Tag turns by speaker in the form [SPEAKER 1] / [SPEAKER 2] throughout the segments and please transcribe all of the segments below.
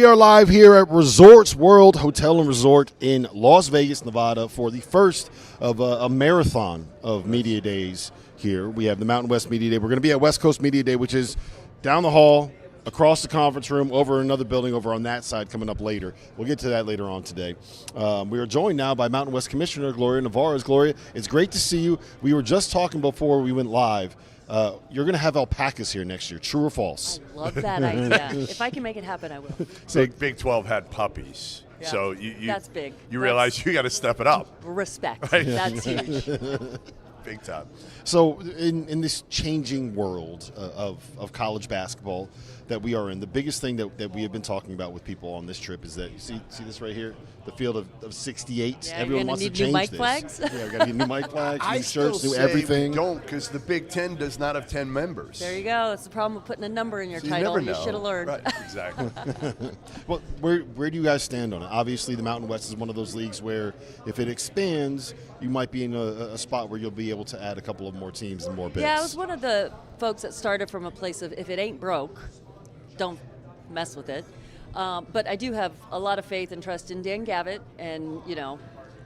[SPEAKER 1] We are live here at Resorts World Hotel and Resort in Las Vegas, Nevada for the first of a marathon of media days here. We have the Mountain West Media Day. We're going to be at West Coast Media Day, which is down the hall, across the conference room, over another building over on that side coming up later. We'll get to that later on today. We are joined now by Mountain West Commissioner Gloria Nevarez. Gloria, it's great to see you. We were just talking before we went live. You're going to have alpacas here next year. True or false?
[SPEAKER 2] I love that idea. If I can make it happen, I will.
[SPEAKER 3] So Big 12 had puppies.
[SPEAKER 2] Yeah.
[SPEAKER 3] So you
[SPEAKER 2] that's big.
[SPEAKER 3] You realize you got to step it up.
[SPEAKER 2] Respect.
[SPEAKER 3] Right?
[SPEAKER 2] That's huge.
[SPEAKER 3] Big time.
[SPEAKER 1] So in this changing world of college basketball that we are in, the biggest thing that we have been talking about with people on this trip is that, you see this right here? The field of 68.
[SPEAKER 2] Yeah,
[SPEAKER 1] Everyone wants to
[SPEAKER 2] need
[SPEAKER 1] change
[SPEAKER 2] new mic
[SPEAKER 1] this.
[SPEAKER 2] flags?
[SPEAKER 1] Yeah, we got to get new mic flags,
[SPEAKER 3] I
[SPEAKER 1] new
[SPEAKER 3] still
[SPEAKER 1] shirts, new
[SPEAKER 3] say
[SPEAKER 1] everything.
[SPEAKER 3] we don't, because the Big 10 does not have 10 members.
[SPEAKER 2] There you go. That's the problem with putting a number in your
[SPEAKER 3] So
[SPEAKER 2] title.
[SPEAKER 3] You
[SPEAKER 2] You should have learned.
[SPEAKER 3] Right, exactly.
[SPEAKER 1] Well, where do you guys stand on it? Obviously, the Mountain West is one of those leagues where if it expands, you might be in a spot where you'll be able to add a couple of more teams and more bids.
[SPEAKER 2] Yeah, I was one of the folks that started from a place of if it ain't broke, don't mess with it. But I do have a lot of faith and trust in Dan Gavitt, and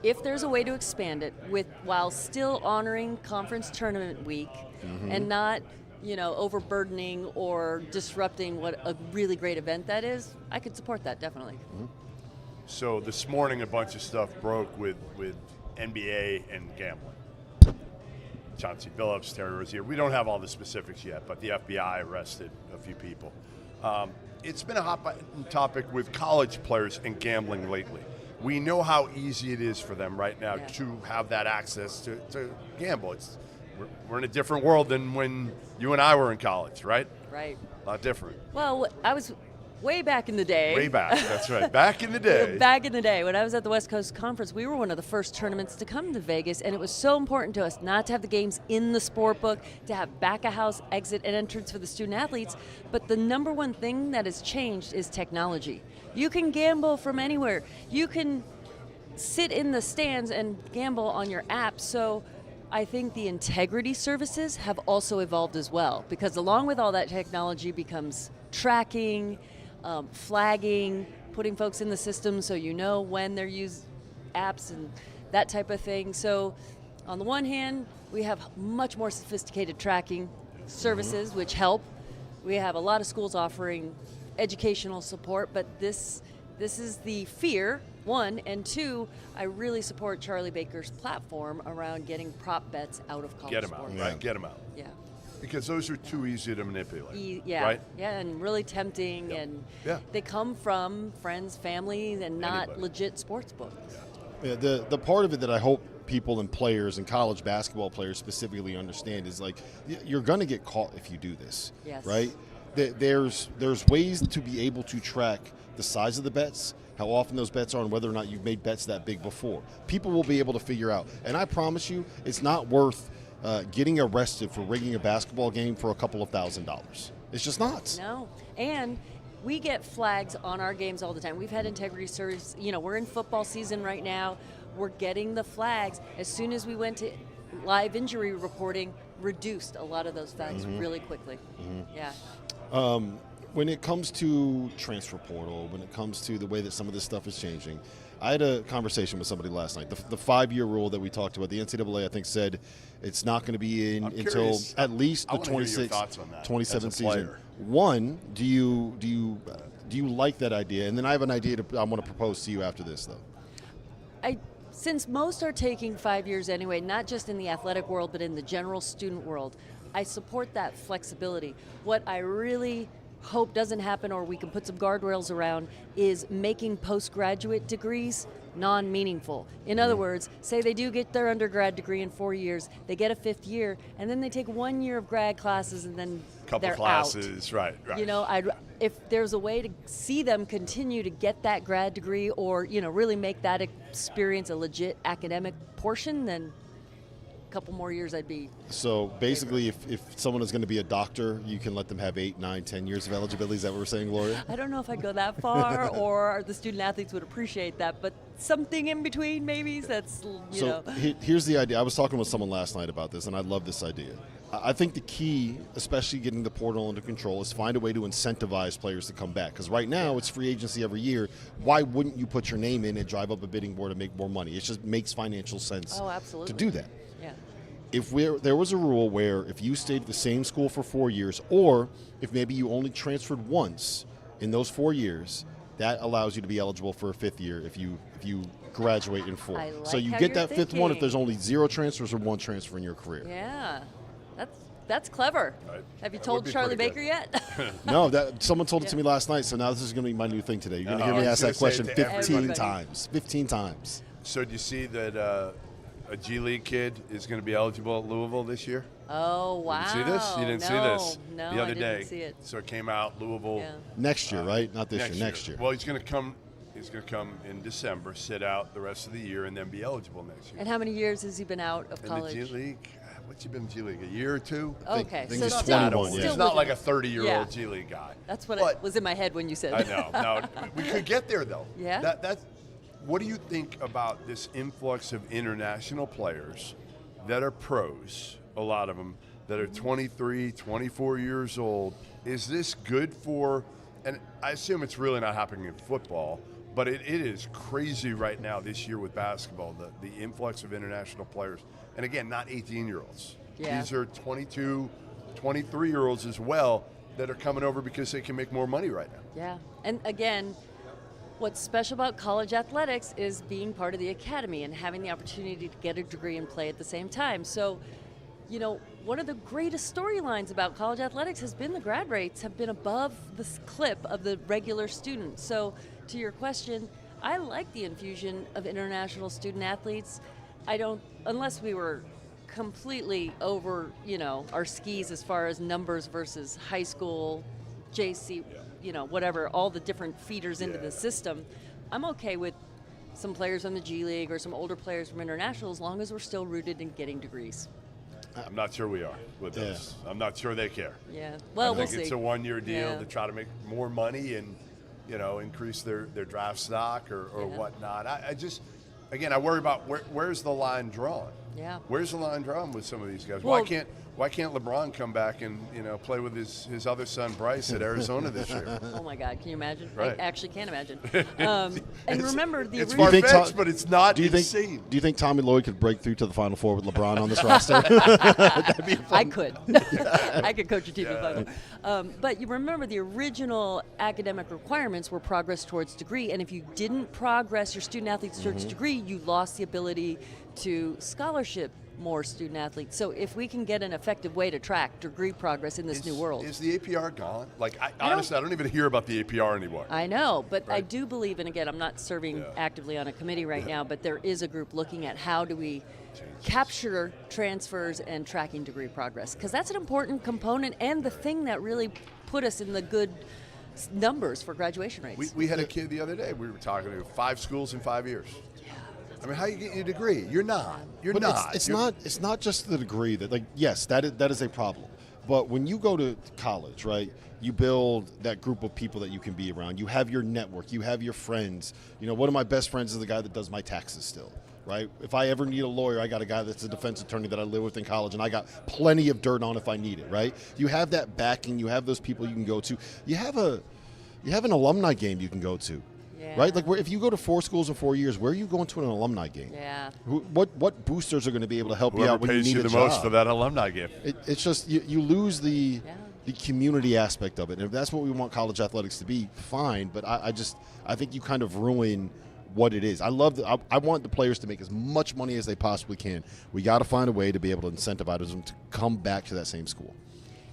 [SPEAKER 2] if there's a way to expand it while still honoring conference tournament week and not overburdening or disrupting what a really great event that is, I could support that definitely.
[SPEAKER 3] So this morning a bunch of stuff broke with NBA and gambling. Chauncey Billups, Terry Rozier. We don't have all the specifics yet, but the FBI arrested a few people. It's been a hot button topic with college players and gambling lately. We know how easy it is for them right now to have that access to gamble. We're in a different world than when you and I were in college, right?
[SPEAKER 2] Right.
[SPEAKER 3] A lot different.
[SPEAKER 2] Well, I was way back in the day.
[SPEAKER 3] Way back, that's right. Back in the day.
[SPEAKER 2] Back in the day, when I was at the West Coast Conference, we were one of the first tournaments to come to Vegas, and it was so important to us not to have the games in the sport book, to have back-of-house exit and entrance for the student athletes. But the number one thing that has changed is technology. You can gamble from anywhere. You can sit in the stands and gamble on your app. So I think the integrity services have also evolved as well, because along with all that technology becomes tracking, flagging, putting folks in the system so you know when they're used apps and that type of thing. So on the one hand, we have much more sophisticated tracking services which help. We have a lot of schools offering educational support, but this is the fear, one, and two, I really support Charlie Baker's platform around getting prop bets out of college
[SPEAKER 3] Get them out,
[SPEAKER 2] sports.
[SPEAKER 3] right? Get them out.
[SPEAKER 2] Yeah.
[SPEAKER 3] Because those are too easy to manipulate.
[SPEAKER 2] Yeah,
[SPEAKER 3] right?
[SPEAKER 2] yeah, and really tempting, and they come from friends, family, and not legit sports books.
[SPEAKER 1] Yeah, the part of it that I hope people and players and college basketball players specifically understand is, like, you're going to get caught if you do this, right? There's ways to be able to track the size of the bets, how often those bets are, and whether or not you've made bets that big before. People will be able to figure out, and I promise you, it's not worth getting arrested for rigging a basketball game for a couple of $1,000s. It's just not.
[SPEAKER 2] No, and we get flags on our games all the time. We've had integrity service. We're in football season right now. We're getting the flags. As soon as we went to live injury reporting, reduced a lot of those flags really quickly. Yeah.
[SPEAKER 1] When it comes to transfer portal, when it comes to the way that some of this stuff is changing, I had a conversation with somebody last night. The 5-year rule that we talked about, the NCAA, I think, said it's not going to be in until at least the 26-27 season. One, do you like that idea? And then I have an idea I want to propose to you after this, though.
[SPEAKER 2] Since most are taking 5 years anyway, not just in the athletic world, but in the general student world, I support that flexibility. What I really hope doesn't happen, or we can put some guardrails around, is making postgraduate degrees non-meaningful. In other words, say they do get their undergrad degree in 4 years, they get a 5th year, and then they take 1 year of grad classes, and then they're
[SPEAKER 3] classes,
[SPEAKER 2] out. Right. If there's a way to see them continue to get that grad degree, or really make that experience a legit academic portion, then couple more years I'd be.
[SPEAKER 1] So basically, if someone is going to be a doctor, you can let them have 8, 9, 10 years of eligibility. Is that what we're saying, Gloria?
[SPEAKER 2] I don't know if I'd go that far, or the student athletes would appreciate that, but something in between maybe. That's
[SPEAKER 1] Here's the idea. I was talking with someone last night about this, and I love this idea. I think the key, especially getting the portal under control, is find a way to incentivize players to come back. Because right now it's free agency every year. Why wouldn't you put your name in and drive up a bidding war to make more money? It just makes financial sense to do that.
[SPEAKER 2] Yeah.
[SPEAKER 1] If there was a rule where if you stayed at the same school for 4 years, or if maybe you only transferred once in those 4 years, that allows you to be eligible for a fifth year if you graduate in 4.
[SPEAKER 2] I like
[SPEAKER 1] so you
[SPEAKER 2] how
[SPEAKER 1] get
[SPEAKER 2] you're
[SPEAKER 1] that fifth one if
[SPEAKER 2] thinking.
[SPEAKER 1] there's only 0 transfers or 1 transfer in your career.
[SPEAKER 2] Yeah. That's clever.
[SPEAKER 3] Right.
[SPEAKER 2] Have you
[SPEAKER 3] That
[SPEAKER 2] told
[SPEAKER 3] would be
[SPEAKER 2] Charlie
[SPEAKER 3] pretty
[SPEAKER 2] Baker yet?
[SPEAKER 1] No, someone told it to me last night, so now this is going to be my new thing today. You're going to hear me
[SPEAKER 3] I
[SPEAKER 1] ask
[SPEAKER 3] was
[SPEAKER 1] that
[SPEAKER 3] gonna say
[SPEAKER 1] question
[SPEAKER 3] it to
[SPEAKER 1] 15
[SPEAKER 2] everybody.
[SPEAKER 1] times. 15 times.
[SPEAKER 3] So do you see that a G League kid is going to be eligible at Louisville this year?
[SPEAKER 2] Oh, wow.
[SPEAKER 3] You see this? You didn't see this
[SPEAKER 2] No,
[SPEAKER 3] the other
[SPEAKER 2] I
[SPEAKER 3] day.
[SPEAKER 2] didn't see it.
[SPEAKER 3] So it came out Louisville
[SPEAKER 2] Yeah.
[SPEAKER 1] Next year, right? Not this year. Next year.
[SPEAKER 3] Well, he's going to come. He's going to come in December, sit out the rest of the year, and then be eligible next year.
[SPEAKER 2] And how many years has he been out of
[SPEAKER 3] In
[SPEAKER 2] college?
[SPEAKER 3] the G League, what's he been in the G League? A year or two?
[SPEAKER 2] Okay,
[SPEAKER 1] I think
[SPEAKER 2] so
[SPEAKER 1] he's
[SPEAKER 2] still,
[SPEAKER 1] 21,
[SPEAKER 2] still
[SPEAKER 1] yeah.
[SPEAKER 3] He's not like a
[SPEAKER 2] within-
[SPEAKER 3] 30-year-old
[SPEAKER 2] Yeah.
[SPEAKER 3] G League guy.
[SPEAKER 2] That's what
[SPEAKER 3] But-
[SPEAKER 2] was in my head when you said
[SPEAKER 3] I know. No, we could get there though.
[SPEAKER 2] Yeah?
[SPEAKER 3] That's. What do you think about this influx of international players that are pros? A lot of them that are 23, 24 years old. Is this good for? And I assume it's really not happening in football, but it is crazy right now this year with basketball. The influx of international players, and again, not 18-year-olds.
[SPEAKER 2] Yeah.
[SPEAKER 3] These are 22, 23-year-olds as well that are coming over because they can make more money right now.
[SPEAKER 2] Yeah. And again, what's special about college athletics is being part of the academy and having the opportunity to get a degree and play at the same time. So, you know, one of the greatest storylines about college athletics has been the grad rates have been above the clip of the regular student. So, to your question, I like the infusion of international student athletes. I don't, unless we were completely over, our skis as far as numbers versus high school, JC, whatever, all the different feeders into the system. I'm okay with some players from the G League or some older players from international as long as we're still rooted in getting degrees.
[SPEAKER 3] I'm not sure we are with this. I'm not sure they care.
[SPEAKER 2] Yeah. Well,
[SPEAKER 3] I
[SPEAKER 2] we'll
[SPEAKER 3] think
[SPEAKER 2] see.
[SPEAKER 3] it's a one-year deal
[SPEAKER 2] Yeah.
[SPEAKER 3] to try to make more money and, increase their draft stock or whatnot. I just, again, I worry about where's the line drawn.
[SPEAKER 2] Yeah.
[SPEAKER 3] Where's the line drawn with some of these guys?
[SPEAKER 2] Well-
[SPEAKER 3] Why can't LeBron come back and play with his other son Bryce at Arizona this year?
[SPEAKER 2] Oh my God, can you imagine?
[SPEAKER 3] Right.
[SPEAKER 2] I actually can't imagine. And remember the
[SPEAKER 3] It's
[SPEAKER 2] original.
[SPEAKER 1] think
[SPEAKER 3] far-fetched,
[SPEAKER 1] Tom-
[SPEAKER 3] but it's not
[SPEAKER 1] Do you
[SPEAKER 3] insane.
[SPEAKER 1] think Tommy Lloyd could break through to the Final Four with LeBron on this roster? That'd be
[SPEAKER 2] I could. I could coach a team in the final. But you remember the original academic requirements were progress towards degree, and if you didn't progress your student athletes towards degree, you lost the ability to scholarship more student athletes. So if we can get an effective way to track degree progress in this new world.
[SPEAKER 3] Is the APR gone? Like,
[SPEAKER 2] don't-
[SPEAKER 3] honestly, I don't even hear about the APR anymore.
[SPEAKER 2] I know, but I
[SPEAKER 3] Right.
[SPEAKER 2] do believe, and again, I'm not serving actively on a committee right now, but there is a group looking at how do we capture transfers and tracking degree progress, because that's an important component and the thing that really put us in the good numbers for graduation rates.
[SPEAKER 3] We had a kid the other day. We were talking to 5 schools in 5 years. I mean, how you get your degree? You're not. You're
[SPEAKER 1] But
[SPEAKER 3] not.
[SPEAKER 1] It's
[SPEAKER 3] You're-
[SPEAKER 1] not. It's not just the degree that, yes, that is a problem. But when you go to college, right, you build that group of people that you can be around. You have your network. You have your friends. One of my best friends is the guy that does my taxes still, right? If I ever need a lawyer, I got a guy that's a defense attorney that I live with in college, and I got plenty of dirt on if I need it, right? You have that backing. You have those people you can go to. You have an alumni game you can go to. Right, like if you go to 4 schools in 4 years, where are you going to an alumni game?
[SPEAKER 2] Yeah.
[SPEAKER 1] What boosters are going to be able to help you
[SPEAKER 3] Whoever
[SPEAKER 1] out when you
[SPEAKER 3] pays
[SPEAKER 1] need
[SPEAKER 3] you
[SPEAKER 1] a
[SPEAKER 3] the
[SPEAKER 1] job?
[SPEAKER 3] most for that alumni gift.
[SPEAKER 1] It's just you lose the community aspect of it, and if that's what we want college athletics to be, fine. But I think you kind of ruin what it is. I want the players to make as much money as they possibly can. We got to find a way to be able to incentivize them to come back to that same school.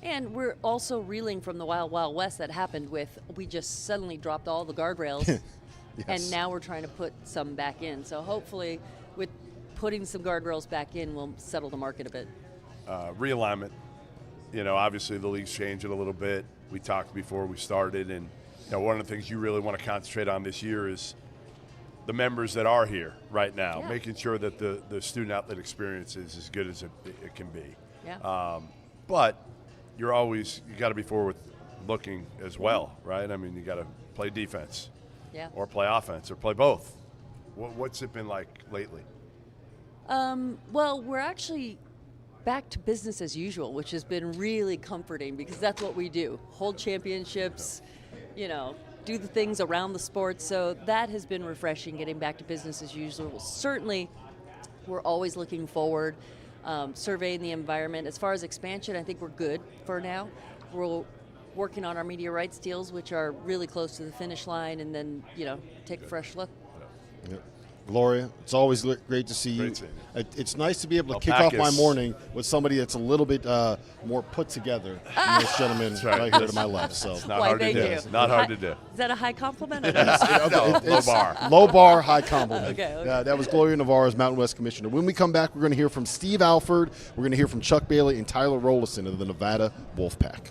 [SPEAKER 2] And we're also reeling from the wild, wild west that happened with we just suddenly dropped all the guardrails.
[SPEAKER 1] Yes.
[SPEAKER 2] And now we're trying to put some back in. So hopefully with putting some guardrails back in, we'll settle the market a bit.
[SPEAKER 3] Realignment. Obviously the league's changing a little bit. We talked before we started, and one of the things you really want to concentrate on this year is the members that are here right now, making sure that the student athlete experience is as good as it can be.
[SPEAKER 2] Yeah.
[SPEAKER 3] But you got to be forward looking as well, right? I mean, you got to play defense.
[SPEAKER 2] Yeah.
[SPEAKER 3] Or play offense, or play both. What's it been like lately?
[SPEAKER 2] Well, we're actually back to business as usual, which has been really comforting because that's what we do. Hold championships, do the things around the sport. So that has been refreshing, getting back to business as usual. Certainly, we're always looking forward, surveying the environment. As far as expansion, I think we're good for now. We're working on our media rights deals, which are really close to the finish line, and then, take a fresh look.
[SPEAKER 1] Yep. Gloria, it's always great to see you.
[SPEAKER 3] Great seeing you.
[SPEAKER 1] It's nice to be able to kick off my morning with somebody that's a little bit more put together than this gentleman right here to my left. So
[SPEAKER 3] Not hard to do.
[SPEAKER 2] Thank you.
[SPEAKER 3] Not hard to do.
[SPEAKER 2] Is that a high compliment? Or
[SPEAKER 3] No, low bar.
[SPEAKER 1] Low bar, high compliment.
[SPEAKER 2] Okay.
[SPEAKER 1] That was Gloria Nevarez, Mountain West Commissioner. When we come back, we're going to hear from Steve Alford. We're going to hear from Chuck Bailey and Tyler Rollison of the Nevada Wolfpack.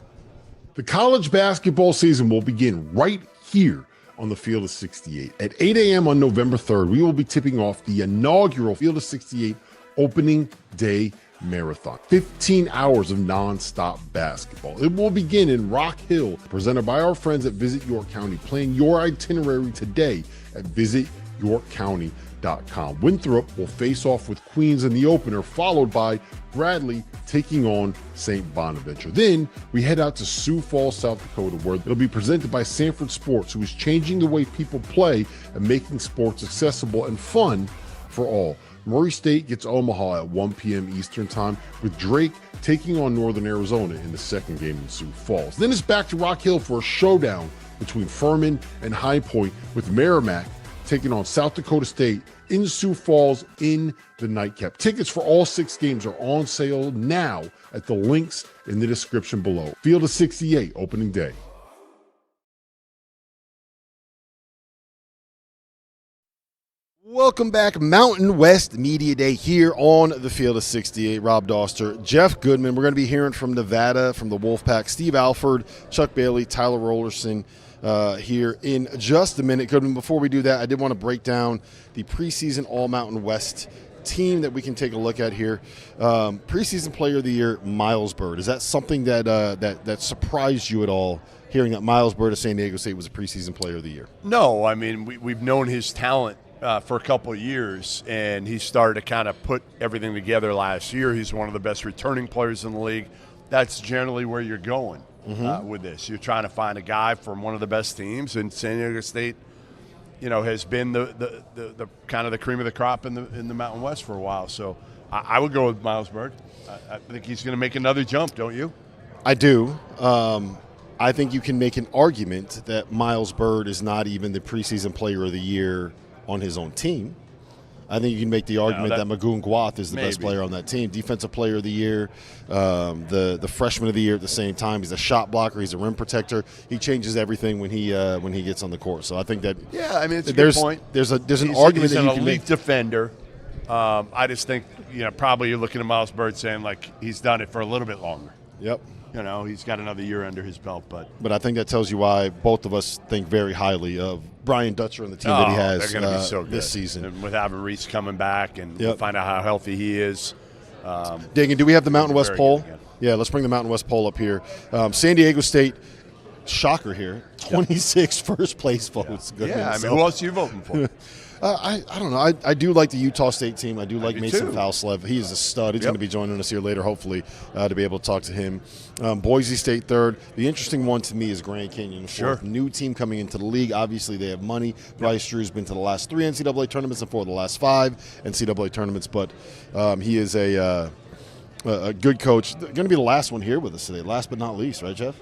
[SPEAKER 4] The college basketball season will begin right here on the Field of 68. At 8 a.m. on November 3rd, we will be tipping off the inaugural Field of 68 opening day marathon. 15 hours of nonstop basketball. It will begin in Rock Hill, presented by our friends at Visit York County. Plan your itinerary today at visityorkcounty.com. Winthrop will face off with Queens in the opener, followed by Bradley taking on St. Bonaventure. Then we head out to Sioux Falls, South Dakota, where it'll be presented by Sanford Sports, who is changing the way people play and making sports accessible and fun for all. Murray State gets Omaha at 1 p.m. Eastern Time, with Drake taking on Northern Arizona in the second game in Sioux Falls. Then it's back to Rock Hill for a showdown between Furman and High Point, with Merrimack taking on South Dakota State in Sioux Falls in the nightcap. Tickets for all 6 games are on sale now at the links in the description below. Field of 68 opening day.
[SPEAKER 1] Welcome back, Mountain West Media Day here on the Field of 68. Rob Dauster, Jeff Goodman. We're going to be hearing from Nevada, from the Wolfpack, Steve Alford, Chuck Bailey, Tyler Rollison here in just a minute. Goodman, before we do that, I did want to break down the preseason All-Mountain West team that we can take a look at here. Preseason Player of the Year, Miles Bird. Is that something that surprised you at all, hearing that Miles Bird of San Diego State was a preseason Player of the Year?
[SPEAKER 3] No, I mean, we've known his talent for a couple of years, and he started to kind of put everything together last year. He's one of the best returning players in the league. That's generally where you're going with this. You're trying to find a guy from one of the best teams, and San Diego State, has been the kind of the cream of the crop in the Mountain West for a while. So I would go with Miles Bird. I think he's going to make another jump, don't you?
[SPEAKER 1] I do. I think you can make an argument that Miles Bird is not even the preseason Player of the Year on his own team. I think you can make the argument that Magoon Gwath is the best player on that team. Defensive Player of the Year, the Freshman of the Year at the same time. He's a shot blocker. He's a rim protector. He changes everything when he gets on the court. So I think that
[SPEAKER 3] it's a good point.
[SPEAKER 1] There's an argument
[SPEAKER 3] he's
[SPEAKER 1] that
[SPEAKER 3] an
[SPEAKER 1] you can
[SPEAKER 3] elite
[SPEAKER 1] make.
[SPEAKER 3] defender. I just think probably you're looking at Miles Bird saying like he's done it for a little bit longer.
[SPEAKER 1] Yep.
[SPEAKER 3] He's got another year under his belt, but
[SPEAKER 1] I think that tells you why both of us think very highly of Brian Dutcher and the team that he has
[SPEAKER 3] they're going to be so good
[SPEAKER 1] this season.
[SPEAKER 3] And with having Reese coming back and we'll find out how healthy he is.
[SPEAKER 1] Dagan, do we have the Mountain West poll? Yeah, let's bring the Mountain West poll up here. San Diego State, shocker here, 26 first place votes.
[SPEAKER 3] Yeah, who else are you voting for?
[SPEAKER 1] I don't know. I do like the Utah State team. I do like Mason
[SPEAKER 3] too.
[SPEAKER 1] Fauslev. He is a stud. He's going to be joining us here later, hopefully, to be able to talk to him. Boise State third. The interesting one to me is Grand Canyon fourth. New team coming into the league. Obviously, they have money. Bryce Drew's been to the last 3 NCAA tournaments and 4 of the last 5 NCAA tournaments, but he is a good coach. Going to be the last one here with us today. Last but not least, right, Jeff?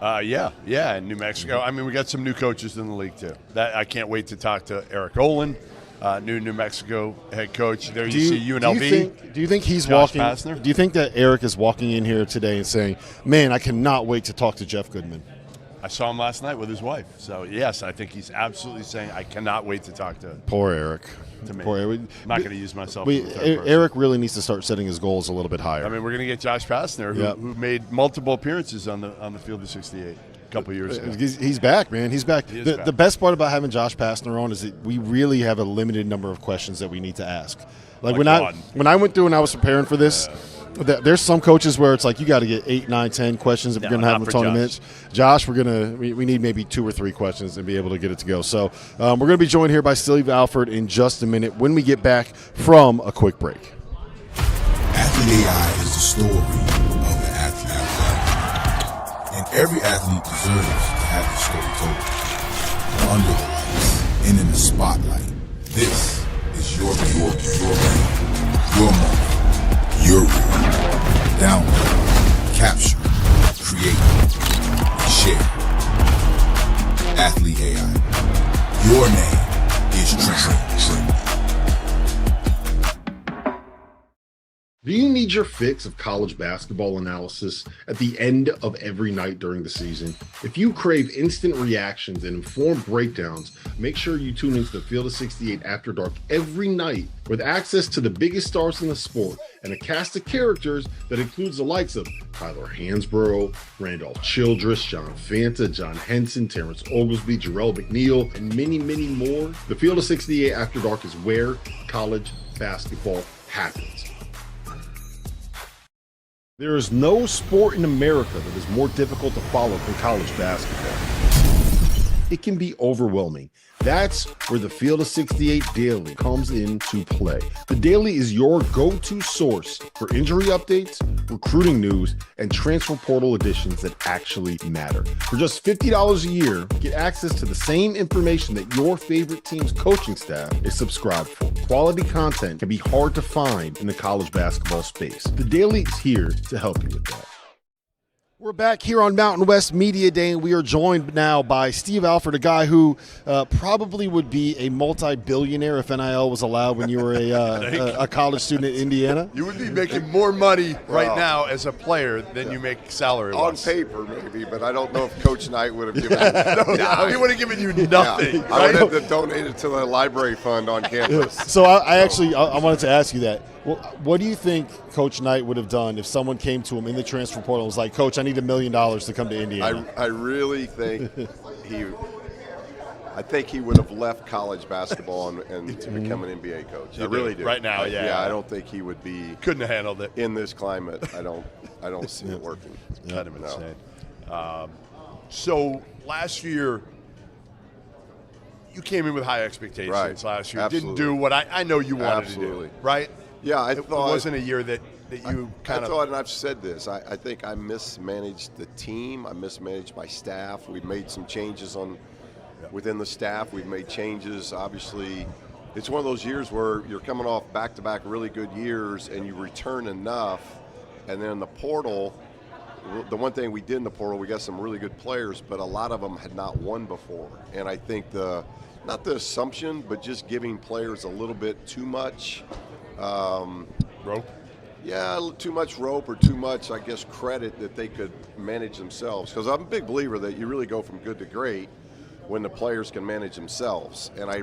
[SPEAKER 3] Yeah, in New Mexico. I mean, we got some new coaches in the league too. I can't wait to talk to Eric Olin, new New Mexico head coach. There you see UNLV.
[SPEAKER 1] Do you think he's
[SPEAKER 3] Josh
[SPEAKER 1] walking?
[SPEAKER 3] Pastner?
[SPEAKER 1] Do you think that Eric is walking in here today and saying, "Man, I cannot wait to talk to Jeff Goodman"?
[SPEAKER 3] I saw him last night with his wife. So yes, I think he's absolutely saying, "I cannot wait to talk to."
[SPEAKER 1] Poor Eric.
[SPEAKER 3] To me.
[SPEAKER 1] Poor Eric.
[SPEAKER 3] I'm not going to use myself. As a third person.
[SPEAKER 1] Eric really needs to start setting his goals a little bit higher.
[SPEAKER 3] I mean, we're going to get Josh Pastner, who made multiple appearances on the Field of 68 a couple years ago.
[SPEAKER 1] He's back, man. He's back.
[SPEAKER 3] Back.
[SPEAKER 1] The best part about having Josh Pastner on is that we really have a limited number of questions that we need to ask. Like when I went through and I was preparing for this, there's some coaches where it's like you got to get 8, 9, 10 questions if you're going to have them tournaments. Josh, we need maybe 2 or 3 questions and be able to get it to go. So we're going to be joined here by Steve Alford in just a minute when we get back from a quick break.
[SPEAKER 5] At Athlete AI is the story of the athlete. And every athlete deserves to have the story told. Under the lights and in the spotlight. This is your moment, your rule. Download, capture, create, share. Athlete AI. Your name is trending.
[SPEAKER 4] Do you need your fix of college basketball analysis at the end of every night during the season? If you crave instant reactions and informed breakdowns, make sure you tune into the Field of 68 After Dark every night with access to the biggest stars in the sport and a cast of characters that includes the likes of Tyler Hansborough, Randolph Childress, John Fanta, John Henson, Terrence Oglesby, Jarrell McNeil, and many, many more. The Field of 68 After Dark is where college basketball happens. There is no sport in America that is more difficult to follow than college basketball. It can be overwhelming. That's where the Field of 68 Daily comes into play. The Daily is your go-to source for injury updates, recruiting news, and transfer portal additions that actually matter. For just $50 a year, get access to the same information that your favorite team's coaching staff is subscribed for. Quality content can be hard to find in the college basketball space. The Daily is here to help you with that.
[SPEAKER 1] We're back here on Mountain West Media Day, and we are joined now by Steve Alford, a guy who probably would be a multi-billionaire if NIL was allowed when you were a college student in Indiana.
[SPEAKER 3] You would be making more money right now as a player than you make salary-wise.
[SPEAKER 6] On paper, maybe, but I don't know if Coach Knight would have given me
[SPEAKER 3] He would have given you nothing.
[SPEAKER 6] Yeah, I would have to donate it to the library fund on campus.
[SPEAKER 1] So I wanted to ask you that. Well, what do you think Coach Knight would have done if someone came to him in the transfer portal and was like, Coach, I need $1 million to come to Indiana?
[SPEAKER 6] I really think he would have left college basketball and to become an NBA coach. I really do.
[SPEAKER 3] Right now, yeah.
[SPEAKER 6] I don't think he would be.
[SPEAKER 3] Couldn't have handled it
[SPEAKER 6] in this climate. I don't see it working.
[SPEAKER 3] Kind of insane. So last year, you came in with high expectations last year.
[SPEAKER 6] Absolutely.
[SPEAKER 3] Didn't do what I know you wanted to do, right?
[SPEAKER 6] Yeah,
[SPEAKER 3] it wasn't a year that you kind of.
[SPEAKER 6] I thought, and I've said this, I think I mismanaged the team. I mismanaged my staff. We've made some changes within the staff. We've made changes. Obviously, it's one of those years where you're coming off back-to-back really good years, and you return enough, and then the portal. The one thing we did in the portal, we got some really good players, but a lot of them had not won before. And I think not the assumption, but just giving players a little bit too much
[SPEAKER 3] rope.
[SPEAKER 6] Yeah, too much rope or too much, I guess, credit that they could manage themselves. Because I'm a big believer that you really go from good to great when the players can manage themselves. And I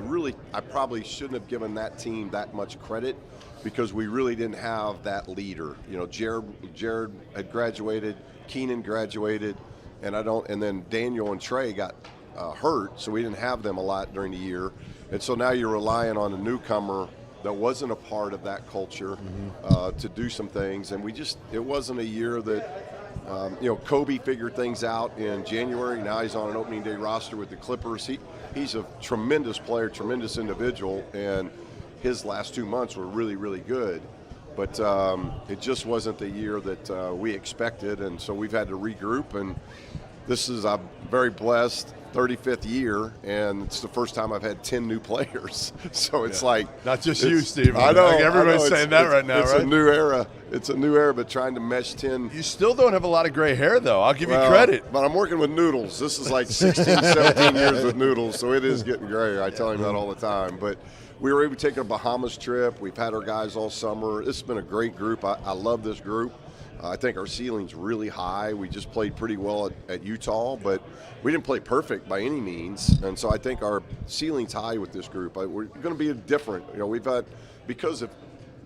[SPEAKER 6] probably shouldn't have given that team that much credit because we really didn't have that leader. You know, Jared had graduated, Keenan graduated, and then Daniel and Trey got hurt, so we didn't have them a lot during the year. And so now you're relying on a newcomer that wasn't a part of that culture to do some things. And it wasn't a year that, Kobe figured things out in January. Now he's on an opening day roster with the Clippers. He's a tremendous player, tremendous individual, and his last 2 months were really, really good. But it just wasn't the year that we expected, and so we've had to regroup. And I'm very blessed, 35th year, and it's the first time I've had 10 new players. So it's like
[SPEAKER 3] not just you, Steve.
[SPEAKER 6] I know.
[SPEAKER 3] Like everybody's saying that right now,
[SPEAKER 6] it's
[SPEAKER 3] right?
[SPEAKER 6] It's a new era. It's a new era, but trying to mesh 10.
[SPEAKER 3] You still don't have a lot of gray hair, though. I'll give you credit.
[SPEAKER 6] But I'm working with Noodles. This is like 16, 17 years with Noodles, so it is getting gray. I tell him that all the time. But we were able to take a Bahamas trip. We've had our guys all summer. This has been a great group. I love this group. I think our ceiling's really high. We just played pretty well at Utah, but we didn't play perfect by any means. And so I think our ceiling's high with this group. We're going to be different. We've had, because of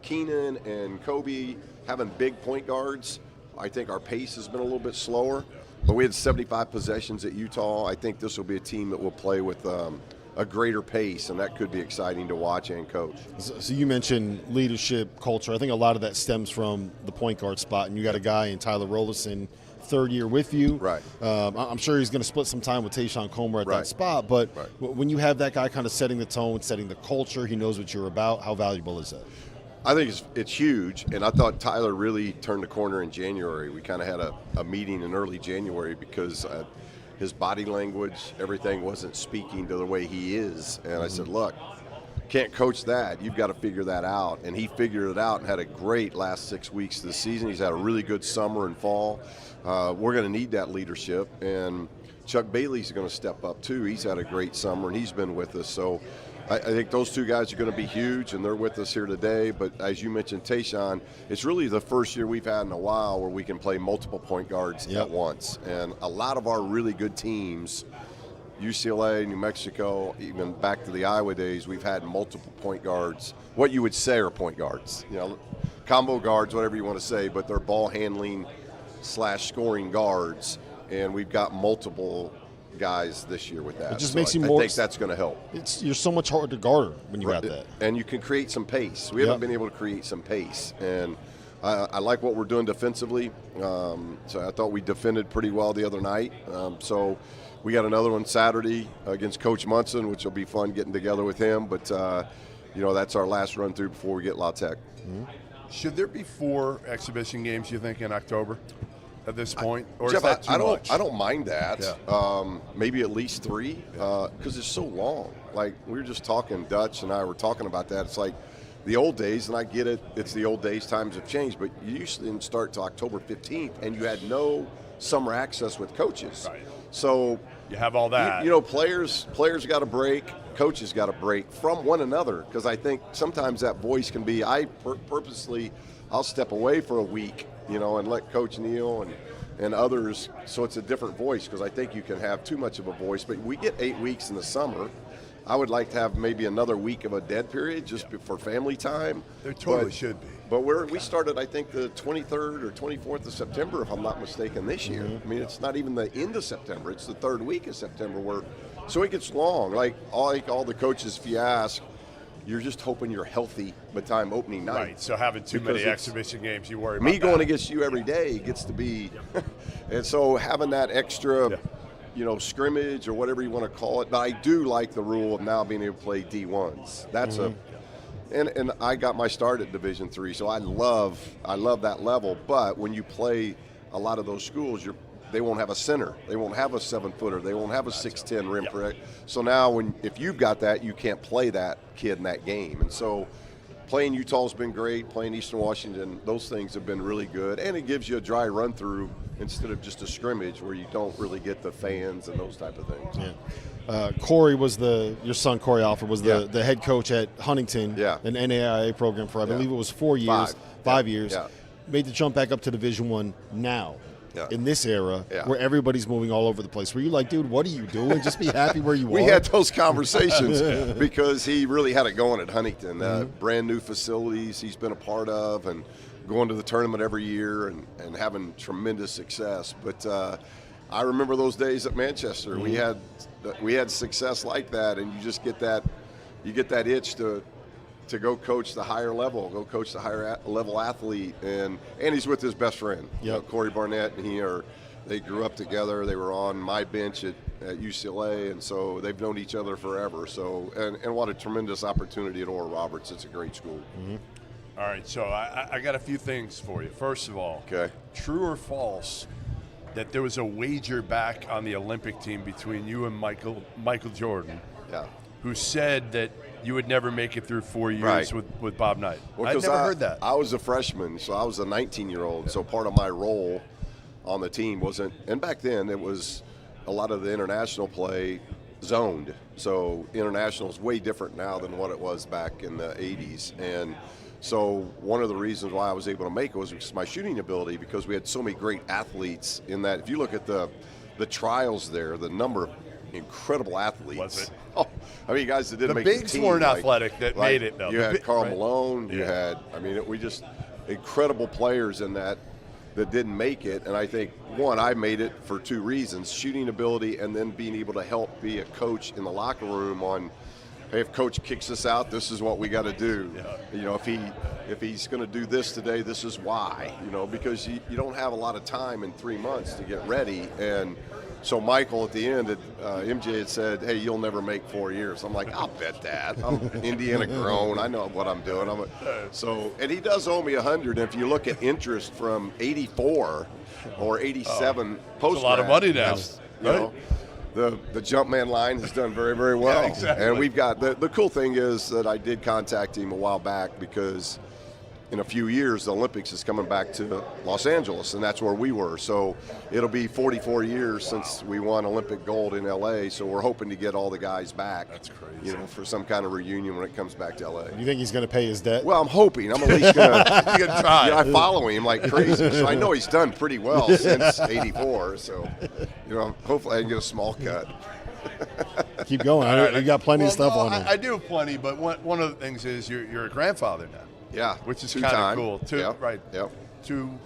[SPEAKER 6] Keenan and Kobe having big point guards, I think our pace has been a little bit slower. But we had 75 possessions at Utah. I think this will be a team that will play with a greater pace, and that could be exciting to watch and coach.
[SPEAKER 1] So you mentioned leadership, culture. I think a lot of that stems from the point guard spot, and you got a guy in Tyler Rollison, third year with you.
[SPEAKER 6] Right.
[SPEAKER 1] I'm sure he's going to split some time with Tayshaun Comer at that spot, but when you have that guy kind of setting the tone, setting the culture, he knows what you're about, how valuable is that?
[SPEAKER 6] I think it's huge, and I thought Tyler really turned the corner in January. We kind of had a meeting in early January because his body language, everything wasn't speaking to the way he is. And I said, look, can't coach that. You've got to figure that out. And he figured it out and had a great last 6 weeks of the season. He's had a really good summer and fall. We're going to need that leadership. And Chuck Bailey's going to step up, too. He's had a great summer, and he's been with us. So I think those two guys are going to be huge, and they're with us here today. But as you mentioned, Tayshaun, it's really the first year we've had in a while where we can play multiple point guards at once. And a lot of our really good teams, UCLA, New Mexico, even back to the Iowa days, we've had multiple point guards. What you would say are point guards, combo guards, whatever you want to say, but they're ball handling / scoring guards. And we've got multiple guys this year with that.
[SPEAKER 1] It just
[SPEAKER 6] so
[SPEAKER 1] makes you
[SPEAKER 6] I
[SPEAKER 1] more.
[SPEAKER 6] think that's going to help.
[SPEAKER 1] You're so much harder to guard when you got that.
[SPEAKER 6] And you can create some pace. We haven't been able to create some pace. And I like what we're doing defensively. So I thought we defended pretty well the other night. So we got another one Saturday against Coach Munson, which will be fun getting together with him. But, that's our last run through before we get La Tech.
[SPEAKER 3] Mm-hmm. Should there be 4 exhibition games, you think, in October? At this point, or
[SPEAKER 6] Jeff,
[SPEAKER 3] is that too much?
[SPEAKER 6] I don't mind that.
[SPEAKER 3] Yeah.
[SPEAKER 6] Maybe at least 3, because it's so long. Like we were just talking, Dutch and I were talking about that. It's like the old days, and I get it. It's the old days. Times have changed, but you usually didn't start till October 15th, and you had no summer access with coaches.
[SPEAKER 3] Right.
[SPEAKER 6] So
[SPEAKER 3] you have all that.
[SPEAKER 6] Players got a break. Coaches got a break from one another, because I think sometimes that voice can be. I'll step away for a week. And let Coach Neal and others, so it's a different voice, because I think you can have too much of a voice. But we get 8 weeks in the summer. I would like to have maybe another week of a dead period just for family time.
[SPEAKER 3] There totally should be.
[SPEAKER 6] But we started, I think, the 23rd or 24th of September, if I'm not mistaken, this year. I mean, it's not even the end of September. It's the 3rd week of September. So it gets long. Like all the coaches, if you ask, you're just hoping you're healthy by the time opening night.
[SPEAKER 3] Right, so having too many exhibition games, you worry about
[SPEAKER 6] me going against you every day gets to be and so having that extra scrimmage or whatever you want to call it. But I do like the rule of now being able to play D1s. That's and I got my start at Division III, so I love that level. But when you play a lot of those schools, they won't have a center. They won't have a 7-footer. They won't have a 6'10" rim protector. So now if you've got that, you can't play that kid in that game. And so playing Utah's been great. Playing Eastern Washington, those things have been really good. And it gives you a dry run through instead of just a scrimmage where you don't really get the fans and those type of things.
[SPEAKER 1] Yeah. Corey was your son Corey Alford was the head coach at Huntington, an NAIA program for I believe it was 4 years, 5 years.
[SPEAKER 6] Yeah.
[SPEAKER 1] Made the jump back up to Division I now. In this era where everybody's moving all over the place. Were you like, dude, what are you doing? Just be happy where you are.
[SPEAKER 6] We had those conversations because he really had it going at Huntington. Brand new facilities he's been a part of and going to the tournament every year and having tremendous success. But I remember those days at Manchester. We had success like that, and you just get that itch to go coach the higher level, go coach the higher level athlete, and he's with his best friend, Corey Barnett, and they grew up together. They were on my bench at UCLA, and so they've known each other forever. So, and what a tremendous opportunity at Oral Roberts. It's a great school.
[SPEAKER 3] All right, so I got a few things for you. First of all, true or false that there was a wager back on the Olympic team between you and Michael Jordan, who said that you would never make it through 4 years with Bob Knight.
[SPEAKER 6] Well,
[SPEAKER 3] I'd never heard that.
[SPEAKER 6] I was a freshman, so I was a 19-year-old. So part of my role on the team wasn't, and back then it was a lot of the international play zoned. So international is way different now than what it was back in the 80s. And so one of the reasons why I was able to make it was my shooting ability, because we had so many great athletes in that. If you look at the trials there, the number of incredible athletes.
[SPEAKER 3] Was it?
[SPEAKER 6] Oh, I mean, guys that didn't make
[SPEAKER 3] the
[SPEAKER 6] the team.
[SPEAKER 3] bigs weren't athletic that made it, though.
[SPEAKER 6] You had Karl Malone. You had, we just incredible players in that didn't make it. And I think, one, I made it for 2 reasons: shooting ability, and then being able to help be a coach in the locker room on, hey, if coach kicks us out, this is what we got to do. If he's going to do this today, this is why. Because you don't have a lot of time in 3 months to get ready, and So Michael at the end, MJ had said, "Hey, you'll never make 4 years." I'm like, "I'll bet that. I'm Indiana grown. I know what I'm doing." And he does owe me 100. And if you look at interest from 84 or 87 post,
[SPEAKER 3] a lot of money now.
[SPEAKER 6] You know, the Jumpman line has done very, very well.
[SPEAKER 3] Yeah, exactly.
[SPEAKER 6] And we've got the cool thing is that I did contact him a while back because in a few years the Olympics is coming back to Los Angeles, and that's where we were. So it'll be 44 years since we won Olympic gold in LA. So we're hoping to get all the guys back.
[SPEAKER 3] That's crazy.
[SPEAKER 6] You know, for some kind of reunion when it comes back to LA.
[SPEAKER 1] You think he's going to pay his debt?
[SPEAKER 6] Well, I'm hoping. I'm at least gonna
[SPEAKER 3] try.
[SPEAKER 6] I follow him like crazy, so I know he's done pretty well since '84. So, hopefully I can get a small cut.
[SPEAKER 1] Keep going. You got plenty of stuff on him.
[SPEAKER 3] I do have plenty, but one of the things is you're a grandfather now.
[SPEAKER 6] Yeah,
[SPEAKER 3] which is
[SPEAKER 6] two-time.
[SPEAKER 3] kind of cool.
[SPEAKER 6] Yep.
[SPEAKER 3] Right.
[SPEAKER 6] Yep.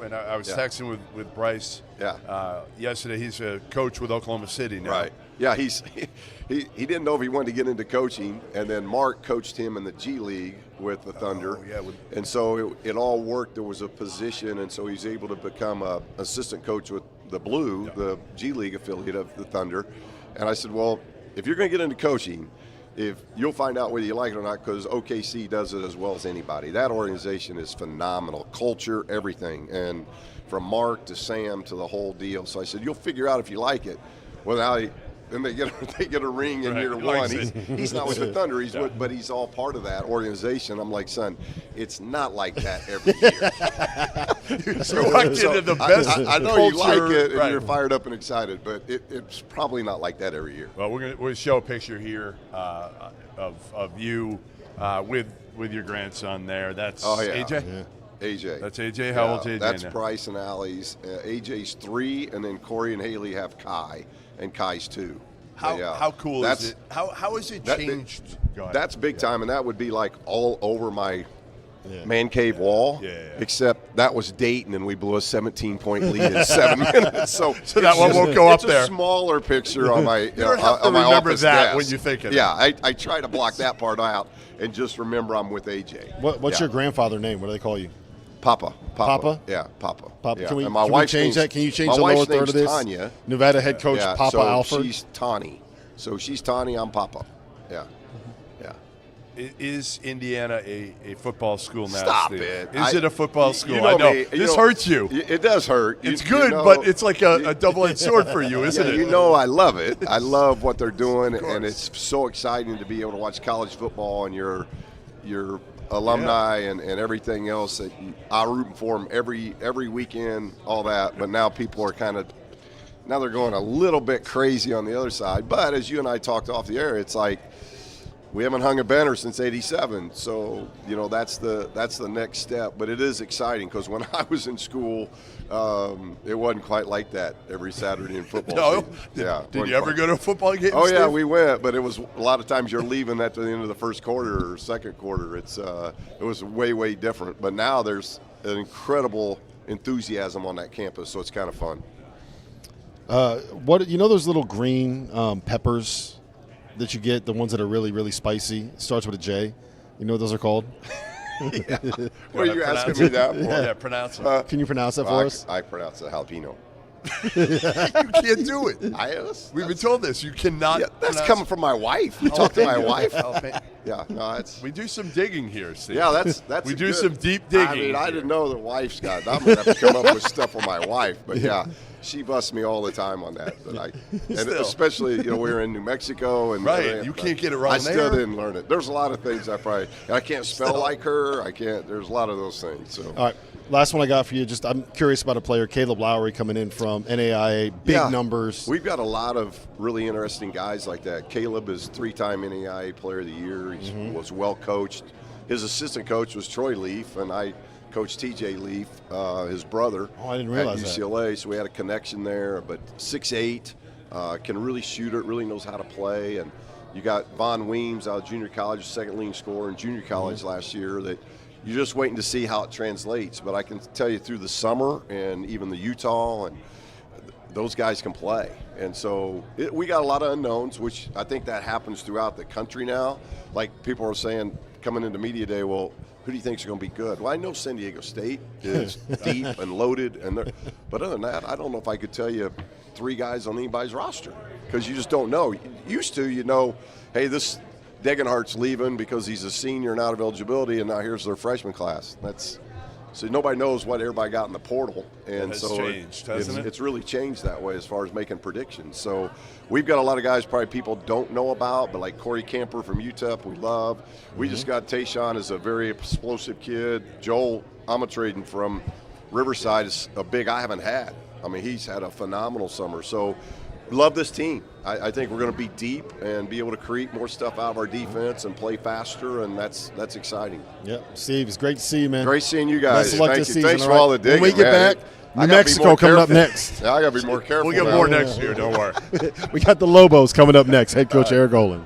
[SPEAKER 3] And I was texting with Bryce.
[SPEAKER 6] Yeah.
[SPEAKER 3] Yesterday, he's a coach with Oklahoma City now.
[SPEAKER 6] Right. Yeah, he didn't know if he wanted to get into coaching, and then Mark coached him in the G League with the Thunder. And so it all worked. There was a position, and so he's able to become an assistant coach with the Blue, the G League affiliate of the Thunder. And I said, well, if you're going to get into coaching, if you'll find out whether you like it or not, because OKC does it as well as anybody. That organization is phenomenal. Culture, everything. And from Mark to Sam to the whole deal. So I said, you'll figure out if you like it. Well, now then they get a ring in year one. He's not with the Thunder, but he's all part of that organization. I'm like, son, it's not like that every year.
[SPEAKER 3] So into the best
[SPEAKER 6] I know
[SPEAKER 3] culture,
[SPEAKER 6] you like it and you're fired up and excited, but it's probably not like that every year.
[SPEAKER 3] Well, we're gonna show a picture here of you with your grandson there. That's AJ.
[SPEAKER 6] Yeah. AJ.
[SPEAKER 3] That's AJ. How old's AJ
[SPEAKER 6] That's
[SPEAKER 3] now?
[SPEAKER 6] Bryce and Allie's. AJ's 3, and then Corey and Haley have Kai, and Kai's 2.
[SPEAKER 3] How cool is it? How has it changed?
[SPEAKER 6] That's big time, and that would be like all over my man cave wall. Except that was Dayton, and we blew a 17-point lead in 7 minutes. So
[SPEAKER 3] that one won't go up there.
[SPEAKER 6] It's a smaller picture on my.
[SPEAKER 3] You don't have to
[SPEAKER 6] on my
[SPEAKER 3] remember
[SPEAKER 6] office
[SPEAKER 3] that
[SPEAKER 6] desk.
[SPEAKER 3] when you think of it.
[SPEAKER 6] Yeah, I try to block that part out and just remember I'm with AJ.
[SPEAKER 1] What's your grandfather name? What do they call you?
[SPEAKER 6] Papa.
[SPEAKER 1] Papa?
[SPEAKER 6] Yeah, Papa.
[SPEAKER 1] Papa.
[SPEAKER 6] Yeah.
[SPEAKER 1] Can we,
[SPEAKER 6] and my
[SPEAKER 1] can we
[SPEAKER 6] wife's
[SPEAKER 1] change
[SPEAKER 6] name's,
[SPEAKER 1] that? Can you change
[SPEAKER 6] my
[SPEAKER 1] the lower
[SPEAKER 6] wife's
[SPEAKER 1] third
[SPEAKER 6] name's
[SPEAKER 1] of this?
[SPEAKER 6] Tanya.
[SPEAKER 1] Nevada head coach Papa
[SPEAKER 6] so
[SPEAKER 1] Alford.
[SPEAKER 6] She's Tawny. So she's Tawny, I'm Papa. Yeah. Yeah.
[SPEAKER 3] Is Indiana a football school now?
[SPEAKER 6] Stop
[SPEAKER 3] Steve?
[SPEAKER 6] it.
[SPEAKER 3] Is it a football school?
[SPEAKER 6] You know
[SPEAKER 3] I know.
[SPEAKER 6] me.
[SPEAKER 3] This hurts you.
[SPEAKER 6] It does hurt.
[SPEAKER 3] It's good, but it's like a double-edged sword for you, isn't it?
[SPEAKER 6] You know I love it. I love what they're doing, and it's so exciting to be able to watch college football and your alumni and everything else. That I root for them every weekend, all that. But now people are now they're going a little bit crazy on the other side. But as you and I talked off the air, it's like we haven't hung a banner since '87. So that's the next step. But it is exciting because when I was in school, it wasn't quite like that every Saturday in football.
[SPEAKER 3] Did you ever go to a football game?
[SPEAKER 6] Oh,
[SPEAKER 3] Steve?
[SPEAKER 6] yeah, we went, but it was a lot of times you're leaving at the end of the first quarter or second quarter. It was way, way different. But now there's an incredible enthusiasm on that campus, so it's kind of fun.
[SPEAKER 1] Those little green peppers that you get, the ones that are really, really spicy? It starts with a J. You know what those are called?
[SPEAKER 6] Yeah. What are you asking me that for?
[SPEAKER 3] Yeah, pronounce it.
[SPEAKER 1] Can you pronounce that for us?
[SPEAKER 6] I pronounce it jalapeno.
[SPEAKER 3] You can't do it. We've been told this. You cannot.
[SPEAKER 6] Yeah, that's coming from my wife. You talk to my wife. Yeah, no,
[SPEAKER 3] we do some digging here, Steve.
[SPEAKER 6] Yeah, that's
[SPEAKER 3] we do
[SPEAKER 6] good.
[SPEAKER 3] some deep digging.
[SPEAKER 6] I mean, I didn't know the wife's got. I'm gonna have to come up with stuff on my wife, but yeah, she busts me all the time on that. But and especially we're in New Mexico and
[SPEAKER 3] you can't get it wrong.
[SPEAKER 6] I still didn't learn it. There's a lot of things I can't spell like her. I can't. There's a lot of those things. So
[SPEAKER 1] all right. Last one I got for you. I'm curious about a player, Caleb Lowry, coming in from NAIA, big numbers.
[SPEAKER 6] We've got a lot of really interesting guys like that. Caleb is 3-time NAIA Player of the Year. He was well coached. His assistant coach was Troy Leaf, and I coached TJ Leaf, his brother.
[SPEAKER 1] Oh, I didn't realize
[SPEAKER 6] at UCLA, so we had a connection there. But 6'8", can really shoot it, really knows how to play. And you got Von Weems out of junior college, second leading scorer in junior college last year that – you're just waiting to see how it translates. But I can tell you through the summer and even the Utah, and those guys can play. And so we got a lot of unknowns, which I think that happens throughout the country now. Like people are saying coming into Media Day, well, who do you think is going to be good? Well, I know San Diego State is deep and loaded. But other than that, I don't know if I could tell you 3 guys on anybody's roster because you just don't know. Used to, hey, this Degenhardt's leaving because he's a senior and out of eligibility, and now here's their freshman class. So nobody knows what everybody got in the portal, and
[SPEAKER 3] has
[SPEAKER 6] so
[SPEAKER 3] changed, hasn't it?
[SPEAKER 6] It's really changed that way as far as making predictions. So we've got a lot of guys probably people don't know about, but like Corey Camper from UTEP, we love. We just got Tayshawn as a very explosive kid. Joel Amatradin from Riverside is a big I haven't had. I mean, he's had a phenomenal summer. So love this team. I think we're going to be deep and be able to create more stuff out of our defense and play faster, and that's exciting.
[SPEAKER 1] Yep, Steve, it's great to see you, man.
[SPEAKER 6] Great seeing you guys.
[SPEAKER 1] Best of luck
[SPEAKER 6] Thank
[SPEAKER 1] this
[SPEAKER 6] you.
[SPEAKER 1] season.
[SPEAKER 6] Thanks for all the digging.
[SPEAKER 1] When we get back, New Mexico coming up next.
[SPEAKER 6] Yeah, I got to be more careful.
[SPEAKER 3] We'll get
[SPEAKER 6] now.
[SPEAKER 3] more next year. Don't worry.
[SPEAKER 1] We got the Lobos coming up next. Head coach Eric Olin.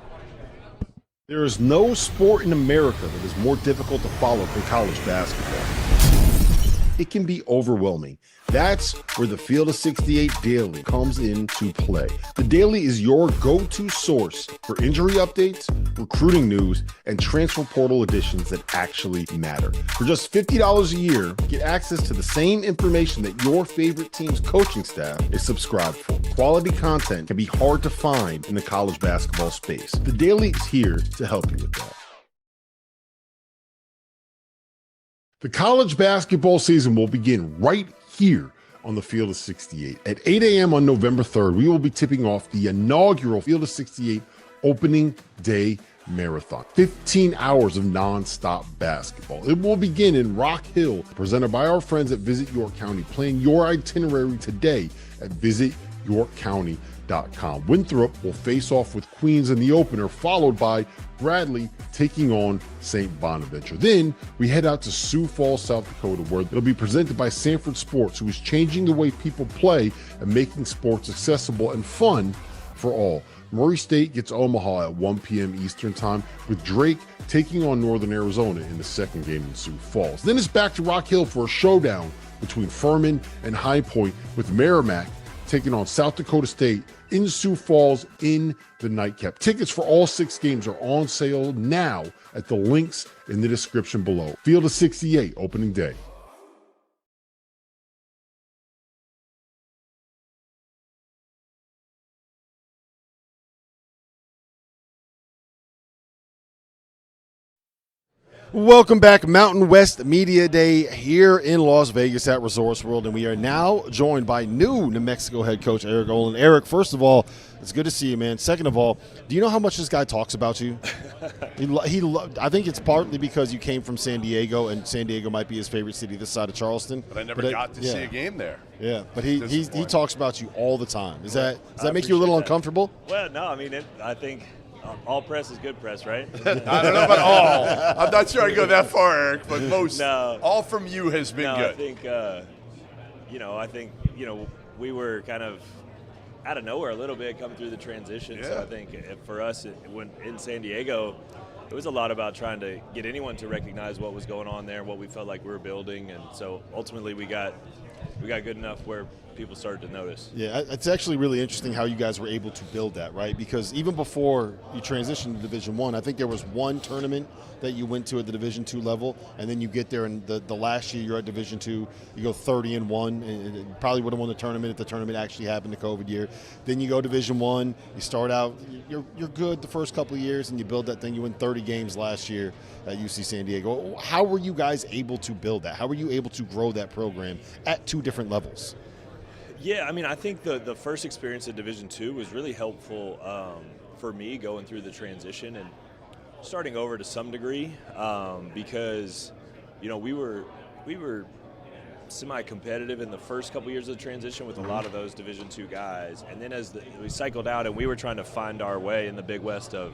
[SPEAKER 1] There is no sport in America that is more difficult to follow than college basketball. It can be overwhelming. That's where the Field of 68 Daily comes into play. The Daily is your go-to source for injury updates, recruiting news, and transfer portal additions that actually matter. For just $50 a year, get access to the same information that your favorite team's coaching staff is subscribed for. Quality content can be hard to find in the college basketball space. The Daily is here to help you with that. The college basketball season will begin right here on the Field of 68. At 8 a.m. on November 3rd, we will be tipping off the inaugural Field of 68 opening day marathon. 15 hours of nonstop basketball. It will begin in Rock Hill, presented by our friends at Visit York County. Plan your itinerary today at visityorkcounty.com. Winthrop will face off with Queens in the opener, followed by Bradley taking on St. Bonaventure. Then we head out to Sioux Falls, South Dakota, where it'll be presented by Sanford Sports, who is changing the way people play and making sports accessible and fun for all. Murray State gets Omaha at 1 p.m. Eastern Time, with Drake taking on Northern Arizona in the second game in Sioux Falls. Then it's back to Rock Hill for a showdown between Furman and High Point, with Merrimack taking on South Dakota State in Sioux Falls in the nightcap. Tickets for all 6 games are on sale now at the links in the description below. Field of 68 opening day. Welcome back, Mountain West Media Day here in Las Vegas at Resorts World, and we are now joined by new New Mexico head coach Eric Olin. Eric, first of all, it's good to see you, man. Second of all, do you know how much this guy talks about you? I think it's partly because you came from San Diego, and San Diego might be his favorite city this side of Charleston.
[SPEAKER 3] But I never got to see a game there.
[SPEAKER 1] Yeah, but he talks about you all the time. Does that make you a little uncomfortable?
[SPEAKER 7] Well, no, I mean, I think all press is good press, right?
[SPEAKER 3] I don't know about all. I'm not sure I go that far, Eric, but most, all from you has been good.
[SPEAKER 7] I think, we were kind of out of nowhere a little bit coming through the transition. Yeah. So I think for us, when in San Diego, it was a lot about trying to get anyone to recognize what was going on there, what we felt like we were building, and so ultimately we got good enough where people started to notice. Yeah,
[SPEAKER 1] it's actually really interesting how you guys were able to build that, right? Because even before you transitioned to Division I think there was one tournament that you went to at the Division II level, and then you get there, and the last year you're at Division II, you go 30-1, and probably would have won the tournament if the tournament actually happened the COVID year. Then you go Division I, you start out, you're good the first couple of years, and you build that thing. You win 30 games last year at UC San Diego. How were you guys able to build that? How were you able to grow that program at 2 different levels?
[SPEAKER 7] Yeah, I mean, I think the first experience at Division II was really helpful for me going through the transition and starting over to some degree because, we were semi-competitive in the first couple years of the transition with a lot of those Division II guys. And then as we cycled out and we were trying to find our way in the Big West of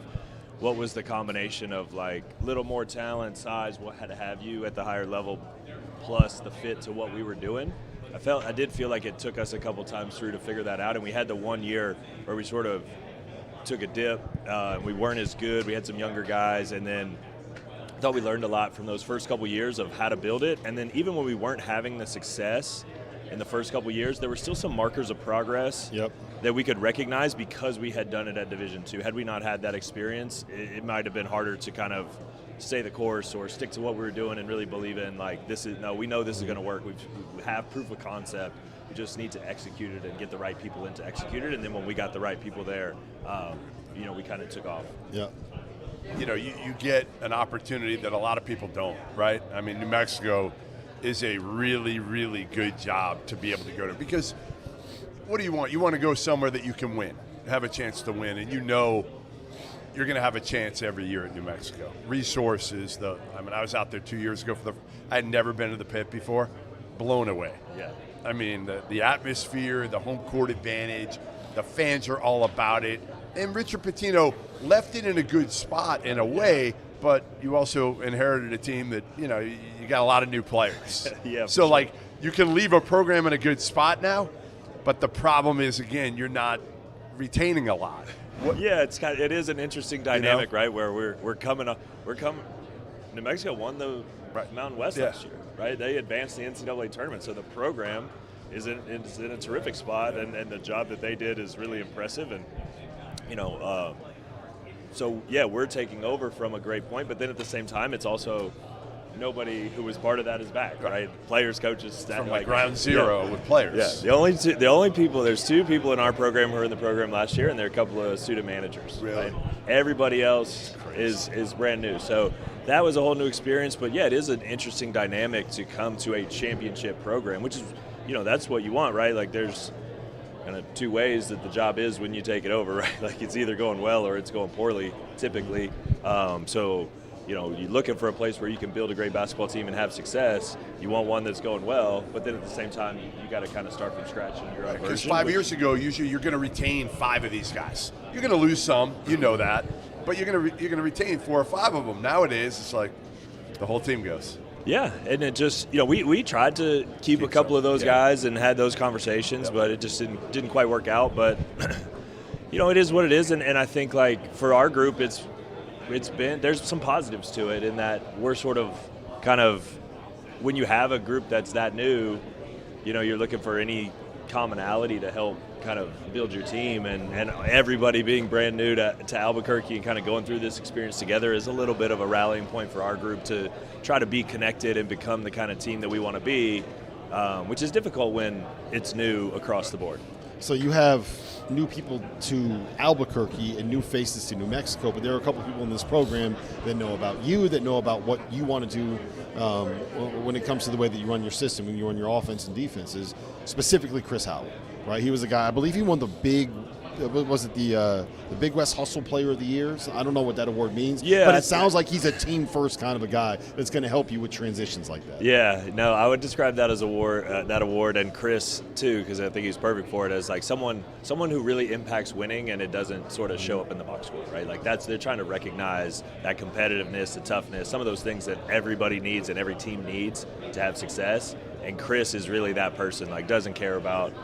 [SPEAKER 7] what was the combination of like little more talent, size, what had to have you at the higher level, plus the fit to what we were doing. I did feel like it took us a couple times through to figure that out, and we had the 1 year where we sort of took a dip. We weren't as good. We had some younger guys, and then I thought we learned a lot from those first couple years of how to build it. And then even when we weren't having the success in the first couple years, there were still some markers of progress that we could recognize because we had done it at Division II. Had we not had that experience, it might have been harder to kind of stay the course or stick to what we were doing and really believe in, like, we know this is going to work. We have proof of concept. We just need to execute it and get the right people in to execute it. And then when we got the right people there, we kind of took off.
[SPEAKER 1] Yeah.
[SPEAKER 3] You get an opportunity that a lot of people don't, right? I mean, New Mexico is a really, really good job to be able to go to, because what do you want? You want to go somewhere that you can win, have a chance to win, and you're going to have a chance every year at New Mexico. Resources, I was out there 2 years ago I had never been to the pit before, blown away.
[SPEAKER 7] Yeah.
[SPEAKER 3] I mean, the atmosphere, the home court advantage, the fans are all about it. And Richard Pitino left it in a good spot in a way, but you also inherited a team that, you got a lot of new players.
[SPEAKER 7] Yeah.
[SPEAKER 3] So, like, you can leave a program in a good spot now, but the problem is, again, you're not retaining a lot.
[SPEAKER 7] Yeah, it is an interesting dynamic, right? Where we're coming. New Mexico won the Mountain West last year, right? They advanced the NCAA tournament, so the program is in a terrific spot, and the job that they did is really impressive. And so yeah, we're taking over from a great point, but then at the same time, it's also nobody who was part of that is back, right? Players, coaches, staff,
[SPEAKER 3] from ground zero with players.
[SPEAKER 7] Yeah, the only people. There's 2 people in our program who were in the program last year, and there are a couple of student managers.
[SPEAKER 3] Really?
[SPEAKER 7] Right? Everybody else is brand new. So that was a whole new experience. But yeah, it is an interesting dynamic to come to a championship program, which is, that's what you want, right? Like there's kind of 2 ways that the job is when you take it over, right? Like it's either going well or it's going poorly, typically. You're looking for a place where you can build a great basketball team and have success. You want one that's going well, but then at the same time, you got to kind of start from scratch in your own
[SPEAKER 3] Because
[SPEAKER 7] version.
[SPEAKER 3] 5 years ago, usually you're going to retain 5 of these guys. You're going to lose some, that, but you're going to retain 4 or 5 of them. Nowadays, it's like the whole team goes.
[SPEAKER 7] Yeah, and it just we tried to keep a couple of those guys and had those conversations, but it just didn't quite work out. But it is what it is, and I think like for our group, there's some positives to it in that we're sort of kind of, when you have a group that's that new, you're looking for any commonality to help kind of build your team, and everybody being brand new to Albuquerque and kind of going through this experience together is a little bit of a rallying point for our group to try to be connected and become the kind of team that we want to be, which is difficult when it's new across the board.
[SPEAKER 1] So you have new people to Albuquerque and new faces to New Mexico, but there are a couple people in this program that know about you, that know about what you want to do when it comes to the way that you run your system, when you run your offense and defenses, specifically Chris Howell, right? He was a guy, I believe he won the Big West Hustle Player of the Year? I don't know what that award means, but it sounds like he's a team-first kind of a guy that's going to help you with transitions like that.
[SPEAKER 7] Yeah, no, I would describe that as that award, and Chris too, because I think he's perfect for it, as like someone who really impacts winning, and it doesn't sort of show up in the box score, right? Like they're trying to recognize that competitiveness, the toughness, some of those things that everybody needs and every team needs to have success. And Chris is really that person. Like doesn't care about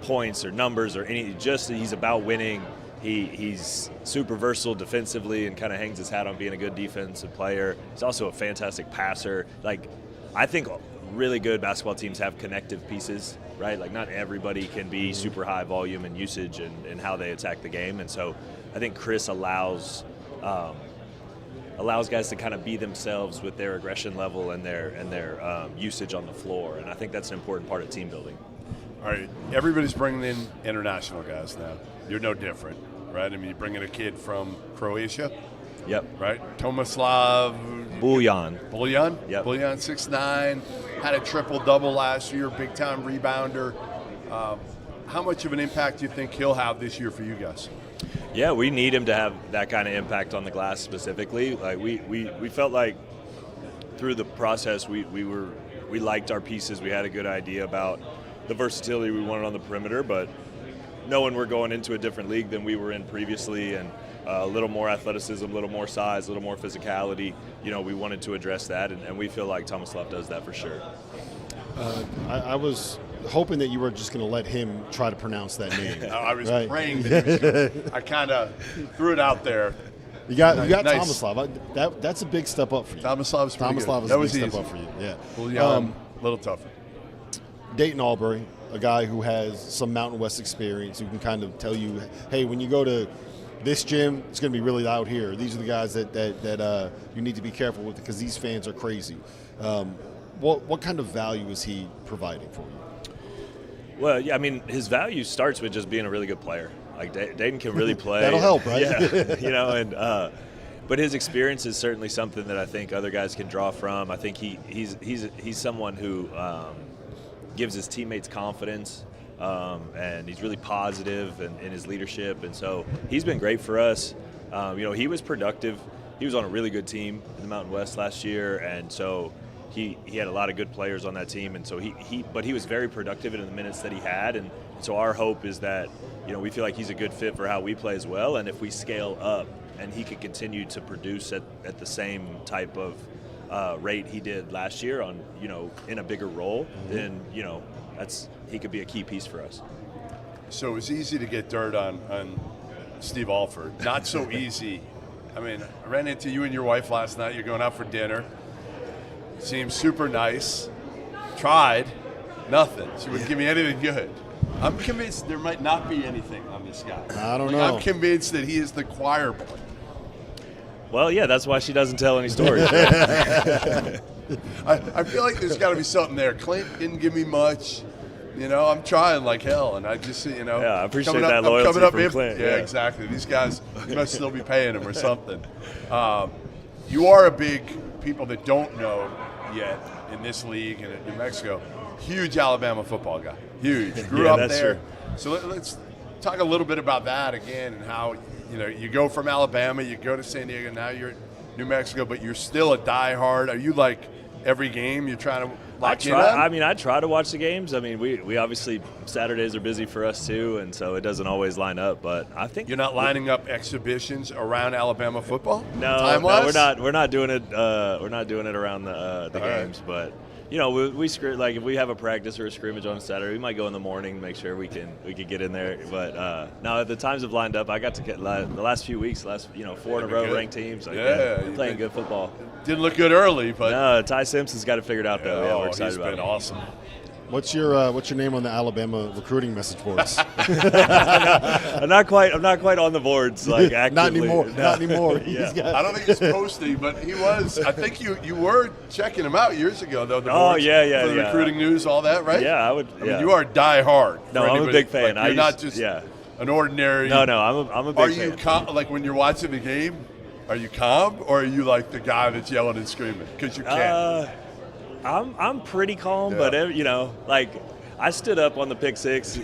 [SPEAKER 7] points or numbers or any. Just he's about winning. He's super versatile defensively and kind of hangs his hat on being a good defensive player. He's also a fantastic passer. Like I think really good basketball teams have connective pieces, right? Like not everybody can be super high volume and usage and how they attack the game. And so I think Chris allows guys to kind of be themselves with their aggression level and their usage on the floor. And I think that's an important part of team building.
[SPEAKER 3] All right, everybody's bringing in international guys now. You're no different, right? I mean, you're bringing a kid from Croatia.
[SPEAKER 7] Yep.
[SPEAKER 3] Right? Tomislav
[SPEAKER 7] Buljan.
[SPEAKER 3] Yep. Buljan, 6'9", had a triple-double last year, big-time rebounder. How much of an impact do you think he'll have this year for you guys?
[SPEAKER 7] Yeah, we need him to have that kind of impact on the glass specifically. Like we felt like through the process we liked our pieces. We had a good idea about the versatility we wanted on the perimeter, but knowing we're going into a different league than we were in previously, and a little more athleticism, a little more size, a little more physicality, we wanted to address that, and we feel like Tomislav does that for sure.
[SPEAKER 1] I was hoping that you were just going to let him try to pronounce that name.
[SPEAKER 3] I was praying that he was gonna, I kind of threw it out there.
[SPEAKER 1] You got
[SPEAKER 3] nice.
[SPEAKER 1] Tomislav. That's a big step up for you.
[SPEAKER 3] Tomislav's pretty
[SPEAKER 1] Tomislav
[SPEAKER 3] good.
[SPEAKER 1] is
[SPEAKER 3] That
[SPEAKER 1] a big
[SPEAKER 3] was
[SPEAKER 1] step
[SPEAKER 3] easy.
[SPEAKER 1] up for you. Yeah.
[SPEAKER 3] Buljan, a little tougher.
[SPEAKER 1] Dayton Albury, a guy who has some Mountain West experience, who can kind of tell you, hey, when you go to this gym, it's going to be really loud here. These are the guys that you need to be careful with because these fans are crazy. what kind of value is he providing for you?
[SPEAKER 7] Well, yeah, I mean, his value starts with just being a really good player. Like Dayton can really play.
[SPEAKER 1] That'll help, right?
[SPEAKER 7] Yeah, and but his experience is certainly something that I think other guys can draw from. I think he's someone who gives his teammates confidence, and he's really positive in his leadership, and so he's been great for us. He was productive. He was on a really good team in the Mountain West last year, and so he had a lot of good players on that team, and so but he was very productive in the minutes that he had, and so our hope is that we feel like he's a good fit for how we play as well, and if we scale up and he could continue to produce at the same type of rate he did last year on in a bigger role, then he could be a key piece for us.
[SPEAKER 3] So it was easy to get dirt on Steve Alford. Not so easy. I mean, I ran into you and your wife last night. You're going out for dinner. Seemed super nice. Tried. Nothing. She wouldn't give me anything good. I'm convinced there might not be anything on this guy.
[SPEAKER 1] I don't know.
[SPEAKER 3] I'm convinced that he is the choir boy.
[SPEAKER 7] Well, yeah, that's why she doesn't tell any stories.
[SPEAKER 3] I feel like there's got to be something there. Clint didn't give me much. I'm trying like hell, and I just,
[SPEAKER 7] Yeah, I appreciate that loyalty from Clint.
[SPEAKER 3] Yeah, exactly. These guys must still be paying him or something. You are a big, people that don't know yet in this league and in New Mexico, huge Alabama football guy. Huge. Grew
[SPEAKER 7] Yeah,
[SPEAKER 3] up
[SPEAKER 7] that's
[SPEAKER 3] there.
[SPEAKER 7] true.
[SPEAKER 3] So let's talk a little bit about that again and how, you go from Alabama, you go to San Diego, now you're in New Mexico, but you're still a diehard. Are you like every game you're trying to lock in on?
[SPEAKER 7] I try to watch the games. I mean, we obviously, Saturdays are busy for us too, and so it doesn't always line up, but I think
[SPEAKER 3] You're not lining up exhibitions around Alabama football?
[SPEAKER 7] No,
[SPEAKER 3] Time-wise?
[SPEAKER 7] we're not doing it. We're not doing it around the games, but we like if we have a practice or a scrimmage on a Saturday, we might go in the morning and make sure we can get in there. But no, the times have lined up. I got to get the last few weeks, 4 in a row
[SPEAKER 3] good.
[SPEAKER 7] ranked teams. Like,
[SPEAKER 3] Yeah,
[SPEAKER 7] playing good football.
[SPEAKER 3] Didn't look good early, but
[SPEAKER 7] No, Ty Simpson's got it figured out though. Yeah, we're excited
[SPEAKER 3] he's
[SPEAKER 7] about
[SPEAKER 3] been
[SPEAKER 7] it.
[SPEAKER 3] awesome.
[SPEAKER 1] What's your name on the Alabama recruiting message boards?
[SPEAKER 7] I'm not quite on the boards like actively.
[SPEAKER 1] Not anymore.
[SPEAKER 7] No.
[SPEAKER 1] Not anymore.
[SPEAKER 7] Yeah.
[SPEAKER 1] He's got-
[SPEAKER 3] I don't think he's posting, but he was. I think you were checking him out years ago, though. The
[SPEAKER 7] Oh,
[SPEAKER 3] boards
[SPEAKER 7] yeah,
[SPEAKER 3] for the
[SPEAKER 7] yeah.
[SPEAKER 3] recruiting news, all that, right?
[SPEAKER 7] Yeah, I would.
[SPEAKER 3] I
[SPEAKER 7] Yeah.
[SPEAKER 3] mean, you are diehard.
[SPEAKER 7] No,
[SPEAKER 3] for
[SPEAKER 7] I'm a
[SPEAKER 3] anybody.
[SPEAKER 7] big fan.
[SPEAKER 3] Like, you're not just an ordinary.
[SPEAKER 7] No, I'm a big
[SPEAKER 3] Are
[SPEAKER 7] fan.
[SPEAKER 3] you like when you're watching the game? Are you calm, or are you like the guy that's yelling and screaming because you can?
[SPEAKER 7] I'm pretty calm,
[SPEAKER 3] Yeah.
[SPEAKER 7] but like I stood up on the pick six.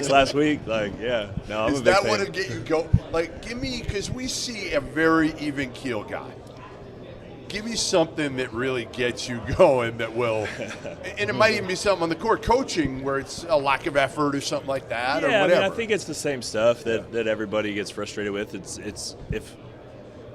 [SPEAKER 7] Last week. Like, yeah, no, I'm
[SPEAKER 3] Is
[SPEAKER 7] a big
[SPEAKER 3] that
[SPEAKER 7] fan.
[SPEAKER 3] what would get you go? Like, give me, because we see a very even keel guy. Give me something that really gets you going that will, and it might even be something on the court, coaching, where it's a lack of effort or something like that, or
[SPEAKER 7] Yeah,
[SPEAKER 3] whatever.
[SPEAKER 7] I think it's the same stuff that everybody gets frustrated with. It's if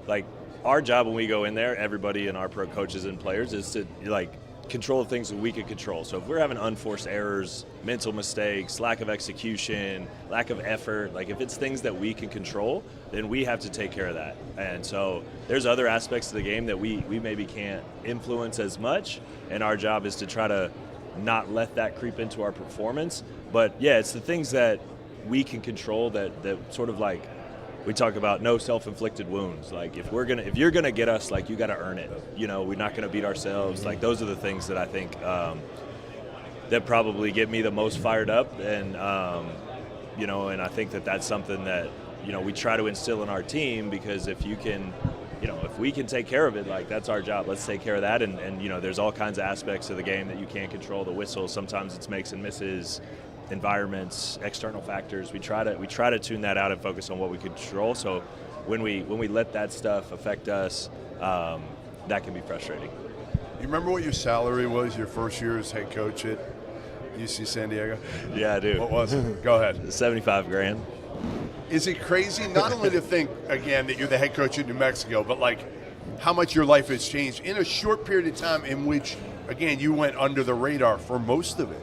[SPEAKER 7] like our job when we go in there, everybody and our pro coaches and players is to like control the things that we can control. So if we're having unforced errors, mental mistakes, lack of execution, lack of effort, like if it's things that we can control, then we have to take care of that. And so there's other aspects of the game that we maybe can't influence as much, and our job is to try to not let that creep into our performance. But yeah, it's the things that we can control that sort of like we talk about no self-inflicted wounds. Like if you're gonna get us, like you got to earn it. We're not gonna beat ourselves. Like those are the things that I think that probably get me the most fired up. And and I think that's something that we try to instill in our team, because if you can, if we can take care of it, like that's our job. Let's take care of that. And there's all kinds of aspects of the game that you can't control. The whistle, sometimes it's makes and misses. Environments, external factors. We try to tune that out and focus on what we control. So when we let that stuff affect us, that can be frustrating.
[SPEAKER 3] You remember what your salary was your first year as head coach at UC San Diego?
[SPEAKER 7] Yeah, I do.
[SPEAKER 3] What was it? Go ahead.
[SPEAKER 7] $75,000.
[SPEAKER 3] Is it crazy not only to think, again, that you're the head coach in New Mexico, but like how much your life has changed in a short period of time in which, again, you went under the radar for most of it?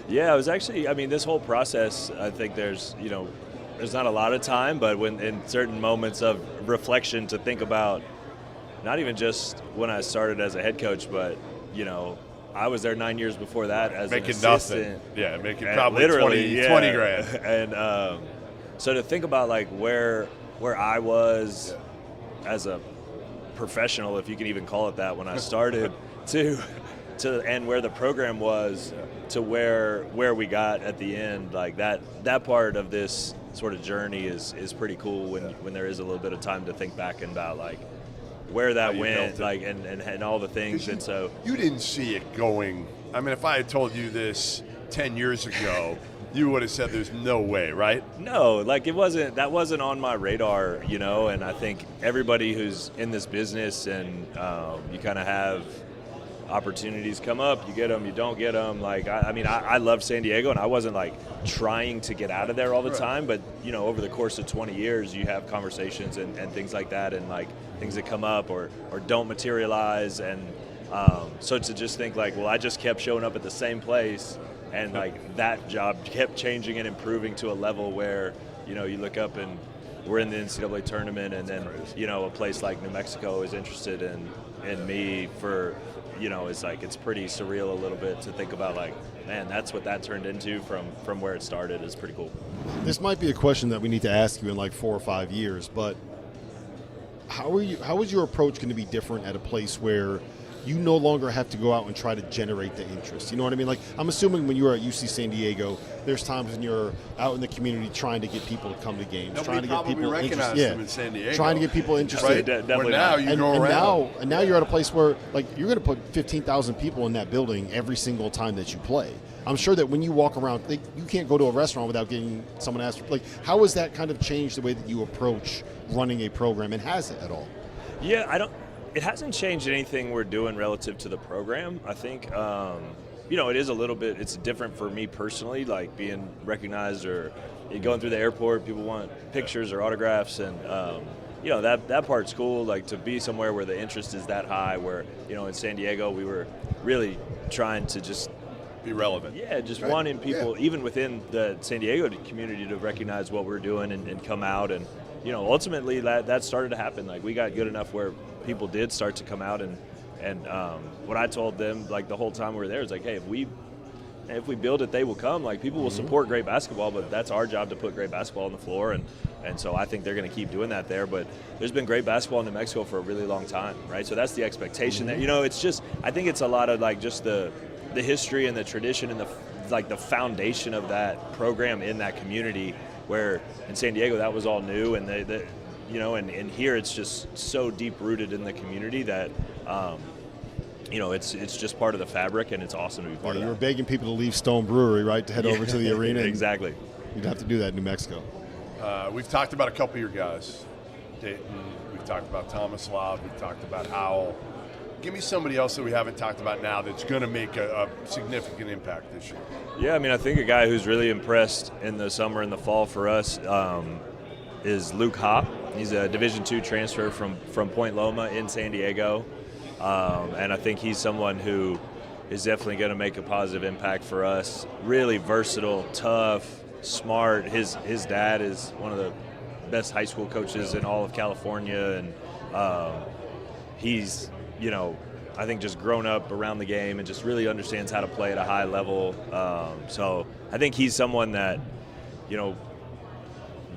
[SPEAKER 7] Yeah, it was actually, this whole process, I think there's not a lot of time, but when in certain moments of reflection to think about, not even just when I started as a head coach, but, I was there 9 years before that as
[SPEAKER 3] making
[SPEAKER 7] an assistant.
[SPEAKER 3] nothing. Yeah, making
[SPEAKER 7] And
[SPEAKER 3] probably
[SPEAKER 7] literally,
[SPEAKER 3] 20 grand.
[SPEAKER 7] And so to think about like where I was as a professional, if you can even call it that, when I started, to and where the program was to where we got at the end, like that part of this sort of journey is pretty cool when there is a little bit of time to think back about like where that went, like and all the things. And so
[SPEAKER 3] you didn't see it going. I mean, if I had told you this 10 years ago, you would have said there's no way, right?
[SPEAKER 7] No, like that wasn't on my radar, you know. And I think everybody who's in this business and you kind of have opportunities come up, you get them, you don't get them. Like, I love San Diego, and I wasn't like trying to get out of there all the time, but you know, over the course of 20 years, you have conversations and things like that, and like things that come up or don't materialize, and so to just think like, well, I just kept showing up at the same place, and like that job kept changing and improving to a level where, you know, you look up and we're in the NCAA tournament, and then you know, a place like New Mexico is interested in me for. You know, it's like it's pretty surreal a little bit to think about, like, man, that's what that turned into from where it started. Is pretty cool.
[SPEAKER 1] This might be a question that we need to ask you in like 4 or 5 years, but how is your approach going to be different at a place where you no longer have to go out and try to generate the interest? You know what I mean? Like, I'm assuming when you were at UC San Diego, there's times when you're out in the community trying to get people to come to games, trying to get people interested.
[SPEAKER 3] Them in San Diego.
[SPEAKER 1] Trying to get people interested.
[SPEAKER 7] Right, definitely.
[SPEAKER 3] Now you go around.
[SPEAKER 1] And now you're at a place where like you're going to put 15,000 people in that building every single time that you play. I'm sure that when you walk around, like, you can't go to a restaurant without getting someone asked. Like, how has that kind of changed the way that you approach running a program, and has it at all?
[SPEAKER 7] Yeah, it hasn't changed anything we're doing relative to the program. I think, you know, it is a little bit, it's different for me personally, like being recognized or going through the airport, people want pictures or autographs, and, you know, that part's cool, like to be somewhere where the interest is that high, where, you know, in San Diego, we were really trying to just
[SPEAKER 3] be relevant.
[SPEAKER 7] Yeah, just wanting people, even within the San Diego community, to recognize what we're doing and come out. And, you know, ultimately that started to happen. Like, we got good enough where people did start to come out, and what I told them like the whole time we were there is like, hey, if we build it, they will come. Like, people will support great basketball, but that's our job to put great basketball on the floor, and so I think they're going to keep doing that there. But there's been great basketball in New Mexico for a really long time, right? So that's the expectation that, you know, it's just, I think it's a lot of like just the history and the tradition and the foundation of that program in that community, where in San Diego that was all new, and they you know, and here it's just so deep rooted in the community that, you know, it's just part of the fabric, and it's awesome to be part of that.
[SPEAKER 1] You were begging people to leave Stone Brewery, right, to head over to the arena.
[SPEAKER 7] Exactly.
[SPEAKER 1] You'd have to do that in New Mexico.
[SPEAKER 3] We've talked about a couple of your guys, Dayton. We've talked about Thomas Love. We've talked about Howell. Give me somebody else that we haven't talked about now that's going to make a significant impact this year.
[SPEAKER 7] Yeah, I mean, I think a guy who's really impressed in the summer and the fall for us is Luke Hopp. He's a Division II transfer from Point Loma in San Diego, and I think he's someone who is definitely going to make a positive impact for us. Really versatile, tough, smart. His dad is one of the best high school coaches in all of California, and he's, you know, I think just grown up around the game and just really understands how to play at a high level. So I think he's someone that, you know,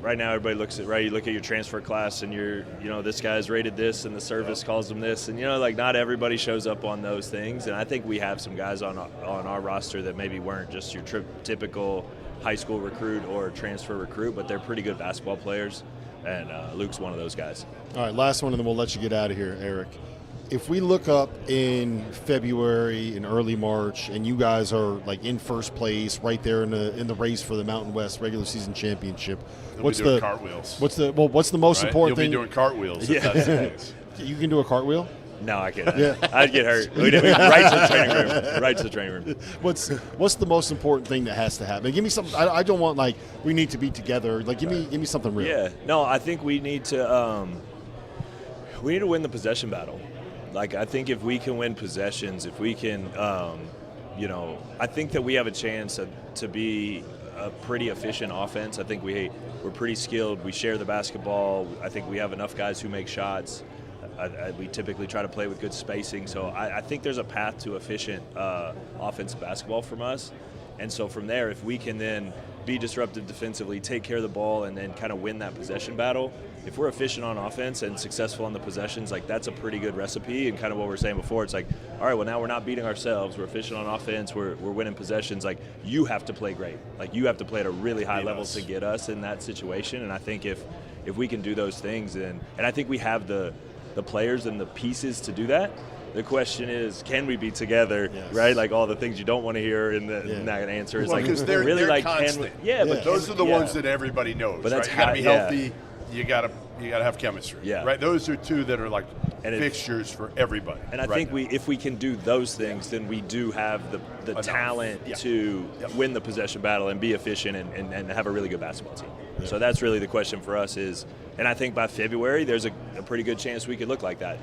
[SPEAKER 7] right now everybody looks at, right, you look at your transfer class and you know, this guy's rated this and the service calls him this, and, you know, like, not everybody shows up on those things. And I think we have some guys on our roster that maybe weren't just your typical high school recruit or transfer recruit, but they're pretty good basketball players, and Luke's one of those guys. All
[SPEAKER 1] right, last one, and then we'll let you get out of here, Eric. If we look up in February and early March, and you guys are like in first place, right there in the race for the Mountain West regular season championship, what's the
[SPEAKER 3] cartwheels?
[SPEAKER 1] What's the most important thing?
[SPEAKER 3] You'll be doing cartwheels. If that's the case.
[SPEAKER 1] You can do a cartwheel?
[SPEAKER 7] No, I can't. Yeah. I'd get hurt. Right to the training room. Right to the training room.
[SPEAKER 1] What's the most important thing that has to happen? Give me something. I don't want like we need to be together. Like give me something real.
[SPEAKER 7] Yeah. No, I think we need to win the possession battle. Like, I think if we can win possessions, if we can, you know, I think that we have a chance to be a pretty efficient offense. I think we're pretty skilled. We share the basketball. I think we have enough guys who make shots. We typically try to play with good spacing. So I think there's a path to efficient offensive basketball from us. And so from there, if we can then be disruptive defensively, take care of the ball, and then kind of win that possession battle, if we're efficient on offense and successful on the possessions, like that's a pretty good recipe. And kind of what we were saying before, it's like, all right, well now we're not beating ourselves. We're efficient on offense. We're winning possessions. Like you have to play great. Like you have to play at a really high level to get us in that situation. And I think if we can do those things, and I think we have the players and the pieces to do that. The question is, can we be together, right? Like all the things you don't want to hear in that answer is
[SPEAKER 3] because they're
[SPEAKER 7] really
[SPEAKER 3] they're
[SPEAKER 7] like,
[SPEAKER 3] constant.
[SPEAKER 7] but
[SPEAKER 3] those are the ones that everybody knows.
[SPEAKER 7] But that's
[SPEAKER 3] right? You got to be
[SPEAKER 7] how-
[SPEAKER 3] healthy. You got to have chemistry. Right. Those are two that are like fixtures for everybody.
[SPEAKER 7] And I think if we can do those things, then we do have the talent to win the possession battle and be efficient and have a really good basketball team. So that's really the question for us is, and I think by February there's a pretty good chance we could look like that.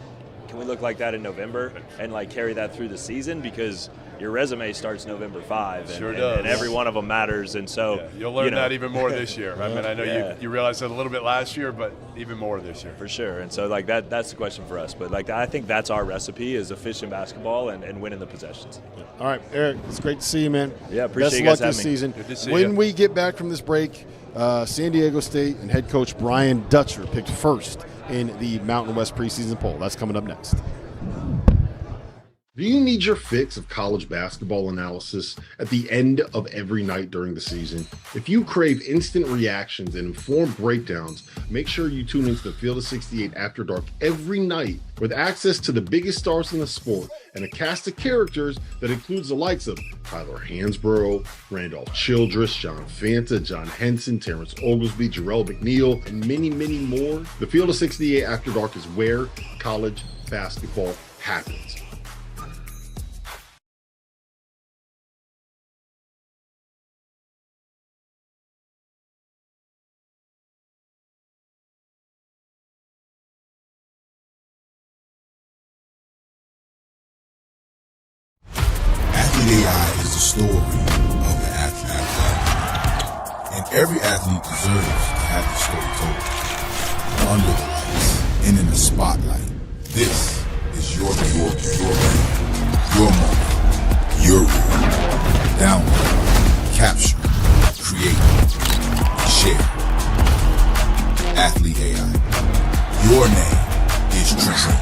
[SPEAKER 7] Can we look like that in November and like carry that through the season? Because your resume starts November 5, and every one of them matters. And so
[SPEAKER 3] you'll learn that even more this year. I mean, I know you realized that a little bit last year, but even more this year
[SPEAKER 7] for sure. And so like that's the question for us. But like I think that's our recipe is efficient basketball and winning the possessions.
[SPEAKER 1] All right, Eric, it's great to see you, man.
[SPEAKER 7] Yeah, appreciate you
[SPEAKER 1] guys
[SPEAKER 7] having
[SPEAKER 1] this
[SPEAKER 7] me.
[SPEAKER 1] season.
[SPEAKER 3] Good to see
[SPEAKER 1] when
[SPEAKER 3] you.
[SPEAKER 1] we get back from this break, San Diego State and head coach Brian Dutcher picked first in the Mountain West preseason poll. That's coming up next.
[SPEAKER 4] Do you need your fix of college basketball analysis at the end of every night during the season? If you crave instant reactions and informed breakdowns, make sure you tune into the Field of 68 After Dark every night with access to the biggest stars in the sport and a cast of characters that includes the likes of Tyler Hansborough, Randolph Childress, John Fanta, John Henson, Terrence Oglesby, Jarrell McNeil, and many, many more. The Field of 68 After Dark is where college basketball happens.
[SPEAKER 5] AI is the story of the athlete. And every athlete deserves to have the story told. Under the lights and in the spotlight. This is your moment, your rule. Download, capture, create, share. Athlete AI. Your name is Trent.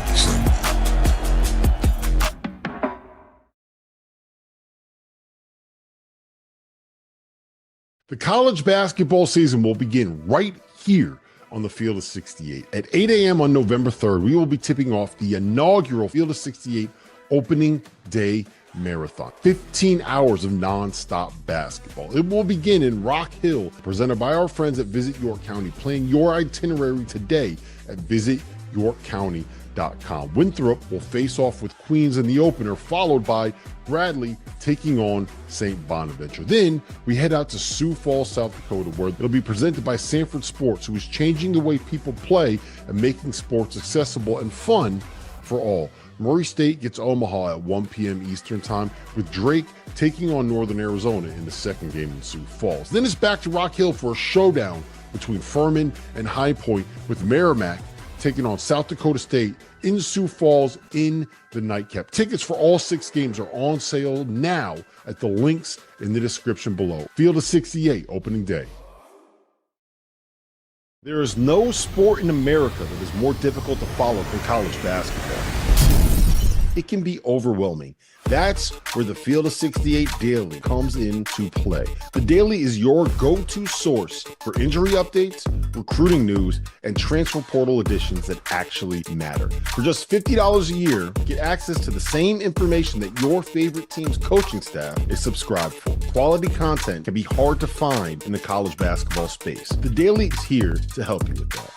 [SPEAKER 4] The college basketball season will begin right here on the Field of 68. At 8 a.m. on November 3rd, we will be tipping off the inaugural Field of 68 opening day marathon. 15 hours of nonstop basketball. It will begin in Rock Hill, presented by our friends at Visit York County. Plan your itinerary today at visityorkcounty.com. Winthrop will face off with Queens in the opener, followed by Bradley taking on St. Bonaventure. Then we head out to Sioux Falls, South Dakota, where it'll be presented by Sanford Sports, who is changing the way people play and making sports accessible and fun for all. Murray State gets Omaha at 1 p.m. Eastern Time, with Drake taking on Northern Arizona in the second game in Sioux Falls. Then it's back to Rock Hill for a showdown between Furman and High Point, with Merrimack taking on South Dakota State in Sioux Falls in the nightcap. Tickets for all 6 games are on sale now at the links in the description below. Field of 68 opening day.
[SPEAKER 1] There is no sport in America that is more difficult to follow than college basketball. It can be overwhelming. That's where the Field of 68 Daily comes into play. The Daily is your go-to source for injury updates, recruiting news, and transfer portal additions that actually matter. For just $50 a year, get access to the same information that your favorite team's coaching staff is subscribed for. Quality content can be hard to find in the college basketball space. The Daily is here to help you with that.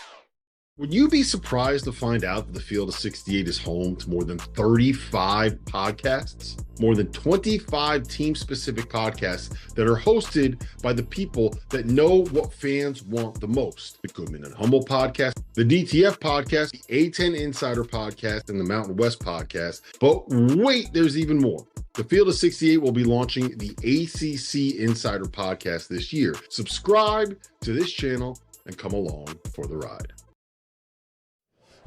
[SPEAKER 1] Would you be surprised to find out that the Field of 68 is home to more than 35 podcasts? More than 25 team-specific podcasts that are hosted by the people that know what fans want the most. The Goodman and Humble podcast, the DTF podcast, the A10 Insider podcast, and the Mountain West podcast. But wait, there's even more. The Field of 68 will be launching the ACC Insider podcast this year. Subscribe to this channel and come along for the ride.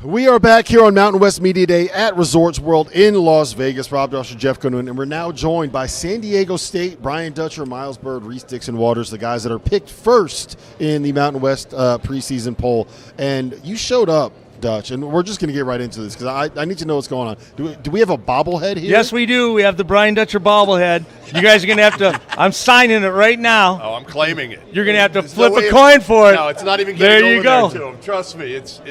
[SPEAKER 1] We are back here on Mountain West Media Day at Resorts World in Las Vegas. Rob Dauster, Jeff Goodman, and we're now joined by San Diego State, Brian Dutcher, Miles Bird, Reese Dixon Waters, the guys that are picked first in the Mountain West preseason poll. And you showed up, Dutch, and we're just going to get right into this because I need to know what's going on. Do we have a bobblehead here?
[SPEAKER 8] Yes, we do. We have the Brian Dutcher bobblehead. You guys are going to have to – I'm signing it right now.
[SPEAKER 3] Oh, I'm claiming it.
[SPEAKER 8] You're going to have to
[SPEAKER 3] There's
[SPEAKER 8] flip
[SPEAKER 3] no way
[SPEAKER 8] a coin for it.
[SPEAKER 3] No, it's not even
[SPEAKER 8] there
[SPEAKER 3] getting
[SPEAKER 8] you
[SPEAKER 3] over
[SPEAKER 8] go.
[SPEAKER 3] there to him. Trust me, it's.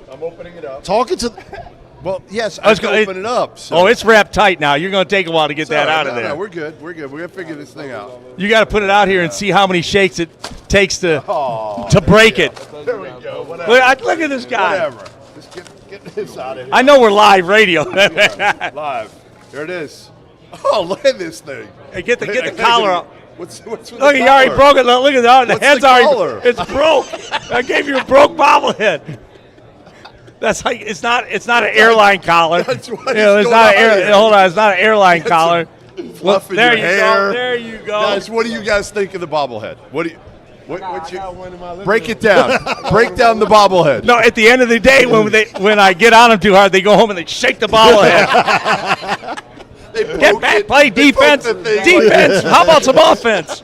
[SPEAKER 3] I'm opening it up.
[SPEAKER 1] Talking to
[SPEAKER 3] Well, yes, I can open it up. So.
[SPEAKER 8] Oh, it's wrapped tight now. You're going to take a while to get that out of there.
[SPEAKER 3] No, we're good. We're good. We're going to figure this thing out.
[SPEAKER 8] You got to put it out here and see how many shakes it takes to break it.
[SPEAKER 3] There we go. Whatever.
[SPEAKER 8] Look at this guy.
[SPEAKER 3] Whatever. Just get this out of here.
[SPEAKER 8] I know we're live radio.
[SPEAKER 3] Live. There it is. Oh, look at this thing.
[SPEAKER 8] Hey, get the collar up.
[SPEAKER 3] What's with
[SPEAKER 8] Look,
[SPEAKER 3] the
[SPEAKER 8] you already
[SPEAKER 3] collar?
[SPEAKER 8] broke it. Look at that. The
[SPEAKER 3] What's
[SPEAKER 8] head's
[SPEAKER 3] the
[SPEAKER 8] already.
[SPEAKER 3] collar?
[SPEAKER 8] It's broke. I gave you a broke bobblehead. That's like it's not an airline collar.
[SPEAKER 3] That's what
[SPEAKER 8] it's not hold on, it's not an airline collar.
[SPEAKER 3] Fluff in
[SPEAKER 8] there
[SPEAKER 3] your
[SPEAKER 8] you
[SPEAKER 3] hair.
[SPEAKER 8] go. There you go.
[SPEAKER 3] Guys, what do you guys think of the bobblehead? Break it down. Break down the bobblehead.
[SPEAKER 8] No, at the end of the day, when I get on them too hard, they go home and they shake the bobblehead. Get back, play defense. Defense. How about some offense?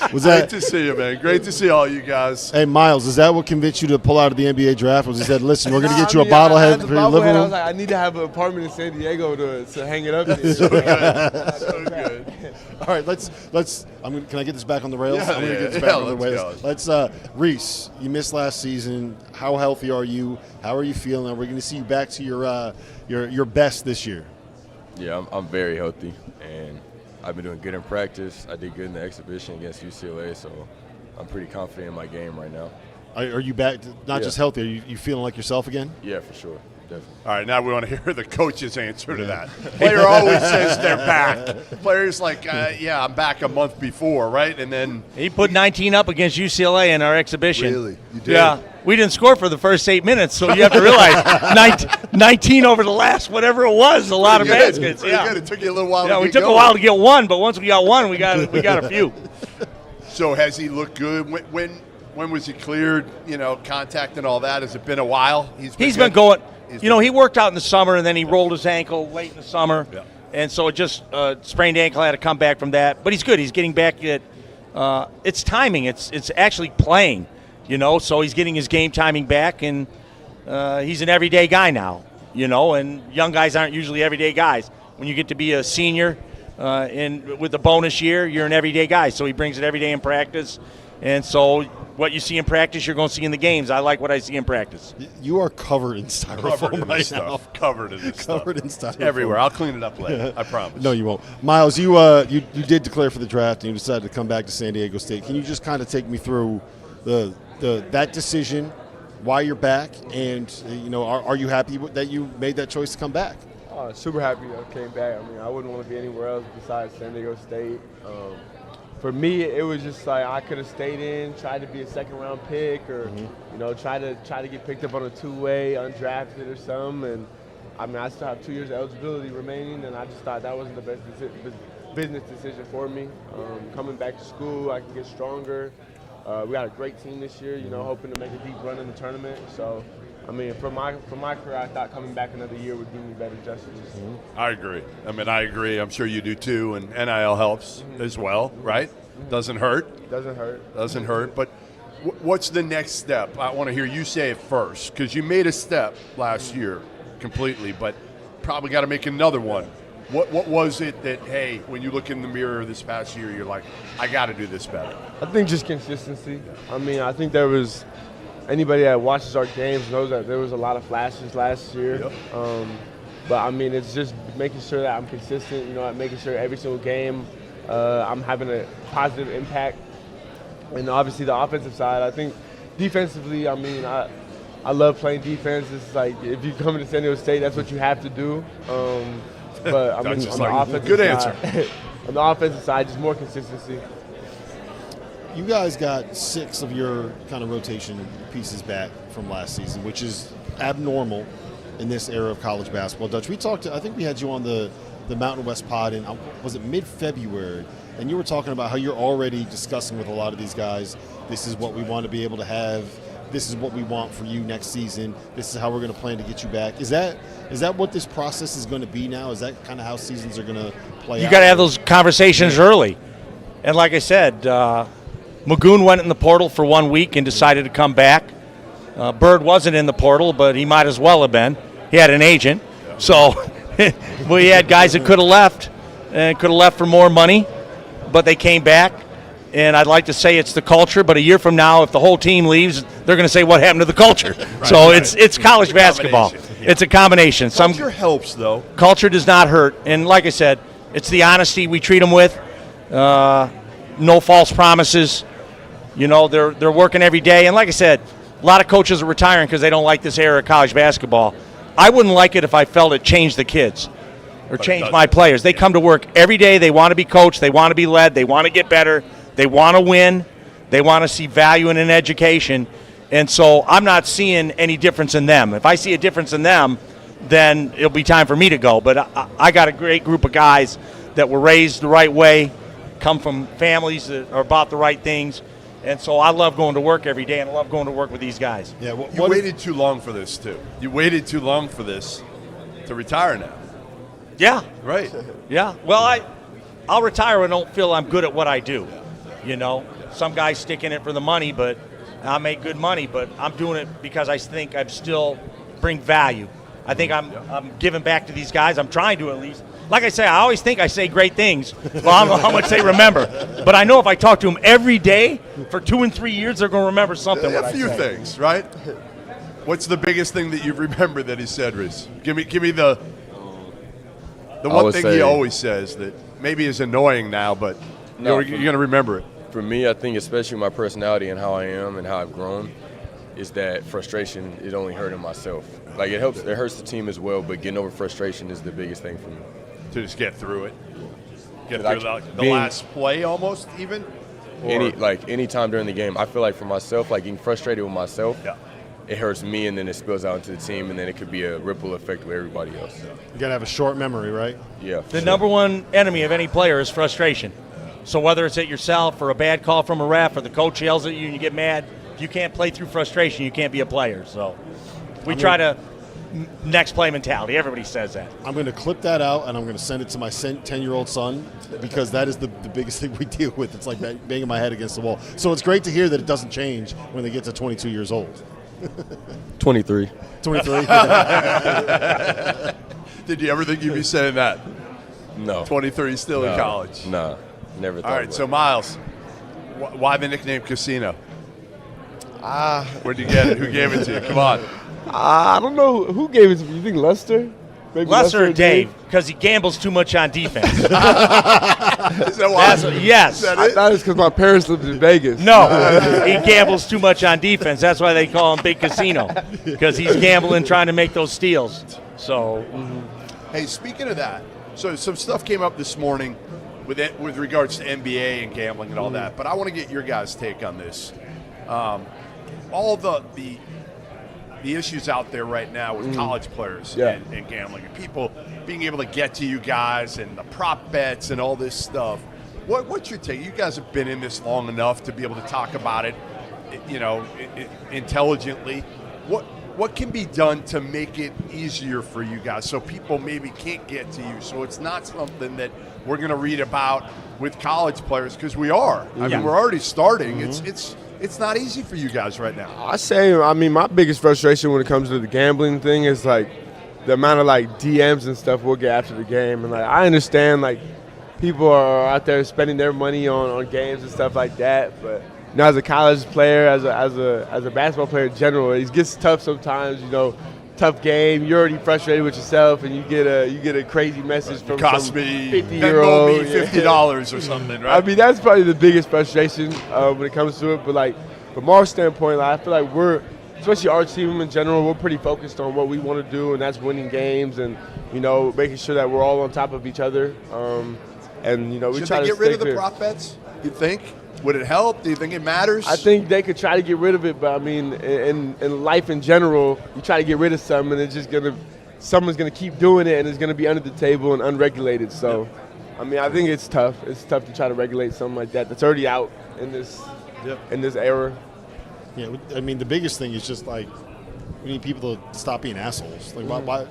[SPEAKER 3] Great to see you, man. Great to see all you guys.
[SPEAKER 1] Hey, Miles, is that what convinced you to pull out of the NBA draft? Was he said, listen, we're going to get you a bobblehead for your living room?
[SPEAKER 9] I was like, I need to have an apartment in San Diego to hang it up in.
[SPEAKER 3] So good. So good.
[SPEAKER 1] All right, let's. Can I get this back on the rails?
[SPEAKER 3] Yeah,
[SPEAKER 1] I'm going to get this
[SPEAKER 3] yeah,
[SPEAKER 1] back on the
[SPEAKER 3] let's
[SPEAKER 1] rails.
[SPEAKER 3] go.
[SPEAKER 1] Let's. Reese, you missed last season. How healthy are you? How are you feeling? Are we going to see you back to your best this year?
[SPEAKER 10] Yeah, I'm very healthy, and I've been doing good in practice. I did good in the exhibition against UCLA, so I'm pretty confident in my game right now.
[SPEAKER 1] Are you back? Not just healthy. Are you feeling like yourself again?
[SPEAKER 10] Yeah, for sure. Definitely.
[SPEAKER 3] All right, now we want to hear the coach's answer to that. Player always says they're back. Player's like, yeah, I'm back a month before, right? And then
[SPEAKER 8] He put 19 up against UCLA in our exhibition.
[SPEAKER 3] Really? You did?
[SPEAKER 8] Yeah. We didn't score for the first 8 minutes, so you have to realize 19 over the last whatever it was, a lot of baskets.
[SPEAKER 3] Pretty
[SPEAKER 8] Yeah.
[SPEAKER 3] good. It took you a little while.
[SPEAKER 8] Yeah,
[SPEAKER 3] to
[SPEAKER 8] we
[SPEAKER 3] get
[SPEAKER 8] took
[SPEAKER 3] going.
[SPEAKER 8] a while to get one, but once we got one, we got a few.
[SPEAKER 3] So has he looked good? When was he cleared? Contact and all that. Has it been a while?
[SPEAKER 8] He's been going. He worked out in the summer, and then he rolled his ankle late in the summer, and so it just sprained ankle. Had to come back from that, but he's good. He's getting back at. It's timing. It's actually playing. So he's getting his game timing back, and he's an everyday guy now. And young guys aren't usually everyday guys. When you get to be a senior, with the bonus year, you're an everyday guy. So he brings it every day in practice, and so what you see in practice, you're going to see in the games. I like what I see in practice.
[SPEAKER 1] You are covered in styrofoam right now.
[SPEAKER 3] Covered in this stuff.
[SPEAKER 1] Covered in styrofoam.
[SPEAKER 3] Everywhere. I'll clean it up later. I promise.
[SPEAKER 1] No, you won't. Miles, you did declare for the draft, and you decided to come back to San Diego State. Can you just kind of take me through that decision, why you're back, and are you happy that you made that choice to come back?
[SPEAKER 9] Super happy I came back. I mean, I wouldn't want to be anywhere else besides San Diego State. For me, it was just like I could have stayed in, tried to be a second-round pick, or try to get picked up on a two-way, undrafted or something. And I mean, I still have 2 years of eligibility remaining, and I just thought that wasn't the best business decision for me. Coming back to school, I can get stronger. We got a great team this year, hoping to make a deep run in the tournament. So, I mean, for my career, I thought coming back another year would do me better justice.
[SPEAKER 3] I agree. I agree. I'm sure you do too, and NIL helps as well, right? Doesn't hurt. Doesn't hurt. But what's the next step? I want to hear you say it first, because you made a step last year completely, but probably got to make another one. What was it that, hey, when you look in the mirror this past year, you're like, I got to do this better?
[SPEAKER 9] I think just consistency. I mean, I think there was anybody that watches our games knows that there was a lot of flashes last year.
[SPEAKER 3] Yep.
[SPEAKER 9] But I mean, it's just making sure that I'm consistent. Making sure every single game I'm having a positive impact. And obviously the offensive side, I think defensively, I mean, I love playing defense. It's like if you come into San Diego State, that's what you have to do. But I mean, on the offensive
[SPEAKER 3] good
[SPEAKER 9] side,
[SPEAKER 3] answer.
[SPEAKER 9] On the offensive side, just more consistency.
[SPEAKER 1] You guys got 6 of your kind of rotation pieces back from last season, which is abnormal in this era of college basketball. Dutch, I think we had you on the Mountain West pod in, was it mid-February? And you were talking about how you're already discussing with a lot of these guys, this is what we want to be able to have this is what we want for you next season. This is how we're going to plan to get you back. Is that what this process is going to be now? Is that kind of how seasons are going to play out?
[SPEAKER 8] You got to have those conversations early. And like I said, Magoon went in the portal for 1 week and decided to come back. Bird wasn't in the portal, but he might as well have been. He had an agent. So we had guys that could have left and could have left for more money, but they came back. And I'd like to say it's the culture, but a year from now, if the whole team leaves, they're going to say, what happened to the culture? It's college basketball.
[SPEAKER 3] Yeah.
[SPEAKER 8] It's a combination.
[SPEAKER 3] Culture helps, though.
[SPEAKER 8] Culture does not hurt. And like I said, it's the honesty we treat them with. No false promises. You know, they're working every day. And like I said, a lot of coaches are retiring because they don't like this era of college basketball. I wouldn't like it if I felt it changed the kids or changed my players. They come to work every day. They want to be coached. They want to be led. They want to get better. They want to win. They want to see value in an education. And so I'm not seeing any difference in them. If I see a difference in them, then it'll be time for me to go. But I got a great group of guys that were raised the right way, come from families that are about the right things. And so I love going to work every day, and I love going to work with these guys.
[SPEAKER 1] Yeah,
[SPEAKER 3] You waited too long for this, too. You waited too long for this to retire now.
[SPEAKER 8] Yeah.
[SPEAKER 3] Right.
[SPEAKER 8] Yeah. Well, I'll retire when I don't feel I'm good at what I do. You know, some guys stick in it for the money, but I make good money, but I'm doing it because I think I still bring value. I think I'm giving back to these guys. I'm trying to, at least. Like I say, I always think I say great things. Well, I don't know how much they remember. But I know if I talk to them every day for 2 and 3 years, they're going to remember something.
[SPEAKER 3] A few things, right? What's the biggest thing that you remember that he said, Reese? Give me the one thing he always says that maybe is annoying now, but you're going to remember it.
[SPEAKER 10] For me, I think especially my personality and how I am and how I've grown, is that frustration is only hurting myself. Like it hurts the team as well, but getting over frustration is the biggest thing for me.
[SPEAKER 3] To just get through it. Get through the last play almost even?
[SPEAKER 10] Any time during the game. I feel like for myself, like getting frustrated with myself, it hurts me and then it spills out into the team and then it could be a ripple effect with everybody else.
[SPEAKER 1] You got to have a short memory, right?
[SPEAKER 10] Yeah.
[SPEAKER 8] The number one enemy of any player is frustration. So whether it's at yourself or a bad call from a ref or the coach yells at you and you get mad, if you can't play through frustration, you can't be a player. So we try to next play mentality. Everybody says that. I'm
[SPEAKER 1] going to clip that out and I'm going to send it to my 10-year-old son because that is the biggest thing we deal with. It's like banging my head against the wall. So it's great to hear that it doesn't change when they get to 22 years old.
[SPEAKER 10] 23.
[SPEAKER 1] 23?
[SPEAKER 3] Did you ever think you'd be saying that?
[SPEAKER 10] No.
[SPEAKER 3] 23 still in college?
[SPEAKER 10] No. Never thought.
[SPEAKER 3] All right, so Miles, why the nickname Casino? Where'd you get it? Who gave it to you? Come on.
[SPEAKER 9] I don't know who gave it to me. You think Lester? Maybe
[SPEAKER 8] Lester or Dave, because he gambles too much on defense.
[SPEAKER 3] Is that why?
[SPEAKER 8] Yes.
[SPEAKER 3] Is that
[SPEAKER 9] I
[SPEAKER 3] it?
[SPEAKER 9] thought it was because my parents lived in Vegas.
[SPEAKER 8] No, he gambles too much on defense. That's why they call him Big Casino, because he's gambling trying to make those steals. So,
[SPEAKER 3] Hey, speaking of that, so some stuff came up this morning with regards to NBA and gambling and all that, but I want to get your guys' take on this. All the issues out there right now with college players and gambling, and people being able to get to you guys and the prop bets and all this stuff. What's your take? You guys have been in this long enough to be able to talk about it, intelligently. What can be done to make it easier for you guys so people maybe can't get to you? So it's not something that we're going to read about with college players, because we are. I mean, we're already starting. It's not easy for you guys right now.
[SPEAKER 9] I mean, my biggest frustration when it comes to the gambling thing is like the amount of like DMs and stuff we'll get after the game. And like I understand like people are out there spending their money on games and stuff like that, but you know, as a college player, as a basketball player in general, it gets tough sometimes. You know, tough game. You're already frustrated with yourself, and you get a crazy message from some 50-year-old.
[SPEAKER 3] $50 or something, right?
[SPEAKER 9] I mean, that's probably the biggest frustration when it comes to it. But like from our standpoint, like, I feel like especially our team in general, we're pretty focused on what we want to do, and that's winning games and making sure that we're all on top of each other. And we
[SPEAKER 3] Should
[SPEAKER 9] try
[SPEAKER 3] they
[SPEAKER 9] to
[SPEAKER 3] get rid
[SPEAKER 9] stay
[SPEAKER 3] of the
[SPEAKER 9] clear.
[SPEAKER 3] prop bets? You think? Would it help? Do you think it matters?
[SPEAKER 9] I think they could try to get rid of it, but I mean, in life in general, you try to get rid of something, and it's just someone's gonna keep doing it, and it's gonna be under the table and unregulated. So, I mean, I think it's tough. It's tough to try to regulate something like that that's already out in this era.
[SPEAKER 1] Yeah, I mean, the biggest thing is just like we need people to stop being assholes. Like, why?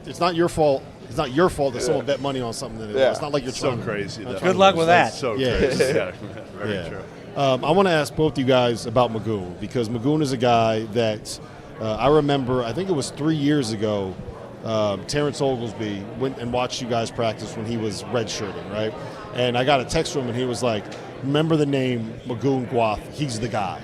[SPEAKER 1] It's not your fault. It's not your fault that someone bet money on something. It's not like you're
[SPEAKER 3] so
[SPEAKER 1] trying
[SPEAKER 3] crazy.
[SPEAKER 8] Good luck with that.
[SPEAKER 3] That's so
[SPEAKER 1] Yeah.
[SPEAKER 3] crazy. Yeah, very true.
[SPEAKER 1] I want to ask both you guys about Magoon, because Magoon is a guy that I remember, I think it was 3 years ago, Terrence Oglesby went and watched you guys practice when he was redshirting, right? And I got a text from him, and he was like, remember the name Magoon Guath, he's the guy.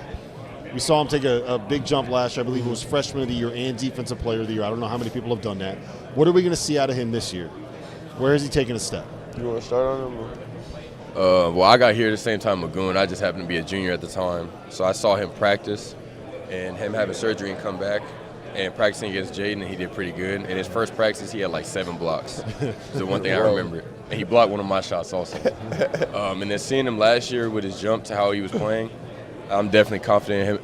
[SPEAKER 1] We saw him take a big jump last year. I believe it was Freshman of the Year and Defensive Player of the Year. I don't know how many people have done that. What are we going to see out of him this year? Where is he taking a step?
[SPEAKER 9] You want to start on him?
[SPEAKER 10] Well, I got here at the same time Magoon. I just happened to be a junior at the time. So I saw him practice and him having surgery and come back and practicing against Jaden, and he did pretty good. In his first practice, he had like 7 blocks. It's the one thing I remember. And he blocked one of my shots also. And then seeing him last year with his jump to how he was playing, I'm definitely confident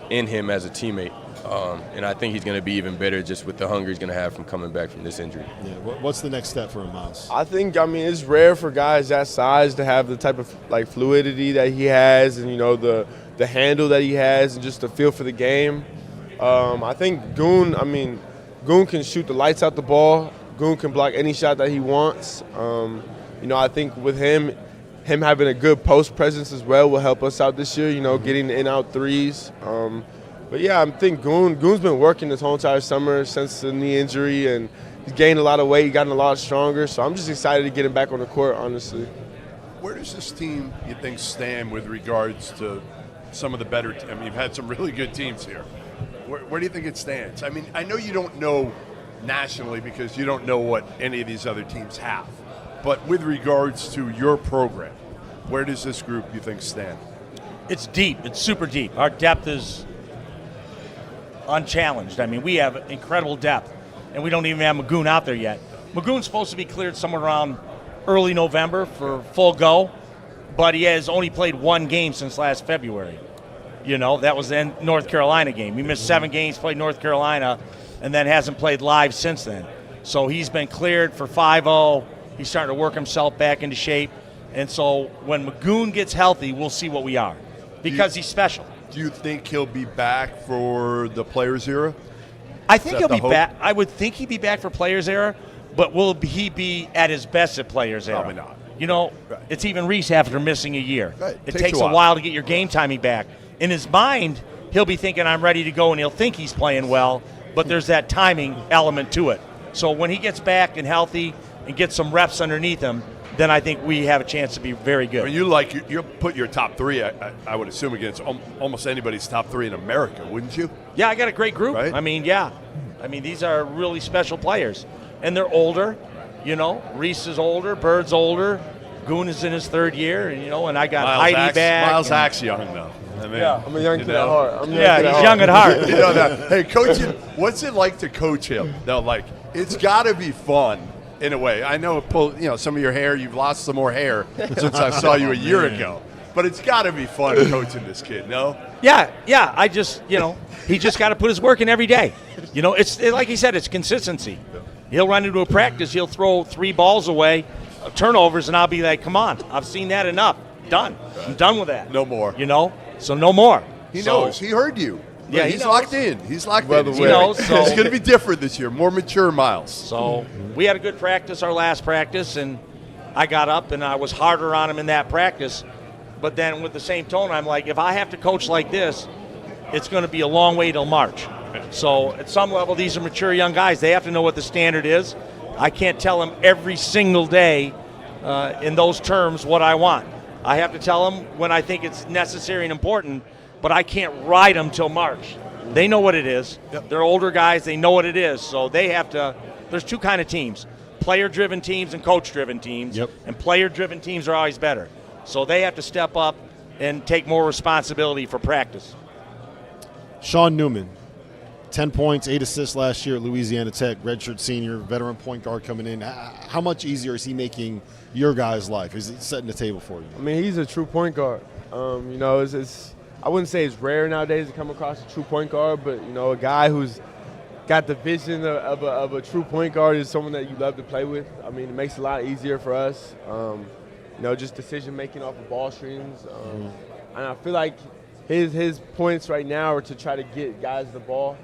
[SPEAKER 10] in him as a teammate. And I think he's going to be even better just with the hunger he's going to have from coming back from this injury.
[SPEAKER 1] Yeah. What's the next step for him, Miles?
[SPEAKER 9] I think, it's rare for guys that size to have the type of like fluidity that he has, and the handle that he has, and just the feel for the game. I think Goon can shoot the lights out the ball. Goon can block any shot that he wants. I think with him having a good post presence as well will help us out this year. Getting in out threes. But yeah, I think Goon's been working this whole entire summer since the knee injury, and he's gained a lot of weight. He's gotten a lot stronger. So I'm just excited to get him back on the court, honestly.
[SPEAKER 3] Where does this team, you think, stand with regards to some of the better you've had some really good teams here. Where do you think it stands? I mean, I know you don't know nationally because you don't know what any of these other teams have. But with regards to your program, where does this group, you think, stand?
[SPEAKER 8] It's deep. It's super deep. Our depth is unchallenged. I mean, we have incredible depth, and we don't even have Magoon out there yet. Magoon's supposed to be cleared somewhere around early November for full go, but he has only played 1 game since last February. That was the North Carolina game. He missed 7 games, played North Carolina, and then hasn't played live since then. So he's been cleared for 5-0. He's starting to work himself back into shape. And so when Magoon gets healthy, we'll see what we are, because he's special.
[SPEAKER 3] Do you think he'll be back for the Players era?
[SPEAKER 8] I think he'll be back. I would think he'd be back for Players era, but will he be at his best at Players era?
[SPEAKER 3] Probably not.
[SPEAKER 8] Right. It's even Reese after missing a year.
[SPEAKER 3] Right.
[SPEAKER 8] It takes a while to get your game timing back. In his mind, he'll be thinking, I'm ready to go, and he'll think he's playing well, but there's that timing element to it. So when he gets back and healthy and gets some reps underneath him, then I think we have a chance to be very good.
[SPEAKER 3] I mean, you'll put your top 3, I would assume, against almost anybody's top 3 in America, wouldn't you?
[SPEAKER 8] Yeah, I got a great group.
[SPEAKER 3] Right?
[SPEAKER 8] I mean, yeah. I mean, these are really special players. And they're older. Reese is older, Bird's older, Goon is in his 3rd year, and I got Heidi back.
[SPEAKER 3] Miles Axe young, though. I mean,
[SPEAKER 9] I'm a young kid at heart.
[SPEAKER 8] He's young at heart.
[SPEAKER 3] Hey, coaching, what's it like to coach him? It's got to be fun. In a way, I know, some of your hair, you've lost some more hair since I saw you a year ago. But it's got to be fun coaching this kid, no?
[SPEAKER 8] Yeah. I just, he just got to put his work in every day. It's like he said, it's consistency. He'll run into a practice, he'll throw 3 balls away, turnovers, and I'll be like, come on, I've seen that enough. Done. I'm done with that.
[SPEAKER 3] No more.
[SPEAKER 8] So no more.
[SPEAKER 3] He knows. He heard you.
[SPEAKER 8] Yeah,
[SPEAKER 3] he's locked in. He's locked in.
[SPEAKER 8] He knows. So
[SPEAKER 3] it's going to be different this year. More mature, Miles.
[SPEAKER 8] So we had a good practice, our last practice, and I got up and I was harder on him in that practice. But then with the same tone, I'm like, if I have to coach like this, it's going to be a long way till March. So at some level, these are mature young guys. They have to know what the standard is. I can't tell them every single day in those terms what I want. I have to tell them when I think it's necessary and important, but I can't ride them till March. They know what it is. Yep. They're older guys. They know what it is. So they have to – there's 2 kind of teams, player-driven teams and coach-driven teams.
[SPEAKER 1] Yep.
[SPEAKER 8] And player-driven teams are always better. So they have to step up and take more responsibility for practice.
[SPEAKER 1] Sean Newman, 10 points, 8 assists last year at Louisiana Tech, redshirt senior, veteran point guard coming in. How much easier is he making your guys' life? Is he setting the table for you?
[SPEAKER 9] I mean, he's a true point guard. It's I wouldn't say it's rare nowadays to come across a true point guard, but, a guy who's got the vision of a true point guard is someone that you love to play with. I mean, it makes it a lot easier for us. Just decision-making off of ball screens. And I feel like his points right now are to try to get guys the ball.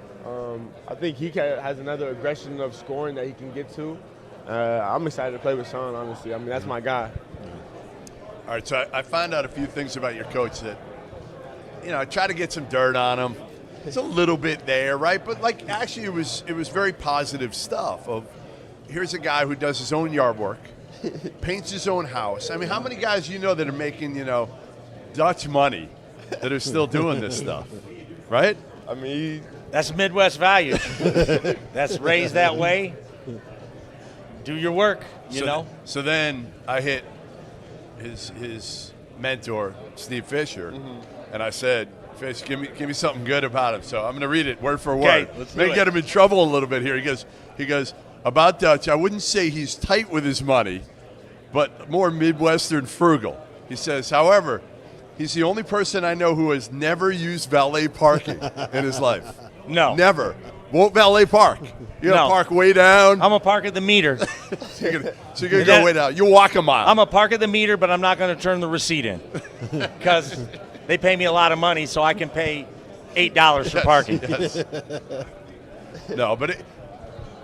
[SPEAKER 9] I think he has another aggression of scoring that he can get to. I'm excited to play with Sean, honestly. I mean, that's my guy.
[SPEAKER 3] All right, so I found out a few things about your coach that, I try to get some dirt on him. It's a little bit there, right? But, actually it was very positive stuff of here's a guy who does his own yard work, paints his own house. I mean, how many guys that are making, Dutch money that are still doing this stuff, right?
[SPEAKER 9] I mean,
[SPEAKER 8] that's Midwest value. That's raised that way. Do your work, you know.
[SPEAKER 3] So then I hit his mentor, Steve Fisher, and I said, Fish, give me something good about him. So I'm going to read it word for word. May get him in trouble a little bit here. He goes about Dutch. I wouldn't say he's tight with his money, but more Midwestern frugal. He says, however, he's the only person I know who has never used valet parking in his life.
[SPEAKER 8] No,
[SPEAKER 3] never. Won't valet park. You're going to park way down.
[SPEAKER 8] I'm going to park at the meter.
[SPEAKER 3] So you're going to go way down. You'll walk a mile.
[SPEAKER 8] I'm going to park at the meter, but I'm not going to turn the receipt in because they pay me a lot of money, so I can pay $8 for parking.
[SPEAKER 3] Yes. No, but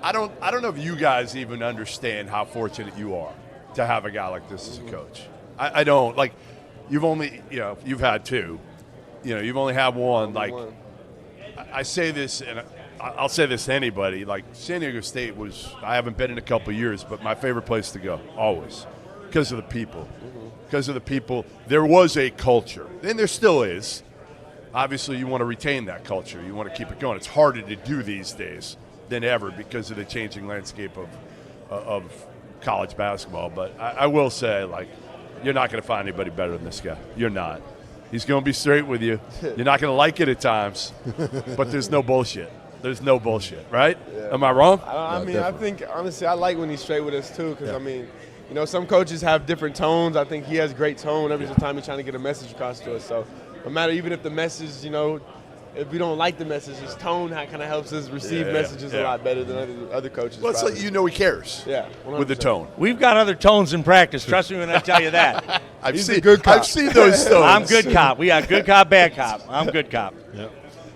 [SPEAKER 3] I don't know if you guys even understand how fortunate you are to have a guy like this as a coach. I don't. You've only, you've had two. You've only had one. I say this, and I'll say this to anybody. San Diego State was, I haven't been in a couple of years, but my favorite place to go, always, because of the people. Because of the people. There was a culture, and there still is. Obviously, you want to retain that culture. You want to keep it going. It's harder to do these days than ever because of the changing landscape of college basketball. But I will say, you're not going to find anybody better than this guy. You're not. He's going to be straight with you. You're not going to like it at times, but there's no bullshit. There's no bullshit, right? Yeah. Am I wrong?
[SPEAKER 9] I mean, I think, honestly, I like when he's straight with us, too, because, I mean, some coaches have different tones. I think he has great tone every time he's trying to get a message across to us. So no matter even if the message, if we don't like the message, his tone kind of helps us receive messages a lot better than other coaches.
[SPEAKER 3] Well, it's like he cares.
[SPEAKER 9] Yeah, 100%.
[SPEAKER 3] With the tone.
[SPEAKER 8] We've got other tones in practice. Trust me when I tell you that.
[SPEAKER 3] I've seen those tones.
[SPEAKER 8] I'm good cop. We got good cop, bad cop. I'm good cop.
[SPEAKER 1] Yep.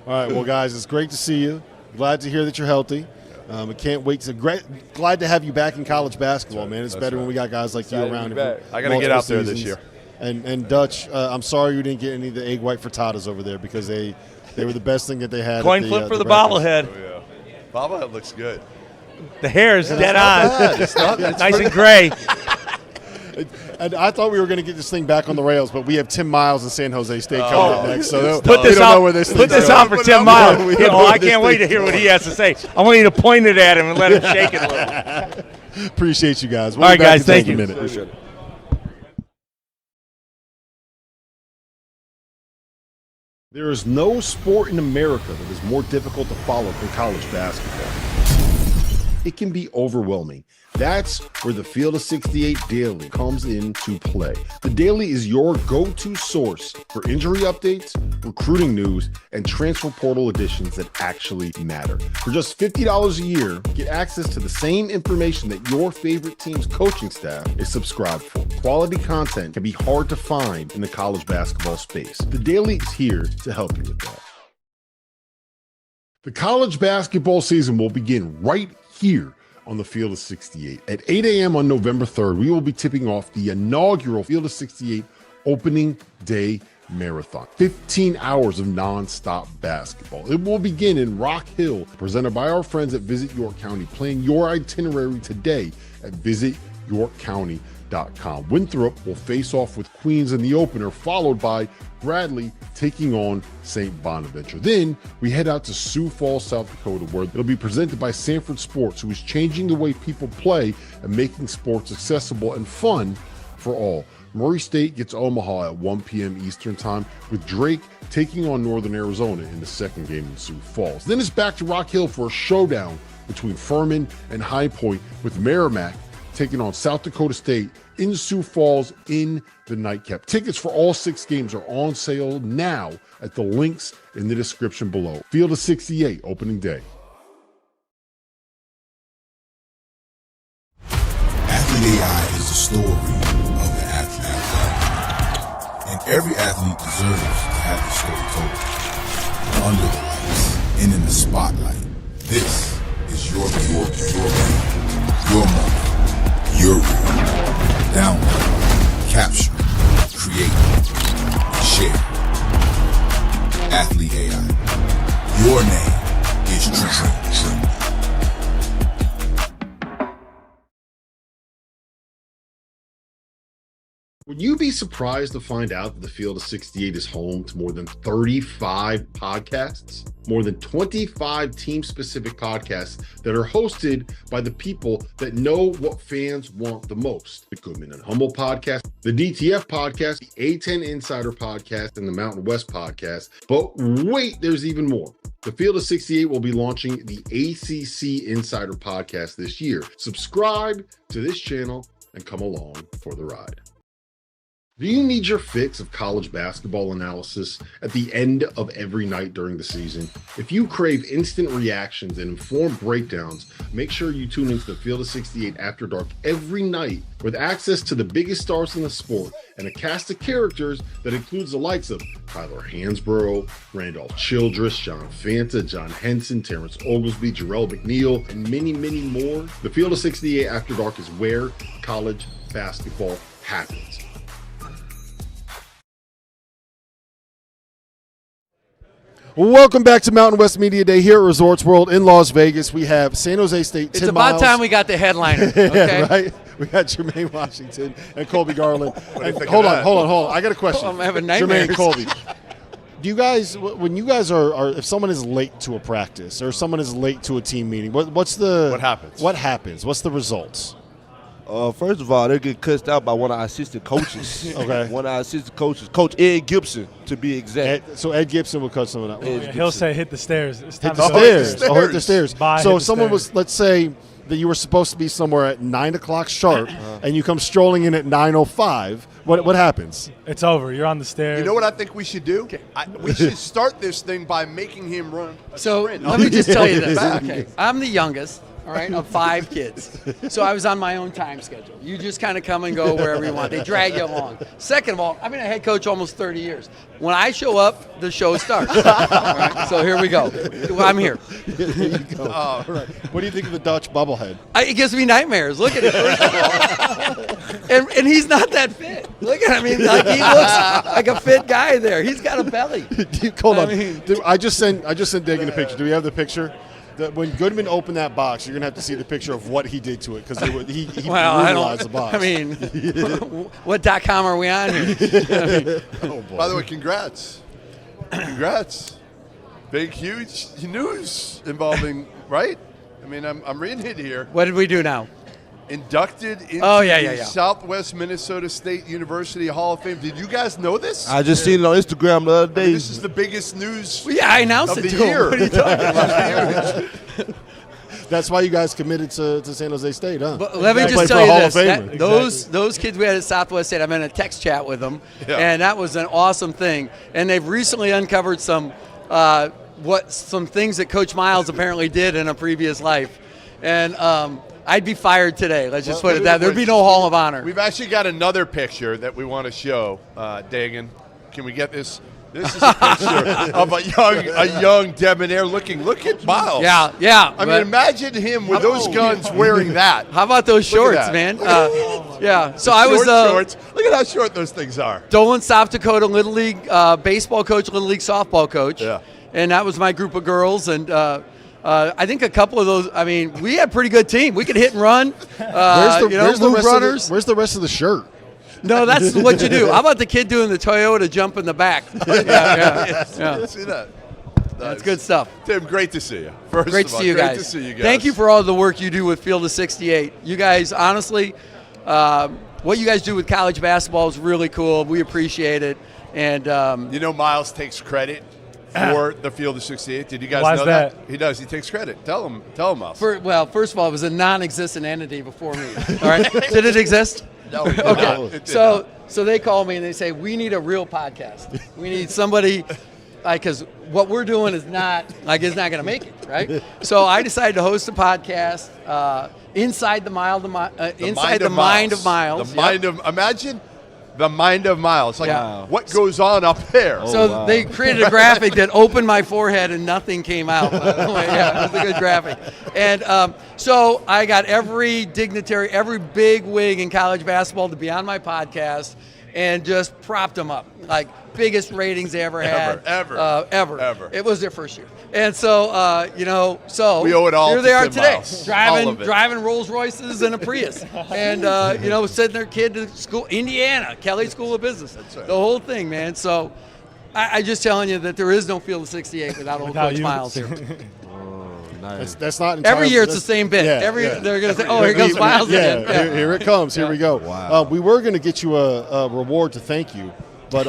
[SPEAKER 1] All right, well, guys, it's great to see you. Glad to hear that you're healthy. I can't wait to glad to have you back in college basketball, man. It's better when we got guys like you around.
[SPEAKER 3] I got to get out there this year.
[SPEAKER 1] And Dutch, I'm sorry you didn't get any of the egg white frittatas over there because they were the best thing that they had.
[SPEAKER 8] Coin flip for the bobblehead.
[SPEAKER 3] Oh, yeah. Bobblehead looks good.
[SPEAKER 8] The hair is dead on. It's nice and gray.
[SPEAKER 1] And I thought we were going to get this thing back on the rails, but we have Tim Miles and San Jose State coming up next. So
[SPEAKER 8] put this out for Tim Miles. I can't wait to hear what he has to say. I want you to point it at him and let him shake it a little.
[SPEAKER 1] Appreciate you guys.
[SPEAKER 8] All right, guys. Thank you.
[SPEAKER 1] Appreciate it. There is no sport in America that is more difficult to follow than college basketball. It can be overwhelming. That's where the Field of 68 Daily comes into play. The Daily is your go-to source for injury updates, recruiting news, and transfer portal additions that actually matter. For just $50 a year, get access to the same information that your favorite team's coaching staff is subscribed for. Quality content can be hard to find in the college basketball space. The Daily is here to help you with that.
[SPEAKER 4] The college basketball season will begin right here on the Field of 68. At 8 a.m. on November 3rd, we will be tipping off the inaugural Field of 68 opening day marathon. 15 hours of nonstop basketball. It will begin in Rock Hill, presented by our friends at Visit York County. Plan your itinerary today at visityorkcounty.com. Winthrop will face off with Queens in the opener, followed by Bradley taking on St. Bonaventure. Then we head out to Sioux Falls, South Dakota, where it'll be presented by Sanford Sports, who is changing the way people play and making sports accessible and fun for all. Murray State gets Omaha at 1 p.m. Eastern Time, with Drake taking on Northern Arizona in the second game in Sioux Falls. Then it's back to Rock Hill for a showdown between Furman and High Point, with Merrimack taking on South Dakota State in Sioux Falls in the nightcap. Tickets for all 6 games are on sale now at the links in the description below. Field of 68 opening day.
[SPEAKER 5] Athlete AI is the story of the athlete. And Every athlete deserves to have their story told. Under the lights and in the spotlight, this is your moment, your room. Download, capture, create, share. Athlete AI. Your name is Trent.
[SPEAKER 4] Would you be surprised to find out that the Field of 68 is home to more than 35 podcasts? More than 25 team-specific podcasts that are hosted by the people that know what fans want the most. The Goodman and Hummel podcast, the DTF podcast, the A10 Insider podcast, and the Mountain West podcast. But wait, there's even more. The Field of 68 will be launching the ACC Insider podcast this year. Subscribe to this channel and come along for the ride. Do you need your fix of college basketball analysis at the end of every night during the season? If you crave instant reactions and informed breakdowns, make sure you tune into the Field of 68 After Dark every night with access to the biggest stars in the sport and a cast of characters that includes the likes of Tyler Hansborough, Randolph Childress, John Fanta, John Henson, Terrence Oglesby, Jarrell McNeil, and many, many more. The Field of 68 After Dark is where college basketball happens.
[SPEAKER 1] Welcome back to Mountain West Media Day here at Resorts World in Las Vegas. We have San Jose State,
[SPEAKER 11] It's
[SPEAKER 1] Tim
[SPEAKER 11] about
[SPEAKER 1] Miles.
[SPEAKER 11] time we got the headliner, okay?
[SPEAKER 1] Yeah, right? We got Jermaine Washington and Colby Garland. And hold on. I got a question.
[SPEAKER 11] I'm having nightmares.
[SPEAKER 1] Jermaine, Colby. Do you guys, when you guys are, if someone is late to a practice or someone is late to a team meeting, what happens? What happens? What's the results?
[SPEAKER 12] First of all, they get cussed out by one of our assistant coaches.
[SPEAKER 1] Okay.
[SPEAKER 12] One of our assistant coaches, Coach Ed Gibson, to be exact.
[SPEAKER 1] So Ed Gibson will cut someone out.
[SPEAKER 13] He'll say, hit the stairs. It's
[SPEAKER 1] Hit
[SPEAKER 13] time
[SPEAKER 1] the
[SPEAKER 13] to go.
[SPEAKER 1] stairs. Oh, hit the stairs.
[SPEAKER 13] Bye,
[SPEAKER 1] So
[SPEAKER 13] hit
[SPEAKER 1] if
[SPEAKER 13] the
[SPEAKER 1] someone
[SPEAKER 13] stairs.
[SPEAKER 1] was, let's say that you were supposed to be somewhere at 9 o'clock sharp and you come strolling in at 9:05, what happens?
[SPEAKER 13] It's over. You're on the stairs.
[SPEAKER 3] You know what I think we should do? We should start this thing by making him run a
[SPEAKER 11] So
[SPEAKER 3] sprint.
[SPEAKER 11] let me just tell you this. Okay, I'm the youngest, all right, of 5 kids. So I was on my own time schedule. You just kind of come and go wherever you want. They drag you along. Second of all, I've been a head coach almost 30 years. When I show up, the show starts. All right, so here we go. I'm here.
[SPEAKER 1] There you go. All right. What do you think of the Dutch bubblehead?
[SPEAKER 11] It gives me nightmares. Look at it, first of all. And he's not that fit. Look at him. I mean, like, he looks like a fit guy there. He's got a belly.
[SPEAKER 1] Hold on. I just sent Dagan a picture. Do we have the picture? When Goodman opened that box, you're gonna have to see the picture of what he did to it because he brutalized the box.
[SPEAKER 11] I mean, what .com are we on here?
[SPEAKER 1] Oh, boy.
[SPEAKER 3] By the way, congrats. Congrats. Big, huge news involving, right? I mean, I'm reading it here.
[SPEAKER 11] What did we do now?
[SPEAKER 3] Inducted into
[SPEAKER 11] yeah.
[SPEAKER 3] Southwest Minnesota State University Hall of Fame. Did you guys know this?
[SPEAKER 12] I just seen it on Instagram the other day.
[SPEAKER 3] This is the biggest news
[SPEAKER 11] Well, yeah, I announced
[SPEAKER 3] of
[SPEAKER 11] it
[SPEAKER 3] the
[SPEAKER 11] to
[SPEAKER 3] year.
[SPEAKER 11] him. What are you talking about?
[SPEAKER 1] That's why you guys committed to San Jose State, huh?
[SPEAKER 11] But let me
[SPEAKER 1] Play
[SPEAKER 11] just
[SPEAKER 1] for
[SPEAKER 11] tell
[SPEAKER 1] a
[SPEAKER 11] you
[SPEAKER 1] Hall
[SPEAKER 11] this:
[SPEAKER 1] of Famer.
[SPEAKER 11] that those kids we had at Southwest State, I'm in a text chat with them, and that was an awesome thing. And they've recently uncovered some things that Coach Miles apparently did in a previous life, and I'd be fired today. Let's just put it that there'd be no Hall of Honor.
[SPEAKER 3] We've actually got another picture that we want to show, Dagan. Can we get this? This is a picture of a young debonair looking. Look at Miles.
[SPEAKER 11] Yeah.
[SPEAKER 3] I mean, imagine him with those guns wearing that.
[SPEAKER 11] How about those
[SPEAKER 3] Look
[SPEAKER 11] shorts,
[SPEAKER 3] at that.
[SPEAKER 11] man? Yeah. So I was
[SPEAKER 3] shorts. Look at how short those things are.
[SPEAKER 11] Dolan, South Dakota Little League baseball coach, Little League softball coach.
[SPEAKER 3] Yeah.
[SPEAKER 11] And that was my group of girls, and I think a couple of those. I mean, we had a pretty good team. We could hit and run.
[SPEAKER 1] Where's the rest
[SPEAKER 11] runners.
[SPEAKER 1] where's the rest of the shirt?
[SPEAKER 11] No, that's what you do. How about the kid doing the Toyota jump in the back? Yeah.
[SPEAKER 3] See that?
[SPEAKER 11] That's good stuff.
[SPEAKER 3] Tim, great to see you. First
[SPEAKER 11] Great
[SPEAKER 3] of
[SPEAKER 11] to
[SPEAKER 3] all,
[SPEAKER 11] see you
[SPEAKER 3] great
[SPEAKER 11] guys.
[SPEAKER 3] to see you guys.
[SPEAKER 11] Thank you for all the work you do with Field of 68. You guys, honestly, what you guys do with college basketball is really cool. We appreciate it. And
[SPEAKER 3] Miles takes credit for the Field of 68. Did you guys
[SPEAKER 13] Why
[SPEAKER 3] know
[SPEAKER 13] is that?
[SPEAKER 3] He does. He takes credit. Tell him, Miles.
[SPEAKER 11] First of all, it was a non-existent entity before me. All right, did it exist?
[SPEAKER 3] No.
[SPEAKER 11] Okay.
[SPEAKER 3] It did
[SPEAKER 11] So they call me and they say, we need a real podcast. We need somebody, because what we're doing is not going to make it, right? So I decided to host a podcast, Inside the Mind of Miles.
[SPEAKER 3] The mind of. Imagine The mind of Miles. Like,
[SPEAKER 11] Yeah.
[SPEAKER 3] what goes on up there?
[SPEAKER 11] So they created a graphic that opened my forehead and nothing came out. By the way. Yeah, it was a good graphic. And so I got every dignitary, every big wig in college basketball to be on my podcast and just propped them up. Like, biggest ratings they ever had. Ever. It was their first year. And so, so
[SPEAKER 3] we owe it all
[SPEAKER 11] here
[SPEAKER 3] to
[SPEAKER 11] they are
[SPEAKER 3] Tim
[SPEAKER 11] today,
[SPEAKER 3] Miles. All of it.
[SPEAKER 11] driving Rolls Royces and a Prius, and sending their kid to school, Indiana, Kelly School of Business.
[SPEAKER 3] That's right.
[SPEAKER 11] The whole thing, man. So, I just telling you that there is no Field of 68 without old Coach Miles here.
[SPEAKER 1] That's not entirely,
[SPEAKER 11] Every year it's the same bit. They're going to say, "Oh, here comes Miles again." Yeah.
[SPEAKER 1] Here it comes. Here we go.
[SPEAKER 12] Wow.
[SPEAKER 1] We were going to get you a reward to thank you, but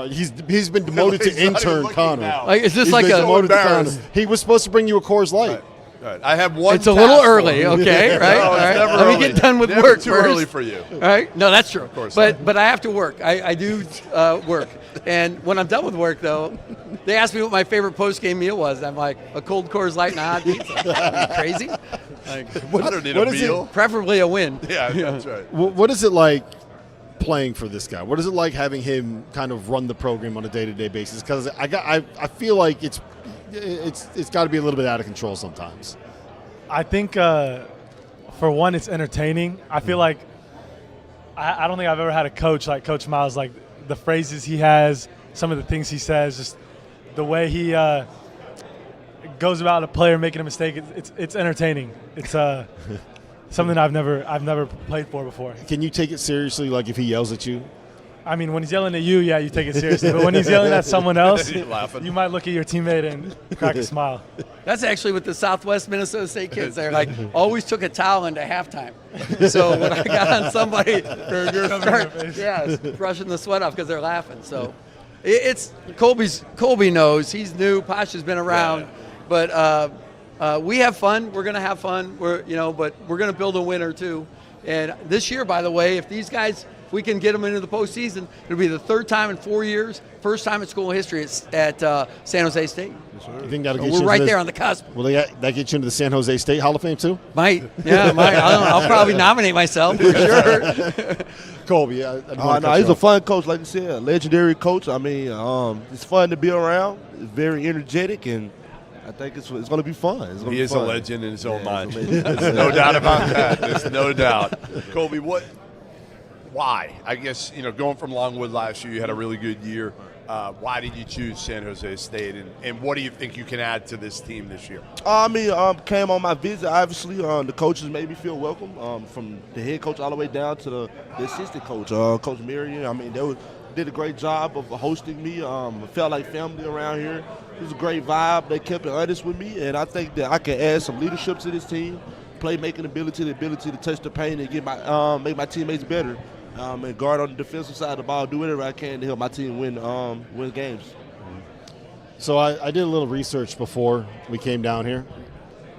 [SPEAKER 1] he's been demoted
[SPEAKER 3] He's
[SPEAKER 1] to
[SPEAKER 3] not even
[SPEAKER 1] intern
[SPEAKER 3] looking
[SPEAKER 1] Connor.
[SPEAKER 3] now.
[SPEAKER 11] Like, is this
[SPEAKER 1] He's
[SPEAKER 11] like
[SPEAKER 1] been
[SPEAKER 11] a?
[SPEAKER 1] demoted to Connor.
[SPEAKER 3] embarrassed.
[SPEAKER 1] He was supposed to bring you a Coors Light.
[SPEAKER 3] Right. I have one.
[SPEAKER 11] It's a little
[SPEAKER 3] task for
[SPEAKER 11] early,
[SPEAKER 3] you.
[SPEAKER 11] okay? Right?
[SPEAKER 3] No,
[SPEAKER 11] All
[SPEAKER 3] it's
[SPEAKER 11] right.
[SPEAKER 3] never
[SPEAKER 11] Let me
[SPEAKER 3] early.
[SPEAKER 11] get done with
[SPEAKER 3] Never
[SPEAKER 11] work
[SPEAKER 3] too
[SPEAKER 11] first.
[SPEAKER 3] early for you.
[SPEAKER 11] All right? No, that's true. Of
[SPEAKER 3] course
[SPEAKER 11] but I have to work. I do work. And when I'm done with work, though, they ask me what my favorite post-game meal was. I'm like, a cold Coors Light and a hot pizza. Are you crazy? Like,
[SPEAKER 3] I don't need a meal.
[SPEAKER 11] preferably a win.
[SPEAKER 3] Yeah, that's right.
[SPEAKER 1] What is it like playing for this guy? What is it like having him kind of run the program on a day-to-day basis? Because I feel like it's got to be a little bit out of control sometimes.
[SPEAKER 13] I think, for one, it's entertaining. I feel like I don't think I've ever had a coach like Coach Miles. Like, the phrases he has, some of the things he says, just the way he goes about a player making a mistake. It's entertaining. It's something I've never played for before.
[SPEAKER 1] Can you take it seriously, like if he yells at you?
[SPEAKER 13] I mean, when he's yelling at you, yeah, you take it seriously. But when he's yelling at someone else,
[SPEAKER 3] You're laughing.
[SPEAKER 13] you might look at your teammate and crack a smile.
[SPEAKER 11] That's actually what the Southwest Minnesota State kids, they're like, always took a towel into halftime. So when I got on somebody, they're brushing the sweat off because they're laughing. So it's Colby knows. He's new. Pasha's been around. But we have fun. We're going to have fun. But we're going to build a winner too. And this year, by the way, if these guys, we can get them into the postseason, it'll be the third time in 4 years, first time in school history at San Jose State.
[SPEAKER 1] You think that'll get
[SPEAKER 11] We're
[SPEAKER 1] you
[SPEAKER 11] right
[SPEAKER 1] into
[SPEAKER 11] there on the cusp.
[SPEAKER 1] Will that get you into the San Jose State Hall of Fame too?
[SPEAKER 11] Might. I don't know. I'll probably nominate myself for sure.
[SPEAKER 1] Colby,
[SPEAKER 12] He's a fun coach, like you said, a legendary coach. I mean, it's fun to be around. It's very energetic, and I think it's going to be fun.
[SPEAKER 3] He is a legend in his own mind. There's no doubt about that. There's no doubt. Colby, why? I guess, going from Longwood last year, you had a really good year. Why did you choose San Jose State, and what do you think you can add to this team this year?
[SPEAKER 12] Came on my visit. Obviously, the coaches made me feel welcome, from the head coach all the way down to the assistant coach, Coach Marion. I mean, they did a great job of hosting me. I felt like family around here. It was a great vibe. They kept it honest with me, and I think that I can add some leadership to this team, playmaking ability, the ability to touch the paint and get make my teammates better. And guard on the defensive side of the ball, do whatever I can to help my team win games.
[SPEAKER 1] So I did a little research before we came down here,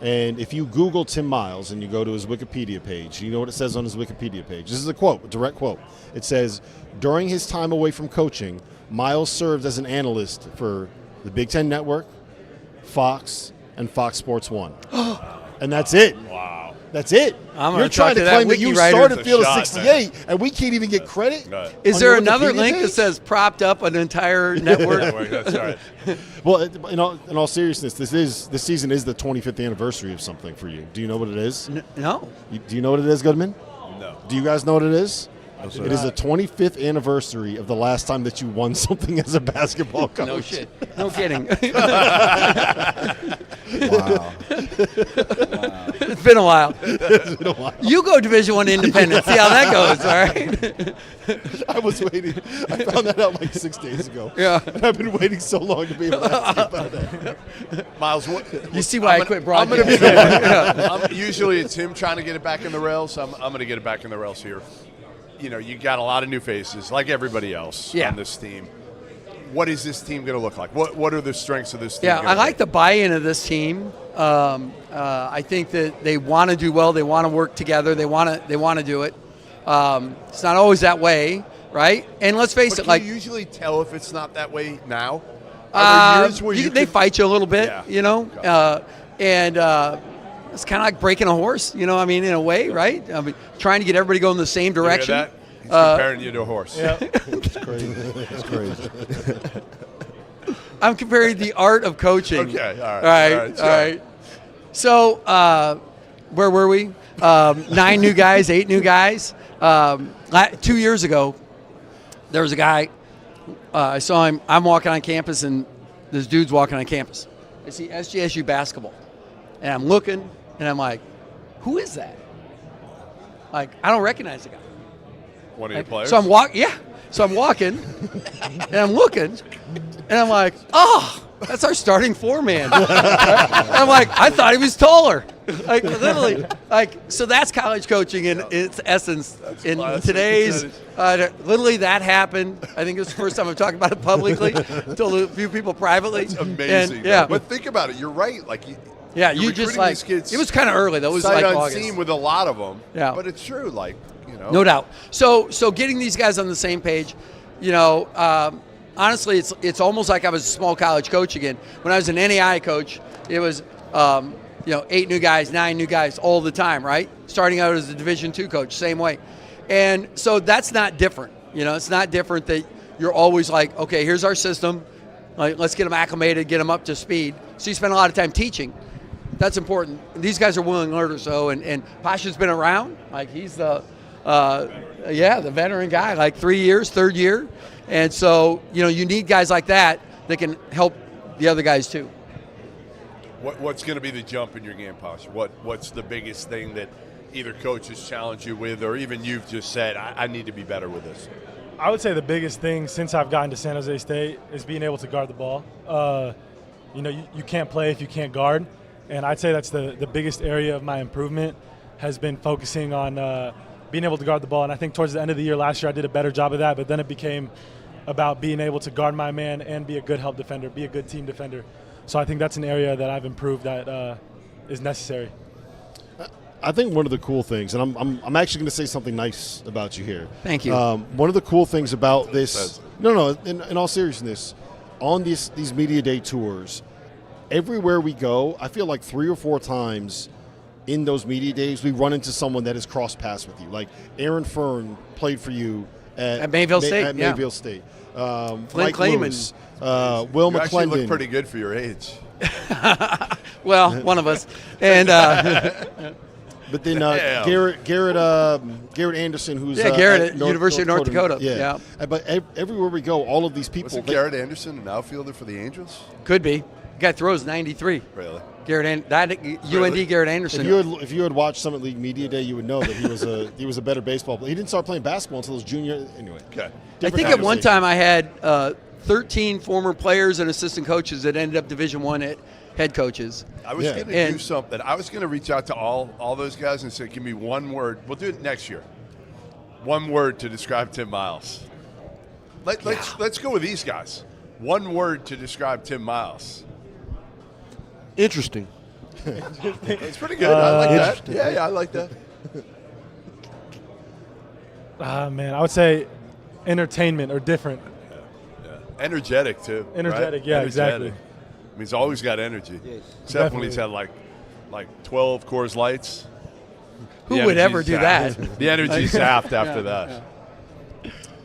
[SPEAKER 1] and if you Google Tim Miles and you go to his Wikipedia page, you know what it says on his Wikipedia page. This is a quote, a direct quote. It says, during his time away from coaching, Miles served as an analyst for the Big Ten Network, Fox, and Fox Sports 1. And that's it.
[SPEAKER 3] Wow.
[SPEAKER 1] That's it.
[SPEAKER 11] You're
[SPEAKER 1] trying to claim that you started Field of 68, and we can't even get credit?
[SPEAKER 11] Is there another link that says propped up an entire network?
[SPEAKER 3] That's right.
[SPEAKER 1] Well, in all seriousness, this season is the 25th anniversary of something for you. Do you know what it is?
[SPEAKER 11] No.
[SPEAKER 1] Do you know what it is, Goodman?
[SPEAKER 3] No.
[SPEAKER 1] Do you guys know what it is?
[SPEAKER 3] No,
[SPEAKER 1] it is the 25th anniversary of the last time that you won something as a basketball coach.
[SPEAKER 11] No shit. No kidding.
[SPEAKER 12] Wow.
[SPEAKER 11] It's been a while.
[SPEAKER 1] It's been a while.
[SPEAKER 11] You go Division I Independent. See how that goes, all right?
[SPEAKER 1] I was waiting. I found that out like 6 days ago.
[SPEAKER 11] Yeah.
[SPEAKER 1] And I've been waiting so long to be able to ask you about that.
[SPEAKER 3] Miles,
[SPEAKER 11] you see why I quit broadcasting.
[SPEAKER 3] I'm going to be the one. Usually it's him trying to get it back in the rails. I'm going to get it back in the rails here. You got a lot of new faces, like everybody else on this team. What is this team going to look like? What are the strengths of this team?
[SPEAKER 11] Yeah, I like the buy-in of this team. I think that they want to do well. They want to work together. They want to do it. It's not always that way, right? And let's face it,
[SPEAKER 3] can you usually tell if it's not that way now?
[SPEAKER 11] They fight you a little bit, and it's kind of like breaking a horse, in a way, right? I mean, trying to get everybody going in the same direction.
[SPEAKER 3] He's comparing you to a horse.
[SPEAKER 13] Yeah.
[SPEAKER 1] It's crazy. It's crazy.
[SPEAKER 11] I'm comparing the art of coaching.
[SPEAKER 3] Okay, all
[SPEAKER 11] right. So, where were we? 9 new guys, 8 new guys. 2 years ago, there was a guy. I saw him. I'm walking on campus, and this dude's walking on campus. I see SJSU basketball, and I'm looking, and I'm like, "Who is that?" Like, I don't recognize the guy.
[SPEAKER 3] One of your players?
[SPEAKER 11] So I'm walking, and I'm looking, and I'm like, "Oh, that's our starting 4-man." I'm like, I thought he was taller. Like, literally, so that's college coaching in its essence. In today's, literally that happened. I think it was the first time I've talked about it publicly. Told a few people privately.
[SPEAKER 3] That's amazing.
[SPEAKER 11] And, yeah,
[SPEAKER 3] but think about it. You're right. Like,
[SPEAKER 11] you just like
[SPEAKER 3] these kids
[SPEAKER 11] it was kind of early though. It was
[SPEAKER 3] sight
[SPEAKER 11] like
[SPEAKER 3] unseen
[SPEAKER 11] August.
[SPEAKER 3] with a lot of them.
[SPEAKER 11] Yeah,
[SPEAKER 3] but it's true. Like,
[SPEAKER 11] no doubt. So getting these guys on the same page, honestly, it's almost like I was a small college coach again. When I was an NAI coach, it was 8 new guys, 9 new guys all the time, right? Starting out as a Division II coach, same way. And so that's not different. It's not different that you're always like, okay, here's our system. Like, let's get them acclimated, get them up to speed. So you spend a lot of time teaching. That's important. These guys are willing learners, though, and Pasha's been around. Like, he's the veteran guy, like 3 years, third year. And so, you need guys like that can help the other guys too.
[SPEAKER 3] What's going to be the jump in your game, Pasha? What's the biggest thing that either coach has challenged you with, or even you've just said, I need to be better with this?
[SPEAKER 13] I would say the biggest thing since I've gotten to San Jose State is being able to guard the ball. You can't play if you can't guard. And I'd say that's the biggest area of my improvement has been focusing on being able to guard the ball. And I think towards the end of the year last year I did a better job of that, but then it became about being able to guard my man and be a good help defender, be a good team defender. So I think that's an area that I've improved that is necessary.
[SPEAKER 1] I think one of the cool things, and I'm actually going to say something nice about you here.
[SPEAKER 11] Thank you.
[SPEAKER 1] One of the cool things about this, in all seriousness, on these media day tours, everywhere we go, I feel like 3 or 4 times in those media days we run into someone that has crossed paths with you. Like Aaron Fern played for you
[SPEAKER 11] at Mayville State.
[SPEAKER 1] At Mayville State.
[SPEAKER 11] Mike
[SPEAKER 1] Lewis, Will
[SPEAKER 3] you
[SPEAKER 1] McClendon.
[SPEAKER 3] actually look pretty good for your age.
[SPEAKER 11] Well, one of us. And
[SPEAKER 1] but then Garrett Anderson, who's
[SPEAKER 11] Garrett at University of North Dakota. Yeah.
[SPEAKER 1] But everywhere we go, all of these people.
[SPEAKER 3] Wasn't Garrett Anderson an outfielder for the Angels?
[SPEAKER 11] Could be. Guy throws 93.
[SPEAKER 3] Really?
[SPEAKER 11] UND Garrett Anderson.
[SPEAKER 1] If you had watched Summit League Media Day, you would know that he was a better baseball player. He didn't start playing basketball until his junior. Anyway.
[SPEAKER 3] Okay.
[SPEAKER 11] I think at one time I had 13 former players and assistant coaches that ended up Division I head coaches.
[SPEAKER 3] I was going to do something. I was going to reach out to all those guys and say, give me one word. We'll do it next year. One word to describe Tim Miles. Let's go with these guys. One word to describe Tim Miles.
[SPEAKER 12] Interesting.
[SPEAKER 3] It's pretty good. I like that. Yeah, I like that.
[SPEAKER 13] Man, I would say entertainment or different.
[SPEAKER 3] Yeah. Energetic, too.
[SPEAKER 13] Energetic,
[SPEAKER 3] right?
[SPEAKER 13] yeah,
[SPEAKER 3] Energetic.
[SPEAKER 13] Exactly.
[SPEAKER 3] I mean, he's always got energy.
[SPEAKER 12] Yes.
[SPEAKER 3] Except when he's had like 12 Coors Lights.
[SPEAKER 11] Who would ever do that?
[SPEAKER 3] The energy's zapped after that.
[SPEAKER 11] Yeah.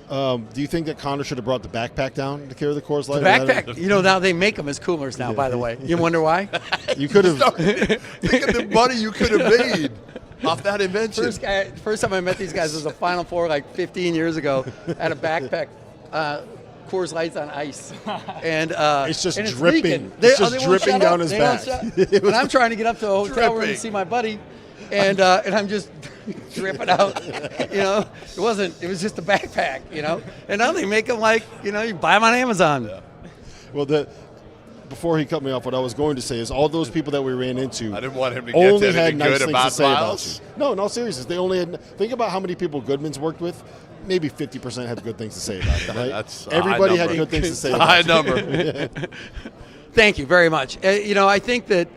[SPEAKER 1] Do you think that Connor should have brought the backpack down to carry the Coors Light?
[SPEAKER 11] The backpack, now they make them as coolers now, by the way. You wonder why?
[SPEAKER 1] You could have.
[SPEAKER 3] Think of the money you could have made off that invention.
[SPEAKER 11] First time I met these guys was a Final Four like 15 years ago at a backpack. Coors Lights on ice, and
[SPEAKER 1] it's just
[SPEAKER 11] and
[SPEAKER 1] dripping.
[SPEAKER 11] They
[SPEAKER 1] just dripping down his back.
[SPEAKER 11] And I'm trying to get up to a hotel room to see my buddy, and I'm just dripping out. It was just a backpack. And now they make them like you buy them on Amazon.
[SPEAKER 1] Yeah. Well, before he cut me off, what I was going to say is all those people that we ran into.
[SPEAKER 3] I didn't want him to
[SPEAKER 1] only
[SPEAKER 3] get to
[SPEAKER 1] had nice
[SPEAKER 3] good
[SPEAKER 1] things
[SPEAKER 3] about
[SPEAKER 1] to say
[SPEAKER 3] Miles.
[SPEAKER 1] about you. No, in all seriousness, they only had. Think about how many people Goodman's worked with. Maybe 50% have good things to say about it, right?
[SPEAKER 3] That's
[SPEAKER 1] everybody had good things to say about it.
[SPEAKER 3] High number.
[SPEAKER 11] Thank you very much. I think that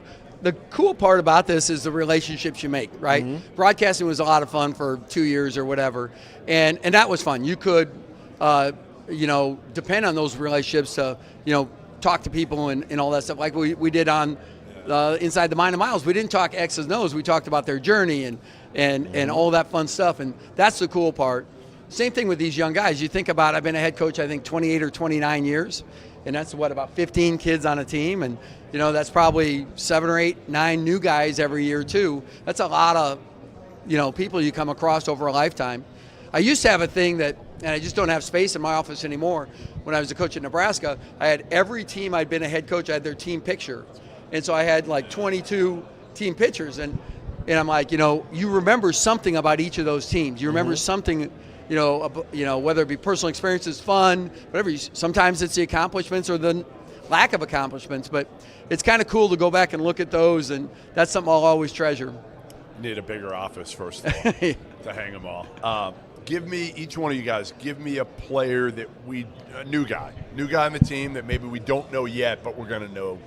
[SPEAKER 11] the cool part about this is the relationships you make, right? Mm-hmm. Broadcasting was a lot of fun for 2 years or whatever, and that was fun. You could, depend on those relationships to, talk to people and all that stuff like we did on Inside the Mind of Miles. We didn't talk X's and O's. We talked about their journey and all that fun stuff, and that's the cool part. same thing with these young guys. You think about, I've been a head coach, I think 28 or 29 years, and that's about 15 kids on a team, and that's probably 7 or 8, 9 new guys every year too. That's a lot of people you come across over a lifetime. I used to have a thing that, and I just don't have space in my office anymore. When I was a coach at Nebraska, I had every team I'd been a head coach, I had their team picture, and so I had like 22 team pictures, and I'm like, you remember something about each of those teams. You remember something. Whether it be personal experiences, fun, whatever. Sometimes it's the accomplishments or the lack of accomplishments, but it's kind of cool to go back and look at those, and that's something I'll always treasure.
[SPEAKER 3] You need a bigger office, first of all, to hang them all. Give me, each one of you guys, give me a player that a new guy on the team that maybe we don't know yet, but we're going to know,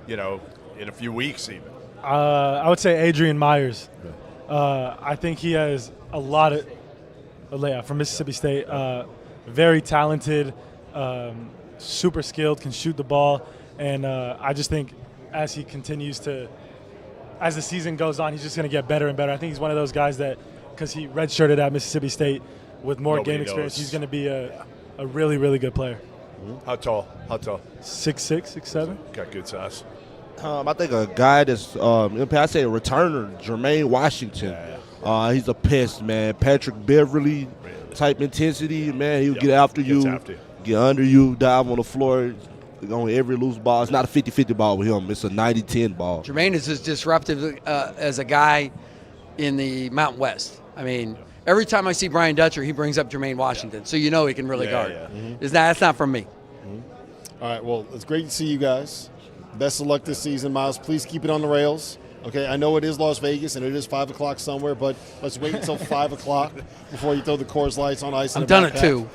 [SPEAKER 3] in a few weeks even.
[SPEAKER 13] I would say Adrian Myers. I think he has a lot of from Mississippi State, very talented, super skilled, can shoot the ball, and I just think as he continues to, as the season goes on, he's just going to get better and better. I think he's one of those guys that, because he redshirted at Mississippi State with more game experience, he's going to be a really, really good player.
[SPEAKER 3] How tall?
[SPEAKER 13] 6'6", 6'7".
[SPEAKER 3] Got good size.
[SPEAKER 12] I think a guy that's, I say a returner, Jermaine Washington. He's a pest, man. Patrick Beverly type intensity, man. He'll get after you, get under you, dive on the floor on every loose ball. It's not a 50-50 ball with him. It's a 90-10 ball.
[SPEAKER 11] Jermaine is as disruptive as a guy in the Mountain West. I mean, every time I see Brian Dutcher, he brings up Jermaine Washington, so he can really guard. That's not from me.
[SPEAKER 1] All right, well, it's great to see you guys. Best of luck this season, Miles. Please keep it on the rails. Okay, I know it is Las Vegas and it is 5 o'clock somewhere, but let's wait until 5 o'clock before you throw the Coors Lights on ice.
[SPEAKER 11] I'm done at 2.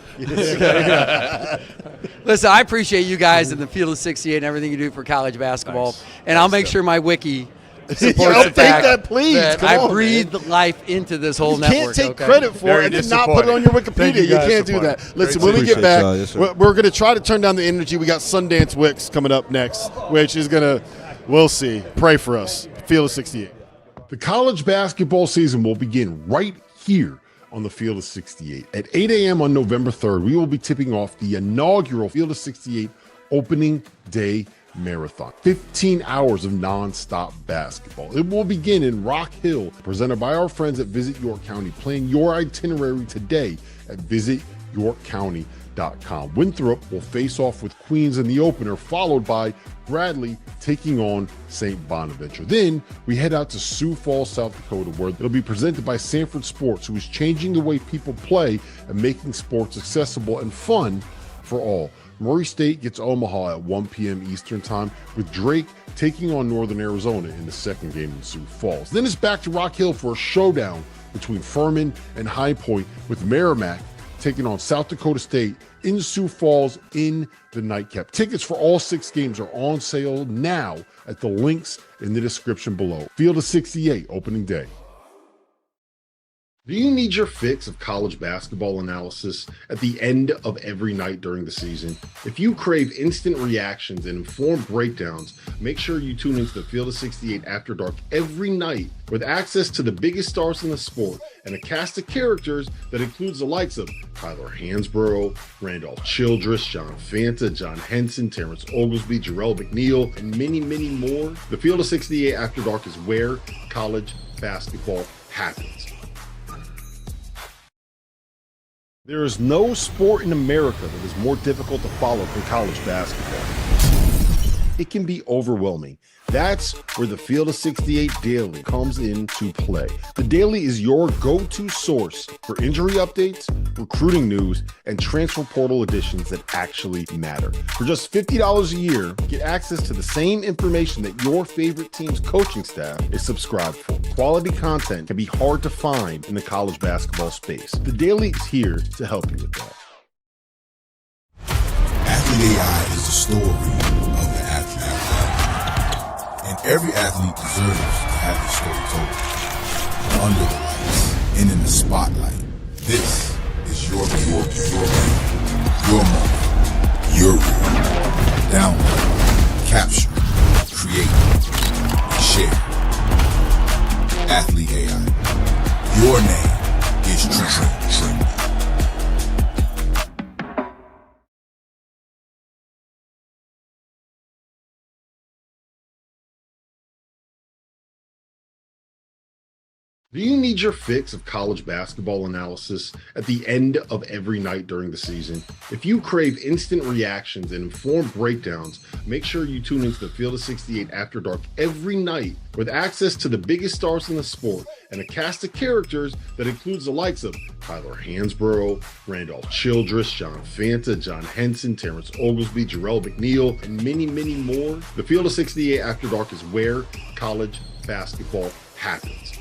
[SPEAKER 11] Listen, I appreciate you guys in the Field of 68 and everything you do for college basketball.
[SPEAKER 3] Nice.
[SPEAKER 11] And I'll make sure my wiki supports the fact that I breathed life into this whole network.
[SPEAKER 1] You can't take credit for it and then not put it on your Wikipedia. You can't do that. Listen, when we get back, we're going to try to turn down the energy. We got Sundance Wicks coming up next, which is going to, we'll see. Pray for us. Field of 68.
[SPEAKER 4] The college basketball season will begin right here on the Field of 68. At 8 a.m. on November 3rd, we will be tipping off the inaugural Field of 68 opening day marathon. 15 hours of nonstop basketball. It will begin in Rock Hill, presented by our friends at Visit York County. Plan your itinerary today at visityorkcounty.com. Winthrop will face off with Queens in the opener, followed by Bradley taking on St. Bonaventure. Then we head out to Sioux Falls, South Dakota, where it'll be presented by Sanford Sports, who is changing the way people play and making sports accessible and fun for all. Murray State gets Omaha at 1 p.m. Eastern Time, with Drake taking on Northern Arizona in the second game in Sioux Falls. Then it's back to Rock Hill for a showdown between Furman and High Point, with Merrimack taking on South Dakota State in Sioux Falls in the nightcap. Tickets for all 6 games are on sale now at the links in the description below. Field of 68 opening day. Do you need your fix of college basketball analysis at the end of every night during the season? If you crave instant reactions and informed breakdowns, make sure you tune into the Field of 68 After Dark every night, with access to the biggest stars in the sport and a cast of characters that includes the likes of Tyler Hansborough, Randolph Childress, John Fanta, John Henson, Terrence Oglesby, Jarrell McNeil, and many, many more. The Field of 68 After Dark is where college basketball happens.
[SPEAKER 1] There is no sport in America that is more difficult to follow than college basketball. It can be overwhelming. That's where the Field of 68 Daily comes into play. The Daily is your go-to source for injury updates, recruiting news, and transfer portal additions that actually matter. For just $50 a year, get access to the same information that your favorite team's coaching staff is subscribed for. Quality content can be hard to find in the college basketball space. The Daily is here to help you with that.
[SPEAKER 5] Athlete AI is the story of the athlete. And every athlete deserves to have his story told. Under the lights and in the spotlight, this is your moment, your role. Download, capture, create, and share. Athlete AI. Your name is trending.
[SPEAKER 4] Do you need your fix of college basketball analysis at the end of every night during the season? If you crave instant reactions and informed breakdowns, make sure you tune into the Field of 68 After Dark every night with access to the biggest stars in the sport and a cast of characters that includes the likes of Tyler Hansborough, Randolph Childress, John Fanta, John Henson, Terrence Oglesby, Jarrell McNeil, and many, many more. The Field of 68 After Dark is where college basketball happens.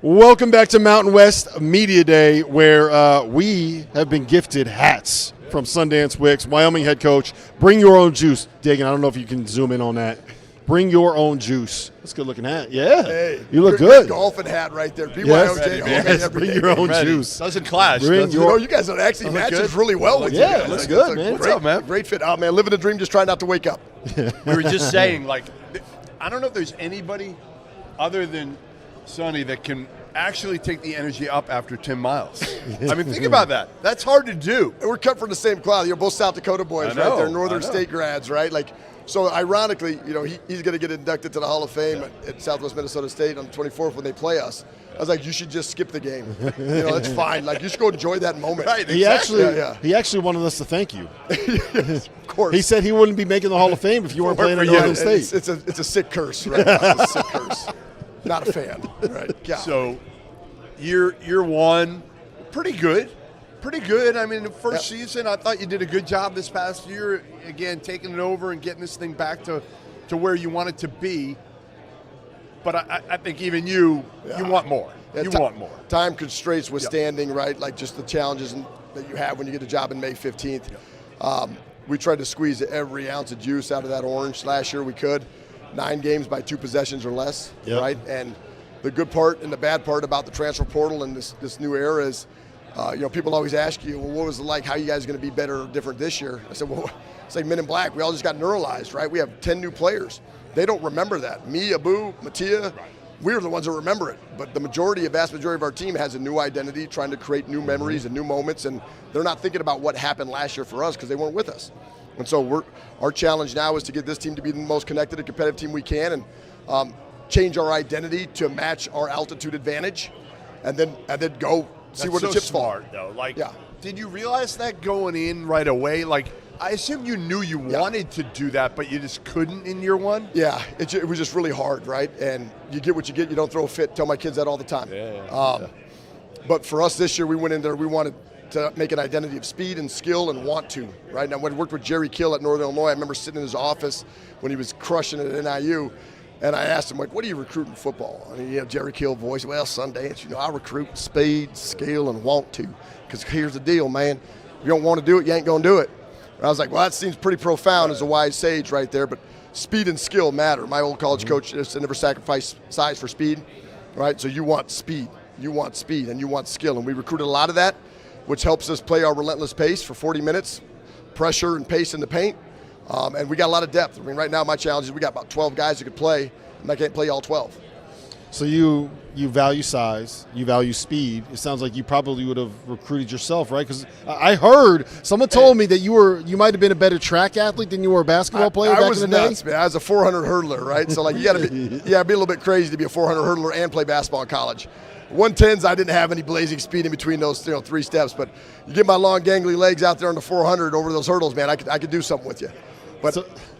[SPEAKER 1] Welcome back to Mountain West Media Day, where we have been gifted hats from Sundance Wicks, Wyoming head coach. Bring your own juice. Dagan, I don't know if you can zoom in on that. Bring your own juice. That's a good looking hat. Yeah.
[SPEAKER 14] Hey,
[SPEAKER 1] you look good.
[SPEAKER 14] Golfing hat right there.
[SPEAKER 1] BYOJ. Yes, bring your own juice.
[SPEAKER 15] Doesn't clash.
[SPEAKER 14] You guys are actually matches really well with you.
[SPEAKER 1] Yeah, looks good, man.
[SPEAKER 14] What's up, man? Great fit. Oh, man, living the dream, just trying not to wake up.
[SPEAKER 15] We were just saying, like, I don't know if there's anybody other than Sonny that can actually take the energy up after 10 miles. I mean, think about that. That's hard to do.
[SPEAKER 14] And we're cut from the same cloth. You're both South Dakota boys, right? They're Northern State grads, right? Like, so ironically, he's going to get inducted to the Hall of Fame at Southwest Minnesota State on the 24th when they play us. I was like, you should just skip the game. It's fine. Like, you should go enjoy that moment.
[SPEAKER 15] Right,
[SPEAKER 1] he actually wanted us to thank you.
[SPEAKER 14] Of course.
[SPEAKER 1] He said he wouldn't be making the Hall of Fame if you weren't playing at Northern State.
[SPEAKER 14] It's a sick curse, right? It's a sick curse. Not a fan, right? God.
[SPEAKER 15] So, year one, pretty good. I mean, the first season, I thought you did a good job this past year. Again, taking it over and getting this thing back to where you want it to be. But I think even you want more. You want more.
[SPEAKER 14] Time constraints withstanding, right? Like just the challenges that you have when you get a job in May 15th. We tried to squeeze every ounce of juice out of that orange last year we could. 9 games by 2 possessions or less, right? And the good part and the bad part about the transfer portal and this new era is, people always ask you, well, what was it like? How are you guys going to be better or different this year? I said, well, it's like Men in Black. We all just got neuralized, right? We have 10 new players. They don't remember that. Me, Abu, Mattia, we're the ones that remember it. But the vast majority of our team has a new identity, trying to create new memories and new moments, and they're not thinking about what happened last year for us because they weren't with us. And so our challenge now is to get this team to be the most connected and competitive team we can, and change our identity to match our altitude advantage, and then go see where the chips fall.
[SPEAKER 15] That's so smart, though. Like, did you realize that going in right away? Like, I assume you knew you wanted to do that, but you just couldn't in year one?
[SPEAKER 14] Yeah, it was just really hard, right? And you get what you get. You don't throw a fit. Tell my kids that all the time. But for us this year, we went in there, we wanted to make an identity of speed and skill and want to, right? Now, when I worked with Jerry Kill at Northern Illinois, I remember sitting in his office when he was crushing it at NIU, and I asked him, like, what do you recruit in football? And Jerry Kill voice, well, Sundance, I recruit speed, skill, and want to. Because here's the deal, man. If you don't want to do it, you ain't going to do it. And I was like, well, that seems pretty profound as a wise sage right there, but speed and skill matter. My old college coach just never sacrificed size for speed, right? So you want speed, and you want skill. And we recruited a lot of that, which helps us play our relentless pace for 40 minutes, pressure and pace in the paint. And we got a lot of depth. I mean, right now my challenge is we got about 12 guys who could play, and I can't play all 12.
[SPEAKER 1] So you value size, you value speed. It sounds like you probably would have recruited yourself, right? Because I heard someone told me that you might have been a better track athlete than you were a basketball player back in the day.
[SPEAKER 14] Man. I was a 400 hurdler, right? So like you got to be be a little bit crazy to be a 400 hurdler and play basketball in college. 110s, I didn't have any blazing speed in between those 3 steps, but you get my long gangly legs out there on the 400 over those hurdles, man, I could do something with you. But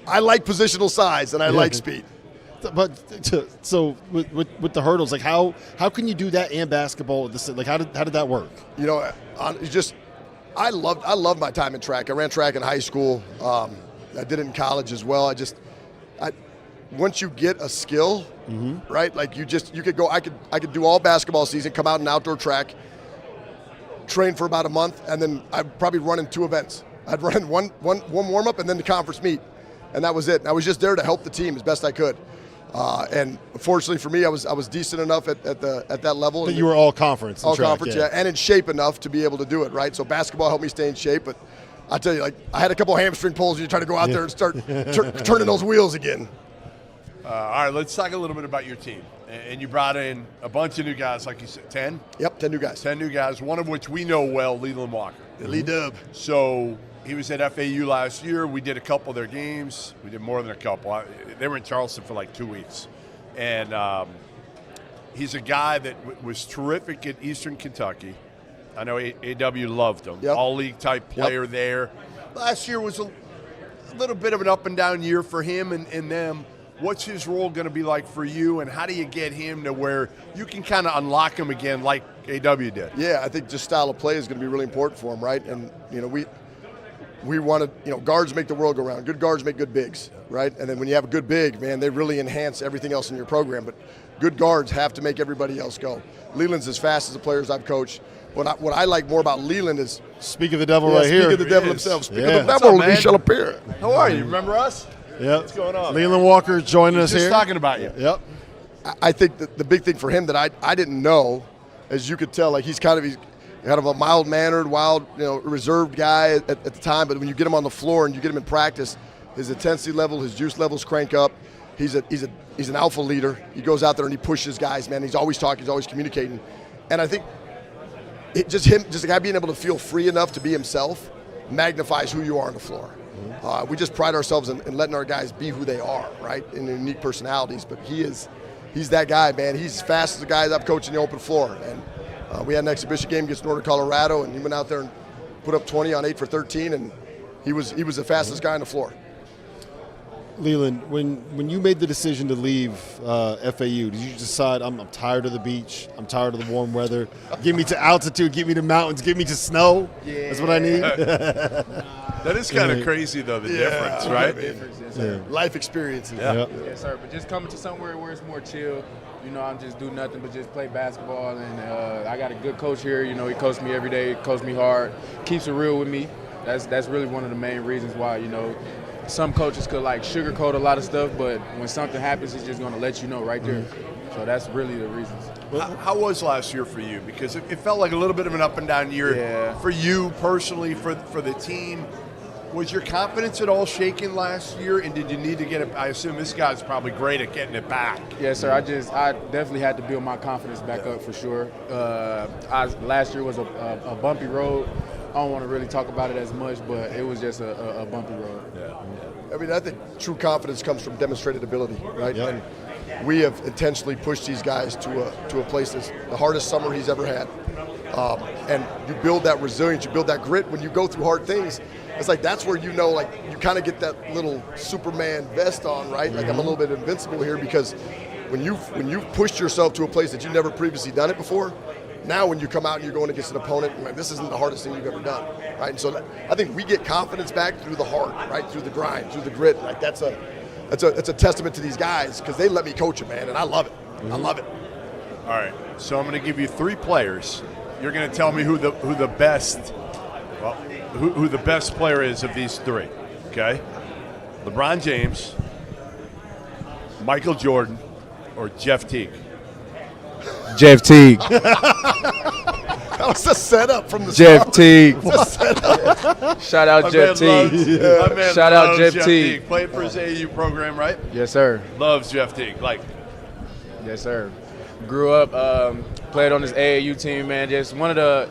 [SPEAKER 14] I like positional size and I like speed.
[SPEAKER 1] But so with the hurdles, like how can you do that and basketball at the same? Like how did that work?
[SPEAKER 14] I loved my time in track. I ran track in high school. I did it in college as well. Once you get a skill, right? Like you could go. I could do all basketball season, come out in outdoor track, train for about a month, and then I'd probably run in 2 events. I'd run one warm up and then the conference meet, and that was it. And I was just there to help the team as best I could. And fortunately for me, I was decent enough at that level.
[SPEAKER 1] But you were all conference.
[SPEAKER 14] All conference, yeah, and in shape enough to be able to do it, right? So basketball helped me stay in shape, but I tell you, like I had a couple hamstring pulls. You try to go out there and start turning those wheels again.
[SPEAKER 15] All right, let's talk a little bit about your team. And you brought in a bunch of new guys, like you said, 10?
[SPEAKER 14] Yep, 10 new guys.
[SPEAKER 15] 10 new guys, one of which we know well, Leland Walker.
[SPEAKER 14] Lee Dub.
[SPEAKER 15] So
[SPEAKER 3] he was at FAU last year. We did a couple of their games. We did more than a couple. They were in Charleston for like 2 weeks. And he's a guy that was terrific at Eastern Kentucky. I know AW loved him.
[SPEAKER 14] Yep.
[SPEAKER 3] All-league type player there. Last year was a little bit of an up-and-down year for him and them. What's his role going to be like for you, and how do you get him to where you can kind of unlock him again like AW did?
[SPEAKER 14] Yeah, I think just style of play is going to be really important for him, right? And, we want to, guards make the world go round. Good guards make good bigs, right? And then when you have a good big, man, they really enhance everything else in your program. But good guards have to make everybody else go. Leland's as fast as the players I've coached. What I like more about Leland is –
[SPEAKER 1] Speak of the devil right here.
[SPEAKER 14] Speak of the devil himself. Speak of the devil, he shall appear.
[SPEAKER 3] How are you? Remember us?
[SPEAKER 1] Yep.
[SPEAKER 3] What's going on?
[SPEAKER 1] Leland Walker joining us
[SPEAKER 3] just
[SPEAKER 1] here.
[SPEAKER 3] Talking about you.
[SPEAKER 1] Yep.
[SPEAKER 14] I think that the big thing for him that I didn't know, as you could tell, like he's kind of a mild-mannered, wild, reserved guy at the time. But when you get him on the floor and you get him in practice, his intensity level, his juice levels crank up. He's an alpha leader. He goes out there and he pushes guys, man. He's always talking. He's always communicating. And I think just a guy being able to feel free enough to be himself magnifies who you are on the floor. We just pride ourselves in letting our guys be who they are, right, in their unique personalities. But he's that guy, man. He's as fast as the guys I've coached in the open floor. And we had an exhibition game against Northern Colorado, and he went out there and put up 20 on 8 for 13, and he was the fastest guy on the floor.
[SPEAKER 1] Leland, when you made the decision to leave FAU, did you decide I'm tired of the beach, I'm tired of the warm weather, get me to altitude, get me to mountains, get me to snow? Yeah. That's what I need?
[SPEAKER 3] That is kind of crazy, though, the difference, right?
[SPEAKER 14] Life experiences.
[SPEAKER 1] Yeah.
[SPEAKER 16] Yes, sir. But just coming to somewhere where it's more chill, I'm just do nothing but just play basketball. And I got a good coach here. He coaches me every day, coaches me hard, keeps it real with me. That's really one of the main reasons why, some coaches could sugarcoat a lot of stuff, but when something happens, he's just going to let you know right there. So that's really the reasons.
[SPEAKER 3] How was last year for you? Because it felt like a little bit of an up and down year for you personally, for the team. Was your confidence at all shaken last year, and did you need to get it? I assume this guy's probably great at getting it back.
[SPEAKER 16] Yes, sir. I definitely had to build my confidence back up for sure. Last year was a bumpy road. I don't want to really talk about it as much, but it was just a bumpy road.
[SPEAKER 14] I mean, I think true confidence comes from demonstrated ability, right? Yep. And we have intentionally pushed these guys to a place that's the hardest summer he's ever had. And you build that resilience, you build that grit when you go through hard things. It's like that's where you kind of get that little Superman vest on, right? Like I'm a little bit invincible here because when you've pushed yourself to a place that you've never previously done it before, now when you come out and you're going against an opponent, like, this isn't the hardest thing you've ever done, right? And so I think we get confidence back through the heart, right? Through the grind, through the grit. Like that's a testament to these guys because they let me coach them, man, and I love it. I love it.
[SPEAKER 3] All right, so I'm going to give you 3 players. You're going to tell me who the best player is of these 3. Okay, LeBron James, Michael Jordan, or Jeff Teague.
[SPEAKER 16] Jeff Teague.
[SPEAKER 14] That was a setup from the
[SPEAKER 16] Jeff
[SPEAKER 14] start.
[SPEAKER 16] Teague.
[SPEAKER 14] Setup.
[SPEAKER 16] Shout out Jeff Teague. Shout out Jeff Teague.
[SPEAKER 3] Played for his AAU program, right?
[SPEAKER 16] Yes, sir.
[SPEAKER 3] Loves Jeff Teague.
[SPEAKER 16] Yes, sir. Grew up, played on this AAU team, man. Just one of the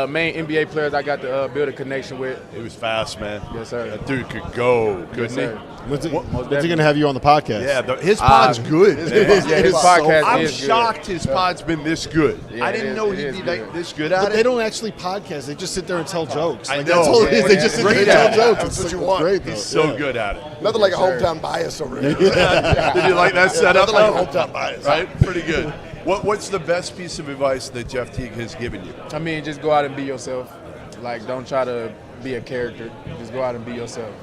[SPEAKER 16] main NBA players I got to build a connection with.
[SPEAKER 3] He was fast, man.
[SPEAKER 16] Yes, sir.
[SPEAKER 3] That dude could go, couldn't he?
[SPEAKER 1] When's he going to have you on the podcast?
[SPEAKER 3] Yeah, his pod's good.
[SPEAKER 16] His podcast
[SPEAKER 3] I'm
[SPEAKER 16] is
[SPEAKER 3] shocked
[SPEAKER 16] good.
[SPEAKER 3] his pod's been this good.
[SPEAKER 16] Yeah,
[SPEAKER 3] I didn't know he'd be this good at
[SPEAKER 1] But
[SPEAKER 3] it.
[SPEAKER 1] they don't actually podcast. They just sit there and tell jokes.
[SPEAKER 3] I know.
[SPEAKER 1] That's all it is. They just sit there and tell jokes.
[SPEAKER 14] That's what
[SPEAKER 1] It's
[SPEAKER 14] you want.
[SPEAKER 1] great, though.
[SPEAKER 3] He's so good at it.
[SPEAKER 14] Nothing like a hometown bias over here.
[SPEAKER 3] Did you like that setup?
[SPEAKER 14] Nothing like a hometown bias.
[SPEAKER 3] Right? Pretty good. What's the best piece of advice that Jeff Teague has given you?
[SPEAKER 16] I mean, just go out and be yourself. Don't try to be a character. Just go out and be yourself.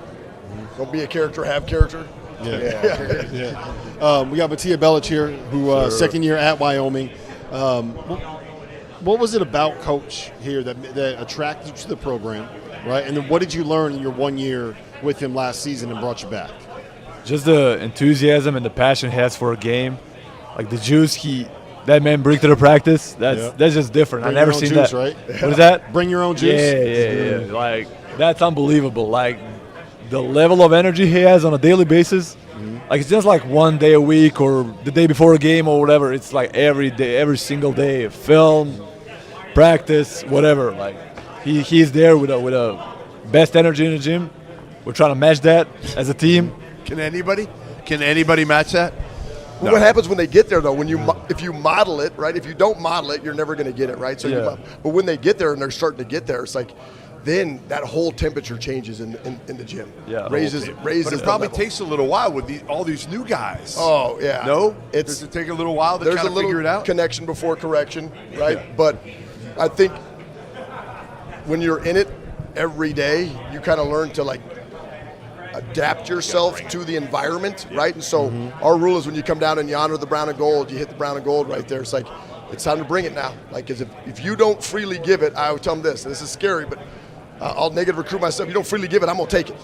[SPEAKER 14] Don't be a character, have character.
[SPEAKER 1] Yeah. We got Mattia Belic here, who second year at Wyoming. What was it about Coach here that attracted you to the program, right? And then what did you learn in your 1 year with him last season and brought you back?
[SPEAKER 17] Just the enthusiasm and the passion he has for a game. Like the juice that man brings to the practice, that's just different.
[SPEAKER 1] Bring
[SPEAKER 17] I've never
[SPEAKER 1] your own
[SPEAKER 17] seen
[SPEAKER 1] juice,
[SPEAKER 17] that.
[SPEAKER 1] Right?
[SPEAKER 17] What is that?
[SPEAKER 1] Bring your own juice?
[SPEAKER 17] Yeah. Like, that's unbelievable. Like, the level of energy he has on a daily basis, like, it's just like one day a week or the day before a game or whatever. It's like every day, every single day, film, practice, whatever. Like, he's there with a best energy in the gym. We're trying to match that as a team.
[SPEAKER 15] Can anybody match that?
[SPEAKER 14] Well, what happens when they get there, though? If you model it, right? If you don't model it, you're never going to get it, right? So, but when they get there and they're starting to get there, it's like then that whole temperature changes in the gym.
[SPEAKER 17] Yeah,
[SPEAKER 14] raises.
[SPEAKER 15] But it probably takes a little while with all these new guys.
[SPEAKER 14] Oh yeah.
[SPEAKER 15] No, does it take a little while to kind of figure it out?
[SPEAKER 14] Connection before correction, right? But I think when you're in it every day, you kind of learn to like adapt yourself to the environment, right? And so our rule is when you come down and you honor the brown and gold, you hit the brown and gold right there. It's like, it's time to bring it now. Like, 'cause if you don't freely give it, I would tell them this is scary, but I'll negative recruit myself. You don't freely give it, I'm going to take it.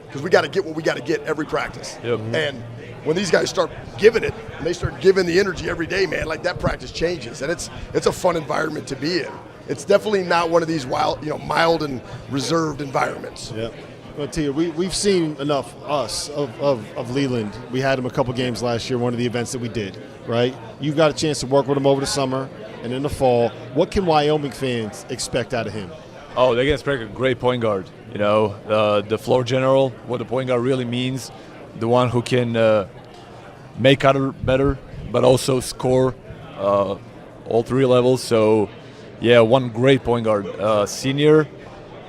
[SPEAKER 14] Because we got to get what we got to get every practice. And when these guys start giving it, and they start giving the energy every day, man, like that practice changes. And it's a fun environment to be in. It's definitely not one of these mild and reserved environments.
[SPEAKER 1] Yeah. Well, Tia, we've seen enough of Leland. We had him a couple games last year, one of the events that we did, right? You got a chance to work with him over the summer and in the fall. What can Wyoming fans expect out of him?
[SPEAKER 17] Oh, they can expect a great point guard. You know, the floor general, what the point guard really means, the one who can make other better, but also score all three levels. So, yeah, one great point guard. Senior,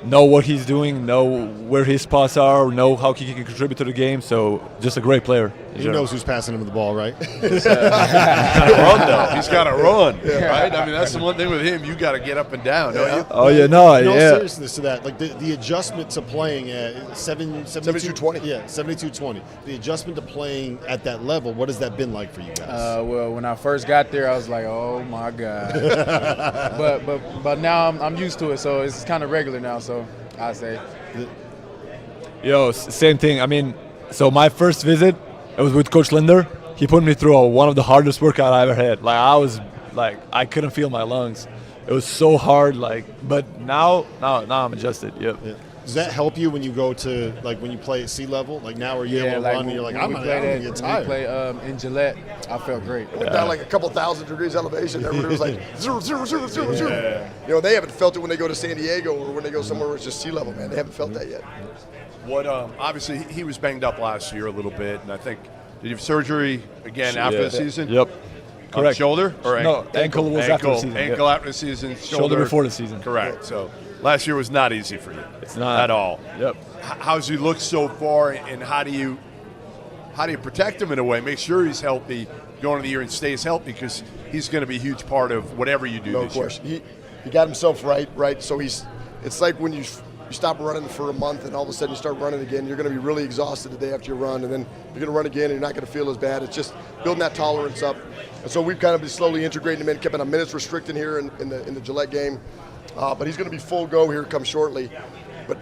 [SPEAKER 17] know what he's doing, know where his spots are, know how he can contribute to the game. So just a great player.
[SPEAKER 1] He knows who's passing him the ball, right?
[SPEAKER 15] He's got to run, though. He's got to run, right? I mean, that's the one thing with him. You got to get up and down, don't you?
[SPEAKER 17] Oh, yeah, no,
[SPEAKER 1] in all
[SPEAKER 17] yeah.
[SPEAKER 1] seriousness to that, like the adjustment to playing at 72-20. Yeah, 72-20. The adjustment to playing at that level, what has that been like for you guys?
[SPEAKER 16] Well, when I first got there, I was like, oh, my God. but now I'm used to it, so it's kind of regular now, so I say.
[SPEAKER 17] Yo, same thing. I mean, so my first visit, it was with Coach Linder. He put me through one of the hardest workouts I ever had. Like, I was like, I couldn't feel my lungs. It was so hard. Like, but now I'm adjusted. Yep.
[SPEAKER 1] Yeah. Does that help you when you go to, like, when you play at sea level? Like, now are you able to run and you're like, I'm going to get tired?
[SPEAKER 16] When we played in Gillette, I felt great.
[SPEAKER 14] Went down like a couple thousand degrees elevation. Everybody was like, 0, 0, 0, 0, 0. Yeah. You know, they haven't felt it when they go to San Diego or when they go somewhere where it's just sea level, man. They haven't felt that yet.
[SPEAKER 3] What? Obviously, he was banged up last year a little bit, and I think, did he have surgery again after the season?
[SPEAKER 17] Yep.
[SPEAKER 3] Correct. Shoulder or
[SPEAKER 17] ankle? No, ankle was after the season.
[SPEAKER 3] Ankle after the season.
[SPEAKER 17] Shoulder before the season.
[SPEAKER 3] Correct. So last year was not easy for you.
[SPEAKER 17] It's not
[SPEAKER 3] at all.
[SPEAKER 17] Yep.
[SPEAKER 3] How's he looked so far, and how do you protect him in a way? Make sure he's healthy going into the year and stays healthy, because he's going to be a huge part of whatever you do this year.
[SPEAKER 14] No question. He got himself right. So it's like when you stop running for a month and all of a sudden you start running again, you're going to be really exhausted the day after you run, and then you're going to run again and you're not going to feel as bad. It's just building that tolerance up. And so we've kind of been slowly integrating him in, keeping a minutes restricted here in the Gillette game. But he's going to be full go here come shortly. But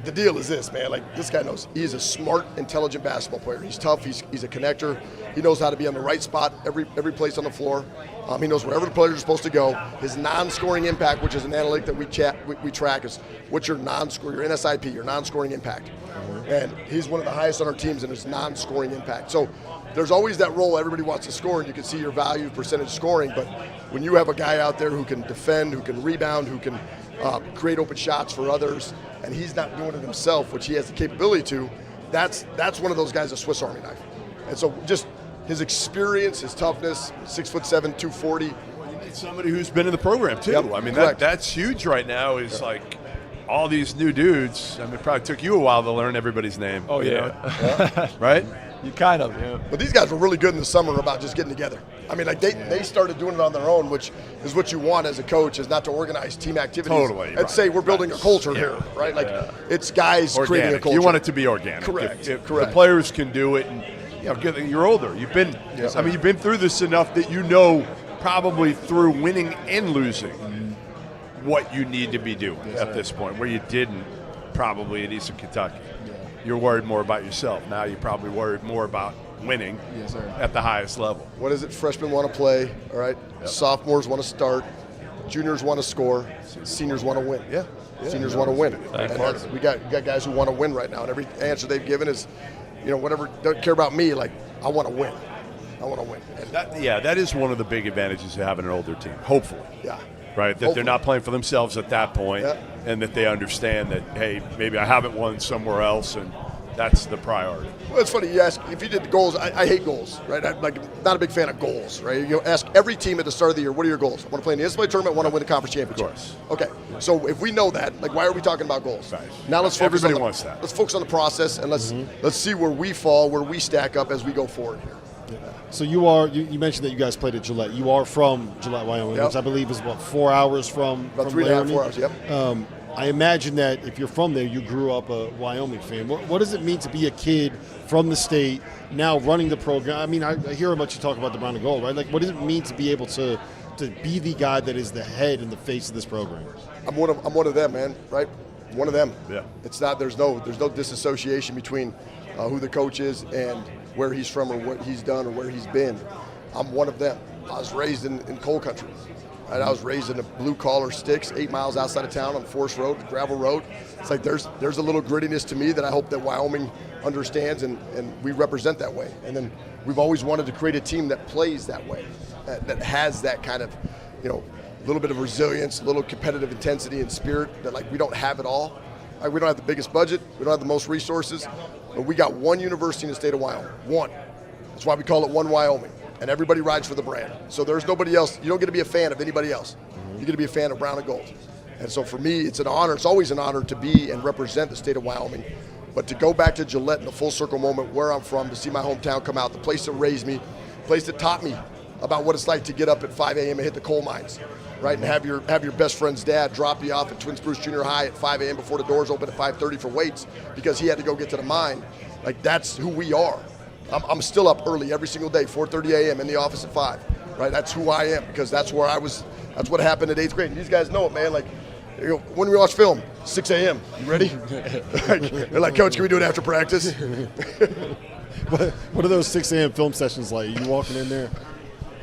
[SPEAKER 14] the deal is this, man. Like, this guy knows he's a smart, intelligent basketball player. He's tough. He's a connector. He knows how to be on the right spot every place on the floor. He knows wherever the players are supposed to go. His non-scoring impact, which is an analytic that we track, is what's your non-score, your NSIP, your non-scoring impact. And he's one of the highest on our teams in his non-scoring impact. So there's always that role everybody wants to score, and you can see your value percentage scoring. But when you have a guy out there who can defend, who can rebound, who can create open shots for others, and he's not doing it himself, which he has the capability to, that's one of those guys, a Swiss Army knife. And so just his experience, his toughness, 6'7", 240.
[SPEAKER 3] You need somebody who's been in the program too.
[SPEAKER 14] Yep,
[SPEAKER 3] I mean,
[SPEAKER 14] correct.
[SPEAKER 3] that's huge right now. Is like all these new dudes. I mean, it probably took you a while to learn everybody's name.
[SPEAKER 17] Oh, yeah.
[SPEAKER 3] Right?
[SPEAKER 17] You kind of, yeah.
[SPEAKER 14] But these guys were really good in the summer about just getting together. I mean, like they started doing it on their own, which is what you want as a coach, is not to organize team activities.
[SPEAKER 3] Totally.
[SPEAKER 14] And say we're building a culture here, right? Like it's guys creating a culture.
[SPEAKER 3] You want it to be organic.
[SPEAKER 14] Correct.
[SPEAKER 3] If
[SPEAKER 14] Correct.
[SPEAKER 3] the players can do it, and you're older. You've been.
[SPEAKER 14] Yes,
[SPEAKER 3] I mean, you've been through this enough that you know, probably through winning and losing, what you need to be doing at this point, where you didn't probably at Eastern Kentucky.
[SPEAKER 16] Yeah.
[SPEAKER 3] You're worried more about yourself. Now you're probably worried more about winning at the highest level.
[SPEAKER 14] What is it? Freshmen want to play, all right? Yep. Sophomores want to start. Juniors want to score. Seniors want to win.
[SPEAKER 3] Yeah.
[SPEAKER 14] Seniors want to win. And we got guys who want to win right now, and every answer they've given is, whatever, don't care about me, like, I want to win. I want to win.
[SPEAKER 3] That is one of the big advantages of having an older team, hopefully.
[SPEAKER 14] Yeah.
[SPEAKER 3] right? That they're not playing for themselves at that point,
[SPEAKER 14] Yeah.
[SPEAKER 3] and that they understand that, hey, maybe I haven't won somewhere else, and that's the priority.
[SPEAKER 14] Well, it's funny you ask if you did the goals. I hate goals, right? I'm not a big fan of goals, right? You ask every team at the start of the year, what are your goals? I want to play in the NCAA tournament. I want to win the conference championship.
[SPEAKER 3] Of course.
[SPEAKER 14] Okay, so if we know that, like, why are we talking about goals?
[SPEAKER 3] Right.
[SPEAKER 14] Now let's focus.
[SPEAKER 3] Everybody
[SPEAKER 14] on the,
[SPEAKER 3] wants that.
[SPEAKER 14] Let's focus on the process and let's see where we fall, where we stack up as we go forward here.
[SPEAKER 1] So you mentioned that you guys played at Gillette. You are from Gillette, Wyoming,
[SPEAKER 14] Yep.
[SPEAKER 1] which I believe is, 4 hours from
[SPEAKER 14] About
[SPEAKER 1] from
[SPEAKER 14] 3.5, 4
[SPEAKER 1] Laramie?
[SPEAKER 14] hours. Yep.
[SPEAKER 1] I imagine that if you're from there, you grew up a Wyoming fan. What does it mean to be a kid from the state now running the program? I mean, I hear how much you talk about the brown and gold, right? Like, what does it mean to be able to be the guy that is the head and the face of this program?
[SPEAKER 14] I'm one of them, man. Right? One of them.
[SPEAKER 3] Yeah.
[SPEAKER 14] It's not. There's no disassociation between who the coach is and where he's from or what he's done or where he's been. I'm one of them. I was raised in coal country. Right? I was raised in a blue-collar sticks, 8 miles outside of town on Forest Road, gravel road. It's like there's a little grittiness to me that I hope that Wyoming understands, and we represent that way. And then we've always wanted to create a team that plays that way, that has that kind of, little bit of resilience, a little competitive intensity and spirit that, like, we don't have it all. Like, we don't have the biggest budget, we don't have the most resources, but we got one university in the state of Wyoming. One. That's why we call it One Wyoming. And everybody rides for the brand. So there's nobody else. You don't get to be a fan of anybody else. You get to be a fan of brown and gold. And so for me, it's an honor. It's always an honor to be and represent the state of Wyoming. But to go back to Gillette in the full circle moment where I'm from, to see my hometown come out, the place that raised me, the place that taught me about what it's like to get up at 5 a.m. and hit the coal mines, right? And have your best friend's dad drop you off at Twin Spruce Junior High at 5 a.m. before the doors open at 5:30 for weights because he had to go get to the mine. Like, that's who we are. I'm still up early every single day, 4:30 a.m. in the office at 5, right? That's who I am because that's where I was. That's what happened at 8th grade. And these guys know it, man. Like, when we watch film, 6 a.m. You ready? They're like, Coach, can we do it after practice?
[SPEAKER 1] What are those 6 a.m. film sessions like? Are you walking in there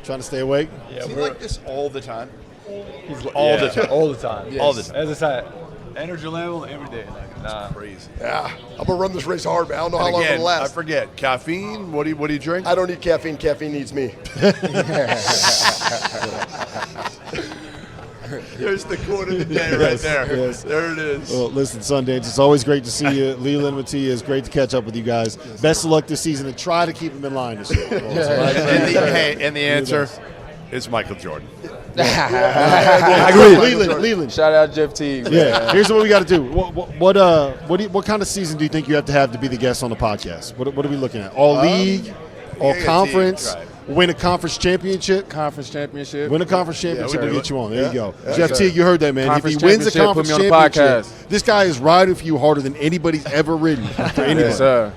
[SPEAKER 1] trying to stay awake?
[SPEAKER 15] Yeah, is he like this all the time?
[SPEAKER 17] He's all the time. All the time.
[SPEAKER 15] Yes.
[SPEAKER 17] All the time. As I said, energy level every day.
[SPEAKER 15] That's crazy.
[SPEAKER 14] Yeah, I'm gonna run this race hard, man. I don't know how long it'll last.
[SPEAKER 3] I forget. Caffeine? What do you drink?
[SPEAKER 14] I don't need caffeine. Caffeine needs me.
[SPEAKER 3] There's the quote of the day right there.
[SPEAKER 1] Yes.
[SPEAKER 3] There it is.
[SPEAKER 1] Well, listen, Sundance, it's always great to see you. Leland, Mattia, it's great to catch up with you guys. Best of luck this season, and try to keep them in line this year.
[SPEAKER 3] And the answer is Michael Jordan.
[SPEAKER 1] I agree. Leland.
[SPEAKER 16] Shout out Jeff Teague.
[SPEAKER 1] Yeah. Here's what we got to do. What kind of season do you think you have to be the guest on the podcast? What are we looking at? All league, all conference, win a conference championship. Win a conference championship. We'll get you on. There you go. Jeff Teague, you heard that, man. If he wins a conference championship, this guy is riding for you harder than anybody's ever ridden for anybody.
[SPEAKER 16] Yes, sir.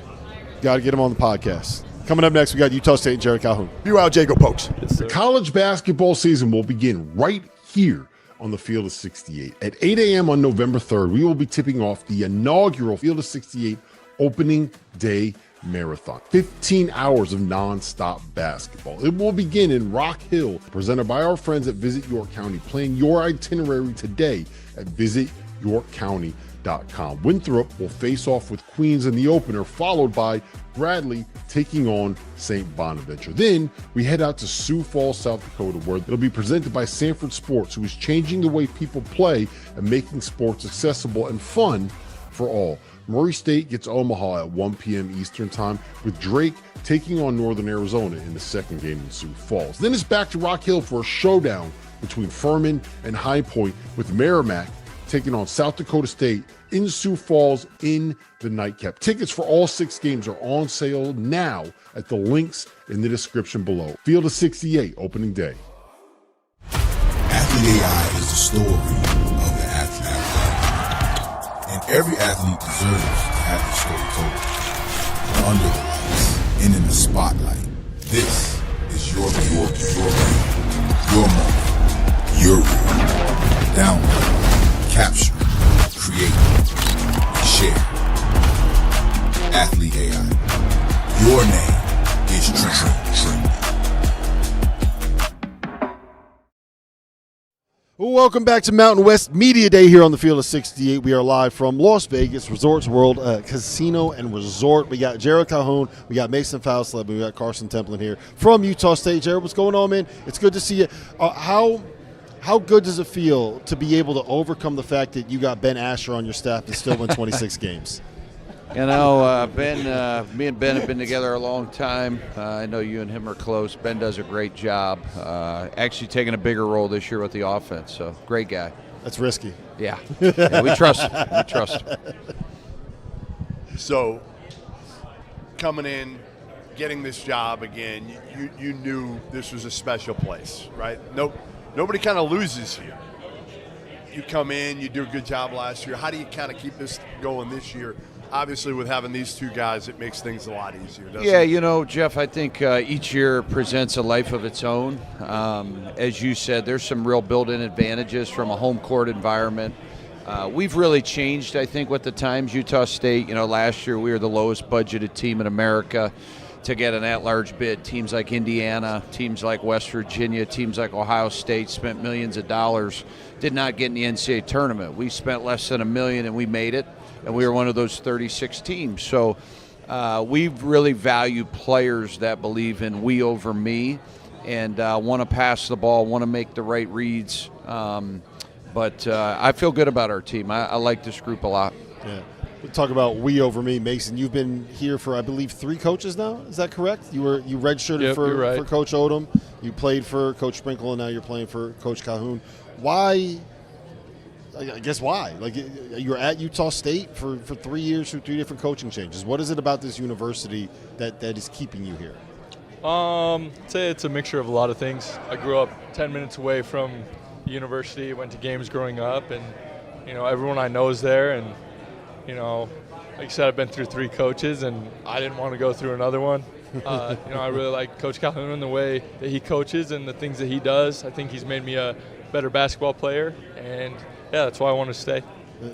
[SPEAKER 1] Got to get him on the podcast. Coming up next, we got Utah State and Jared Calhoun.
[SPEAKER 14] BYJ, go Pokes.
[SPEAKER 4] The college basketball season will begin right here on the Field of 68. At 8 a.m. on November 3rd, we will be tipping off the inaugural Field of 68 opening day marathon. 15 hours of nonstop basketball. It will begin in Rock Hill, presented by our friends at Visit York County. Plan your itinerary today at visityorkcounty.com. Winthrop will face off with Queens in the opener, followed by Bradley taking on St. Bonaventure. Then we head out to Sioux Falls, South Dakota, where it'll be presented by Sanford Sports, who is changing the way people play and making sports accessible and fun for all. Murray State gets Omaha at 1 p.m. Eastern Time, with Drake taking on Northern Arizona in the second game in Sioux Falls. Then it's back to Rock Hill for a showdown between Furman and High Point, with Merrimack taking on South Dakota State in Sioux Falls in the nightcap. Tickets for all 6 games are on sale now at the links in the description below. Field of 68 opening day.
[SPEAKER 5] Athlete AI is the story of the athlete. And every athlete deserves to have the story told. Under the lights and in the spotlight. This is your moment, your rule. Download, capture, create, share. Athlete AI. Your name is trending.
[SPEAKER 1] Welcome back to Mountain West Media Day here on the Field of 68. We are live from Las Vegas Resorts World Casino and Resort. We got Jared Calhoun, we got Mason Fowsleb, we got Carson Templin here from Utah State. Jared, what's going on, man? It's good to see you. How How good does it feel to be able to overcome the fact that you got Ben Asher on your staff and still win 26 games?
[SPEAKER 18] You know, me and Ben have been together a long time. I know you and him are close. Ben does a great job. Actually taking a bigger role this year with the offense. So, great guy.
[SPEAKER 1] That's risky.
[SPEAKER 18] Yeah. Yeah, we trust him. We trust him.
[SPEAKER 15] So, coming in, getting this job again, you knew this was a special place, right? Nobody kind of loses here. You come in, you do a good job last year. How do you kind of keep this going this year? Obviously, with having these two guys, it makes things a lot easier, doesn't it?
[SPEAKER 18] Yeah, you know, Jeff, I think each year presents a life of its own. As you said, there's some real built-in advantages from a home court environment. We've really changed, I think, with the times. Utah State, you know, last year we were the lowest budgeted team in America to get an at-large bid. Teams like Indiana, teams like West Virginia, teams like Ohio State spent millions of dollars, did not get in the NCAA tournament. We spent less than $1 million and we made it. And we were one of those 36 teams. So we really value players that believe in we over me and want to pass the ball, want to make the right reads. But I feel good about our team. I like this group a lot.
[SPEAKER 1] Yeah. We'll talk about we over me, Mason. You've been here for, I believe, 3 coaches now. Is that correct? You redshirted for Coach Odom. You played for Coach Sprinkle, and now you're playing for Coach Calhoun. Why? I guess why? Like, you were at Utah State for 3 years through 3 different coaching changes. What is it about this university that is keeping you here?
[SPEAKER 19] I'd say it's a mixture of a lot of things. I grew up 10 minutes away from the university, went to games growing up, and, you know, everyone I know is there. And, you know, like you said, I've been through 3 coaches, and I didn't want to go through another one. You know, I really like Coach Calhoun and the way that he coaches and the things that he does. I think he's made me a better basketball player, and yeah, that's why I want to stay.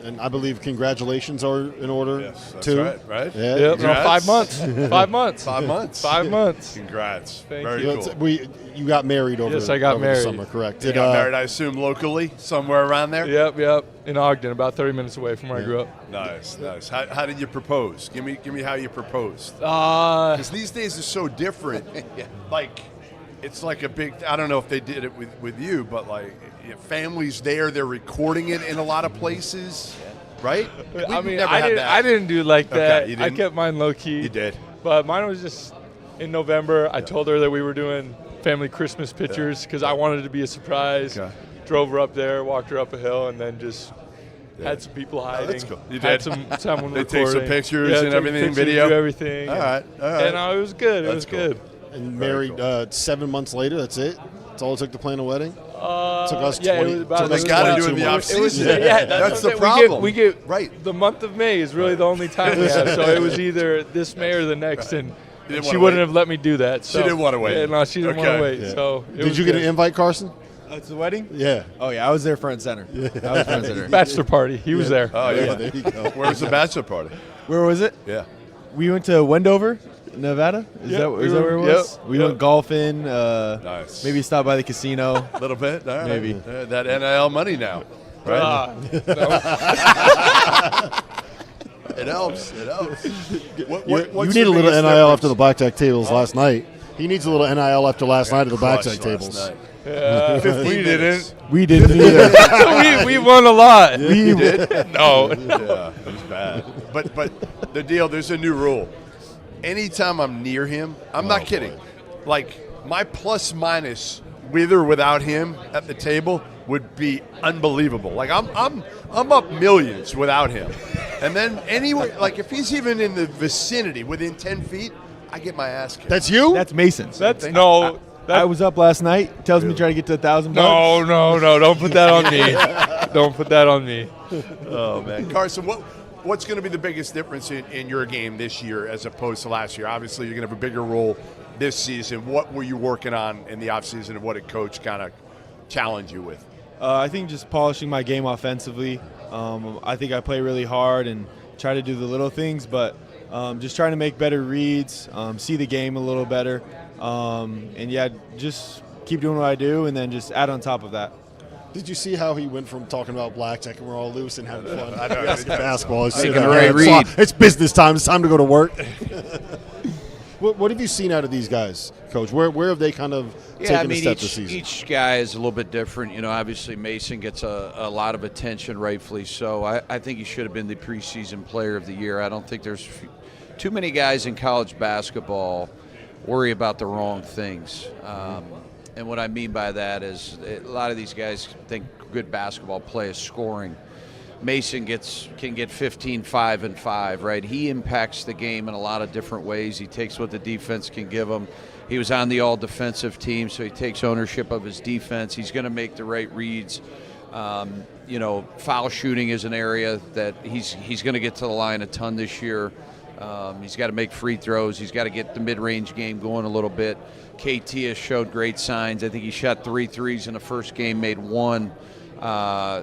[SPEAKER 1] And I believe congratulations are in order,
[SPEAKER 15] yes, that's
[SPEAKER 1] too.
[SPEAKER 15] Right?
[SPEAKER 1] Yeah.
[SPEAKER 19] Yep, no, 5 months. 5 months.
[SPEAKER 15] 5 months.
[SPEAKER 19] 5 months.
[SPEAKER 15] Congrats.
[SPEAKER 19] Thank
[SPEAKER 15] Very
[SPEAKER 19] you.
[SPEAKER 15] cool.
[SPEAKER 1] You got married over,
[SPEAKER 19] yes, I got
[SPEAKER 1] over
[SPEAKER 19] married.
[SPEAKER 1] the summer, correct?
[SPEAKER 15] You got married, I assume, locally, somewhere around there?
[SPEAKER 19] Yep. In Ogden, about 30 minutes away from where I grew up.
[SPEAKER 15] Nice. How did you propose? Give me how you proposed. Because these days are so different. Like, it's like a big, I don't know if they did it with you, but like, families there, they're recording it in a lot of places, right?
[SPEAKER 19] I mean, I didn't do like that.
[SPEAKER 15] Okay, you
[SPEAKER 19] I
[SPEAKER 15] didn't?
[SPEAKER 19] kept mine low key.
[SPEAKER 15] You did.
[SPEAKER 19] But mine was just in November. I told her that we were doing family Christmas pictures because I wanted it to be a surprise.
[SPEAKER 15] Okay.
[SPEAKER 19] Drove her up there, walked her up a hill, and then just had some people hiding.
[SPEAKER 15] That's cool. You
[SPEAKER 19] had
[SPEAKER 15] did?
[SPEAKER 19] someone
[SPEAKER 15] They
[SPEAKER 19] recording.
[SPEAKER 15] take some pictures
[SPEAKER 19] Yeah,
[SPEAKER 15] and
[SPEAKER 19] take
[SPEAKER 15] everything,
[SPEAKER 19] pictures,
[SPEAKER 15] video?
[SPEAKER 19] do everything.
[SPEAKER 15] All right.
[SPEAKER 19] And it was good. It was good.
[SPEAKER 1] And married 7 months later, that's it? That's all it took to plan a wedding? Took us
[SPEAKER 19] yeah,
[SPEAKER 1] 20.
[SPEAKER 19] it was about
[SPEAKER 15] They got to do it in the off season.
[SPEAKER 19] Yeah,
[SPEAKER 15] that's the
[SPEAKER 19] what I'm saying.
[SPEAKER 15] problem.
[SPEAKER 19] We get
[SPEAKER 15] right.
[SPEAKER 19] The month of May is really the only time we have. So it was either this May or the next, and
[SPEAKER 15] didn't
[SPEAKER 19] she
[SPEAKER 15] wanna
[SPEAKER 19] wouldn't
[SPEAKER 15] wait.
[SPEAKER 19] have let me do that. So.
[SPEAKER 15] She didn't want to wait.
[SPEAKER 19] Yeah, no, she didn't want to wait.
[SPEAKER 1] Yeah.
[SPEAKER 19] So it
[SPEAKER 1] Did
[SPEAKER 19] was
[SPEAKER 1] you get
[SPEAKER 19] good.
[SPEAKER 1] an invite, Carson?
[SPEAKER 20] To the wedding?
[SPEAKER 1] Yeah.
[SPEAKER 20] Oh, yeah. I was there front and center. I was front and center.
[SPEAKER 19] Bachelor party. He was there.
[SPEAKER 15] Oh, yeah.
[SPEAKER 1] There you go.
[SPEAKER 15] Where was the bachelor party?
[SPEAKER 20] Where was it?
[SPEAKER 15] Yeah.
[SPEAKER 20] We went to Wendover, Nevada. Is that where it was?
[SPEAKER 19] Yep.
[SPEAKER 20] We went golfing.
[SPEAKER 15] Nice.
[SPEAKER 20] Maybe stopped by the casino.
[SPEAKER 15] A little bit. All right.
[SPEAKER 20] Maybe.
[SPEAKER 15] That NIL money now. Right? It helps. It helps.
[SPEAKER 1] You need a little NIL after the blackjack tables last night. He needs a little NIL after last night at the blackjack tables.
[SPEAKER 19] We didn't.
[SPEAKER 20] We didn't either.
[SPEAKER 19] we won a lot.
[SPEAKER 15] You did?
[SPEAKER 19] No.
[SPEAKER 15] Yeah, it was bad. But the deal, there's a new rule. Anytime I'm near him, I'm not kidding. Like, my plus minus with or without him at the table would be unbelievable. Like, I'm up millions without him. And then anywhere, like if he's even in the vicinity within 10 feet, I get my ass kicked.
[SPEAKER 1] That's you?
[SPEAKER 20] That's Mason. I was up last night. Tells me trying to get to $1,000.
[SPEAKER 19] No. Don't put that on me. Don't put that on me.
[SPEAKER 15] Oh, man. Carson, what's going to be the biggest difference in your game this year as opposed to last year? Obviously, you're going to have a bigger role this season. What were you working on in the offseason, and what did Coach kind of challenge you with?
[SPEAKER 20] I think just polishing my game offensively. I think I play really hard and try to do the little things, but just trying to make better reads, see the game a little better, and yeah, just keep doing what I do and then just add on top of that.
[SPEAKER 1] Did you see how he went from talking about blackjack and we're all loose and having fun?
[SPEAKER 15] I know.
[SPEAKER 1] Basketball.
[SPEAKER 18] Making a right read.
[SPEAKER 1] It's business time. It's time to go to work. What have you seen out of these guys, Coach? Where have they kind of taken a step this season?
[SPEAKER 18] Each guy is a little bit different. You know, obviously Mason gets a lot of attention, rightfully so. I think he should have been the preseason player of the year. I don't think there's too many guys in college basketball worry about the wrong things. And what I mean by that is a lot of these guys think good basketball play is scoring. Mason can get 15, 5, and 5, right? He impacts the game in a lot of different ways. He takes what the defense can give him. He was on the all-defensive team, so he takes ownership of his defense. He's going to make the right reads. You know, foul shooting is an area that he's going to get to the line a ton this year. He's got to make free throws. He's got to get the mid-range game going a little bit. KT has showed great signs. I think he shot 3 threes in the first game, made 1.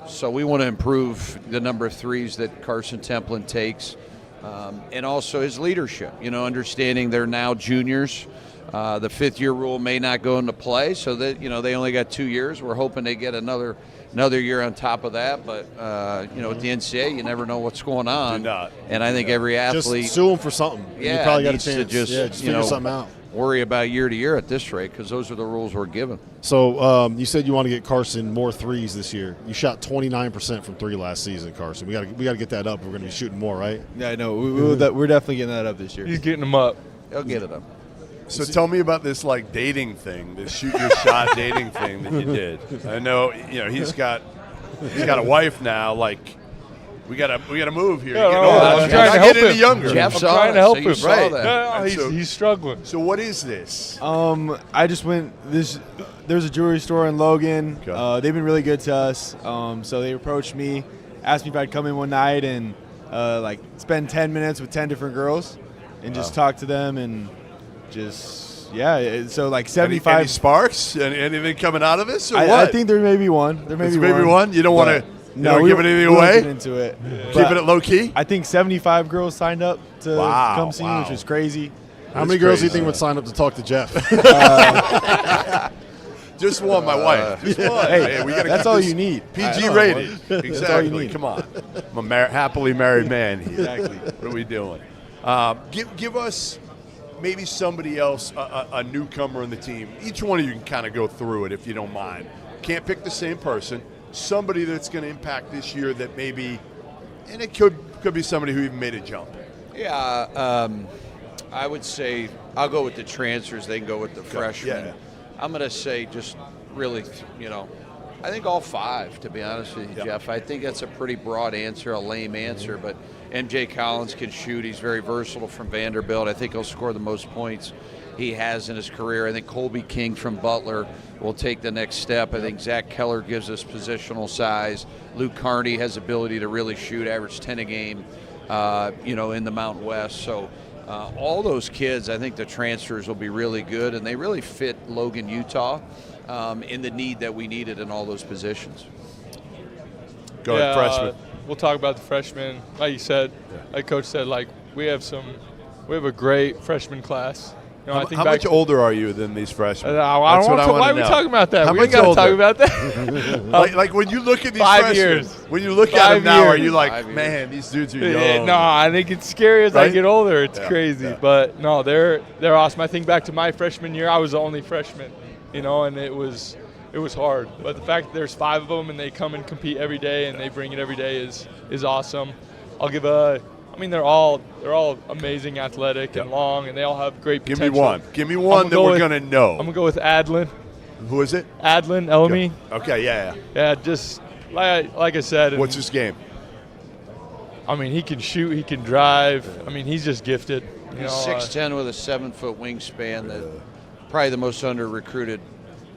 [SPEAKER 18] So we want to improve the number of threes that Carson Templin takes, and also his leadership. You know, understanding they're now juniors. The 5th-year rule may not go into play, so that they only got 2 years. We're hoping they get another year on top of that. But with the NCAA, you never know what's going on.
[SPEAKER 3] Do not.
[SPEAKER 18] And I think every athlete
[SPEAKER 1] just sue them for something.
[SPEAKER 18] Yeah,
[SPEAKER 1] you probably got a
[SPEAKER 18] needs
[SPEAKER 1] chance
[SPEAKER 18] to just
[SPEAKER 1] figure something out.
[SPEAKER 18] Worry about year to year at this rate, because those are the rules we're given.
[SPEAKER 1] So you said you want to get Carson more threes this year. You shot 29% from 3 last season, Carson. We got to get that up. We're going to be shooting more, right?
[SPEAKER 20] Yeah, no, we're definitely getting that up this year.
[SPEAKER 19] He's getting them up.
[SPEAKER 18] He'll get it up.
[SPEAKER 3] So tell me about this dating thing, this shoot your shot dating thing that you did. I know he's got a wife now. We gotta move here.
[SPEAKER 19] I'm trying to help him.
[SPEAKER 3] Younger.
[SPEAKER 18] Jeff
[SPEAKER 19] I'm
[SPEAKER 18] saw
[SPEAKER 19] trying
[SPEAKER 18] that,
[SPEAKER 19] to help
[SPEAKER 18] so you
[SPEAKER 19] him.
[SPEAKER 18] saw
[SPEAKER 19] Right?
[SPEAKER 18] that.
[SPEAKER 19] No, he's struggling.
[SPEAKER 3] So what is this?
[SPEAKER 20] I just went there's a jewelry store in Logan.
[SPEAKER 3] Okay.
[SPEAKER 20] They've been really good to us. So they approached me, asked me if I'd come in one night and spend 10 minutes with 10 different girls and just talk to them and just so 75
[SPEAKER 3] any sparks? Anything coming out of this? Or what?
[SPEAKER 20] I think there may be one.
[SPEAKER 3] Maybe one. You don't want to.
[SPEAKER 20] No,
[SPEAKER 3] we give anything away.
[SPEAKER 20] Get into it.
[SPEAKER 3] Keeping it low key.
[SPEAKER 20] I think 75 girls signed up to come see me, which was crazy.
[SPEAKER 1] How many girls do you think would sign up to talk to Jeff?
[SPEAKER 3] Just one, my wife. Just one.
[SPEAKER 20] Hey,
[SPEAKER 3] we gotta
[SPEAKER 20] that's
[SPEAKER 3] keep
[SPEAKER 20] all
[SPEAKER 3] this
[SPEAKER 20] you need.
[SPEAKER 3] PG rated. Exactly.
[SPEAKER 20] That's all you need.
[SPEAKER 3] Come on. I'm a happily married man here. Exactly. What are we doing? Give us maybe somebody else, a newcomer on the team. Each one of you can kind of go through it if you don't mind. Can't pick the same person. Somebody that's going to impact this year that maybe, and it could be somebody who even made a jump.
[SPEAKER 18] Yeah, I would say I'll go with the transfers. They can go with the freshmen.
[SPEAKER 3] Yeah.
[SPEAKER 18] I'm going to say just really, I think all 5, to be honest with you, Jeff. I think that's a pretty broad answer, a lame answer, but MJ Collins can shoot. He's very versatile from Vanderbilt. I think he'll score the most points he has in his career. I think Colby King from Butler will take the next step. I think Zach Keller gives us positional size. Luke Carney has ability to really shoot, average 10 a game, in the Mountain West. So all those kids, I think the transfers will be really good, and they really fit Logan, Utah, in the need that we needed in all those positions.
[SPEAKER 3] Go ahead, freshman.
[SPEAKER 19] We'll talk about the freshmen. Like you said, like Coach said, we have a great freshman class.
[SPEAKER 3] How much older are you than these freshmen?
[SPEAKER 19] Why are we talking about that? We got to talk about that.
[SPEAKER 3] like when you look at these
[SPEAKER 19] 5
[SPEAKER 3] freshmen,
[SPEAKER 19] years.
[SPEAKER 3] when you look at them now, are you like, man, these dudes are young?
[SPEAKER 19] No, I think it's scary as I get older. It's crazy. Yeah. But no, they're awesome. I think back to my freshman year, I was the only freshman, and it was hard. But the fact that there's 5 of them and they come and compete every day and they bring it every day is awesome. I'll give they're all amazing, athletic and long, and they all have great potential.
[SPEAKER 3] Give me one that we're gonna know.
[SPEAKER 19] I'm gonna go with Adlin.
[SPEAKER 3] Who is it?
[SPEAKER 19] Adlin Elmi.
[SPEAKER 3] Okay, yeah.
[SPEAKER 19] Yeah, just like I said.
[SPEAKER 3] What's his game?
[SPEAKER 19] He can shoot, he can drive. He's just gifted.
[SPEAKER 18] He's 6'10" with a 7-foot wingspan. That probably the most under-recruited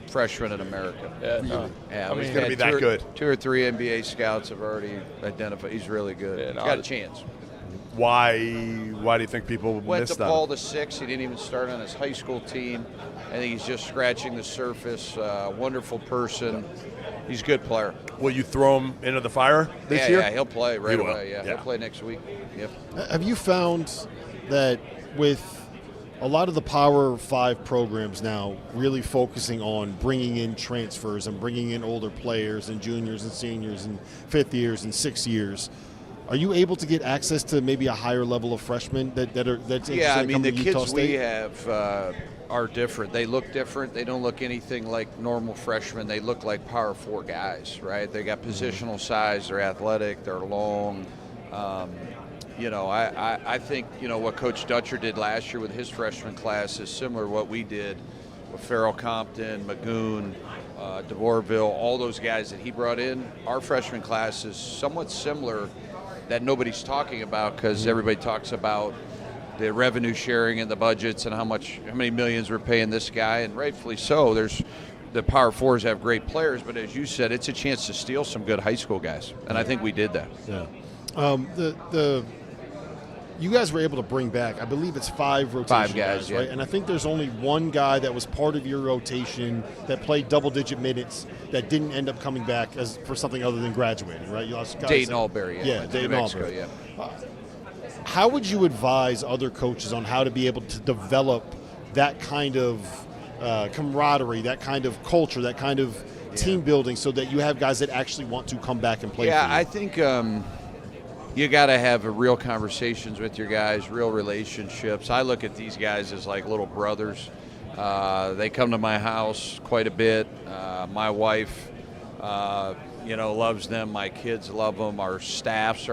[SPEAKER 18] freshman in America.
[SPEAKER 3] He's going to be that good.
[SPEAKER 18] 2 or 3 NBA scouts have already identified. He's really good. He's got a chance.
[SPEAKER 3] Why do you think people
[SPEAKER 18] went
[SPEAKER 3] missed
[SPEAKER 18] to
[SPEAKER 3] on
[SPEAKER 18] Paul the 6? He didn't even start on his high school team. I think he's just scratching the surface. Wonderful person. He's a good player.
[SPEAKER 3] Will you throw him into the fire this year?
[SPEAKER 18] Yeah, he'll play right away.
[SPEAKER 3] Yeah,
[SPEAKER 18] he'll play next week. Yep.
[SPEAKER 1] Have you found that with a lot of the Power 5 programs now really focusing on bringing in transfers and bringing in older players and juniors and seniors and 5th years and 6th years, Are you able to get access to maybe a higher level of freshmen that's
[SPEAKER 18] Yeah, I mean, the
[SPEAKER 1] coming to Utah
[SPEAKER 18] kids we
[SPEAKER 1] State?
[SPEAKER 18] have are different. They look different. They don't look anything like normal freshmen. They look like Power 4 guys, right? They got positional size. They're athletic. They're long. I think, what Coach Dutcher did last year with his freshman class is similar to what we did with Farrell Compton, Magoon, DeVorville, all those guys that he brought in. Our freshman class is somewhat similar that nobody's talking about because everybody talks about the revenue sharing and the budgets and how many millions we're paying this guy, and rightfully so. There's the Power Fours have great players, but as you said, it's a chance to steal some good high school guys, and I think we did that.
[SPEAKER 1] Yeah. You guys were able to bring back, I believe it's 5 rotation guys, right?
[SPEAKER 18] Yeah.
[SPEAKER 1] And I think there's only one guy that was part of your rotation that played double-digit minutes that didn't end up coming back for something other than graduating, right? You lost guys
[SPEAKER 18] Dayton Albury.
[SPEAKER 1] Yeah, Dayton Albury.
[SPEAKER 18] Yeah.
[SPEAKER 1] How would you advise other coaches on how to be able to develop that kind of camaraderie, that kind of culture, that kind of team building so that you have guys that actually want to come back and play for you?
[SPEAKER 18] I think you got to have real conversations with your guys, real relationships. I look at these guys as like little brothers. They come to my house quite a bit. My wife, loves them. My kids love them. Our staff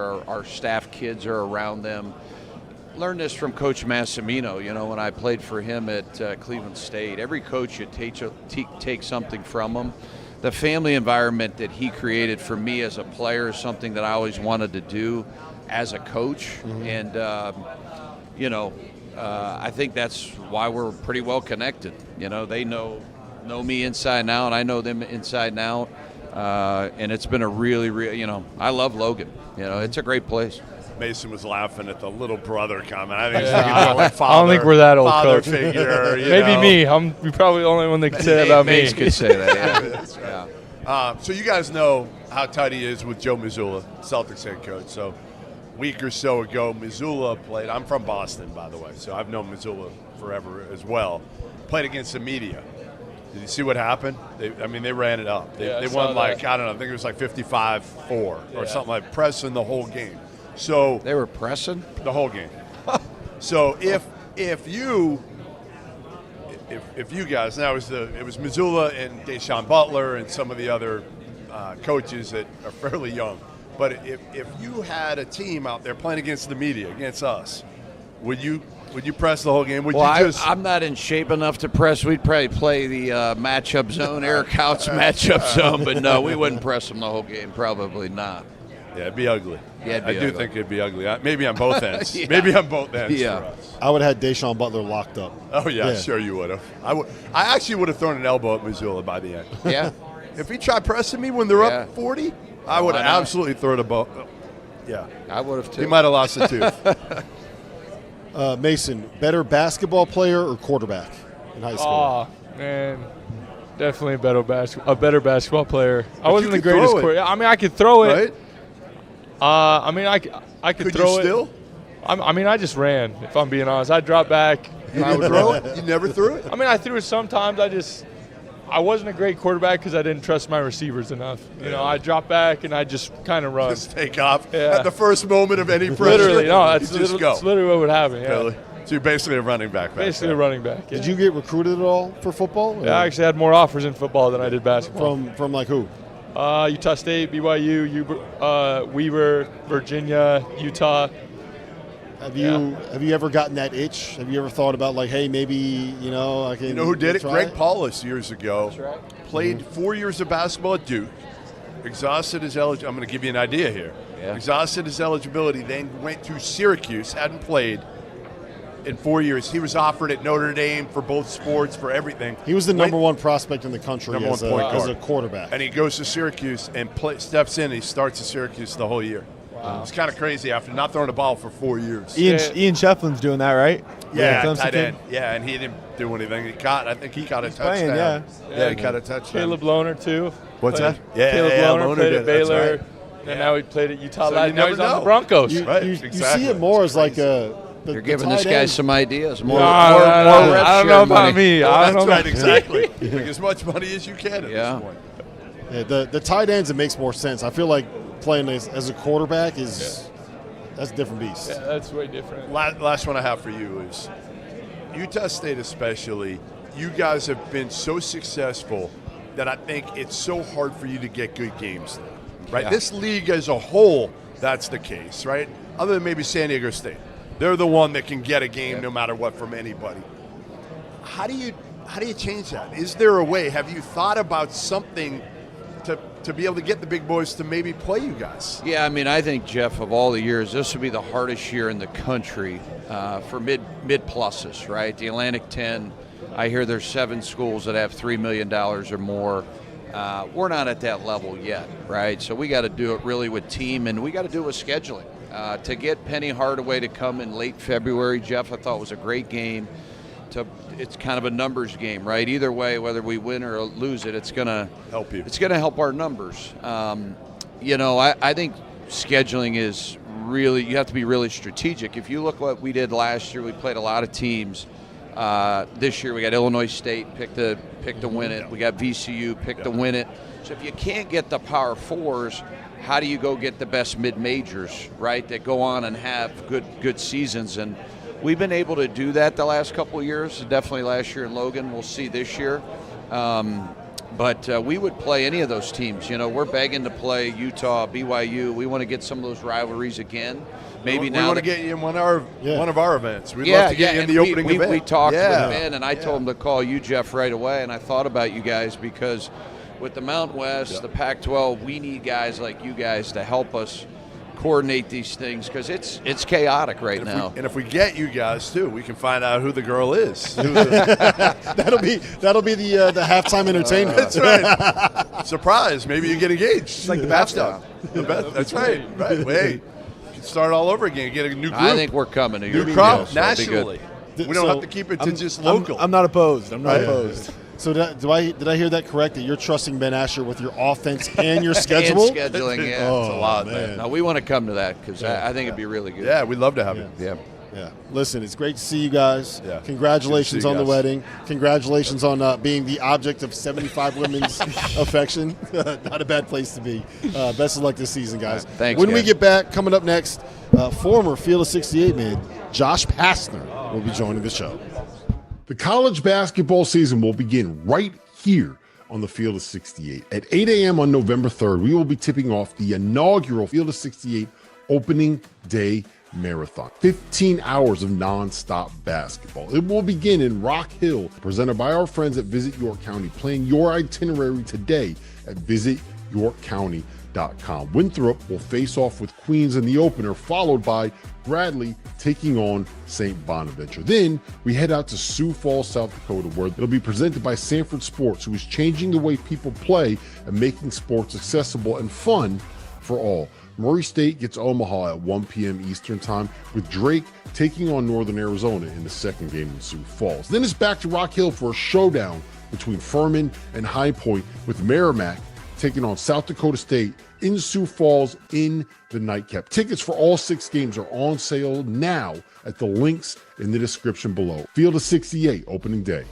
[SPEAKER 18] kids are around them. Learned this from Coach Massimino. When I played for him at Cleveland State, every coach you take something from them. The family environment that he created for me as a player is something that I always wanted to do as a coach. And, I think that's why we're pretty well connected. They know me inside and out, and I know them inside and out. And it's been a really, I love Logan. It's a great place.
[SPEAKER 3] Mason was laughing at the little brother comment. I think it's
[SPEAKER 19] I don't think we're that old,
[SPEAKER 3] father
[SPEAKER 19] Coach.
[SPEAKER 3] figure.
[SPEAKER 19] Maybe me. I'm probably the only one that can say that about me.
[SPEAKER 18] Mace could say that, yeah.
[SPEAKER 3] That's right. So you guys know how tight he is with Joe Mazzulla, Celtics head coach. So a week or so ago, Mazzulla played. I'm from Boston, by the way, so I've known Mazzulla forever as well. Played against the media. Did you see what happened? They ran it up. They won I think it was like 55-4 or something like pressing the whole game. So
[SPEAKER 18] they were pressing
[SPEAKER 3] the whole game. So if you guys, now it was Mazzulla and Deshaun Butler and some of the other coaches that are fairly young, but if you had a team out there playing against the media, against us, would you press the whole game?
[SPEAKER 18] I'm not in shape enough to press. We'd probably play the matchup zone, Eric Hout's matchup zone, but no, we wouldn't press them the whole game. Probably not.
[SPEAKER 3] Yeah, it'd be ugly.
[SPEAKER 18] Yeah,
[SPEAKER 3] I do think it'd be ugly. Maybe on both ends.
[SPEAKER 18] Yeah.
[SPEAKER 3] Maybe on both ends
[SPEAKER 18] Yeah.
[SPEAKER 3] for us.
[SPEAKER 1] I would have had Deshaun Butler locked up.
[SPEAKER 3] Oh, yeah, sure you would have. I actually would have thrown an elbow at Mazzulla by the end.
[SPEAKER 18] Yeah.
[SPEAKER 3] If he tried pressing me when they're up 40, I would have absolutely thrown a ball. Yeah.
[SPEAKER 18] I would have too.
[SPEAKER 3] He might have lost a tooth.
[SPEAKER 1] Mason, better basketball player or quarterback in high school?
[SPEAKER 19] Oh, man. Definitely a better basketball player. I wasn't the greatest quarterback. I could throw it.
[SPEAKER 3] Right?
[SPEAKER 19] I could throw it.
[SPEAKER 3] Still?
[SPEAKER 19] I just ran, if I'm being honest. I'd drop back.
[SPEAKER 3] You didn't throw it? You never threw it?
[SPEAKER 19] I threw it sometimes. I wasn't a great quarterback because I didn't trust my receivers enough. I drop back and I just kind of run.
[SPEAKER 3] Just take off
[SPEAKER 19] Yeah.
[SPEAKER 3] at the first moment of any pressure.
[SPEAKER 19] Literally, no, that's
[SPEAKER 3] just go.
[SPEAKER 19] literally what would happen. Yeah.
[SPEAKER 3] Really? So you're basically a running back.
[SPEAKER 19] Basically a running back. Yeah.
[SPEAKER 1] Did you get recruited at all for football?
[SPEAKER 19] Yeah, I actually had more offers in football than I did basketball.
[SPEAKER 1] From like who?
[SPEAKER 19] Utah State, BYU, Weaver, Virginia, Utah.
[SPEAKER 1] Have you ever gotten that itch? Have you ever thought about like, hey, maybe I can?
[SPEAKER 3] You know who did it?
[SPEAKER 1] try
[SPEAKER 3] Greg Paulus years ago.
[SPEAKER 19] That's right.
[SPEAKER 3] Played 4 years of basketball at Duke. Exhausted his eligibility. I'm going to give you an idea here.
[SPEAKER 18] Yeah.
[SPEAKER 3] Exhausted his eligibility, then went to Syracuse. Hadn't played in 4 years. He was offered at Notre Dame for both sports, for everything.
[SPEAKER 1] He was the number one prospect in the country as a quarterback.
[SPEAKER 3] And he goes to Syracuse and steps in. And he starts at Syracuse the whole year. Wow. It's kind of crazy after not throwing a ball for 4 years.
[SPEAKER 20] Ian Shefflin's doing that, right?
[SPEAKER 3] Yeah, tight end. Yeah, and he didn't do anything. I think he caught a touchdown.
[SPEAKER 20] Playing,
[SPEAKER 3] he caught a touchdown.
[SPEAKER 19] Caleb Lohner, too.
[SPEAKER 3] What's that?
[SPEAKER 19] Caleb Lohner played at Baylor.
[SPEAKER 3] Right.
[SPEAKER 19] And now he played at Utah.
[SPEAKER 3] So you
[SPEAKER 19] now he's
[SPEAKER 3] never
[SPEAKER 19] on
[SPEAKER 3] know.
[SPEAKER 19] the Broncos.
[SPEAKER 1] You see it more as like
[SPEAKER 18] You're giving this guy some ideas. More
[SPEAKER 19] I don't know about me.
[SPEAKER 3] That's right, exactly. Make as much money as you can at this point.
[SPEAKER 1] Yeah, the tight ends, it makes more sense. I feel like playing as a quarterback is That's a different beast.
[SPEAKER 19] Yeah, that's way different.
[SPEAKER 3] Last one I have for you is Utah State especially. You guys have been so successful that I think it's so hard for you to get good games there, right?
[SPEAKER 18] Yeah.
[SPEAKER 3] This league as a whole, that's the case, right? Other than maybe San Diego State. They're the one that can get a game no matter what from anybody. How do you change that? Is there a way? Have you thought about something to be able to get the big boys to maybe play you guys?
[SPEAKER 18] Yeah, I mean, I think, Jeff, of all the years, this would be the hardest year in the country for mid pluses, right? The Atlantic 10, I hear there's 7 schools that have $3 million or more. We're not at that level yet, right? So we got to do it really with team, and we got to do it with scheduling. To get Penny Hardaway to come in late February, Jeff, I thought was a great game. It's kind of a numbers game, right? Either way, whether we win or lose it, it's going to
[SPEAKER 3] help you.
[SPEAKER 18] It's going to help our numbers. I think scheduling is really, you have to be really strategic. If you look what we did last year, we played a lot of teams. This year we got Illinois State picked to win it. We got VCU picked to win it. So if you can't get the Power Fours, how do you go get the best mid-majors, right, that go on and have good seasons? And we've been able to do that the last couple of years, definitely last year in Logan. We'll see this year. But we would play any of those teams. We're begging to play Utah, BYU. We want to get some of those rivalries again. Maybe
[SPEAKER 3] we want to get you in one of our events. We'd love to get you in the opening event.
[SPEAKER 18] We talked with Ben, and I told him to call you, Jeff, right away. And I thought about you guys because with the Mountain West, the Pac-12, we need guys like you guys to help us coordinate these things because it's chaotic right now.
[SPEAKER 3] And if we get you guys too, we can find out who the girl is.
[SPEAKER 1] That'll be the halftime entertainment.
[SPEAKER 3] That's right. Surprise! Maybe you get engaged. It's
[SPEAKER 1] like the Bachelor.
[SPEAKER 3] That's right. Right. Hey, you can start all over again. Get a new group.
[SPEAKER 18] I think we're coming to
[SPEAKER 3] new crop nationally. We don't have to keep it to just local.
[SPEAKER 20] I'm not opposed. I'm not opposed.
[SPEAKER 1] So did I hear that correct? That you're trusting Ben Asher with your offense and your schedule?
[SPEAKER 18] And scheduling, yeah.
[SPEAKER 1] Oh,
[SPEAKER 18] it's a lot,
[SPEAKER 1] man.
[SPEAKER 18] No, we want to come to that because I think it'd be really good.
[SPEAKER 3] Yeah, we'd love to have it.
[SPEAKER 18] Yeah.
[SPEAKER 1] Yeah. Listen, it's great to see you guys.
[SPEAKER 3] Yeah.
[SPEAKER 1] Congratulations
[SPEAKER 3] Good to see
[SPEAKER 1] on
[SPEAKER 3] you
[SPEAKER 1] the
[SPEAKER 3] guys.
[SPEAKER 1] wedding. Congratulations on being the object of 75 women's affection. Not a bad place to be. Best of luck this season, guys.
[SPEAKER 18] Thanks,
[SPEAKER 1] When we
[SPEAKER 18] guys.
[SPEAKER 1] get back, coming up next, former Field of 68 man Josh Pastner will be joining the show.
[SPEAKER 4] The college basketball season will begin right here on the Field of 68. At 8 a.m. on November 3rd, we will be tipping off the inaugural Field of 68 opening day marathon. 15 hours of nonstop basketball. It will begin in Rock Hill, presented by our friends at Visit York County. Plan your itinerary today at visityorkcounty.com. Winthrop will face off with Queens in the opener, followed by Bradley taking on St. Bonaventure. Then we head out to Sioux Falls, South Dakota, where it'll be presented by Sanford Sports, who is changing the way people play and making sports accessible and fun for all. Murray State gets Omaha at 1 p.m. Eastern Time, with Drake taking on Northern Arizona in the second game in Sioux Falls. Then it's back to Rock Hill for a showdown between Furman and High Point, with Merrimack taking on South Dakota State in Sioux Falls in the nightcap. Tickets for all 6 games are on sale now at the links in the description below. Field of 68 opening day.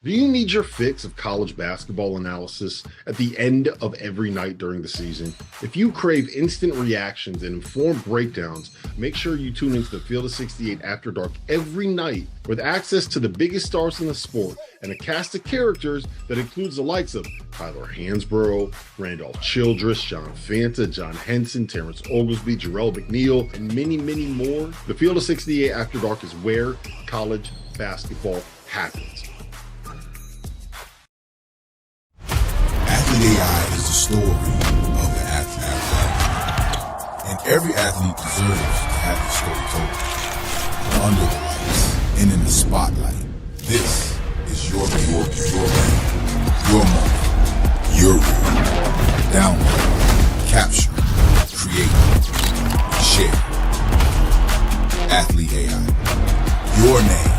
[SPEAKER 4] Do you need your fix of college basketball analysis at the end of every night during the season? If you crave instant reactions and informed breakdowns, make sure you tune into the Field of 68 After Dark every night, with access to the biggest stars in the sport and a cast of characters that includes the likes of Tyler Hansborough, Randolph Childress, John Fanta, John Henson, Terrence Oglesby, Jarrell McNeil, and many, many more. The Field of 68 After Dark is where college basketball happens.
[SPEAKER 5] Athlete AI is the story of the athlete. And every athlete deserves to have his story told. Under the lights and in the spotlight. This is your moment, your room. Download, capture, create, share. Athlete AI. Your name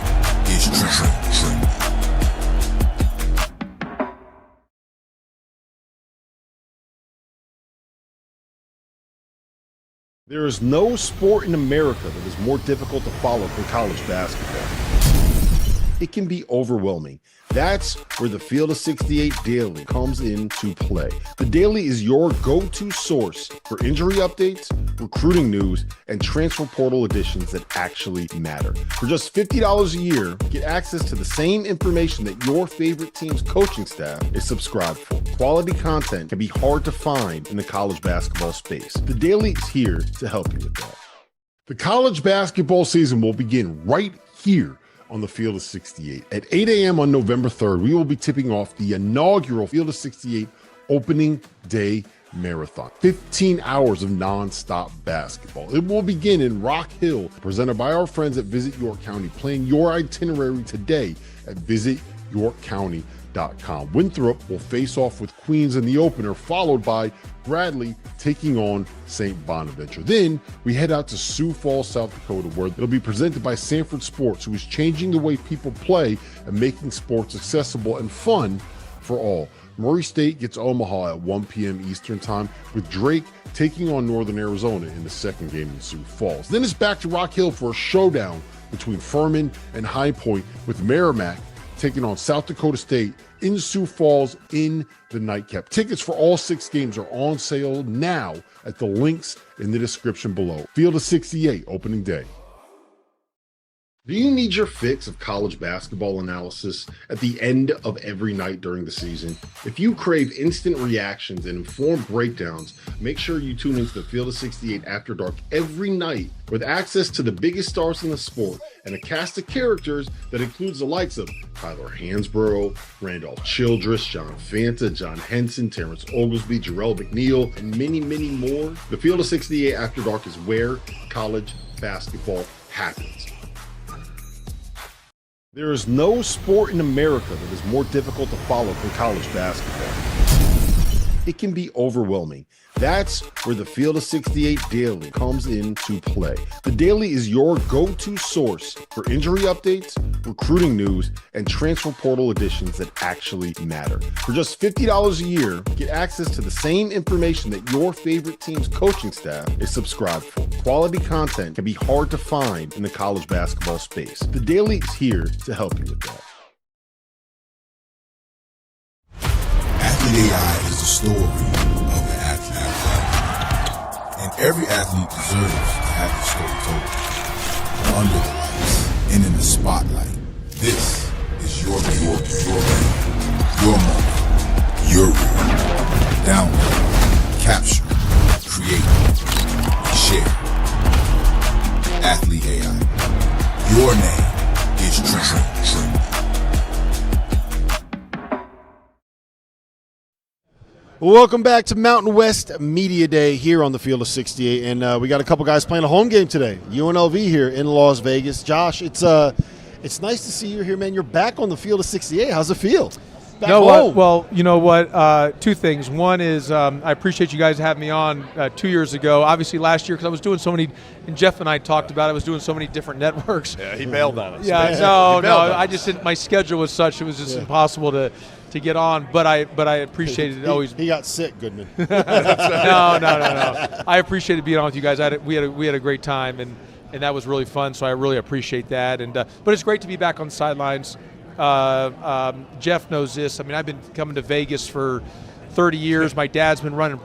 [SPEAKER 5] is trending.
[SPEAKER 4] There is no sport in America that is more difficult to follow than college basketball. it can be overwhelming. That's where the Field of 68 Daily comes into play. The Daily is your go-to source for injury updates, recruiting news, and transfer portal additions that actually matter. For just $50 a year, get access to the same information that your favorite team's coaching staff is subscribed for. Quality content can be hard to find in the college basketball space. The Daily is here to help you with that. The college basketball season will begin right here on the Field of 68. At 8 a.m. on November 3rd, we will be tipping off the inaugural Field of 68 opening day marathon. 15 hours of nonstop basketball. It will begin in Rock Hill, presented by our friends at Visit York County. Plan your itinerary today at visityorkcounty.com. Winthrop will face off with Queens in the opener, followed by Bradley taking on St. Bonaventure. Then we head out to Sioux Falls, South Dakota, where it'll be presented by Sanford Sports, who is changing the way people play and making sports accessible and fun for all. Murray State gets Omaha at 1 p.m. Eastern Time, with Drake taking on Northern Arizona in the second game in Sioux Falls. Then it's back to Rock Hill for a showdown between Furman and High Point, with Merrimack taking on South Dakota State in Sioux Falls in the nightcap. Tickets for all 6 games are on sale now at the links in the description below. Field of 68 opening day. Do you need your fix of college basketball analysis at the end of every night during the season? If you crave instant reactions and informed breakdowns, make sure you tune into the Field of 68 After Dark every night, with access to the biggest stars in the sport and a cast of characters that includes the likes of Tyler Hansborough, Randolph Childress, John Fanta, John Henson, Terrence Oglesby, Jarrell McNeil, and many, many more. The Field of 68 After Dark is where college basketball happens. There is no sport in America that is more difficult to follow than college basketball. It can be overwhelming. That's where the Field of 68 Daily comes into play. The Daily is your go-to source for injury updates, recruiting news, and transfer portal additions that actually matter. For just $50 a year, get access to the same information that your favorite team's coaching staff is subscribed for. Quality content can be hard to find in the college basketball space. The Daily is here to help you with that.
[SPEAKER 5] Athlete AI is the story of an athlete. And every athlete deserves to have the story told. Under the lights and in the spotlight, this is your moment, your rule. Download, capture, create, share. Athlete AI. Your name is trending.
[SPEAKER 1] Welcome back to Mountain West Media Day here on the Field of 68, and we got a couple guys playing a home game today. UNLV here in Las Vegas. Josh, it's nice to see you here, man. You're back on the Field of 68. How's it feel? Back home.
[SPEAKER 21] Well, you know what? 2 things. One is I appreciate you guys having me on 2 years ago. Obviously last year, because I was doing so many, and Jeff and I talked about it, I was doing so many different networks.
[SPEAKER 3] Yeah, he bailed on us.
[SPEAKER 21] Yeah, no, I just didn't. My schedule was such, it was just impossible to get on, but I appreciated it always.
[SPEAKER 1] He got sick, Goodman.
[SPEAKER 21] No. I appreciated being on with you guys. We had a great time, and that was really fun. So I really appreciate that. And but it's great to be back on the sidelines. Jeff knows this. I mean, I've been coming to Vegas for 30 years. My dad's been running,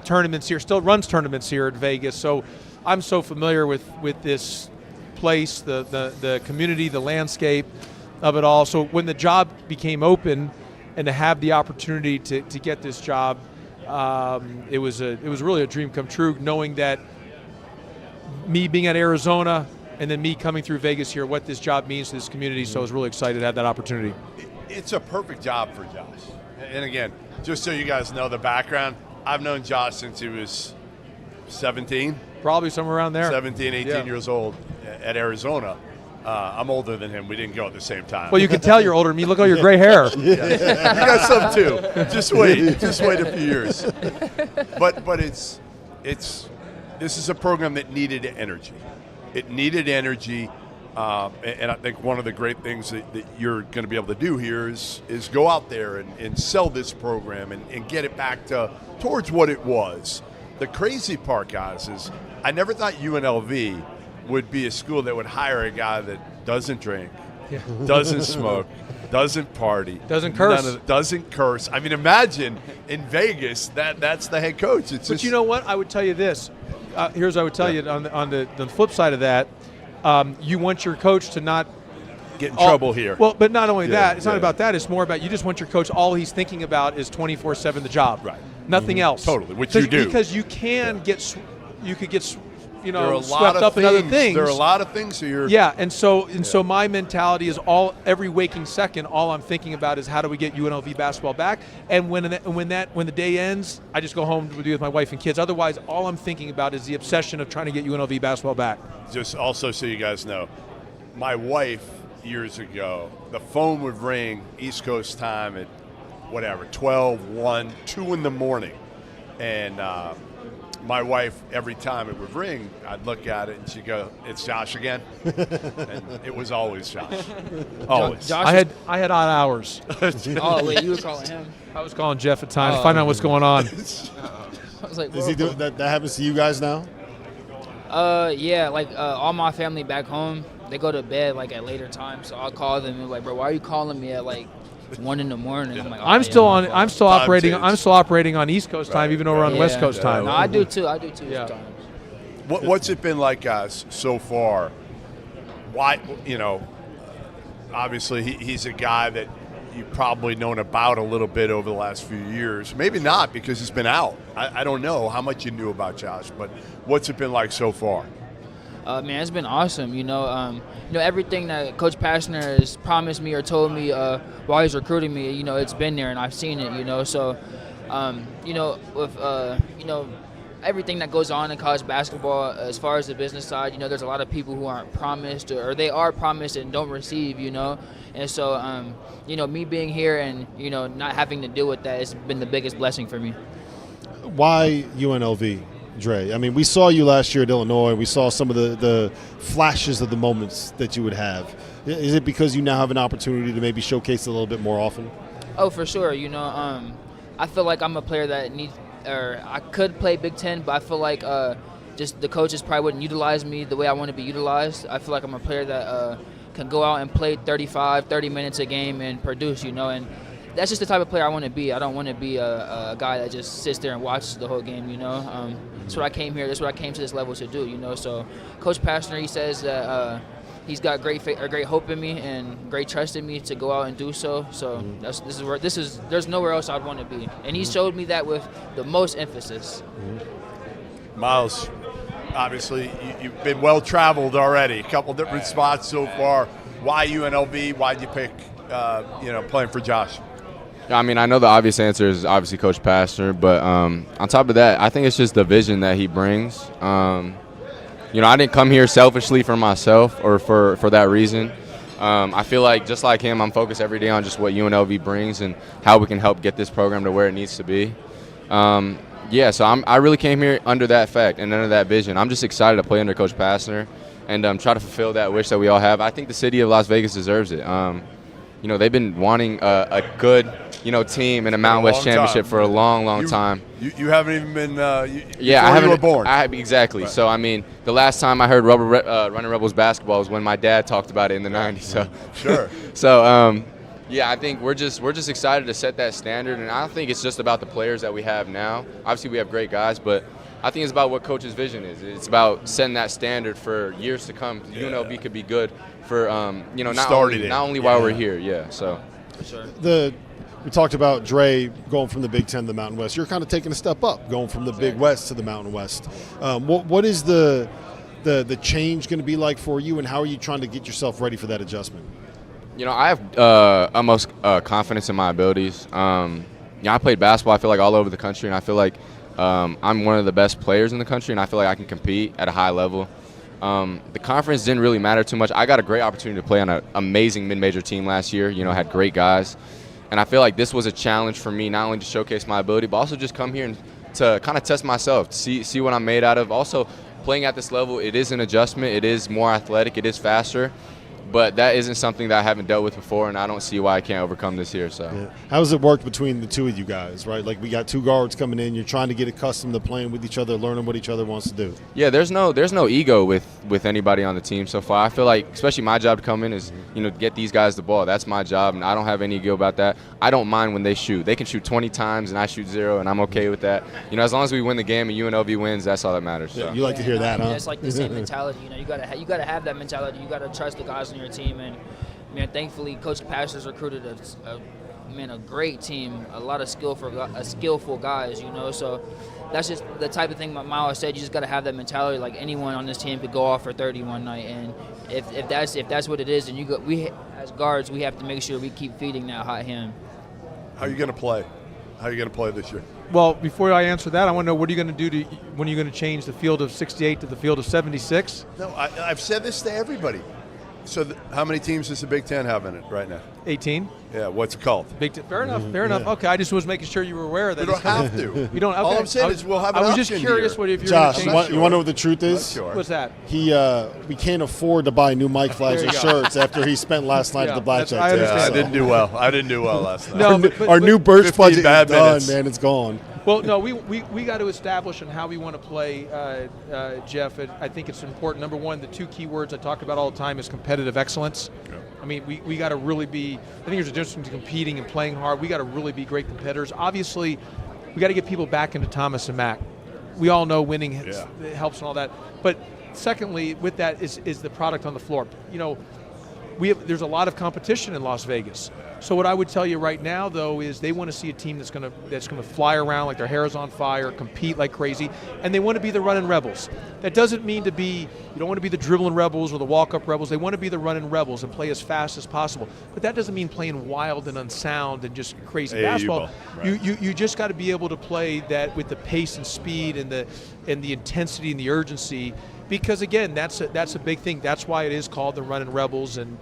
[SPEAKER 21] tournaments here. Still runs tournaments here at Vegas. So I'm so familiar with this place, the community, the landscape of it all. So when the job became open, and to have the opportunity to get this job, it was really a dream come true, knowing that me being at Arizona and then me coming through Vegas here, what this job means to this community. So I was really excited to have that opportunity.
[SPEAKER 3] It's a perfect job for Josh. And again, just so you guys know the background, I've known Josh since he was 17.
[SPEAKER 21] Probably somewhere around there.
[SPEAKER 3] 17, 18 years old at Arizona. I'm older than him. We didn't go at the same time.
[SPEAKER 21] Well, you can tell you're older than me. Look at all your gray hair.
[SPEAKER 3] Yeah. You got some too. Just wait a few years. But this is a program that needed energy. It needed energy, and I think one of the great things that you're going to be able to do here is go out there and sell this program and get it back towards what it was. The crazy part, guys, is I never thought UNLV would be a school that would hire a guy that doesn't drink,
[SPEAKER 15] doesn't smoke, doesn't party,
[SPEAKER 21] Doesn't curse.
[SPEAKER 15] Doesn't curse. I mean, imagine in Vegas that's the head coach. It's
[SPEAKER 21] But
[SPEAKER 15] just,
[SPEAKER 21] you know what? I would tell you this. Here's what I would tell you on the flip side of that. You want your coach to not
[SPEAKER 15] get in trouble here.
[SPEAKER 21] Well, but not only
[SPEAKER 15] Yeah,
[SPEAKER 21] that, it's not
[SPEAKER 15] yeah.
[SPEAKER 21] about that. It's more about you just want your coach. All he's thinking about is 24/7 the job.
[SPEAKER 15] Right.
[SPEAKER 21] Nothing else.
[SPEAKER 15] Totally, which you do.
[SPEAKER 21] Because you can get, you could get,
[SPEAKER 15] there are a lot
[SPEAKER 21] swept
[SPEAKER 15] of
[SPEAKER 21] up in other
[SPEAKER 15] things.
[SPEAKER 21] things.
[SPEAKER 15] There are a lot of things here.
[SPEAKER 21] Yeah, and so my mentality is every waking second, all I'm thinking about is how do we get UNLV basketball back. And when the day ends, I just go home to be with my wife and kids. Otherwise, all I'm thinking about is the obsession of trying to get UNLV basketball back.
[SPEAKER 15] Just also so you guys know, my wife years ago, the phone would ring East Coast time at whatever, 12, 1, 2 in the morning. And my wife, every time it would ring, I'd look at it and she'd go, "It's Josh again." And it was always Josh. Always.
[SPEAKER 21] I had odd hours.
[SPEAKER 2] Oh, wait, you were calling him?
[SPEAKER 21] I was calling Jeff at times to find out what's going on.
[SPEAKER 2] I was like,
[SPEAKER 1] Is he doing that? That happens to you guys now?
[SPEAKER 2] Yeah, like all my family back home, they go to bed like at later times. So I'll call them and be like, bro, why are you calling me at like 1 in the morning? I'm like, oh,
[SPEAKER 21] I'm still operating.
[SPEAKER 15] change.
[SPEAKER 21] I'm still operating on East Coast time, even though we're on West Coast time.
[SPEAKER 2] No, I do too. Yeah. Sometimes.
[SPEAKER 15] What's it been like, guys, so far? Why, obviously he's a guy that you've probably known about a little bit over the last few years. Maybe not because he's been out. I don't know how much you knew about Josh, but what's it been like so far?
[SPEAKER 2] Man, it's been awesome. Everything that Coach Pastner has promised me or told me while he's recruiting me, it's been there and I've seen it. So, with everything that goes on in college basketball, as far as the business side, there's a lot of people who aren't promised or they are promised and don't receive. And so, me being here and not having to deal with that has been the biggest blessing for me.
[SPEAKER 1] Why UNLV? Dre, I mean, we saw you last year at Illinois. We saw some of the flashes of the moments that you would have. Is it because you now have an opportunity to maybe showcase it a little bit more often?
[SPEAKER 2] Oh, for sure. I feel like I'm a player that I could play Big Ten, but I feel like just the coaches probably wouldn't utilize me the way I want to be utilized. I feel like I'm a player that can go out and play 30 minutes a game and produce, and that's just the type of player I want to be. I don't want to be a guy that just sits there and watches the whole game, That's what I came here. That's what I came to this level to do, So Coach Pastner, he says that he's got great hope in me and great trust in me to go out and do so. So there's nowhere else I'd want to be. And he showed me that with the most emphasis.
[SPEAKER 15] Miles, obviously you've been well traveled already. A couple different spots so far. Why UNLV? Why'd you pick playing for Josh?
[SPEAKER 22] I mean, I know the obvious answer is obviously Coach Pastner, but on top of that, I think it's just the vision that he brings. I didn't come here selfishly for myself or for that reason. I feel like just like him, I'm focused every day on just what UNLV brings and how we can help get this program to where it needs to be. So I really came here under that fact and under that vision. I'm just excited to play under Coach Pastner and try to fulfill that wish that we all have. I think the city of Las Vegas deserves it. They've been wanting a good, team in a Mountain West championship for a long time.
[SPEAKER 15] You haven't even been.
[SPEAKER 22] You were born. Exactly. So I mean, the last time I heard Running Rebels basketball was when my dad talked about it in the '90s. So
[SPEAKER 15] sure.
[SPEAKER 22] So I think we're just excited to set that standard, and I don't think it's just about the players that we have now. Obviously, we have great guys, but I think it's about what Coach's vision is. It's about setting that standard for years to come. Yeah. UNLV could be good for not only while we're here. Yeah. So.
[SPEAKER 2] Sure.
[SPEAKER 1] We talked about Dre going from the Big Ten to the Mountain West. You're kind of taking a step up, going from the Big West to the Mountain West. What is the change going to be like for you, and how are you trying to get yourself ready for that adjustment?
[SPEAKER 22] I have almost confidence in my abilities. I played basketball, I feel like, all over the country, and I feel like I'm one of the best players in the country, and I feel like I can compete at a high level. The conference didn't really matter too much. I got a great opportunity to play on an amazing mid-major team last year, had great guys. And I feel like this was a challenge for me, not only to showcase my ability, but also just come here and to kind of test myself, to see what I'm made out of. Also, playing at this level, it is an adjustment. It is more athletic. It is faster. but that isn't something that I haven't dealt with before, and I don't see why I can't overcome this here. So,
[SPEAKER 1] How does it work between the two of you guys, right? Like, we got two guards coming in. You're trying to get accustomed to playing with each other, learning what each other wants to do.
[SPEAKER 22] Yeah, there's no ego with anybody on the team so far. I feel like, especially my job to come in is, get these guys the ball. That's my job, and I don't have any ego about that. I don't mind when they shoot. They can shoot 20 times, and I shoot 0, and I'm okay with that. As long as we win the game and UNLV wins, that's all that matters. So.
[SPEAKER 1] You like to hear that, huh?
[SPEAKER 2] It's like the same mentality. You gotta have that mentality. You gotta trust the guys on your team, and thankfully, Coach Pastors recruited a great team, a lot of skillful guys. So that's just the type of thing Miles said. You just gotta have that mentality. Like, anyone on this team could go off for 30 one night, and if that's what it is, then we as guards, we have to make sure we keep feeding that hot hand.
[SPEAKER 3] How are you gonna play? How are you gonna play this year?
[SPEAKER 21] Well, before I answer that, I want to know, what are you going to do when are you going to change the field of 68 to the field of 76?
[SPEAKER 3] No, I've said this to everybody. So how many teams does the Big Ten have in it right now?
[SPEAKER 21] 18.
[SPEAKER 3] Yeah, what's it called?
[SPEAKER 21] Big Ten. Fair enough. Fair enough. Okay, I just was making sure you were aware of that.
[SPEAKER 3] You don't have to.
[SPEAKER 21] You don't. Okay.
[SPEAKER 3] All I'm saying is we'll have an
[SPEAKER 1] option.
[SPEAKER 21] I was just curious
[SPEAKER 3] here.
[SPEAKER 21] if you're
[SPEAKER 1] Josh,
[SPEAKER 21] going to change.
[SPEAKER 1] you want to know what the truth is?
[SPEAKER 3] Sure.
[SPEAKER 21] What's that?
[SPEAKER 1] We can't afford to buy new Mike Flagsy shirts after he spent last night at the Blackjack
[SPEAKER 21] I
[SPEAKER 1] table.
[SPEAKER 21] understand.
[SPEAKER 3] I didn't do well. I didn't do well last night.
[SPEAKER 21] No,
[SPEAKER 1] Our new Birch budget is
[SPEAKER 3] bad
[SPEAKER 1] done,
[SPEAKER 3] minutes.
[SPEAKER 1] man. It's gone.
[SPEAKER 21] Well, no, we got to establish on how we want to play, Jeff. I think it's important. Number one, the two key words I talk about all the time is competitive excellence. Yeah. I mean, we got to really be. I think there's a difference between competing and playing hard. We got to really be great competitors. Obviously, we got to get people back into Thomas and Mack. We all know winning helps and all that. But secondly, with that is the product on the floor. There's a lot of competition in Las Vegas. So what I would tell you right now, though, is they want to see a team that's going to fly around like their hair is on fire, compete like crazy, and they want to be the running rebels. That doesn't mean you don't want to be the dribbling rebels or the walk-up rebels. They want to be the running rebels and play as fast as possible. But that doesn't mean playing wild and unsound and just crazy basketball. Right. You just got to be able to play that with the pace and speed and the intensity and the urgency. Because again, that's a big thing. That's why it is called the Running Rebels, and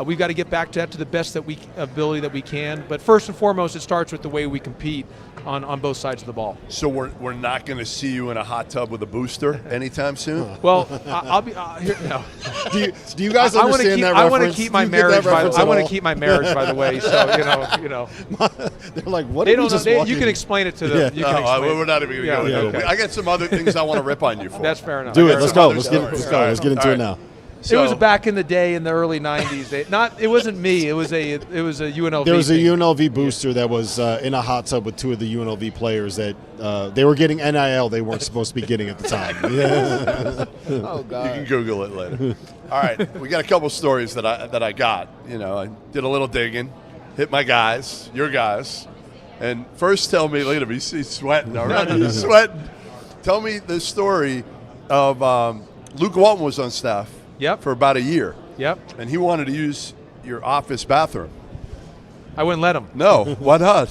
[SPEAKER 21] we've got to get back to that to the best ability that we can. But first and foremost, it starts with the way we compete on both sides of the ball.
[SPEAKER 3] So we're not going to see you in a hot tub with a booster anytime soon?
[SPEAKER 21] Well, I'll be here. No.
[SPEAKER 1] Do you guys understand that reference?
[SPEAKER 21] I want to keep my marriage. I want to keep my marriage, by the way. So
[SPEAKER 1] they're like, what?
[SPEAKER 21] They don't know. You can explain it to them.
[SPEAKER 3] Yeah. We're not even going to go into it. I got some other things I want to rip on you for.
[SPEAKER 21] That's fair enough.
[SPEAKER 1] Do it. Let's go. Let's get into it now.
[SPEAKER 21] It was back in the day in the early '90s. It wasn't me. It was a UNLV.
[SPEAKER 1] There was a UNLV booster that was in a hot tub with two of the UNLV players that they were getting NIL they weren't supposed to be getting at the time.
[SPEAKER 2] Oh God!
[SPEAKER 3] You can Google it later. All right, we got a couple stories that I got. I did a little digging, hit my guys, your guys, and first tell me. Look at him. He's sweating already. He's sweating. Tell me the story of Luke Walton was on staff.
[SPEAKER 21] Yep.
[SPEAKER 3] For about a year.
[SPEAKER 21] Yep.
[SPEAKER 3] And he wanted to use your office bathroom.
[SPEAKER 21] I wouldn't let him.
[SPEAKER 3] No, why not?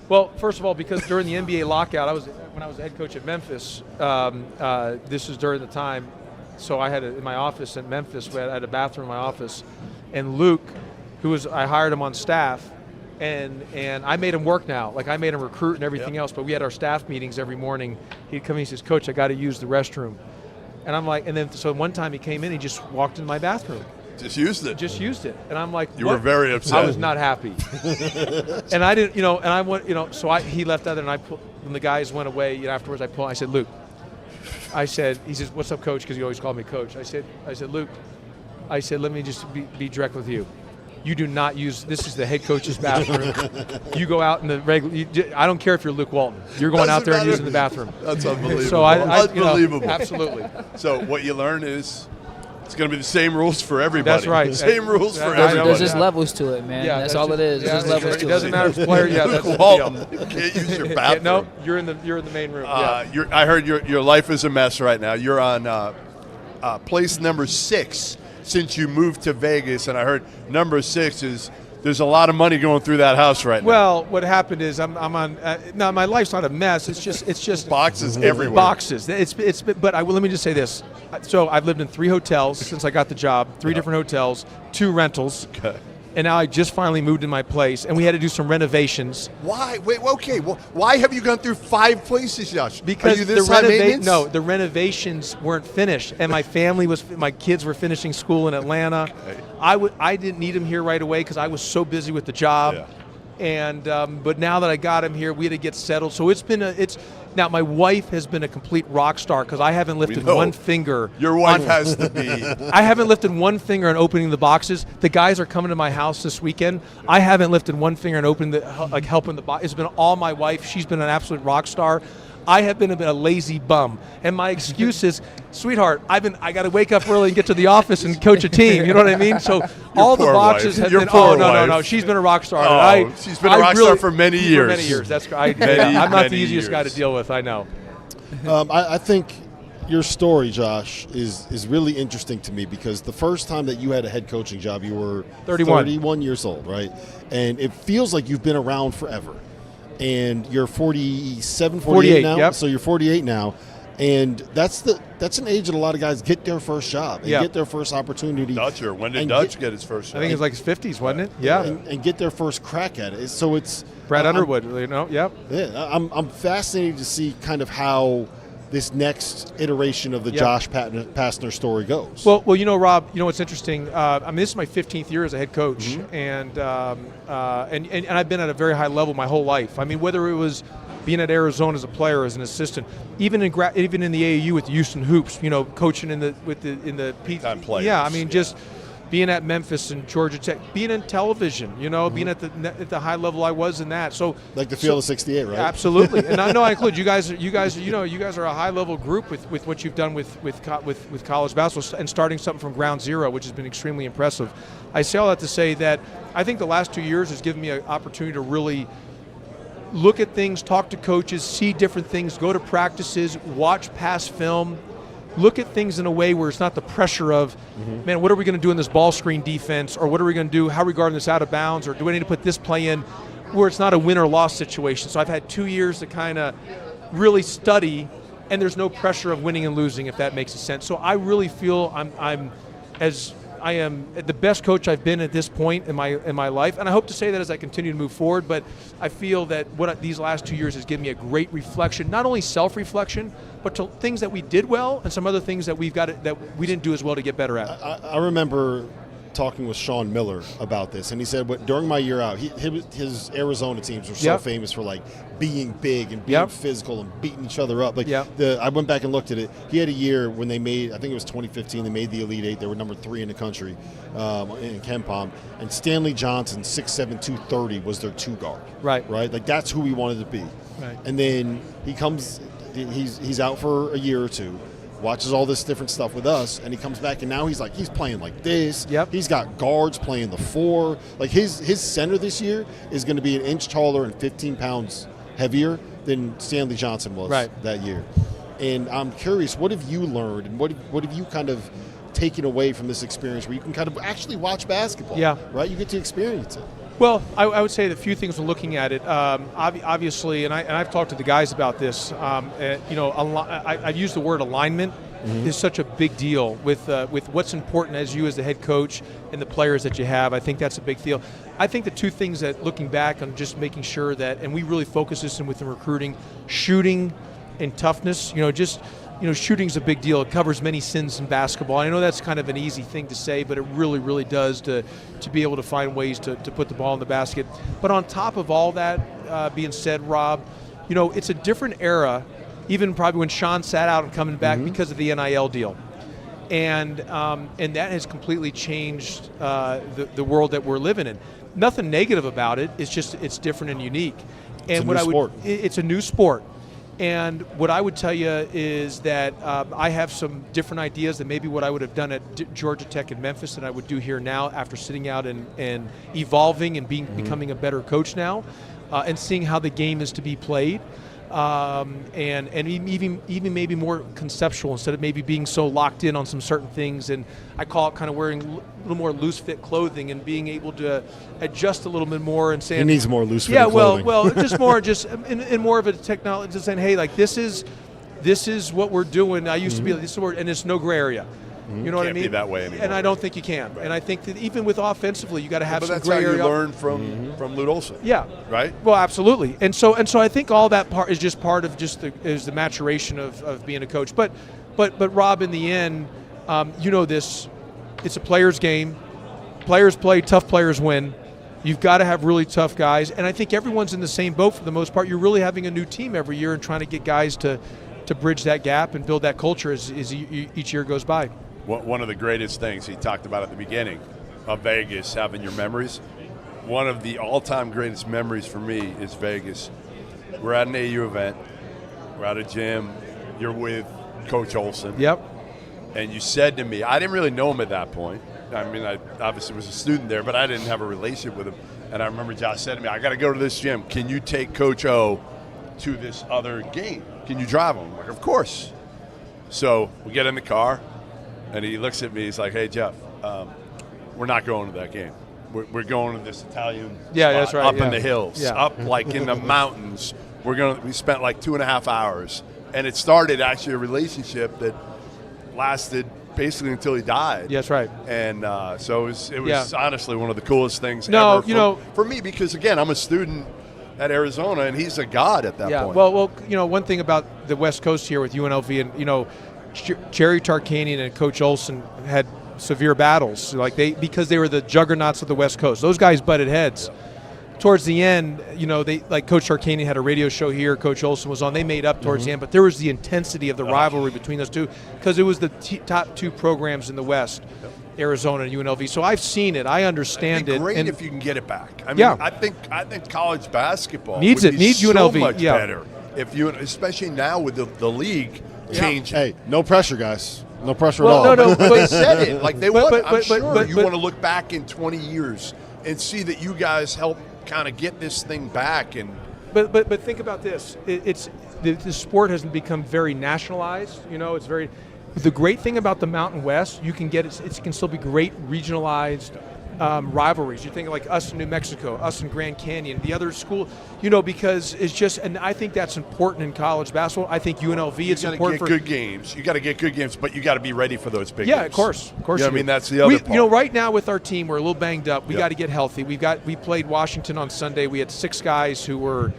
[SPEAKER 21] Well, first of all, because during the NBA lockout, when I was the head coach at Memphis. This was during the time, so I had in my office in Memphis. I had a bathroom in my office, and Luke, I hired him on staff, and I made him work now. Like, I made him recruit and everything else. But we had our staff meetings every morning. He'd come in, he says, "Coach, I got to use the restroom." And I'm like, and then so one time he came in, he just walked into my bathroom.
[SPEAKER 3] Just used it.
[SPEAKER 21] And I'm like,
[SPEAKER 3] you were very upset.
[SPEAKER 21] I was not happy. And I didn't, and I went, so he left out there, and when the guys went away, afterwards I said, "Luke," he says, "What's up, Coach?" Because he always called me Coach. I said, "Luke," let me just be direct with you. You do not use, this is the head coach's bathroom. You go out in the regular, I don't care if you're Luke Walton. You're going out there and using the bathroom.
[SPEAKER 3] That's unbelievable.
[SPEAKER 21] So
[SPEAKER 3] unbelievable.
[SPEAKER 21] Absolutely.
[SPEAKER 3] So what you learn is it's going to be the same rules for everybody.
[SPEAKER 21] That's right.
[SPEAKER 3] Same rules for everybody.
[SPEAKER 2] There's just levels to it, man.
[SPEAKER 21] Yeah,
[SPEAKER 2] that's all it is. There's just levels to it.
[SPEAKER 21] It doesn't matter if it's player. Yeah,
[SPEAKER 3] Luke Walton can't use your bathroom.
[SPEAKER 21] No, you're in the main room.
[SPEAKER 3] I heard your life is a mess right now. You're on place number 6 since you moved to Vegas, and I heard number 6 is. There's a lot of money going through that house right now.
[SPEAKER 21] Well, what happened is I'm on. No, my life's not a mess. It's just
[SPEAKER 3] boxes everywhere.
[SPEAKER 21] Boxes. But let me just say this. So I've lived in 3 hotels since I got the job. 3 different hotels, 2 rentals.
[SPEAKER 3] Okay.
[SPEAKER 21] and now I just finally moved in my place, and we had to do some renovations.
[SPEAKER 15] Why? Wait, okay. Well, why have you gone through 5 places, Josh?
[SPEAKER 21] Because
[SPEAKER 15] Are you this high maintenance?
[SPEAKER 21] the renovations weren't finished, and my kids were finishing school in Atlanta. I didn't need them here right away because I was so busy with the job.
[SPEAKER 15] Yeah.
[SPEAKER 21] And but now that I got him here, we had to get settled. So now my wife has been a complete rock star because I haven't lifted one finger.
[SPEAKER 15] Your wife has to be.
[SPEAKER 21] I haven't lifted one finger on opening the boxes. The guys are coming to my house this weekend. I haven't lifted one finger on opening helping the box. It's been all my wife. She's been an absolute rock star. I have been a lazy bum, and my excuse is, sweetheart, I got to wake up early and get to the office and coach a team. You know what I mean? So all the boxes have been. Oh no, she's been a rock star.
[SPEAKER 15] She's been a rock star for many years.
[SPEAKER 21] For many years. That's I'm not the easiest guy to deal with. I know.
[SPEAKER 1] I think your story, Josh, is really interesting to me because the first time that you had a head coaching job, you were 31 years old, right? And it feels like you've been around forever. And you're 48 now.
[SPEAKER 21] Yep.
[SPEAKER 1] So you're 48 now, and that's an age that a lot of guys get their first job and get their first opportunity.
[SPEAKER 3] Dutcher, when did Dutch get his first job?
[SPEAKER 21] I think it was like his 50s, wasn't it? Yeah.
[SPEAKER 1] And get their first crack at it. So it's
[SPEAKER 21] Brad Underwood, Yep.
[SPEAKER 1] Yeah, I'm fascinated to see kind of how this next iteration of the Josh Pastner story goes.
[SPEAKER 21] Well, Rob, what's interesting? This is my 15th year as a head coach, and I've been at a very high level my whole life. I mean, whether it was being at Arizona as a player, as an assistant, even in the AAU with the Houston Hoops, coaching in the
[SPEAKER 3] time players.
[SPEAKER 21] Yeah, I mean, just being at Memphis and Georgia Tech, being in television, being at the high level I was in that. So
[SPEAKER 1] like the field of 68, right?
[SPEAKER 21] Absolutely, and I include you guys. You guys are a high level group with what you've done with college basketball and starting something from ground zero, which has been extremely impressive. I say all that to say that I think the last 2 years has given me an opportunity to really look at things, talk to coaches, see different things, go to practices, watch past film. Look at things in a way where it's not the pressure of, man, what are we going to do in this ball screen defense, or what are we going to do? How are we guarding this out of bounds, or do we need to put this play in? Where it's not a win or loss situation. So I've had 2 years to kind of really study, and there's no pressure of winning and losing, if that makes sense. So I really feel I am the best coach I've been at this point in my life, and I hope to say that as I continue to move forward. But I feel that these last 2 years has given me a great reflection, not only self-reflection, but to things that we did well and some other things that we didn't do as well to get better at.
[SPEAKER 1] I remember talking with Sean Miller about this, and he said, during my year out, his Arizona teams were so famous for like being big and being physical and beating each other up. Like I went back and looked at it. He had a year when they made, I think it was 2015, they made the Elite Eight. They were number 3 in the country in KenPom, and Stanley Johnson, 6'7", 230, was their 2 guard.
[SPEAKER 21] Right.
[SPEAKER 1] Like that's who he wanted to be.
[SPEAKER 21] Right.
[SPEAKER 1] And then he's out for a year or two. Watches all this different stuff with us, and he comes back, and now he's playing like this.
[SPEAKER 21] Yep.
[SPEAKER 1] He's got guards playing the 4. Like his center this year is going to be an inch taller and 15 pounds heavier than Stanley Johnson was that year. And I'm curious, what have you learned, and what have you kind of taken away from this experience where you can kind of actually watch basketball?
[SPEAKER 21] Yeah.
[SPEAKER 1] Right? You get to experience it.
[SPEAKER 21] Well, I would say the few things when looking at it, obviously, and I've talked to the guys about this. I've used the word alignment is such a big deal with what's important as you as the head coach and the players that you have. I think that's a big deal. I think the 2 things that looking back on just making sure that, and we really focus this in with the recruiting, shooting and toughness. Shooting's a big deal. It covers many sins in basketball. I know that's kind of an easy thing to say, but it really, really does to be able to find ways to put the ball in the basket. But on top of all that being said, Rob, it's a different era, even probably when Sean sat out and coming back because of the NIL deal. And that has completely changed the world that we're living in. Nothing negative about it. It's just it's different and unique. And it's a new sport. And what I would tell you is that I have some different ideas than maybe what I would have done at Georgia Tech and Memphis that I would do here now after sitting out and evolving and becoming a better coach now and seeing how the game is to be played. And even maybe more conceptual instead of maybe being so locked in on some certain things. And I call it kind of wearing a little more loose fit clothing and being able to adjust a little bit more and saying
[SPEAKER 1] he needs more loose fit clothing.
[SPEAKER 21] well, just in more of a technology, just saying, hey, like this is what we're doing. I used to be, this is where, and it's no gray area. You know what I
[SPEAKER 3] Can't
[SPEAKER 21] mean?
[SPEAKER 3] be that way anymore.
[SPEAKER 21] And I don't think you can. Right. And I think that even with offensively, you got to have
[SPEAKER 3] but
[SPEAKER 21] some
[SPEAKER 3] that's
[SPEAKER 21] gray
[SPEAKER 3] how
[SPEAKER 21] area.
[SPEAKER 3] you learn from Lute Olson.
[SPEAKER 21] Yeah.
[SPEAKER 3] Right.
[SPEAKER 21] Well, absolutely. And so I think all that part is just part of just the maturation of being a coach. But Rob, in the end, you know this, it's a player's game. Players play, tough players win. You've got to have really tough guys, and I think everyone's in the same boat for the most part. You're really having a new team every year and trying to get guys to bridge that gap and build that culture as each year goes by.
[SPEAKER 3] One of the greatest things he talked about at the beginning of Vegas, having your memories. One of the all-time greatest memories for me is Vegas. We're at an AU event. We're at a gym. You're with Coach Olson.
[SPEAKER 21] Yep.
[SPEAKER 3] And you said to me, I didn't really know him at that point. I mean, I obviously was a student there, but I didn't have a relationship with him. And I remember Josh said to me, I got to go to this gym. Can you take Coach O to this other game? Can you drive him? I'm like, of course. So we get in the car, and he looks at me. He's like, hey, Jeff, we're not going to that game. We're going to this Italian spot
[SPEAKER 21] that's right.
[SPEAKER 3] up in the hills, up like in the mountains. We spent like 2.5 hours. And it started actually a relationship that lasted basically until he died.
[SPEAKER 21] That's right.
[SPEAKER 3] And so it was honestly one of the coolest things
[SPEAKER 21] ever
[SPEAKER 3] for me, because again, I'm a student at Arizona and he's a god at that point.
[SPEAKER 21] Well, one thing about the West Coast here with UNLV and Jerry Tarkanian and Coach Olson had severe battles, because they were the juggernauts of the West Coast. Those guys butted heads. Towards the end, they like Coach Tarkanian had a radio show here. Coach Olson was on. They made up towards the end, but there was the intensity of the rivalry between those two because it was the top two programs in the West, Arizona and UNLV. So I've seen it. I understand it.
[SPEAKER 3] Great if you can get it back. I mean, I think college basketball
[SPEAKER 21] needs
[SPEAKER 3] so
[SPEAKER 21] UNLV
[SPEAKER 3] much better if you, especially now with the league changing.
[SPEAKER 1] Hey, no pressure, guys. No pressure at all.
[SPEAKER 3] No. They said it like they want. I'm sure you want to look back in 20 years and see that you guys helped kind of get this thing back. And
[SPEAKER 21] but think about this. The sport has become very nationalized. It's very. The great thing about the Mountain West, you can get it can still be great regionalized rivalries. You think like us in New Mexico, us in Grand Canyon, the other school, because it's just, and I think that's important in college basketball. I think UNLV it's important for
[SPEAKER 3] good games. You got to get good games, but you got to be ready for those big games.
[SPEAKER 21] Yeah, of course.
[SPEAKER 3] I mean, that's the other part.
[SPEAKER 21] Right now with our team, we're a little banged up. We got to get healthy. We played Washington on Sunday. We had 6 guys who were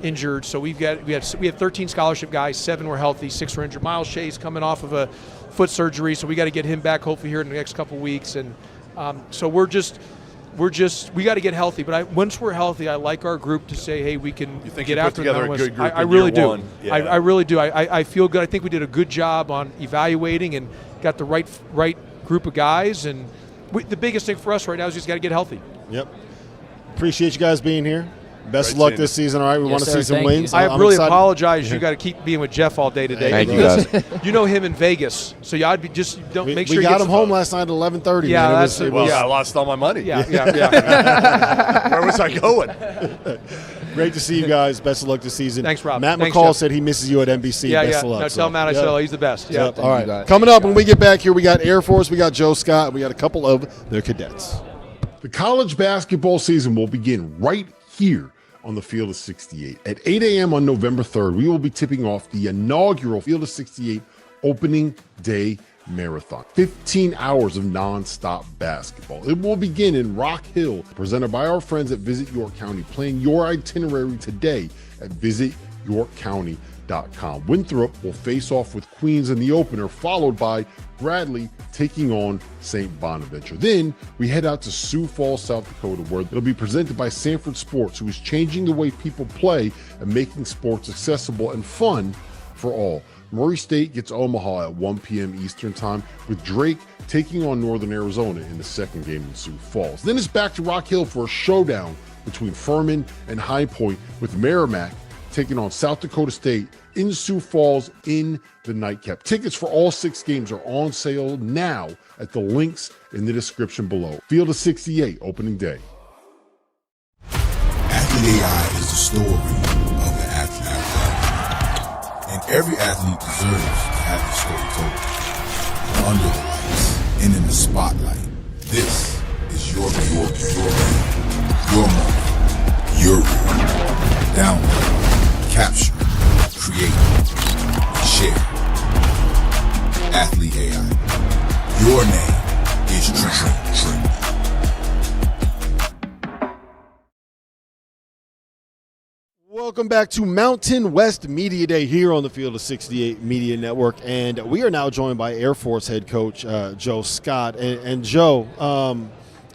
[SPEAKER 21] injured, so we have 13 scholarship guys. 7 were healthy, 6 were injured. Miles Shea's coming off of a foot surgery, so we got to get him back hopefully here in the next couple weeks. And so we got to get healthy. But once we're healthy, I like our group to say, hey, we can get after
[SPEAKER 3] together
[SPEAKER 21] the
[SPEAKER 3] a good group.
[SPEAKER 21] I really do.
[SPEAKER 3] One. Yeah.
[SPEAKER 21] I really do. I feel good. I think we did a good job on evaluating and got the right group of guys. And the biggest thing for us right now is just got to get healthy.
[SPEAKER 1] Yep. Appreciate you guys being here. Best of luck this season. All right, we want to see some wins.
[SPEAKER 21] I really apologize. You got to keep being with Jeff all day today.
[SPEAKER 22] Thank you guys.
[SPEAKER 21] You know him in Vegas, so I'd be make sure
[SPEAKER 1] we
[SPEAKER 21] you
[SPEAKER 1] got him home last night at 11:30.
[SPEAKER 21] Yeah,
[SPEAKER 3] I lost all my money.
[SPEAKER 21] Yeah.
[SPEAKER 3] Where was I going?
[SPEAKER 1] Great to see you guys. Best of luck this season.
[SPEAKER 21] Thanks, Rob.
[SPEAKER 1] Matt
[SPEAKER 21] Thanks,
[SPEAKER 1] McCall
[SPEAKER 21] Jeff.
[SPEAKER 1] said he misses you at NBC. Best of luck.
[SPEAKER 21] No, tell Matt I said he's the best. Yeah.
[SPEAKER 1] All right. Coming up when we get back here, we got Air Force, we got Joe Scott, and we got a couple of their cadets.
[SPEAKER 4] The college basketball season will begin right here on the Field of 68. At 8 a.m. on November 3rd, we will be tipping off the inaugural Field of 68 opening day marathon. 15 hours of nonstop basketball. It will begin in Rock Hill, presented by our friends at Visit York County. Plan your itinerary today at visityorkcounty.com. Winthrop will face off with Queens in the opener, followed by Bradley taking on St. Bonaventure. Then we head out to Sioux Falls, South Dakota, where it'll be presented by Sanford Sports, who is changing the way people play and making sports accessible and fun for all. Murray State gets Omaha at 1 p.m. Eastern Time, with Drake taking on Northern Arizona in the second game in Sioux Falls. Then it's back to Rock Hill for a showdown between Furman and High Point, with Merrimack taking on South Dakota State in Sioux Falls in the nightcap. Tickets for all 6 games are on sale now at the links in the description below. Field of 68 opening day.
[SPEAKER 5] Athlete AI is the story of an athlete. And every athlete deserves to have the story told. Under the lights and in the spotlight, this is your moment, your room. Download, capture, create, share. Athlete AI. Your name is Trent.
[SPEAKER 1] Welcome back to Mountain West Media Day here on the Field of 68 Media Network, and we are now joined by Air Force head coach Joe Scott. And Joe,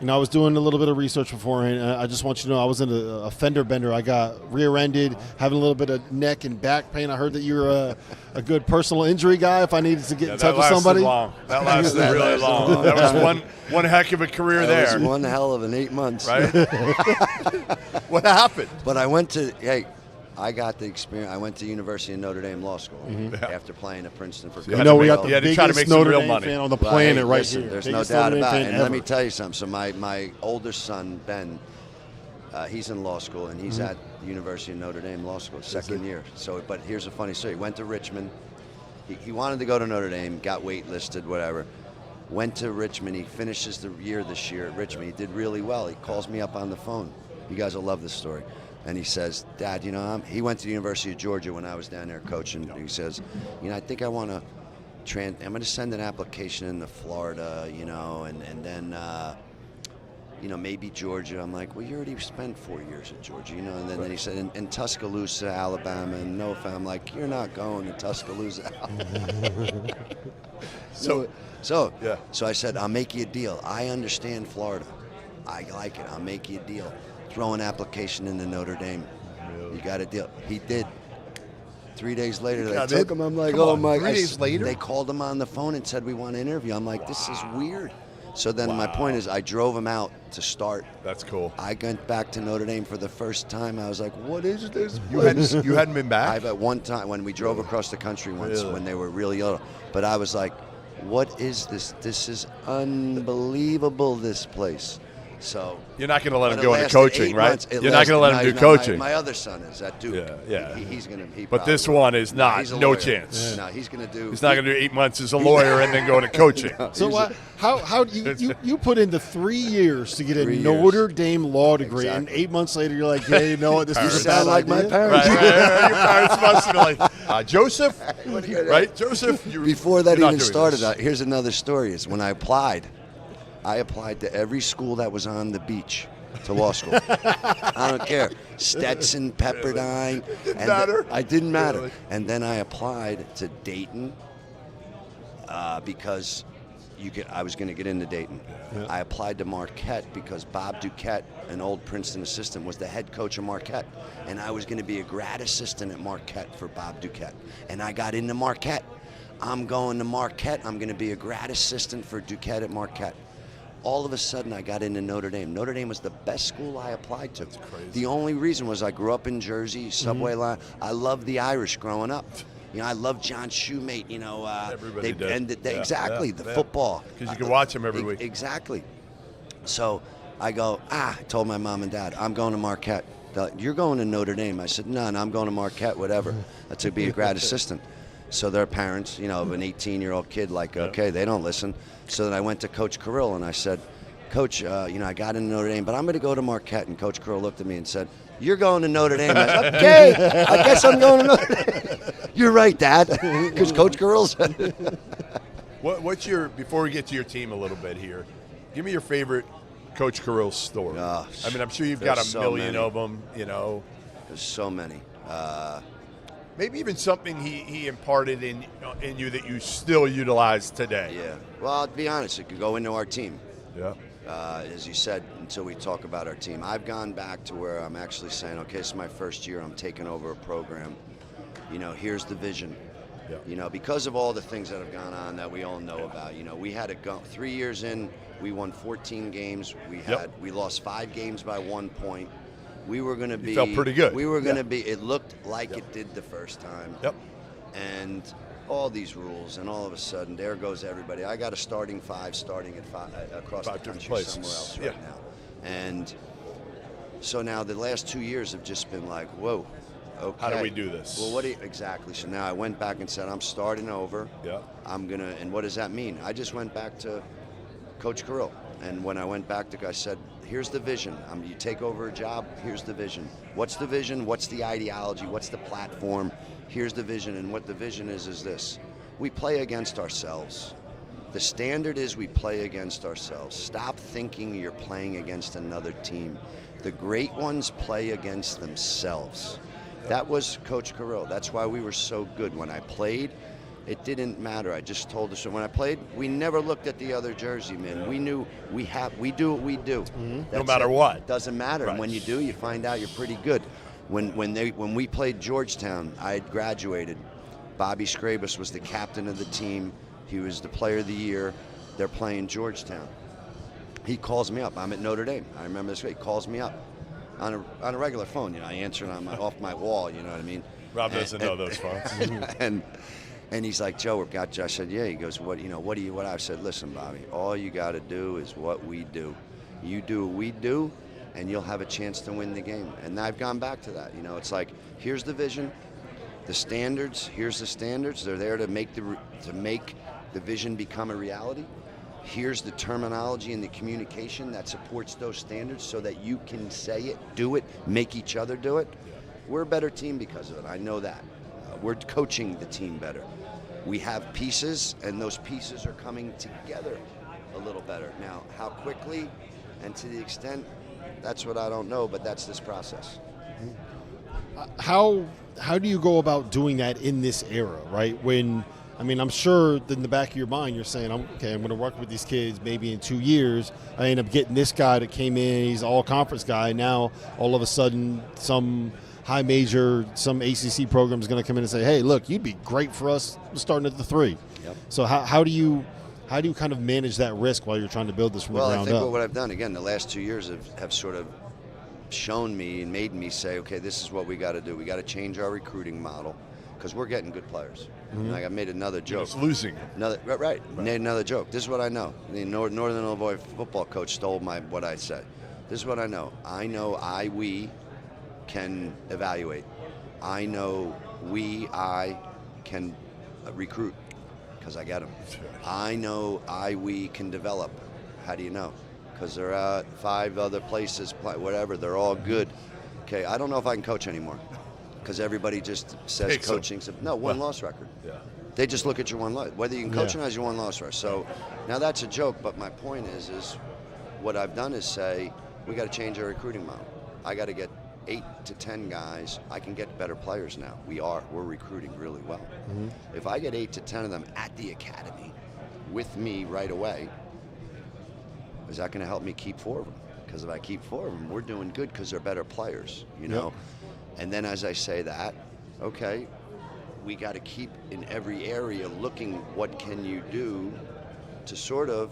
[SPEAKER 1] I was doing a little bit of research beforehand. I just want you to know I was in a fender bender. I got rear-ended, having a little bit of neck and back pain. I heard that you're a good personal injury guy if I needed to get in touch with somebody.
[SPEAKER 3] That lasted really long. That was one heck of a career there.
[SPEAKER 6] That was one hell of an 8 months.
[SPEAKER 3] Right? What happened?
[SPEAKER 6] But I got the experience. I went to University of Notre Dame Law School after playing at Princeton for.
[SPEAKER 1] We got the biggest Notre Dame fan on the planet right here.
[SPEAKER 6] There's no doubt about it. And let me tell you something. So my older son Ben, he's in law school and he's at University of Notre Dame Law School, second year. So, but here's a funny story. He went to Richmond. He wanted to go to Notre Dame, got waitlisted, whatever. Went to Richmond. He finishes the year this year at Richmond. He did really well. He calls me up on the phone. You guys will love this story. And he says, Dad, he went to the University of Georgia when I was down there coaching. He says, I think I want to I'm going to send an application into Florida, and then, maybe Georgia. I'm like, well, you already spent 4 years at Georgia, And then he said, in Tuscaloosa, Alabama. And no, I'm like, you're not going to Tuscaloosa, Alabama. So I said, I'll make you a deal. I understand Florida. I like it. I'll make you a deal. Throw an application into Notre Dame. Really? You got a deal. He did. 3 days later, they took him. I'm like, oh my God.
[SPEAKER 3] 3 days later?
[SPEAKER 6] They called him on the phone and said, we want to interview. I'm like, this is weird. So then my point is I drove him out to start.
[SPEAKER 3] That's cool.
[SPEAKER 6] I went back to Notre Dame for the first time. I was like, what is this?
[SPEAKER 3] You hadn't been back?
[SPEAKER 6] I've at one time when we drove across the country once when they were really little. But I was like, what is this? This is unbelievable, this place. So
[SPEAKER 3] you're not going to let him go into coaching, right? You're not going to let him do coaching.
[SPEAKER 6] My other son is at Duke.
[SPEAKER 3] Yeah.
[SPEAKER 6] He's going to.
[SPEAKER 3] But this one is not. No chance.
[SPEAKER 6] No, he's going to do.
[SPEAKER 3] He's not going to do 8 months as a lawyer and then go into coaching.
[SPEAKER 1] So how do you put in the 3 years to get a Notre Dame law degree, and 8 months later you're like, yeah, this is a bad
[SPEAKER 6] like
[SPEAKER 1] idea?
[SPEAKER 6] my parents.
[SPEAKER 3] Right. Your parents must have been like, Joseph, right? Joseph.
[SPEAKER 6] Before that even started, here's another story. Is when I applied to every school that was on the beach to law school. I don't care. Stetson, Pepperdine. I didn't matter. Really? And then I applied to Dayton because I was going to get into Dayton. Yeah. I applied to Marquette because Bob Duquette, an old Princeton assistant, was the head coach of Marquette. And I was going to be a grad assistant at Marquette for Bob Duquette. And I got into Marquette. I'm going to Marquette. I'm going to be a grad assistant for Duquette at Marquette. All of a sudden, I got into Notre Dame. Notre Dame was the best school I applied to. The only reason was I grew up in Jersey, subway line. I loved the Irish growing up. I loved John Shoemate.
[SPEAKER 3] Everybody did.
[SPEAKER 6] Exactly, the football.
[SPEAKER 3] Because you could watch them every week.
[SPEAKER 6] Exactly. So I go, I told my mom and dad, I'm going to Marquette. They're like, you're going to Notre Dame. I said, no, I'm going to Marquette, whatever, to be a grad assistant. So their parents, of an 18-year-old kid, okay, they don't listen. So then I went to Coach Carrill and I said, Coach, I got into Notre Dame, but I'm going to go to Marquette. And Coach Carrill looked at me and said, you're going to Notre Dame. I said, okay, I guess I'm going to Notre Dame. You're right, Dad, because Coach Carrill said.
[SPEAKER 3] Before we get to your team a little bit here, give me your favorite Coach Carrill story. I'm sure you've got a million of them,
[SPEAKER 6] There's so many.
[SPEAKER 3] Maybe even something he imparted in you that you still utilize today.
[SPEAKER 6] Yeah. Well, I'll be honest. It could go into our team.
[SPEAKER 3] Yeah.
[SPEAKER 6] As you said, until we talk about our team, I've gone back to where I'm actually saying, okay, it's my first year. I'm taking over a program. Here's the vision. Yeah. Because of all the things that have gone on that we all know about. We had 3 years in. We won 14 games. We lost 5 games by 1 point. We were going to be.
[SPEAKER 3] You felt pretty good.
[SPEAKER 6] We were going to be. It looked like it did the first time.
[SPEAKER 3] Yep.
[SPEAKER 6] And all these rules, and all of a sudden, there goes everybody. I got a starting 5, starting at 5 across the country somewhere else right now. And so now the last 2 years have just been like, whoa. Okay.
[SPEAKER 3] How do we do this?
[SPEAKER 6] Well, exactly? So now I went back and said, I'm starting over.
[SPEAKER 3] Yeah.
[SPEAKER 6] And what does that mean? I just went back to Coach Carrill. And when I went back I said, here's the vision. You take over a job, here's the vision. What's the vision? What's the ideology? What's the platform? Here's the vision. And what the vision is this. We play against ourselves. The standard is we play against ourselves. Stop thinking you're playing against another team. The great ones play against themselves. That was Coach Carrill. That's why we were so good. When I played, it didn't matter. I just told us. When I played, we never looked at the other jersey, man. We knew we do what we do.
[SPEAKER 3] No matter what.
[SPEAKER 6] Doesn't matter.
[SPEAKER 3] Right.
[SPEAKER 6] And when you do, you find out you're pretty good. When we played Georgetown, I had graduated. Bobby Scrabus was the captain of the team. He was the player of the year. They're playing Georgetown. He calls me up. I'm at Notre Dame. I remember this. He calls me up on a regular phone. You know, I answer it off my wall. You know what I mean?
[SPEAKER 3] Rob doesn't know those phones.
[SPEAKER 6] And he's like, Joe, we've got you. I said, yeah. He goes, what do you? I said, listen, Bobby. All you got to do is what we do. You do what we do, and you'll have a chance to win the game. And I've gone back to that. You know, it's like, here's the vision, the standards. Here's the standards. They're there to make the vision become a reality. Here's the terminology and the communication that supports those standards so that you can say it, do it, make each other do it. We're a better team because of it. I know that. We're coaching the team better. We have pieces, and those pieces are coming together a little better. Now, how quickly and to the extent, that's what I don't know, but that's this process.
[SPEAKER 1] How do you go about doing that in this era, right? I'm sure in the back of your mind you're saying, I'm going to work with these kids maybe in 2 years. I end up getting this guy that came in, he's an all-conference guy. Now, all of a sudden, some high major, some ACC program is going to come in and say, hey, look, you'd be great for us starting at the 3.
[SPEAKER 6] Yep.
[SPEAKER 1] So how do you kind of manage that risk while you're trying to build this from the ground up?
[SPEAKER 6] Well, I think what I've done, again, the last 2 years have sort of shown me and made me say, okay, this is what we got to do. We got to change our recruiting model because we're getting good players.
[SPEAKER 1] Mm-hmm.
[SPEAKER 6] Like I made another joke.
[SPEAKER 3] It's losing.
[SPEAKER 6] Right. Made another joke. This is what I know. The Northern Illinois football coach stole what I said. This is what I know. We can evaluate. I know I can recruit because I get them. I know we can develop. How do you know? Because they're at 5 other places, whatever. They're all good. Okay, I don't know if I can coach anymore because everybody just says coaching. No, win-loss record.
[SPEAKER 3] Yeah.
[SPEAKER 6] They just look at your one loss. Whether you can coach or not is your one loss record. So now that's a joke, but my point is what I've done is say we got to change our recruiting model. I got to get 8 to 10 guys. I can get better players now. We're recruiting really well.
[SPEAKER 1] Mm-hmm.
[SPEAKER 6] If I get 8 to 10 of them at the academy with me right away, is that going to help me keep 4 of them? Because if I keep 4 of them, we're doing good because they're better players, you know?
[SPEAKER 1] Yep.
[SPEAKER 6] And then as I say that, okay, we got to keep in every area looking what can you do to sort of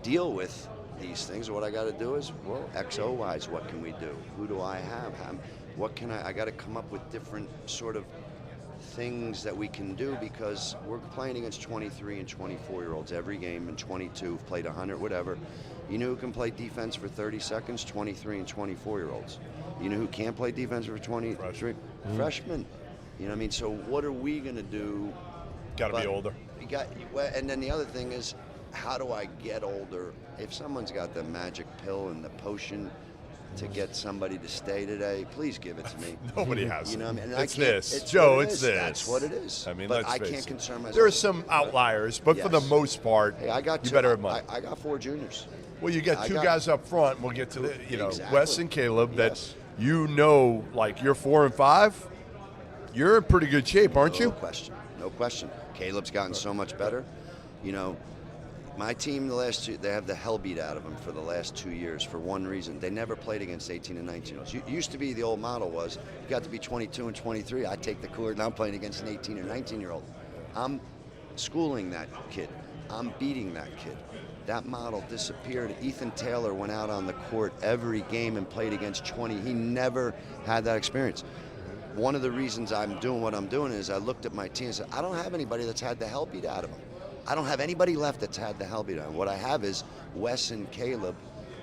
[SPEAKER 6] deal with these things. What I got to do is, well, XO-wise, what can we do? Who do I have? What can I got to come up with different sort of things that we can do because we're playing against 23 and 24-year-olds every game, and 22 have played 100, whatever. You know who can play defense for 30 seconds? 23 and 24-year-olds. You know who can't play defense for 23?
[SPEAKER 1] Mm-hmm.
[SPEAKER 6] Freshmen. You know what I mean? So what are we going to do?
[SPEAKER 3] Got to be older.
[SPEAKER 6] And then the other thing is, how do I get older? If someone's got the magic pill and the potion to get somebody to stay today, please give it to me.
[SPEAKER 3] Nobody has
[SPEAKER 6] you know what I mean?
[SPEAKER 3] It's this. Joe, it's this.
[SPEAKER 6] That's what it is.
[SPEAKER 3] I mean,
[SPEAKER 6] but
[SPEAKER 3] let's
[SPEAKER 6] I
[SPEAKER 3] face
[SPEAKER 6] can't
[SPEAKER 3] it.
[SPEAKER 6] concern myself.
[SPEAKER 3] There are some outliers, but for the most part,
[SPEAKER 6] hey, you
[SPEAKER 3] better have money.
[SPEAKER 6] I got 4 juniors.
[SPEAKER 3] Well, you got 2 guys up front. We'll get to the,
[SPEAKER 6] Exactly.
[SPEAKER 3] Wes and Caleb, that like you're 4 and 5. You're in pretty good shape, aren't you?
[SPEAKER 6] No question. Caleb's gotten so much better. You know, my team they have the hell beat out of them for the last 2 years for one reason. They never played against 18 and 19-year-olds. Used to be the old model was you got to be 22 and 23. I take the court and I'm playing against an 18 or 19-year-old. I'm schooling that kid. I'm beating that kid. That model disappeared. Ethan Taylor went out on the court every game and played against 20. He never had that experience. One of the reasons I'm doing what I'm doing is I looked at my team and said, I don't have anybody that's had the hell beat out of them. I don't have anybody left that's had the hell beat out of them. What I have is Wes and Caleb,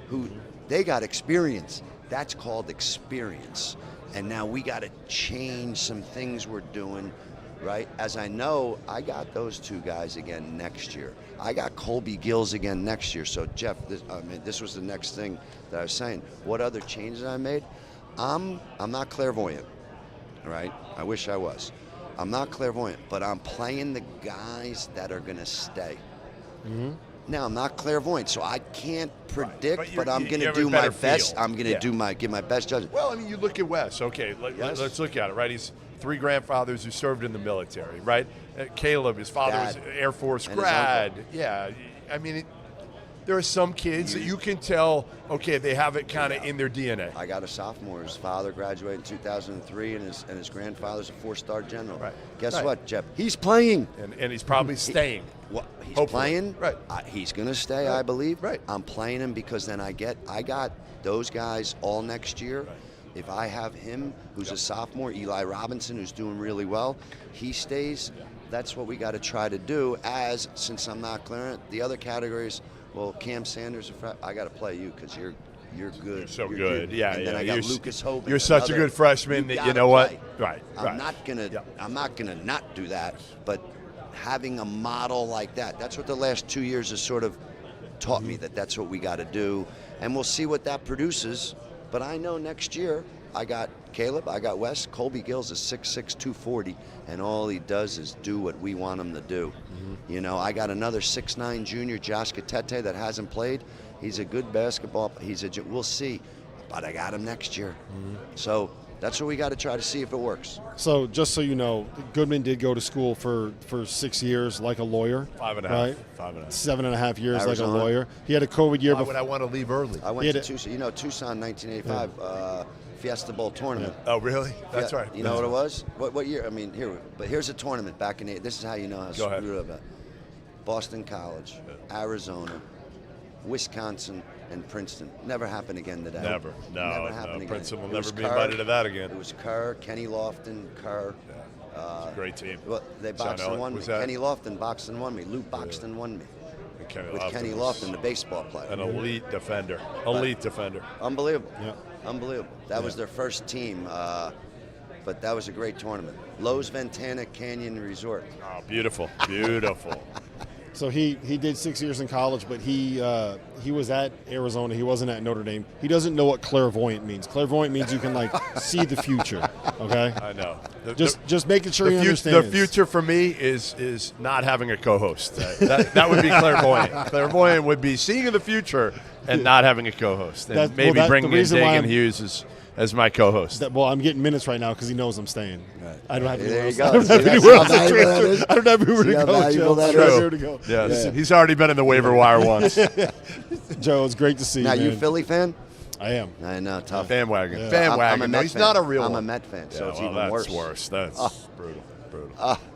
[SPEAKER 6] who they got experience. That's called experience. And now we got to change some things we're doing, right? As I know, I got those 2 guys again next year. I got Colby Gills again next year. So, Jeff, this was the next thing that I was saying. What other changes I made? I'm not clairvoyant, right? I wish I was. I'm not clairvoyant, but I'm playing the guys that are going to stay.
[SPEAKER 1] Mm-hmm.
[SPEAKER 6] Now, I'm not clairvoyant, so I can't predict,
[SPEAKER 3] But
[SPEAKER 6] but I'm going
[SPEAKER 3] you
[SPEAKER 6] to
[SPEAKER 3] have a
[SPEAKER 6] do my
[SPEAKER 3] better
[SPEAKER 6] best.
[SPEAKER 3] feel.
[SPEAKER 6] I'm going to give my best judgment.
[SPEAKER 3] Well, I mean, you look at Wes. Okay, let's look at it, right? He's 3 grandfathers who served in the military, right? Caleb, his father was
[SPEAKER 6] Dad.
[SPEAKER 3] Air Force
[SPEAKER 6] And his
[SPEAKER 3] grad.
[SPEAKER 6] uncle.
[SPEAKER 3] Yeah, I mean, there are some kids that you can tell, okay, they have it kind of in their DNA.
[SPEAKER 6] I got a sophomore. His father graduated in 2003, and his grandfather's a 4-star general.
[SPEAKER 3] Right.
[SPEAKER 6] Guess
[SPEAKER 3] Right.
[SPEAKER 6] what, Jeff? He's playing.
[SPEAKER 3] And he's probably staying.
[SPEAKER 6] He's
[SPEAKER 3] Hopefully.
[SPEAKER 6] playing.
[SPEAKER 3] Right.
[SPEAKER 6] He's going to stay,
[SPEAKER 3] Right.
[SPEAKER 6] I believe.
[SPEAKER 3] Right.
[SPEAKER 6] I'm playing him because then I got those guys all next year.
[SPEAKER 3] Right.
[SPEAKER 6] If I have him, who's a sophomore, Eli Robinson, who's doing really well, he stays. That's what we got to try to do. Since I'm not clearing the other categories, well, Cam Sanders, I got to play you because you're good.
[SPEAKER 3] You're so
[SPEAKER 6] You're
[SPEAKER 3] good. Yeah,
[SPEAKER 6] and then
[SPEAKER 3] yeah.
[SPEAKER 6] I got
[SPEAKER 3] You're
[SPEAKER 6] Lucas Hoban.
[SPEAKER 3] You're such a good freshman that you
[SPEAKER 6] gotta
[SPEAKER 3] know what?
[SPEAKER 6] play.
[SPEAKER 3] Right.
[SPEAKER 6] I'm not gonna not do that, but having a model like that's what the last 2 years has sort of taught me, that's what we got to do, and we'll see what that produces. But I know next year I got Caleb, I got Wes. Colby Gills is 6'6", 240, and all he does is do what we want him to do. You know, I got another 6'9" junior, Josh Katete, that hasn't played. He's a good basketball. We'll see, but I got him next year. So that's what we got to try to see if it works.
[SPEAKER 1] So just so you know, Goodman did go to school for 6 years like a lawyer.
[SPEAKER 3] 5.5.
[SPEAKER 1] Right?
[SPEAKER 3] 5.5.
[SPEAKER 1] 7.5 years
[SPEAKER 6] Arizona.
[SPEAKER 1] like a lawyer. He had a COVID year
[SPEAKER 3] Why
[SPEAKER 1] before.
[SPEAKER 3] would I want to leave early?
[SPEAKER 6] I went to Tucson. You know, Tucson, 1985, Fiesta Bowl tournament.
[SPEAKER 3] Oh, really? That's right.
[SPEAKER 6] You know what it was? What year? I mean, here's a tournament back in this is how you know how
[SPEAKER 3] Go ahead.
[SPEAKER 6] screwed up. Boston College, Arizona, Wisconsin, and Princeton. Never happened again today.
[SPEAKER 3] Never. No,
[SPEAKER 6] Never happened again.
[SPEAKER 3] Princeton will
[SPEAKER 6] It
[SPEAKER 3] never
[SPEAKER 6] was
[SPEAKER 3] be
[SPEAKER 6] Kerr.
[SPEAKER 3] invited to that again.
[SPEAKER 6] It was Kerr, Kenny Lofton, Kerr.
[SPEAKER 3] Great team.
[SPEAKER 6] Well, they boxed
[SPEAKER 3] Sean
[SPEAKER 6] and won
[SPEAKER 3] Elliott,
[SPEAKER 6] me.
[SPEAKER 3] was that-
[SPEAKER 6] Kenny Lofton boxed and won me. Lou boxed and won me. With Kenny
[SPEAKER 3] was
[SPEAKER 6] Lofton, the baseball player.
[SPEAKER 3] An elite defender. Defender.
[SPEAKER 6] Unbelievable.
[SPEAKER 1] Yeah.
[SPEAKER 6] Unbelievable. That was their first team, but that was a great tournament. Lowe's Ventana Canyon Resort.
[SPEAKER 3] Oh, beautiful. Beautiful.
[SPEAKER 1] So he did 6 years in college, but he was at Arizona. He wasn't at Notre Dame. He doesn't know what clairvoyant means. Clairvoyant means you can see the future. Okay.
[SPEAKER 3] I know.
[SPEAKER 1] Just making sure he
[SPEAKER 3] The
[SPEAKER 1] understands.
[SPEAKER 3] future for me is not having a co-host. That would be clairvoyant. Clairvoyant would be seeing in the future and not having a co-host, and maybe bringing in Dagan Hughes as my co-host.
[SPEAKER 1] I'm getting minutes right now because he knows I'm staying. I don't have
[SPEAKER 6] There
[SPEAKER 1] anywhere
[SPEAKER 6] you
[SPEAKER 1] else.
[SPEAKER 6] go.
[SPEAKER 1] I don't have
[SPEAKER 6] See,
[SPEAKER 1] anywhere else
[SPEAKER 6] that's how
[SPEAKER 1] to
[SPEAKER 6] valuable that
[SPEAKER 1] transfer.
[SPEAKER 6] is.
[SPEAKER 1] I don't have anywhere
[SPEAKER 6] See
[SPEAKER 1] to
[SPEAKER 6] how
[SPEAKER 1] go,
[SPEAKER 6] valuable
[SPEAKER 1] Joe.
[SPEAKER 6] that
[SPEAKER 1] I don't have
[SPEAKER 6] is.
[SPEAKER 1] anywhere to go.
[SPEAKER 3] Yes.
[SPEAKER 6] Yeah.
[SPEAKER 3] He's already been in the waiver wire once.
[SPEAKER 1] Joe, it's great to see you.
[SPEAKER 6] Now, you
[SPEAKER 1] man.
[SPEAKER 6] a Philly fan?
[SPEAKER 1] I am.
[SPEAKER 6] I know, tough.
[SPEAKER 3] Bandwagon.
[SPEAKER 1] Yeah.
[SPEAKER 3] Bandwagon.
[SPEAKER 6] I'm a
[SPEAKER 3] No,
[SPEAKER 6] Met
[SPEAKER 3] he's
[SPEAKER 6] fan.
[SPEAKER 3] not a real
[SPEAKER 6] I'm
[SPEAKER 3] one.
[SPEAKER 6] a Met fan, so it's
[SPEAKER 3] well,
[SPEAKER 6] even
[SPEAKER 3] that's
[SPEAKER 6] worse.
[SPEAKER 3] worse. That's brutal.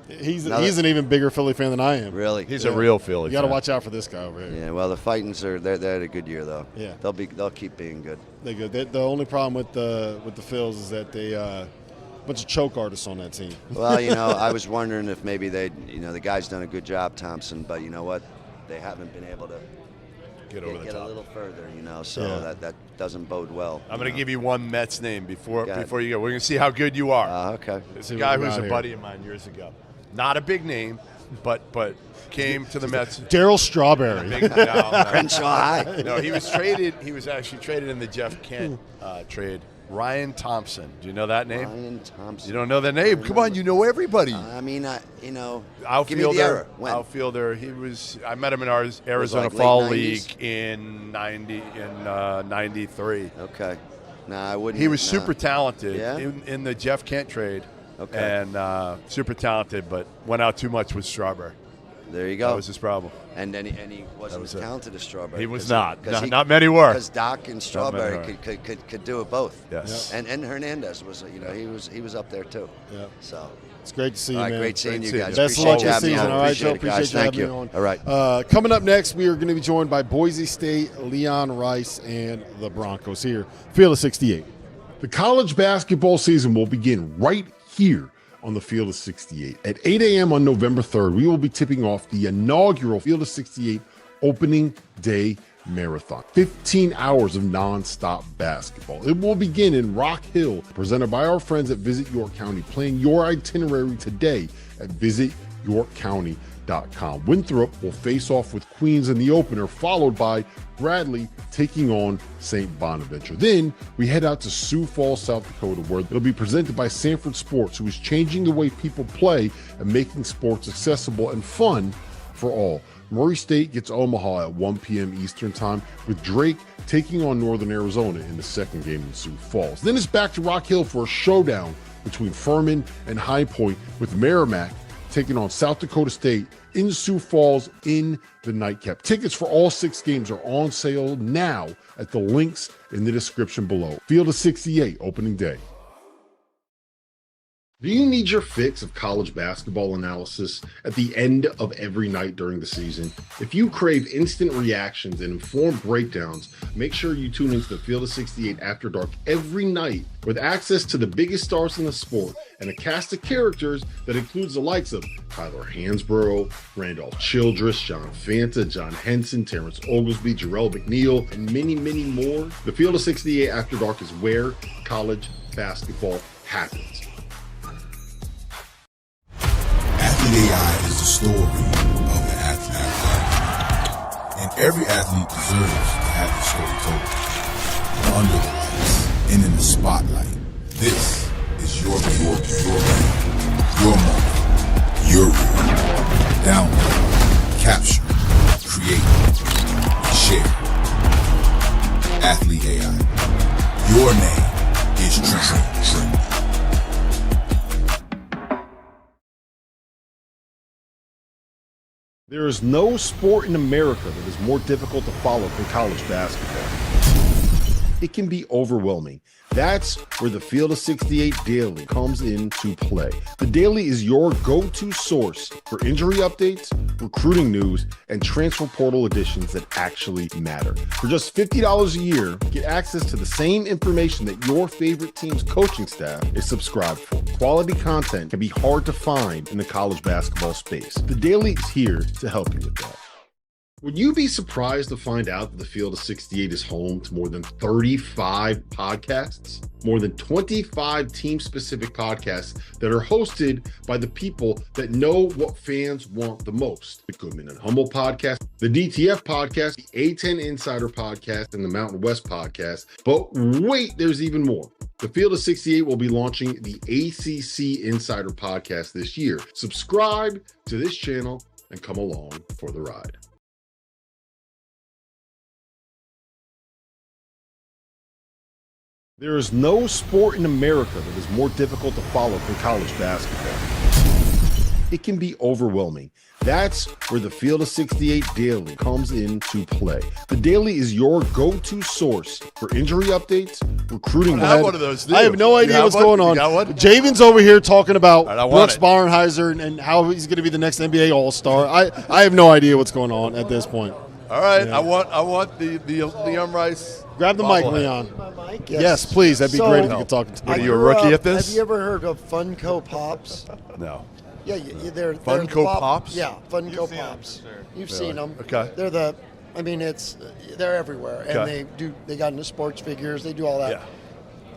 [SPEAKER 1] He's an even bigger Philly fan than I am.
[SPEAKER 6] Really?
[SPEAKER 3] He's a real Philly
[SPEAKER 1] You got to
[SPEAKER 3] fan.
[SPEAKER 1] watch out for this guy over here.
[SPEAKER 6] Yeah, well, the Fightins they had a good year though.
[SPEAKER 1] Yeah.
[SPEAKER 6] They'll keep being good.
[SPEAKER 1] They're good. The only problem with the Phils is that they bunch of choke artists on that team.
[SPEAKER 6] Well, I was wondering if maybe the guy's done a good job, Thompson, but you know what? They haven't been able to
[SPEAKER 3] Get over the
[SPEAKER 6] get
[SPEAKER 3] top.
[SPEAKER 6] a little further, so
[SPEAKER 1] Yeah.
[SPEAKER 6] that doesn't bode well.
[SPEAKER 3] I'm going to give you one Mets name before
[SPEAKER 6] Got it.
[SPEAKER 3] you go. We're going to see how good you are.
[SPEAKER 6] Okay.
[SPEAKER 3] It's
[SPEAKER 1] See
[SPEAKER 3] a
[SPEAKER 1] what
[SPEAKER 3] guy
[SPEAKER 1] we
[SPEAKER 3] who's
[SPEAKER 1] got
[SPEAKER 3] a
[SPEAKER 1] here.
[SPEAKER 3] buddy of mine years ago. Not a big name, but came to the Mets.
[SPEAKER 1] Daryl Strawberry.
[SPEAKER 6] Crenshaw High.
[SPEAKER 3] No, he was traded. He was actually traded in the Jeff Kent trade. Ryan Thompson. Do you know that name?
[SPEAKER 6] Ryan Thompson.
[SPEAKER 3] You don't know that name? Come on, you know everybody.
[SPEAKER 6] I mean, give me the
[SPEAKER 3] Outfielder.
[SPEAKER 6] era. When?
[SPEAKER 3] Outfielder. I met him in our Arizona
[SPEAKER 6] like late
[SPEAKER 3] Fall
[SPEAKER 6] 90s?
[SPEAKER 3] League in '93.
[SPEAKER 6] Okay. No, I wouldn't.
[SPEAKER 3] He was super talented
[SPEAKER 6] Yeah?
[SPEAKER 3] in the Jeff Kent trade.
[SPEAKER 6] Okay.
[SPEAKER 3] And super talented, but went out too much with Strawberry.
[SPEAKER 6] There you go.
[SPEAKER 3] That was his problem.
[SPEAKER 6] And he wasn't as talented as Strawberry.
[SPEAKER 3] He was
[SPEAKER 6] 'cause
[SPEAKER 3] not.
[SPEAKER 6] 'cause
[SPEAKER 3] Not many were.
[SPEAKER 6] Because Doc and Strawberry could do it both.
[SPEAKER 3] Yes.
[SPEAKER 6] And Hernandez was, he was up there too.
[SPEAKER 1] Yeah.
[SPEAKER 6] So.
[SPEAKER 1] It's great to see you,
[SPEAKER 6] All right,
[SPEAKER 1] man.
[SPEAKER 6] great seeing you guys.
[SPEAKER 1] Best of
[SPEAKER 6] Appreciate
[SPEAKER 1] luck
[SPEAKER 6] you
[SPEAKER 1] this
[SPEAKER 6] having me
[SPEAKER 1] season.
[SPEAKER 6] on.
[SPEAKER 1] All right, Joe.
[SPEAKER 6] Appreciate it, guys.
[SPEAKER 1] Appreciate you
[SPEAKER 6] Thank
[SPEAKER 1] having
[SPEAKER 6] you.
[SPEAKER 1] me on.
[SPEAKER 6] All right.
[SPEAKER 1] Coming up next, we are going to be joined by Boise State, Leon Rice, and the Broncos here. Field of 68.
[SPEAKER 4] The college basketball season will begin right here on the Field of 68. At 8 a.m. on November 3rd, we will be tipping off the inaugural Field of 68 opening day marathon. 15 hours of nonstop basketball. It will begin in Rock Hill, presented by our friends at Visit York County. Plan your itinerary today at visityorkcounty.com. NCAA.com. Winthrop will face off with Queens in the opener, followed by Bradley taking on St. Bonaventure. Then we head out to Sioux Falls, South Dakota, where it'll be presented by Sanford Sports, who is changing the way people play and making sports accessible and fun for all. Murray State gets Omaha at 1 p.m. Eastern Time, with Drake taking on Northern Arizona in the second game in Sioux Falls. Then it's back to Rock Hill for a showdown between Furman and High Point, with Merrimack taking on South Dakota State in Sioux Falls in the nightcap. Tickets for all 6 games are on sale now at the links in the description below. Field of 68, opening day. Do you need your fix of college basketball analysis at the end of every night during the season? If you crave instant reactions and informed breakdowns, make sure you tune into the Field of 68 After Dark every night, with access to the biggest stars in the sport and a cast of characters that includes the likes of Tyler Hansborough, Randolph Childress, John Fanta, John Henson, Terrence Oglesby, Jarrell McNeil, and many, many more. The Field of 68 After Dark is where college basketball happens.
[SPEAKER 5] Athlete AI is the story of the athlete. And every athlete deserves to have the story told. Under the lights and in the spotlight. This is your moment, your rule. Download, capture, create, share. Athlete AI. Your name is trending.
[SPEAKER 1] There is no sport in America that is more difficult to follow than college basketball. It can be overwhelming. That's where the Field of 68 Daily comes into play. The Daily is your go-to source for injury updates, recruiting news, and transfer portal additions that actually matter. For just $50 a year, get access to the same information that your favorite team's coaching staff is subscribed for. Quality content can be hard to find in the college basketball space. The Daily is here to help you with that. Would you be surprised to find out that the Field of 68 is home to more than 35 podcasts? More than 25 team-specific podcasts that are hosted by the people that know what fans want the most. The Goodman and Humble podcast, the DTF podcast, the A10 Insider podcast, and the Mountain West podcast. But wait, there's even more. The Field of 68 will be launching the ACC Insider podcast this year. Subscribe to this channel and come along for the ride. There is no sport in America that is more difficult to follow than college basketball. It can be overwhelming. That's where the Field of 68 Daily comes into play. The Daily is your go-to source for injury updates, recruiting.
[SPEAKER 3] I have one of those,
[SPEAKER 1] I have no idea what's going on. Javen's over here talking about Brooks Barnheiser and how he's going to be the next NBA All-Star. I have no idea what's going on at this point.
[SPEAKER 3] All right,
[SPEAKER 1] Yeah.
[SPEAKER 3] I want the Leon Rice.
[SPEAKER 1] Grab the mic, Leon. Yes, please. That'd be great if you could talk to me.
[SPEAKER 3] What, are you a rookie at this?
[SPEAKER 7] Have you ever heard of Funko Pops?
[SPEAKER 3] No.
[SPEAKER 7] Yeah, they're
[SPEAKER 3] Funko
[SPEAKER 7] pop-
[SPEAKER 3] Pops?
[SPEAKER 7] Yeah, Funko Pops. You've
[SPEAKER 3] Really?
[SPEAKER 7] seen them.
[SPEAKER 3] Okay.
[SPEAKER 7] They're everywhere, and
[SPEAKER 3] Okay.
[SPEAKER 7] they got into sports figures. They do all that.
[SPEAKER 3] Yeah.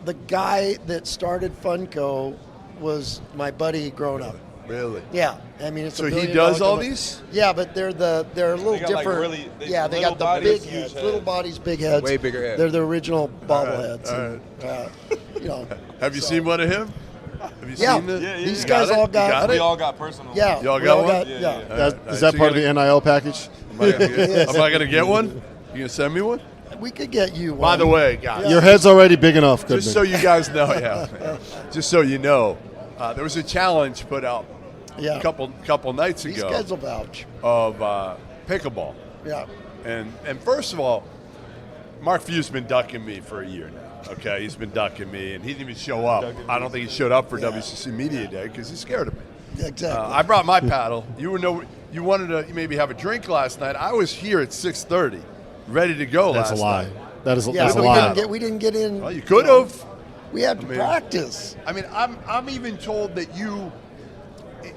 [SPEAKER 7] The guy that started Funko was my buddy growing up.
[SPEAKER 3] Really?
[SPEAKER 7] Yeah, I mean it's.
[SPEAKER 3] So
[SPEAKER 7] a
[SPEAKER 3] he
[SPEAKER 7] billion
[SPEAKER 3] does
[SPEAKER 7] dollar
[SPEAKER 3] all
[SPEAKER 7] company.
[SPEAKER 3] these?
[SPEAKER 7] Yeah, but they're a little
[SPEAKER 3] got, like,
[SPEAKER 7] different.
[SPEAKER 3] really-
[SPEAKER 7] yeah, they
[SPEAKER 3] little
[SPEAKER 7] got the
[SPEAKER 3] bodies,
[SPEAKER 7] big
[SPEAKER 3] huge
[SPEAKER 7] heads,
[SPEAKER 3] head.
[SPEAKER 7] little bodies, big heads.
[SPEAKER 3] Way bigger head.
[SPEAKER 7] They're the original
[SPEAKER 3] All right,
[SPEAKER 7] bobbleheads.
[SPEAKER 3] all Have you seen one of him? Have you
[SPEAKER 7] Yeah.
[SPEAKER 3] seen it?
[SPEAKER 7] These
[SPEAKER 3] You
[SPEAKER 7] guys
[SPEAKER 3] it?
[SPEAKER 7] all
[SPEAKER 3] You
[SPEAKER 7] got.
[SPEAKER 3] it?
[SPEAKER 19] personal.
[SPEAKER 7] Yeah.
[SPEAKER 3] Y'all
[SPEAKER 7] we
[SPEAKER 3] got
[SPEAKER 7] all
[SPEAKER 3] one?
[SPEAKER 7] Yeah.
[SPEAKER 1] Is that part of the NIL package?
[SPEAKER 3] Am I going to get one? You going to send me one?
[SPEAKER 7] We could get you one.
[SPEAKER 3] By the way, guys.
[SPEAKER 1] Your head's already big enough, Goodman.
[SPEAKER 3] Just so you guys know, just so you know, there was a challenge put out a couple nights
[SPEAKER 7] These
[SPEAKER 3] ago
[SPEAKER 7] guys will vouch.
[SPEAKER 3] of pickleball.
[SPEAKER 7] Yeah.
[SPEAKER 3] And first of all, Mark Few's been ducking me for a year now. Okay, he's been ducking me, and he didn't even show up. I don't think he showed up for WCC Media Day because he's scared of me.
[SPEAKER 7] Exactly.
[SPEAKER 3] I brought my paddle. You wanted to maybe have a drink last night. I was here at 6:30, ready to go.
[SPEAKER 1] That's
[SPEAKER 3] last
[SPEAKER 1] a lie.
[SPEAKER 3] night.
[SPEAKER 1] That's a
[SPEAKER 7] Yeah, but
[SPEAKER 1] lie.
[SPEAKER 7] we didn't get in.
[SPEAKER 3] Well, you could have.
[SPEAKER 7] We had to practice.
[SPEAKER 3] I mean, I'm even told that you,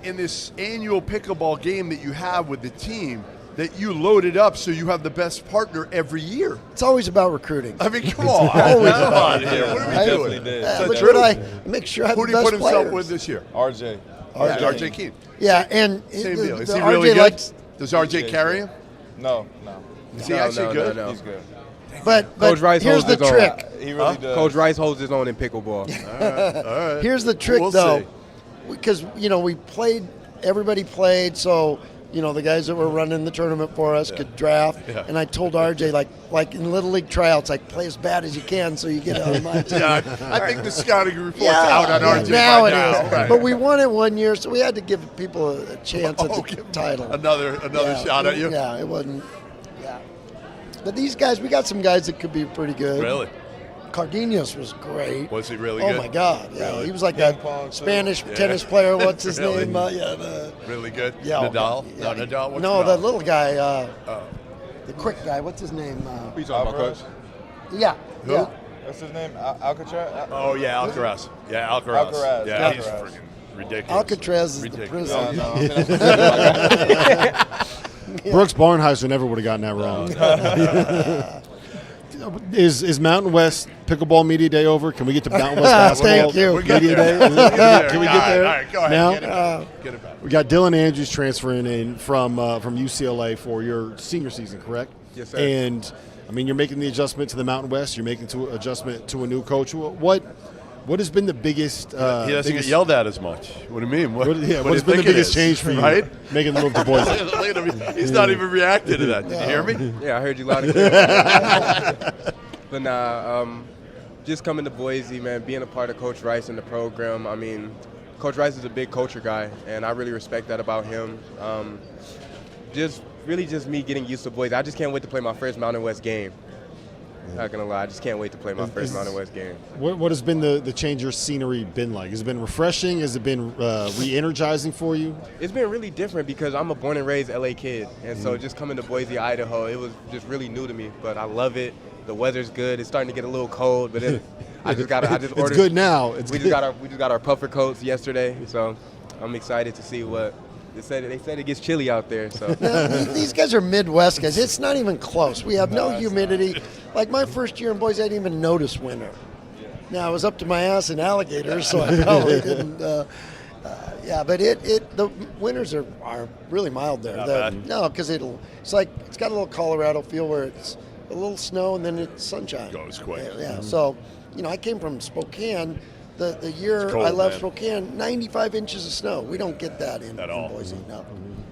[SPEAKER 3] in this annual pickleball game that you have with the team, that you load it up so you have the best partner every year.
[SPEAKER 7] It's always about recruiting.
[SPEAKER 3] I mean, come on.
[SPEAKER 7] Always
[SPEAKER 3] Come on
[SPEAKER 7] about
[SPEAKER 3] here. What are we
[SPEAKER 7] I
[SPEAKER 3] doing?
[SPEAKER 7] did.
[SPEAKER 3] Is that
[SPEAKER 7] Look
[SPEAKER 3] true?
[SPEAKER 7] what I make sure I have
[SPEAKER 3] Who
[SPEAKER 7] the
[SPEAKER 3] did he
[SPEAKER 7] best
[SPEAKER 3] put himself
[SPEAKER 7] players.
[SPEAKER 3] with this year?
[SPEAKER 19] RJ.
[SPEAKER 3] RJ Keene.
[SPEAKER 7] Yeah, and
[SPEAKER 3] Same deal. Is
[SPEAKER 7] the
[SPEAKER 3] he really
[SPEAKER 7] RJ
[SPEAKER 3] good?
[SPEAKER 7] likes-
[SPEAKER 3] Does RJ carry him?
[SPEAKER 9] No.
[SPEAKER 3] Is he actually good?
[SPEAKER 9] No. He's good.
[SPEAKER 7] But
[SPEAKER 9] Coach Rice
[SPEAKER 7] here's
[SPEAKER 9] holds
[SPEAKER 7] the
[SPEAKER 9] his
[SPEAKER 7] trick.
[SPEAKER 9] own. He really does. Coach Rice holds his own in pickleball.
[SPEAKER 3] All right.
[SPEAKER 7] Here's the trick,
[SPEAKER 3] We'll
[SPEAKER 7] though,
[SPEAKER 3] see.
[SPEAKER 7] because we played. Everybody played, so the guys that were running the tournament for us could draft.
[SPEAKER 3] Yeah.
[SPEAKER 7] And I told RJ, like in Little League tryouts, play as bad as you can so you get out of my team.
[SPEAKER 3] Yeah, I think the scouting report's out on RJ
[SPEAKER 7] now
[SPEAKER 3] by
[SPEAKER 7] it
[SPEAKER 3] now.
[SPEAKER 7] is.
[SPEAKER 3] Right.
[SPEAKER 7] But we won it 1 year, so we had to give people a chance at the title.
[SPEAKER 3] Another shot at you?
[SPEAKER 7] Yeah, it wasn't. Yeah. But these guys, we got some guys that could be pretty good.
[SPEAKER 3] Really?
[SPEAKER 7] Cardenas was great.
[SPEAKER 3] Was he really
[SPEAKER 7] Oh
[SPEAKER 3] good?
[SPEAKER 7] my God! Yeah,
[SPEAKER 3] Really?
[SPEAKER 7] he was like that Spanish tennis player. What's his
[SPEAKER 3] Really?
[SPEAKER 7] name?
[SPEAKER 3] Really good?
[SPEAKER 7] Yeah,
[SPEAKER 3] Nadal?
[SPEAKER 7] yeah.
[SPEAKER 3] No, Nadal? What's
[SPEAKER 7] No,
[SPEAKER 3] Nadal?
[SPEAKER 7] the little guy, the quick guy. What's his name?
[SPEAKER 9] Who you talking about, Coach?
[SPEAKER 7] Yeah.
[SPEAKER 3] Who?
[SPEAKER 7] Yeah.
[SPEAKER 9] What's his name? Alcatraz?
[SPEAKER 3] Oh, yeah, Alcaraz. Yeah, Alcaraz.
[SPEAKER 9] Alcaraz.
[SPEAKER 3] Yeah, he's
[SPEAKER 9] Alcaraz.
[SPEAKER 3] freaking ridiculous.
[SPEAKER 7] Alcatraz is
[SPEAKER 3] Ridiculous.
[SPEAKER 7] the prison.
[SPEAKER 1] Brooks Barnheiser never would have gotten that wrong. Is Mountain West Pickleball Media Day over? Can we get to Mountain West Basketball
[SPEAKER 7] Thank you.
[SPEAKER 1] Media Day? Can we get there?
[SPEAKER 3] All right, go ahead.
[SPEAKER 1] Now?
[SPEAKER 3] Get it back.
[SPEAKER 1] We got Dylan Andrews transferring in from UCLA for your senior season, correct?
[SPEAKER 9] Yes, sir.
[SPEAKER 1] And, you're making the adjustment to the Mountain West. You're making the adjustment to a new coach. What has been the biggest?
[SPEAKER 3] He doesn't get yelled at as much. What do you mean? What
[SPEAKER 1] what
[SPEAKER 3] do
[SPEAKER 1] has
[SPEAKER 3] you
[SPEAKER 1] been the
[SPEAKER 3] think it
[SPEAKER 1] biggest
[SPEAKER 3] is?
[SPEAKER 1] change for you?
[SPEAKER 3] Right?
[SPEAKER 1] Making the move to Boise.
[SPEAKER 3] Look at him. He's not even reacting to that. Did you hear me?
[SPEAKER 9] Yeah, I heard you loud and clear. But just coming to Boise, man, being a part of Coach Rice and the program. Coach Rice is a big culture guy, and I really respect that about him. Just me getting used to Boise. I just can't wait to play my first Mountain West game. Not gonna lie, I just can't wait to play my first Mountain West game.
[SPEAKER 1] What has been the change your scenery been like? Has it been refreshing? Has it been re-energizing for you?
[SPEAKER 9] It's been really different because I'm a born and raised LA kid, and so just coming to Boise, Idaho, it was just really new to me. But I love it. The weather's good. It's starting to get a little cold, but I just ordered.
[SPEAKER 1] It's good now.
[SPEAKER 9] We just got our puffer coats yesterday, so I'm excited to see what. They said it gets chilly out there. So
[SPEAKER 7] These guys are Midwest guys. It's not even close. We have no humidity. Like my first year in Boise, I didn't even notice winter. Now I was up to my ass in alligators, so I probably didn't. But the winters are really mild there.
[SPEAKER 3] Not bad.
[SPEAKER 7] No, because it's got a little Colorado feel where it's a little snow and then it's sunshine.
[SPEAKER 3] Goes quick.
[SPEAKER 7] Yeah. So, I came from Spokane. The year
[SPEAKER 3] It's cold,
[SPEAKER 7] I left
[SPEAKER 3] man.
[SPEAKER 7] Spokane, 95 inches of snow. We don't get that in Boise. No.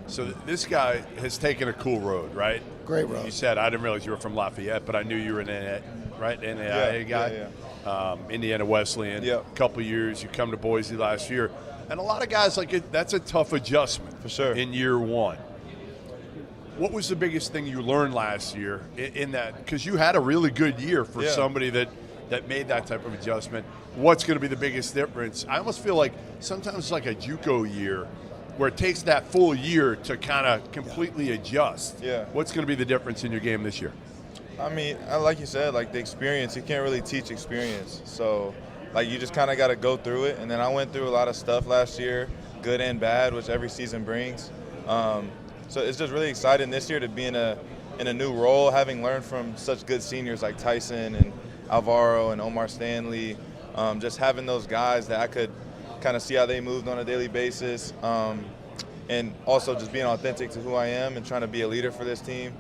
[SPEAKER 3] So this guy has taken a cool road, right?
[SPEAKER 7] Great road.
[SPEAKER 3] You said, I didn't realize you were from Lafayette, but I knew you were an NAIA guy.
[SPEAKER 9] Yeah.
[SPEAKER 3] Indiana Wesleyan,
[SPEAKER 9] Yeah.
[SPEAKER 3] couple years. You come to Boise last year. And a lot of guys that's a tough adjustment
[SPEAKER 9] For sure.
[SPEAKER 3] in year one. What was the biggest thing you learned last year in that? Because you had a really good year for somebody that made that type of adjustment. What's going to be the biggest difference? I almost feel like sometimes it's like a JUCO year where it takes that full year to kind of completely adjust.
[SPEAKER 9] Yeah.
[SPEAKER 3] What's going to be the difference in your game this year?
[SPEAKER 9] Like you said, the experience, you can't really teach experience. So, you just kind of got to go through it. And then I went through a lot of stuff last year, good and bad, which every season brings. So it's just really exciting this year to be in a new role, having learned from such good seniors like Tyson and Alvaro and Omar Stanley. Just having those guys that I could kind of see how they moved on a daily basis. And also just being authentic to who I am and trying to be a leader for this team.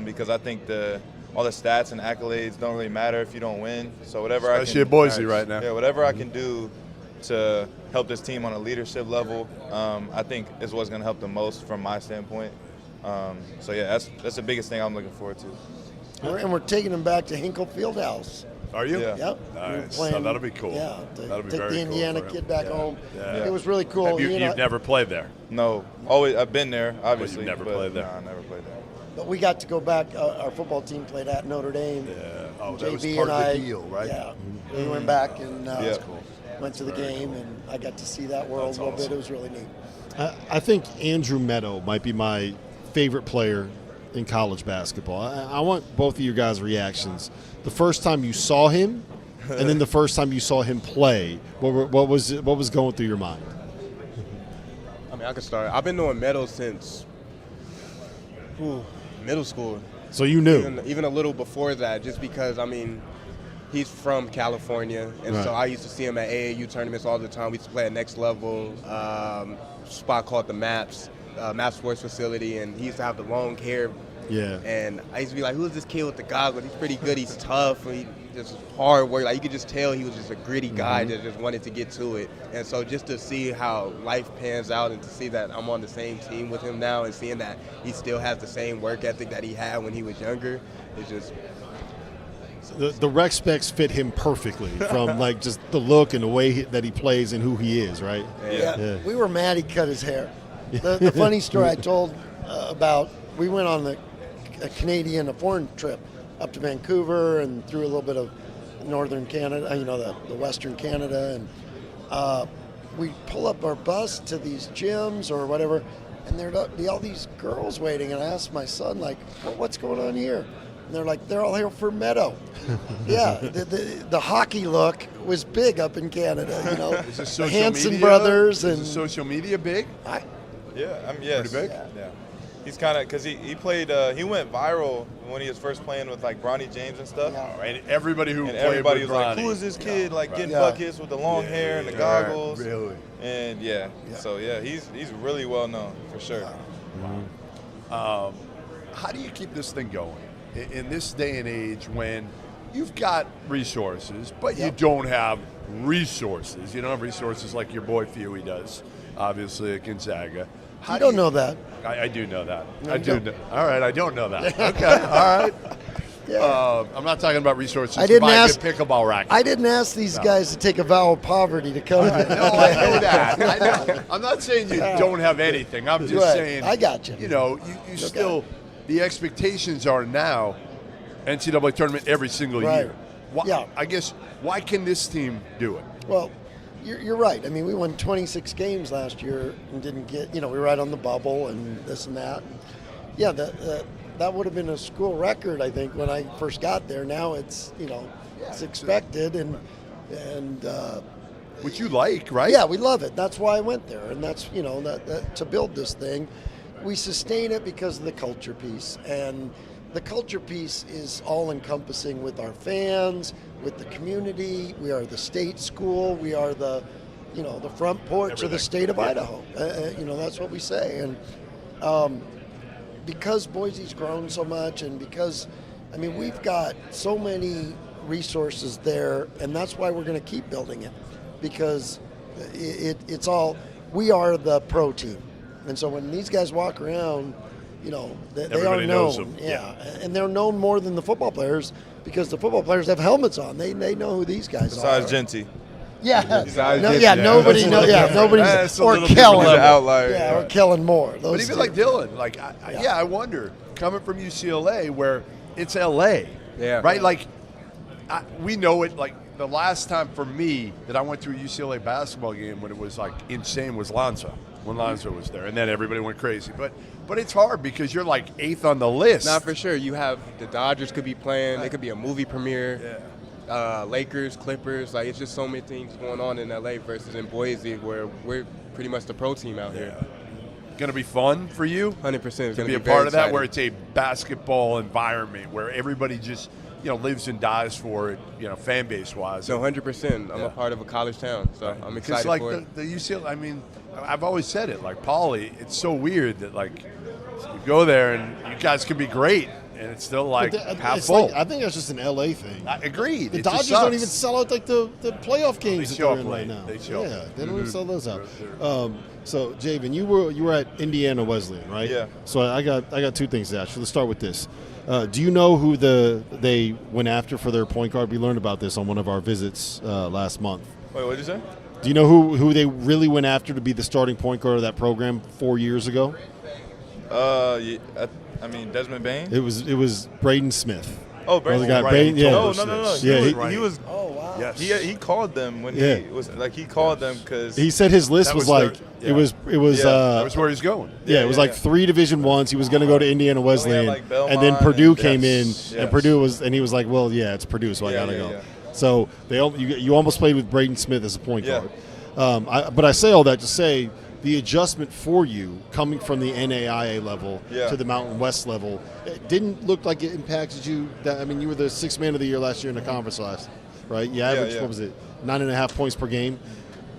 [SPEAKER 9] Because I think all the stats and accolades don't really matter if you don't win. So whatever
[SPEAKER 3] Especially at Boise right now.
[SPEAKER 9] Yeah, whatever I can do to help this team on a leadership level, I think is what's going to help the most from my standpoint. That's the biggest thing I'm looking forward to.
[SPEAKER 7] And we're taking them back to Hinkle Fieldhouse.
[SPEAKER 3] Are you?
[SPEAKER 9] Yeah.
[SPEAKER 7] Yep.
[SPEAKER 3] Nice.
[SPEAKER 7] Playing,
[SPEAKER 3] That'll be cool.
[SPEAKER 7] Yeah.
[SPEAKER 3] That'll be
[SPEAKER 7] take
[SPEAKER 3] very
[SPEAKER 7] the
[SPEAKER 3] cool
[SPEAKER 7] Indiana
[SPEAKER 3] for him.
[SPEAKER 7] kid back home.
[SPEAKER 3] Yeah.
[SPEAKER 7] It was really cool.
[SPEAKER 3] Have you've never played there?
[SPEAKER 9] No, always. I've been there, obviously.
[SPEAKER 3] But you've never played there?
[SPEAKER 9] No, I never played there.
[SPEAKER 7] But we got to go back. Our football team played at Notre Dame.
[SPEAKER 3] Yeah. Oh,
[SPEAKER 7] JB
[SPEAKER 3] that was part
[SPEAKER 7] and
[SPEAKER 3] of the
[SPEAKER 7] I,
[SPEAKER 3] deal, right?
[SPEAKER 7] Yeah. We went back and
[SPEAKER 9] That's
[SPEAKER 3] cool.
[SPEAKER 7] went to the game, and I got to see that world
[SPEAKER 3] That's
[SPEAKER 7] a little
[SPEAKER 3] awesome.
[SPEAKER 7] bit. It was really neat.
[SPEAKER 1] I think Andrew Meadow might be my favorite player in college basketball. I want both of your guys' reactions. The first time you saw him, and then the first time you saw him play, what was going through your mind?
[SPEAKER 9] I can start. I've been doing medals since middle school.
[SPEAKER 1] So you knew.
[SPEAKER 9] Even a little before that, just because,
[SPEAKER 8] he's from California, and so I used to see him at AAU tournaments all the time. We used to play at Next Level, spot called the Maps Sports Facility, and he used to have the long hair.
[SPEAKER 1] Yeah.
[SPEAKER 8] And I used to be like, who's this kid with the goggles? He's pretty good. He's tough. He just hard work. Like, you could just tell he was just a gritty guy that just wanted to get to it. And so just to see how life pans out and to see that I'm on the same team with him now and seeing that he still has the same work ethic that he had when he was younger, it's just...
[SPEAKER 1] The rec specs fit him perfectly from like just the look and the way that he plays and who he is, right?
[SPEAKER 7] Yeah. We were mad he cut his hair. The funny story I told about, we went on a foreign trip up to Vancouver and through a little bit of northern Canada, the western Canada, and we pull up our bus to these gyms or whatever, and there'd be all these girls waiting, and I asked my son, like, what's going on here? And they're like, they're all here for Meadow. Yeah, the hockey look was big up in Canada,
[SPEAKER 3] Is this
[SPEAKER 7] the
[SPEAKER 3] social
[SPEAKER 7] Hanson
[SPEAKER 3] media?
[SPEAKER 7] brothers.
[SPEAKER 3] Is
[SPEAKER 7] And
[SPEAKER 3] social media big?
[SPEAKER 9] Yes.
[SPEAKER 3] Pretty big?
[SPEAKER 9] Yeah. He's kind of, because he played, he went viral when he was first playing with like Bronny James and stuff.
[SPEAKER 3] And everybody who
[SPEAKER 9] and
[SPEAKER 3] played
[SPEAKER 9] everybody
[SPEAKER 3] with
[SPEAKER 9] was like,
[SPEAKER 3] Bronny.
[SPEAKER 9] who is this kid? Like getting buckets with the long hair and the goggles.
[SPEAKER 3] Really?
[SPEAKER 9] And so he's really well known for sure.
[SPEAKER 3] How do you keep this thing going in this day and age when you've got resources, but you don't have resources? You don't have resources like your boy Fewy does, obviously at Gonzaga.
[SPEAKER 7] You don't know that.
[SPEAKER 3] I do know that.
[SPEAKER 7] No,
[SPEAKER 3] I
[SPEAKER 7] you
[SPEAKER 3] do.
[SPEAKER 7] don't.
[SPEAKER 3] All right, I don't know that. Okay, all right. I'm not talking about resources
[SPEAKER 7] I didn't
[SPEAKER 3] to buy
[SPEAKER 7] ask
[SPEAKER 3] a good pickleball racket.
[SPEAKER 7] I didn't ask these guys to take a vow of poverty to come.
[SPEAKER 3] No, I know that. I'm not saying you don't have anything. I'm just saying.
[SPEAKER 7] I got you.
[SPEAKER 3] You still, the expectations are now NCAA tournament every single year. I guess, why can this team do it?
[SPEAKER 7] Well, you're right. I mean, we won 26 games last year and didn't get, we were right on the bubble and this and that. Yeah, that would have been a school record, I think, when I first got there. Now it's, it's expected and
[SPEAKER 3] which you like, right?
[SPEAKER 7] Yeah, we love it. That's why I went there, and that's that to build this thing. We sustain it because of the culture piece, and the culture piece is all-encompassing with our fans, with the community. We are the state school. We are the front porch of the state of Idaho. That's what we say, and because Boise's grown so much, and because, we've got so many resources there, and that's why we're going to keep building it, because it's all, we are the pro team. And so when these guys walk around, they are known. Yeah, and they're known more than the football players because the football players have helmets on. They know who these guys are.
[SPEAKER 9] Besides Genty.
[SPEAKER 7] Yeah, nobody knows. Yeah, nobody's or Kellen. Or Kellen Moore.
[SPEAKER 3] But even like Dylan, I wonder, coming from UCLA, where it's LA, right? Like, we know it. Like the last time for me that I went to a UCLA basketball game when it was like insane was Lonzo. When Lonzo was there, and then everybody went crazy. But it's hard because you're like 8th on the list.
[SPEAKER 8] Not for sure. You have the Dodgers could be playing. It could be a movie premiere. Lakers, Clippers. Like, it's just so many things going on in LA versus in Boise, where we're pretty much the pro team out here.
[SPEAKER 3] Going to be fun for you?
[SPEAKER 8] 100%.
[SPEAKER 3] To be a part of that, where it's a basketball environment where everybody just lives and dies for it, fan base wise.
[SPEAKER 8] No, 100%. I'm a part of a college town, so I'm excited for it.
[SPEAKER 3] The UCLA, I've always said it, like Paulie, it's so weird that like you go there and you guys can be great and it's still like half full.
[SPEAKER 1] I think that's just an LA thing.
[SPEAKER 3] I agree.
[SPEAKER 1] The Dodgers don't even sell out like the playoff games that they're in right now.
[SPEAKER 3] They show
[SPEAKER 1] they don't even sell those out. So Javen, you were at Indiana Wesleyan, right?
[SPEAKER 9] Yeah.
[SPEAKER 1] So I got two things to ask you. Let's start with this. Do you know who they went after for their point guard? We learned about this on one of our visits last month.
[SPEAKER 9] Wait, what did you say?
[SPEAKER 1] Do you know who they really went after to be the starting point guard of that program 4 years ago?
[SPEAKER 9] Desmond Bain?
[SPEAKER 1] It was Braden Smith.
[SPEAKER 9] Oh, Braden. No. He was.
[SPEAKER 7] Oh wow.
[SPEAKER 3] Yes.
[SPEAKER 9] He called them when he was like he called them because
[SPEAKER 1] he said his list was like it was.
[SPEAKER 3] That was where he's going.
[SPEAKER 1] Yeah, it was like 3 Division I's. He was going to go to Indiana Wesleyan, and then Purdue came in, and Purdue and he was like, well, yeah, it's Purdue, so I gotta go.
[SPEAKER 9] Yeah.
[SPEAKER 1] So you almost played with Braden Smith as a point guard. But I say all that to say the adjustment for you coming from the NAIA level to the Mountain West level, it didn't look like it impacted you. You were the 6th man of the year last year in the conference last. right? You averaged, what was it, 9.5 points per game.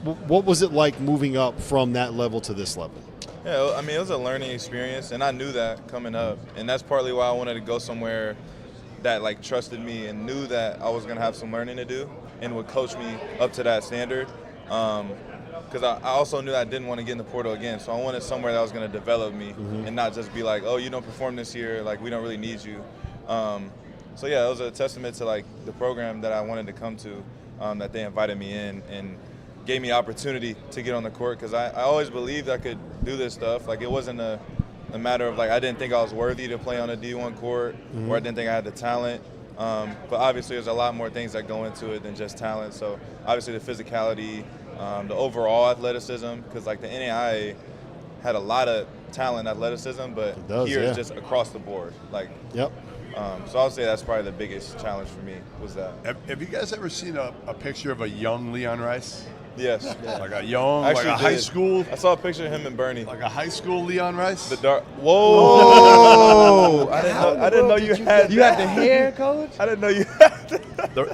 [SPEAKER 1] What was it like moving up from that level to this level?
[SPEAKER 9] Yeah, I mean, it was a learning experience, and I knew that coming up, and that's partly why I wanted to go somewhere that like trusted me and knew that I was gonna have some learning to do and would coach me up to that standard. Because I also knew I didn't want to get in the portal again, so I wanted somewhere that was gonna develop me and not just be like, oh, you don't perform this year, like we don't really need you. So yeah, it was a testament to like the program that I wanted to come to, that they invited me in and gave me opportunity to get on the court, because I always believed I could do this stuff. Like it wasn't a matter of like I didn't think I was worthy to play on a D1 court or I didn't think I had the talent. But obviously there's a lot more things that go into it than just talent. So obviously the physicality, the overall athleticism, because like the NAIA had a lot of talent athleticism, but it's just across the board. Like, so I would say that's probably the biggest challenge for me was that.
[SPEAKER 3] Have you guys ever seen a picture of a young Leon Rice?
[SPEAKER 9] Yes.
[SPEAKER 3] Like a young, like a high school.
[SPEAKER 9] I saw a picture of him and Bernie.
[SPEAKER 3] Like a high school Leon Rice?
[SPEAKER 9] The dark. Whoa! I didn't know you had.
[SPEAKER 8] You had the hair, Coach?
[SPEAKER 9] I didn't know you had.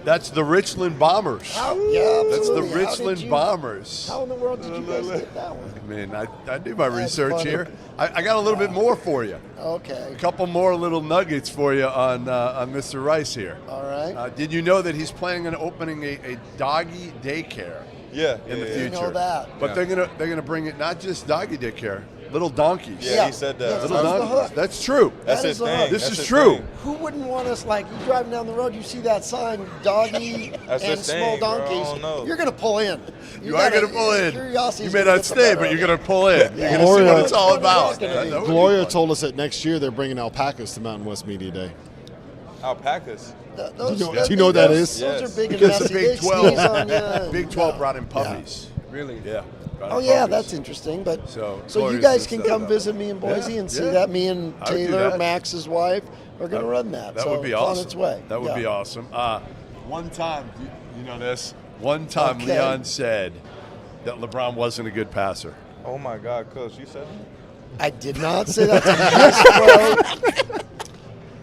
[SPEAKER 3] That's the Richland Bombers. That's the Richland Bombers.
[SPEAKER 7] How in the world did you guys get that one?
[SPEAKER 3] I mean, I do my research here. I got a little bit more for you.
[SPEAKER 7] Okay.
[SPEAKER 3] A couple more little nuggets for you on Mr. Rice here.
[SPEAKER 7] All right.
[SPEAKER 3] Did you know that he's planning on opening a doggy daycare? In the future.
[SPEAKER 7] You know that.
[SPEAKER 3] But they're gonna bring it not just doggy daycare, little donkeys.
[SPEAKER 9] Yeah, he said that.
[SPEAKER 3] Little donkeys. That's true.
[SPEAKER 9] That's his thing.
[SPEAKER 3] This is true.
[SPEAKER 7] Who wouldn't want us, like, you driving down the road, you see that sign, doggy and small donkeys, you're going to pull in.
[SPEAKER 3] You are going to pull in.
[SPEAKER 7] Curiosity.
[SPEAKER 3] You may not stay, but you're going to pull in. You're going to see what it's all about.
[SPEAKER 1] Gloria told us that next year they're bringing alpacas to Mountain West Media Day.
[SPEAKER 9] Alpacas?
[SPEAKER 1] Do you know what that is?
[SPEAKER 7] Those are big and
[SPEAKER 3] Because
[SPEAKER 7] messy.
[SPEAKER 3] the Big
[SPEAKER 7] They sneeze on
[SPEAKER 3] 12,
[SPEAKER 7] you.
[SPEAKER 3] Big 12 brought in puppies.
[SPEAKER 9] Really?
[SPEAKER 3] Yeah.
[SPEAKER 7] Oh yeah, that's interesting. But so you guys can come visit me in Boise and see that. Me and
[SPEAKER 3] I would do
[SPEAKER 7] Taylor,
[SPEAKER 3] that.
[SPEAKER 7] Max's wife, are going to run that.
[SPEAKER 3] That
[SPEAKER 7] so
[SPEAKER 3] would be
[SPEAKER 7] it's
[SPEAKER 3] awesome.
[SPEAKER 7] on its way.
[SPEAKER 3] That would be awesome. One time, you know this. One time,
[SPEAKER 7] Okay.
[SPEAKER 3] Leon said that LeBron wasn't a good passer.
[SPEAKER 9] Oh my God, Coach, you said that?
[SPEAKER 7] I did not say that to miss, bro.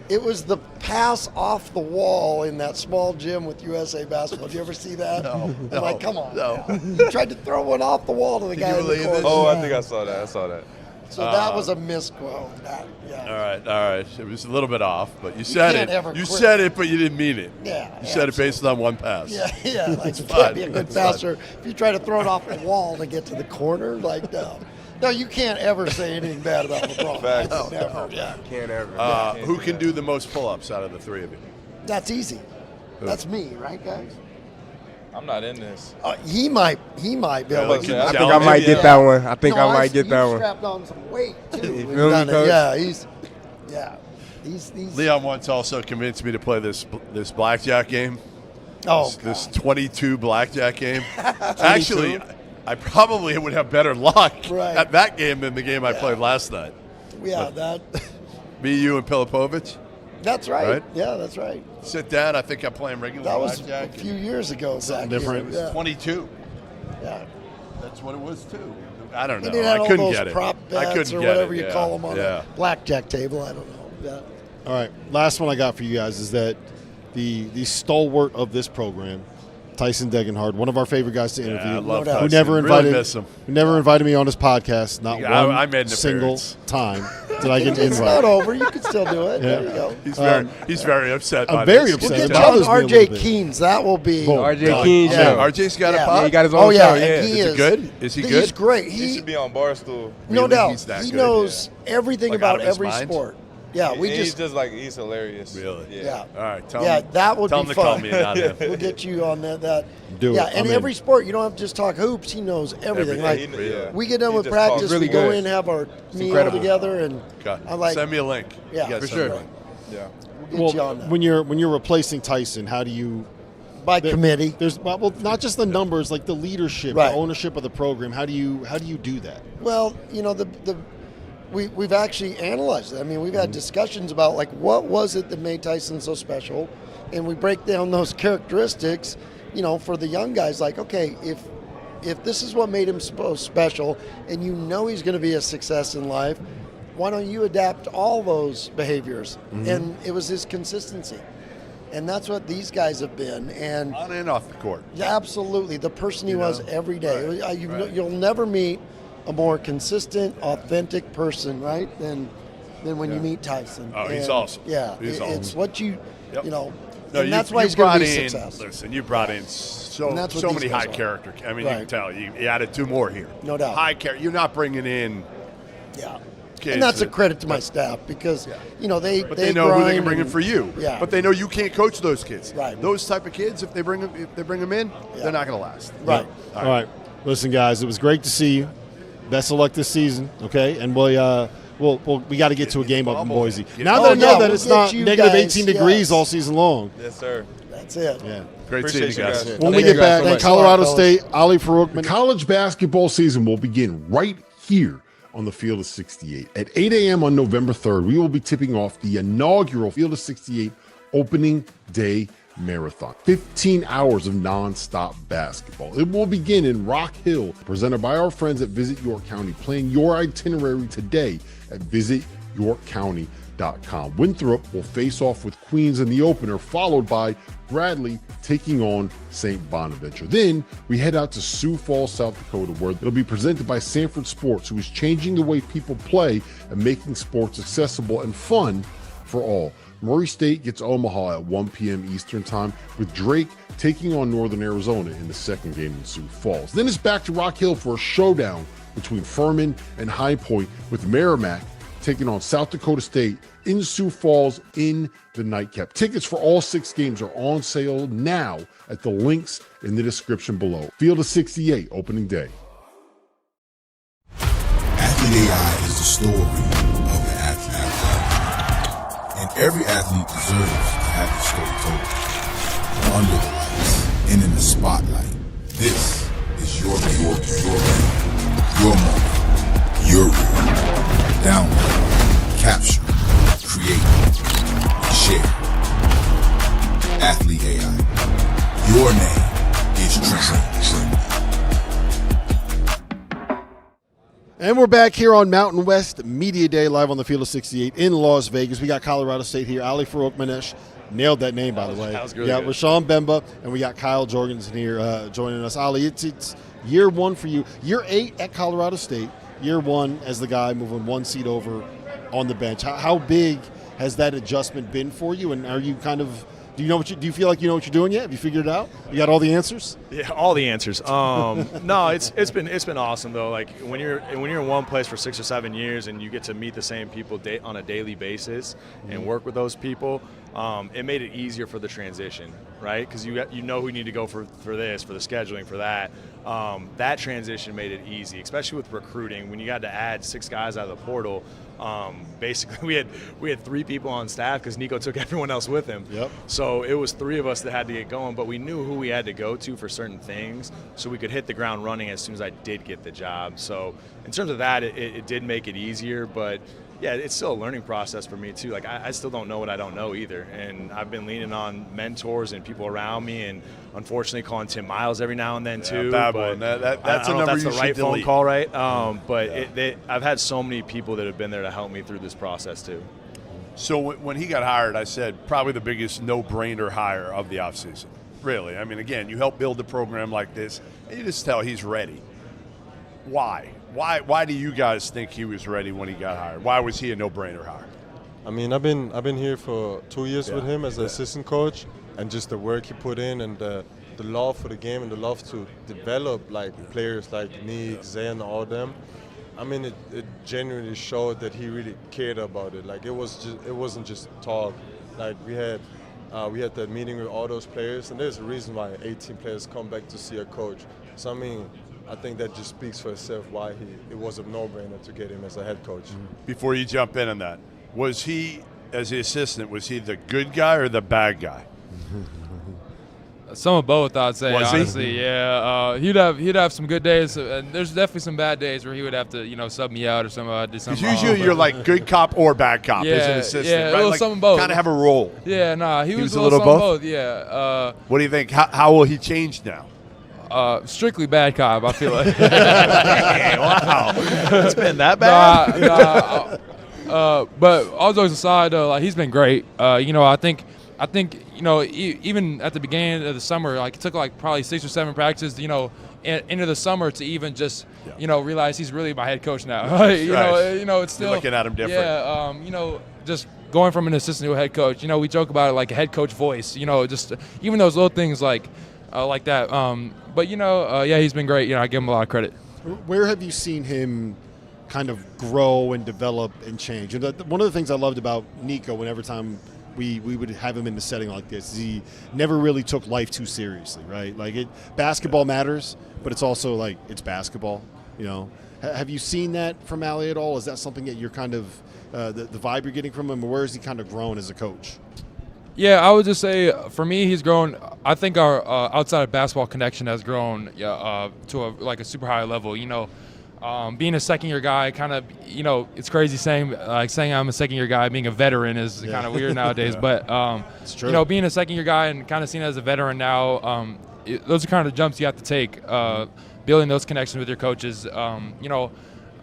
[SPEAKER 7] It was the pass off the wall in that small gym with USA Basketball. Did you ever see that?
[SPEAKER 3] No.
[SPEAKER 7] I'm like, come on.
[SPEAKER 3] No.
[SPEAKER 7] He tried to throw one off the wall to the guy in the corner.
[SPEAKER 9] Oh, I think I saw that.
[SPEAKER 7] So that was a misquote.
[SPEAKER 3] All right. It was a little bit off, but you said
[SPEAKER 7] can't
[SPEAKER 3] it.
[SPEAKER 7] ever
[SPEAKER 3] You
[SPEAKER 7] quit.
[SPEAKER 3] said it, but you didn't mean it.
[SPEAKER 7] Yeah,
[SPEAKER 3] You said it based on one pass.
[SPEAKER 7] Yeah. Like,
[SPEAKER 3] It's
[SPEAKER 7] you can't
[SPEAKER 3] fine.
[SPEAKER 7] be a good
[SPEAKER 3] It's fine.
[SPEAKER 7] passer if you try to throw it off the wall to get to the corner. Like, no. No, you can't ever say anything bad about LeBron.
[SPEAKER 9] Facts.
[SPEAKER 7] Never. Yeah.
[SPEAKER 8] Can't ever.
[SPEAKER 3] Who can do the most pull-ups out of the three of you?
[SPEAKER 7] That's easy. That's me, right, guys?
[SPEAKER 9] I'm not in this.
[SPEAKER 7] He might be able
[SPEAKER 9] I
[SPEAKER 7] to.
[SPEAKER 9] was gonna
[SPEAKER 8] I
[SPEAKER 9] say,
[SPEAKER 8] think I might get that one. I think
[SPEAKER 7] No,
[SPEAKER 8] I might get that
[SPEAKER 7] you
[SPEAKER 8] one.
[SPEAKER 7] strapped on some weight too.
[SPEAKER 8] You
[SPEAKER 7] We've
[SPEAKER 8] feel me,
[SPEAKER 7] done it.
[SPEAKER 8] Coach?
[SPEAKER 7] Yeah, he's
[SPEAKER 3] Leon once also convinced me to play this blackjack game.
[SPEAKER 7] Oh,
[SPEAKER 3] this 22 blackjack game. Actually, I probably would have better luck
[SPEAKER 7] Right.
[SPEAKER 3] at that game than the game I played last night.
[SPEAKER 7] Yeah, that.
[SPEAKER 3] Me, you, and Pilipovich.
[SPEAKER 7] That's right.
[SPEAKER 3] Right?
[SPEAKER 7] Yeah, that's right.
[SPEAKER 3] Sit down. I think I'm playing regular
[SPEAKER 7] That was
[SPEAKER 3] blackjack.
[SPEAKER 7] a few years ago. Zach.
[SPEAKER 1] different.
[SPEAKER 3] It was
[SPEAKER 7] Yeah.
[SPEAKER 3] 22.
[SPEAKER 7] Yeah.
[SPEAKER 3] That's what it was too. I don't know.
[SPEAKER 7] And it had
[SPEAKER 3] I
[SPEAKER 7] all
[SPEAKER 3] couldn't
[SPEAKER 7] those
[SPEAKER 3] get it.
[SPEAKER 7] prop
[SPEAKER 3] I
[SPEAKER 7] bets
[SPEAKER 3] couldn't
[SPEAKER 7] or
[SPEAKER 3] get
[SPEAKER 7] whatever
[SPEAKER 3] it.
[SPEAKER 7] you
[SPEAKER 3] Yeah.
[SPEAKER 7] call them on
[SPEAKER 3] Yeah.
[SPEAKER 7] a blackjack table. I don't know. Yeah.
[SPEAKER 1] All right, last one I got for you guys is that the stalwart of this program, Tyson Degenhard, one of our favorite guys to interview.
[SPEAKER 3] I love
[SPEAKER 1] who
[SPEAKER 3] Tyson.
[SPEAKER 1] never
[SPEAKER 3] Really
[SPEAKER 1] invited
[SPEAKER 3] miss him.
[SPEAKER 1] who never invited me on his podcast. Not
[SPEAKER 3] I
[SPEAKER 1] one
[SPEAKER 3] made an
[SPEAKER 1] single
[SPEAKER 3] appearance.
[SPEAKER 1] time did I get
[SPEAKER 7] It's
[SPEAKER 1] invited.
[SPEAKER 7] not over. You can still do it. There you go.
[SPEAKER 3] He's very upset.
[SPEAKER 1] I'm
[SPEAKER 3] by
[SPEAKER 1] very
[SPEAKER 3] this.
[SPEAKER 1] upset.
[SPEAKER 7] We'll
[SPEAKER 1] It
[SPEAKER 7] get you on
[SPEAKER 1] bothers me a
[SPEAKER 7] RJ
[SPEAKER 1] little bit.
[SPEAKER 7] Keene's. That will be.
[SPEAKER 1] Boom.
[SPEAKER 8] RJ
[SPEAKER 1] Done.
[SPEAKER 8] Keene's
[SPEAKER 3] Yeah,
[SPEAKER 8] show.
[SPEAKER 3] RJ's got a
[SPEAKER 7] Yeah.
[SPEAKER 3] pod.
[SPEAKER 8] He got his own
[SPEAKER 7] Oh yeah,
[SPEAKER 8] show.
[SPEAKER 7] and
[SPEAKER 8] Yeah.
[SPEAKER 7] he
[SPEAKER 3] Is
[SPEAKER 7] is
[SPEAKER 3] he good? Is he good?
[SPEAKER 7] He's great.
[SPEAKER 9] He should be on Barstool.
[SPEAKER 7] No
[SPEAKER 3] Really?
[SPEAKER 7] doubt.
[SPEAKER 3] He's that
[SPEAKER 7] He
[SPEAKER 3] good,
[SPEAKER 7] knows everything
[SPEAKER 3] Like,
[SPEAKER 7] about
[SPEAKER 3] out of his
[SPEAKER 7] every
[SPEAKER 3] mind?
[SPEAKER 7] sport. Yeah, we
[SPEAKER 9] he's
[SPEAKER 7] just.
[SPEAKER 9] just like he's hilarious.
[SPEAKER 3] Really?
[SPEAKER 7] Yeah.
[SPEAKER 3] All right. Tell
[SPEAKER 7] Yeah,
[SPEAKER 3] him,
[SPEAKER 7] that would
[SPEAKER 3] tell
[SPEAKER 7] be
[SPEAKER 3] him to call
[SPEAKER 7] fun.
[SPEAKER 3] me not him.
[SPEAKER 7] We'll get you on that.
[SPEAKER 1] Do
[SPEAKER 7] yeah,
[SPEAKER 1] it.
[SPEAKER 7] and
[SPEAKER 1] I'm
[SPEAKER 7] every
[SPEAKER 1] in.
[SPEAKER 7] sport, you don't have to just talk hoops. He knows everything.
[SPEAKER 3] Everything.
[SPEAKER 7] Like
[SPEAKER 9] Yeah.
[SPEAKER 7] we get done
[SPEAKER 9] He
[SPEAKER 7] with
[SPEAKER 9] just
[SPEAKER 7] practice,
[SPEAKER 9] talks
[SPEAKER 8] really
[SPEAKER 7] we go
[SPEAKER 8] good.
[SPEAKER 7] in, have our meal
[SPEAKER 8] incredible.
[SPEAKER 7] together, and
[SPEAKER 3] Okay.
[SPEAKER 7] I like.
[SPEAKER 3] Send me a link.
[SPEAKER 7] Yeah,
[SPEAKER 3] You guys
[SPEAKER 7] for
[SPEAKER 3] send me a
[SPEAKER 7] sure.
[SPEAKER 3] link.
[SPEAKER 9] Yeah.
[SPEAKER 7] We'll get you on that.
[SPEAKER 1] when you're replacing Tyson, how do you?
[SPEAKER 7] By committee.
[SPEAKER 1] There's well, not just the numbers, like the leadership,
[SPEAKER 7] Right.
[SPEAKER 1] the ownership of the program. How do you do that?
[SPEAKER 7] Well, you know, we've actually analyzed it. I mean, we've had discussions about like what was it that made Tyson so special, and we break down those characteristics. You know, for the young guys, like okay, if this is what made him so special, and you know he's going to be a success in life, why don't you adapt all those behaviors? And it was his consistency. And that's what these guys have been. And
[SPEAKER 3] on and off the court.
[SPEAKER 7] Yeah, absolutely. The person he was every day. You'll never meet a more consistent, authentic person, right, than when you meet Tyson.
[SPEAKER 3] Oh, he's awesome.
[SPEAKER 7] Yeah,
[SPEAKER 3] he's awesome.
[SPEAKER 7] It's what you know.
[SPEAKER 3] No,
[SPEAKER 7] and that's why he's going to be
[SPEAKER 3] in,
[SPEAKER 7] successful.
[SPEAKER 3] Listen, you brought in so
[SPEAKER 7] so
[SPEAKER 3] many high character. I mean, you can tell. You added 2 more here.
[SPEAKER 7] No doubt.
[SPEAKER 3] High character. You're not bringing in.
[SPEAKER 7] Yeah.
[SPEAKER 3] Kids
[SPEAKER 7] and that's a credit to my staff because they
[SPEAKER 3] know who they can bring in for you.
[SPEAKER 7] Yeah.
[SPEAKER 3] But they know you can't coach those kids.
[SPEAKER 7] Right.
[SPEAKER 3] Those type of kids, if they bring them in, they're not going to last.
[SPEAKER 7] Right.
[SPEAKER 1] All right. Listen, guys, it was great to see you. Best of luck this season. Okay, and we got to get to a game up in Boise. Now that I know that it's not negative 18 degrees all season long.
[SPEAKER 9] Yes, sir.
[SPEAKER 7] That's it.
[SPEAKER 1] Yeah.
[SPEAKER 3] Great seeing you guys.
[SPEAKER 1] When we get back, Colorado State, Ali Faroukman.
[SPEAKER 4] The college basketball season will begin right here on the Field of 68. At 8 a.m. on November 3rd, we will be tipping off the inaugural Field of 68 opening day marathon. 15 hours of nonstop basketball. It will begin in Rock Hill, presented by our friends at Visit York County. Plan your itinerary today at visityorkcounty.com. Winthrop will face off with Queens in the opener, followed by Bradley taking on St. Bonaventure. Then we head out to Sioux Falls, South Dakota, where it'll be presented by Sanford Sports, who is changing the way people play and making sports accessible and fun for all. Murray State gets Omaha at 1 p.m. Eastern Time, with Drake taking on Northern Arizona in the second game in Sioux Falls. Then it's back to Rock Hill for a showdown between Furman and High Point, with Merrimack taking on South Dakota State in Sioux Falls in the nightcap. Tickets for all 6 games are on sale now at the links in the description below. Field of 68, opening day.
[SPEAKER 5] Athlete AI is the story of the athlete. And every athlete deserves to have his story told. Under the lights and in the spotlight, this is your moment, your room. Download, capture, create, and share. Athlete AI. Your name is trending.
[SPEAKER 1] And we're back here on Mountain West Media Day, live on the Field of 68 in Las Vegas. We got Colorado State here. Ali Faroukman, nailed that name, by the way.
[SPEAKER 22] That was really
[SPEAKER 1] yeah,
[SPEAKER 22] good.
[SPEAKER 1] Rashawn Bemba, and we got Kyle Jorgensen here joining us. Ali, it's year 1 for you. Year 8 at Colorado State. Year 1 as the guy moving 1 seat over on the bench. How big has that adjustment been for you? And are you kind of do you feel like you know what you're doing yet? Have you figured it out? You got all the answers?
[SPEAKER 10] Yeah, all the answers. No, it's been awesome though. Like when you're in one place for 6 or 7 years and you get to meet the same people on a daily basis and work with those people, it made it easier for the transition, right? Because you know who you need to go for this, for the scheduling, for that. That transition made it easy, especially with recruiting. When you got to add 6 guys out of the portal, basically we had 3 people on staff because Nico took everyone else with him.
[SPEAKER 1] Yep.
[SPEAKER 10] So it was 3 of us that had to get going, but we knew who we had to go to for certain things, so we could hit the ground running as soon as I did get the job. So in terms of that, it did make it easier, but yeah, it's still a learning process for me too. Like I still don't know what I don't know either, and I've been leaning on mentors and people around me, and unfortunately calling Tim Miles every now and then too.
[SPEAKER 3] Bad
[SPEAKER 10] but
[SPEAKER 3] one. That's
[SPEAKER 10] I
[SPEAKER 3] a
[SPEAKER 10] don't know
[SPEAKER 3] number
[SPEAKER 10] if that's
[SPEAKER 3] you
[SPEAKER 10] the right
[SPEAKER 3] should
[SPEAKER 10] phone
[SPEAKER 3] delete.
[SPEAKER 10] call, right? But I've had so many people that have been there to help me through this process too.
[SPEAKER 3] So when he got hired, I said probably the biggest no-brainer hire of the offseason. Really. I mean, again, you help build a program like this, and you just tell he's ready. Why? Why do you guys think he was ready when he got hired? Why was he a no-brainer hire?
[SPEAKER 13] I mean, I've been here for 2 years with him as an assistant coach, and just the work he put in and the love for the game and the love to develop like players like Nick, Zen, all them. I mean, it genuinely showed that he really cared about it. Like it wasn't just talk. Like we had that meeting with all those players, and there's a reason why 18 players come back to see a coach. So I mean, I think that just speaks for itself why it was a no-brainer to get him as a head coach.
[SPEAKER 3] Before you jump in on that, was he, as the assistant, was he the good guy or the bad guy?
[SPEAKER 23] Some of both, I'd say.
[SPEAKER 3] Was he?
[SPEAKER 23] Honestly, yeah. He'd have some good days, and there's definitely some bad days where he would have to, sub me out or something. I did something.
[SPEAKER 3] Because usually you're like good cop or bad cop as an assistant,
[SPEAKER 23] yeah,
[SPEAKER 3] right?
[SPEAKER 23] it was
[SPEAKER 3] Like,
[SPEAKER 23] some of both.
[SPEAKER 3] kind of have a role.
[SPEAKER 23] Yeah, nah, he was
[SPEAKER 3] a little
[SPEAKER 23] some of
[SPEAKER 3] both?
[SPEAKER 23] Yeah.
[SPEAKER 3] What do you think? How will he change now?
[SPEAKER 23] Strictly bad cop, I feel like.
[SPEAKER 3] Wow, it's been that bad.
[SPEAKER 23] But all jokes aside, though, like he's been great. I think I think, you know, even at the beginning of the summer, like it took like probably 6 or 7 practices, you know, into the summer to even just, you know, realize he's really my head coach now. you know, it's still
[SPEAKER 3] You're looking at him different.
[SPEAKER 23] Yeah, you know, just going from an assistant to a head coach. You know, we joke about it like a head coach voice. You know, just even those little things like that. But you know, yeah, he's been great. You know, I give him a lot of credit.
[SPEAKER 1] Where have you seen him kind of grow and develop and change? And one of the things I loved about Nico, whenever time we would have him in the setting like this, is he never really took life too seriously, right? Like basketball matters, but it's also like it's basketball. You know, have you seen that from Allie at all? Is that something that you're kind of the vibe you're getting from him, or where has he kind of grown as a coach?
[SPEAKER 23] Yeah, I would just say for me, he's grown. I think our outside of basketball connection has grown to a super high level. You know, being a second-year guy, kind of, you know, it's crazy saying I'm a second-year guy. Being a veteran is kind of weird nowadays. But
[SPEAKER 1] it's true.
[SPEAKER 23] You know, being a second-year guy and kind of seen as a veteran now, those are kind of the jumps you have to take. Building those connections with your coaches. You know,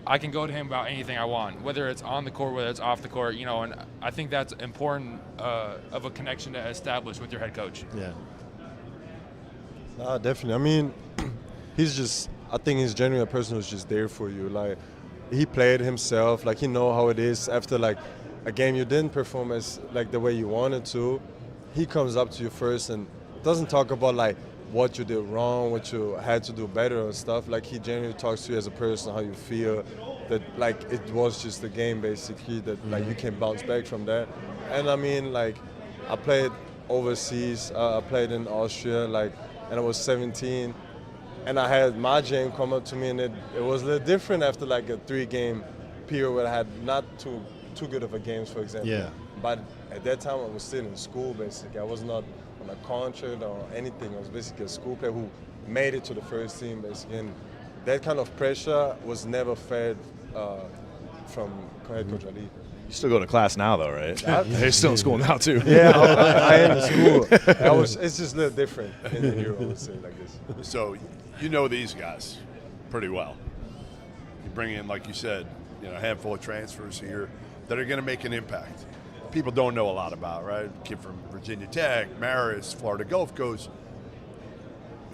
[SPEAKER 23] I can go to him about anything I want, whether it's on the court, whether it's off the court, you know, and I think that's important of a connection to establish with your head coach.
[SPEAKER 1] Yeah.
[SPEAKER 13] Definitely. I mean, I think he's genuinely a person who's just there for you. Like, he played himself, like he know how it is after like a game you didn't perform as like the way you wanted to. He comes up to you first and doesn't talk about like what you did wrong, what you had to do better and stuff. Like, he genuinely talks to you as a person, how you feel, that like it was just a game basically, that like you can bounce back from that. And I mean, like, I played overseas, I played in Austria, like, and I was 17, and I had my Jane come up to me, and it was a little different after like a 3-game period where I had not too good of a games, for example.
[SPEAKER 1] Yeah.
[SPEAKER 13] But at that time I was still in school basically. I was not on a contract or anything. I was basically a school player who made it to the first team basically, and that kind of pressure was never fed from head coach Ali.
[SPEAKER 10] You still go to class now, though, right? They're still in school now, too.
[SPEAKER 13] Yeah, I am in school. It's just a little different in Europe, I would say, like this.
[SPEAKER 3] So you know these guys pretty well. You bring in, like you said, you know, a handful of transfers here that are going to make an impact. People don't know a lot about, right? Kid from Virginia Tech, Marist, Florida Gulf Coast.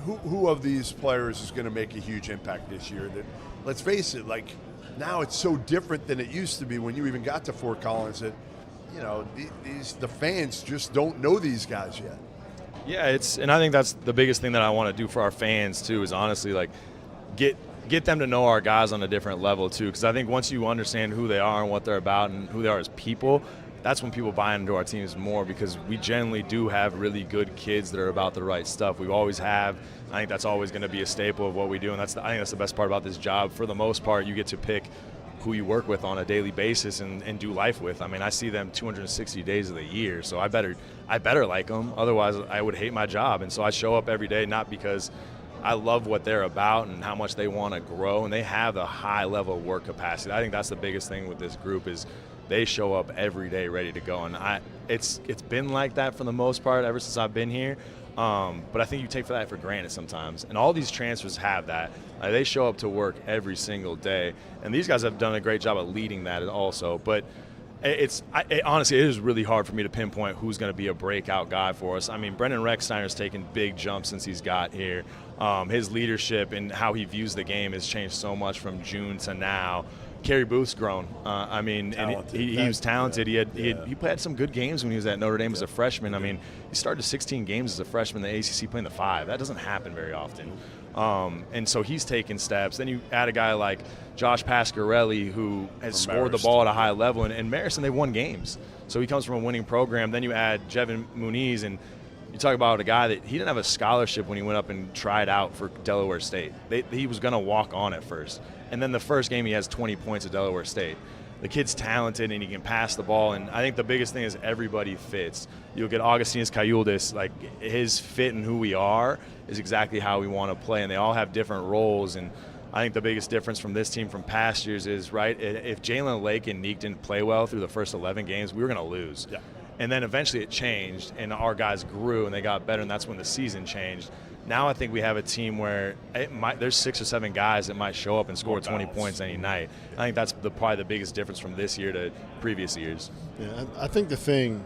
[SPEAKER 3] Who of these players is going to make a huge impact this year? That, let's face it, like, now it's so different than it used to be when you even got to Fort Collins that, you know, the fans just don't know these guys yet.
[SPEAKER 10] Yeah, and I think that's the biggest thing that I want to do for our fans too, is honestly like get them to know our guys on a different level too, because I think once you understand who they are and what they're about and who they are as people, that's when people buy into our teams more, because we generally do have really good kids that are about the right stuff. We always have. I think that's always going to be a staple of what we do, and I think that's the best part about this job. For the most part, you get to pick who you work with on a daily basis and do life with. I mean, I see them 260 days of the year, so I better like them. Otherwise, I would hate my job. And so I show up every day, not because I love what they're about and how much they want to grow, and they have a high level of work capacity. I think that's the biggest thing with this group is they show up every day ready to go, and it's been like that for the most part ever since I've been here. But I think you take that for granted sometimes, and all these transfers have that. They show up to work every single day, and these guys have done a great job of leading that also. But honestly, it is really hard for me to pinpoint who's going to be a breakout guy for us. I mean, Brendan Rexsteiner's taken big jumps since he's got here. His leadership and how he views the game has changed so much from June to now. Kerry Booth's grown. I mean, and he was talented. He had some good games when he was at Notre Dame as a freshman. I mean, he started 16 games as a freshman in the ACC playing the 5. That doesn't happen very often. And so he's taken steps. Then you add a guy like Josh Pasquarelli, who has scored the ball at a high level, and Marist, and they won games. So he comes from a winning program. Then you add Jevin Muniz, and you talk about a guy that he didn't have a scholarship when he went up and tried out for Delaware State. He was going to walk on at first. And then the first game he has 20 points at Delaware State. The kid's talented and he can pass the ball, and I think the biggest thing is everybody fits. You'll get Augustinus Kayuldis, like his fit and who we are is exactly how we want to play, and they all have different roles. And I think the biggest difference from this team from past years is, right, if Jalen Lake and Neek didn't play well through the first 11 games, we were going to lose. Yeah. And then eventually it changed, and our guys grew and they got better, and that's when the season changed. Now I think we have a team where there's 6 or 7 guys that might show up and score 20 points any night. I think that's probably the biggest difference from this year to previous years.
[SPEAKER 1] Yeah, I think the thing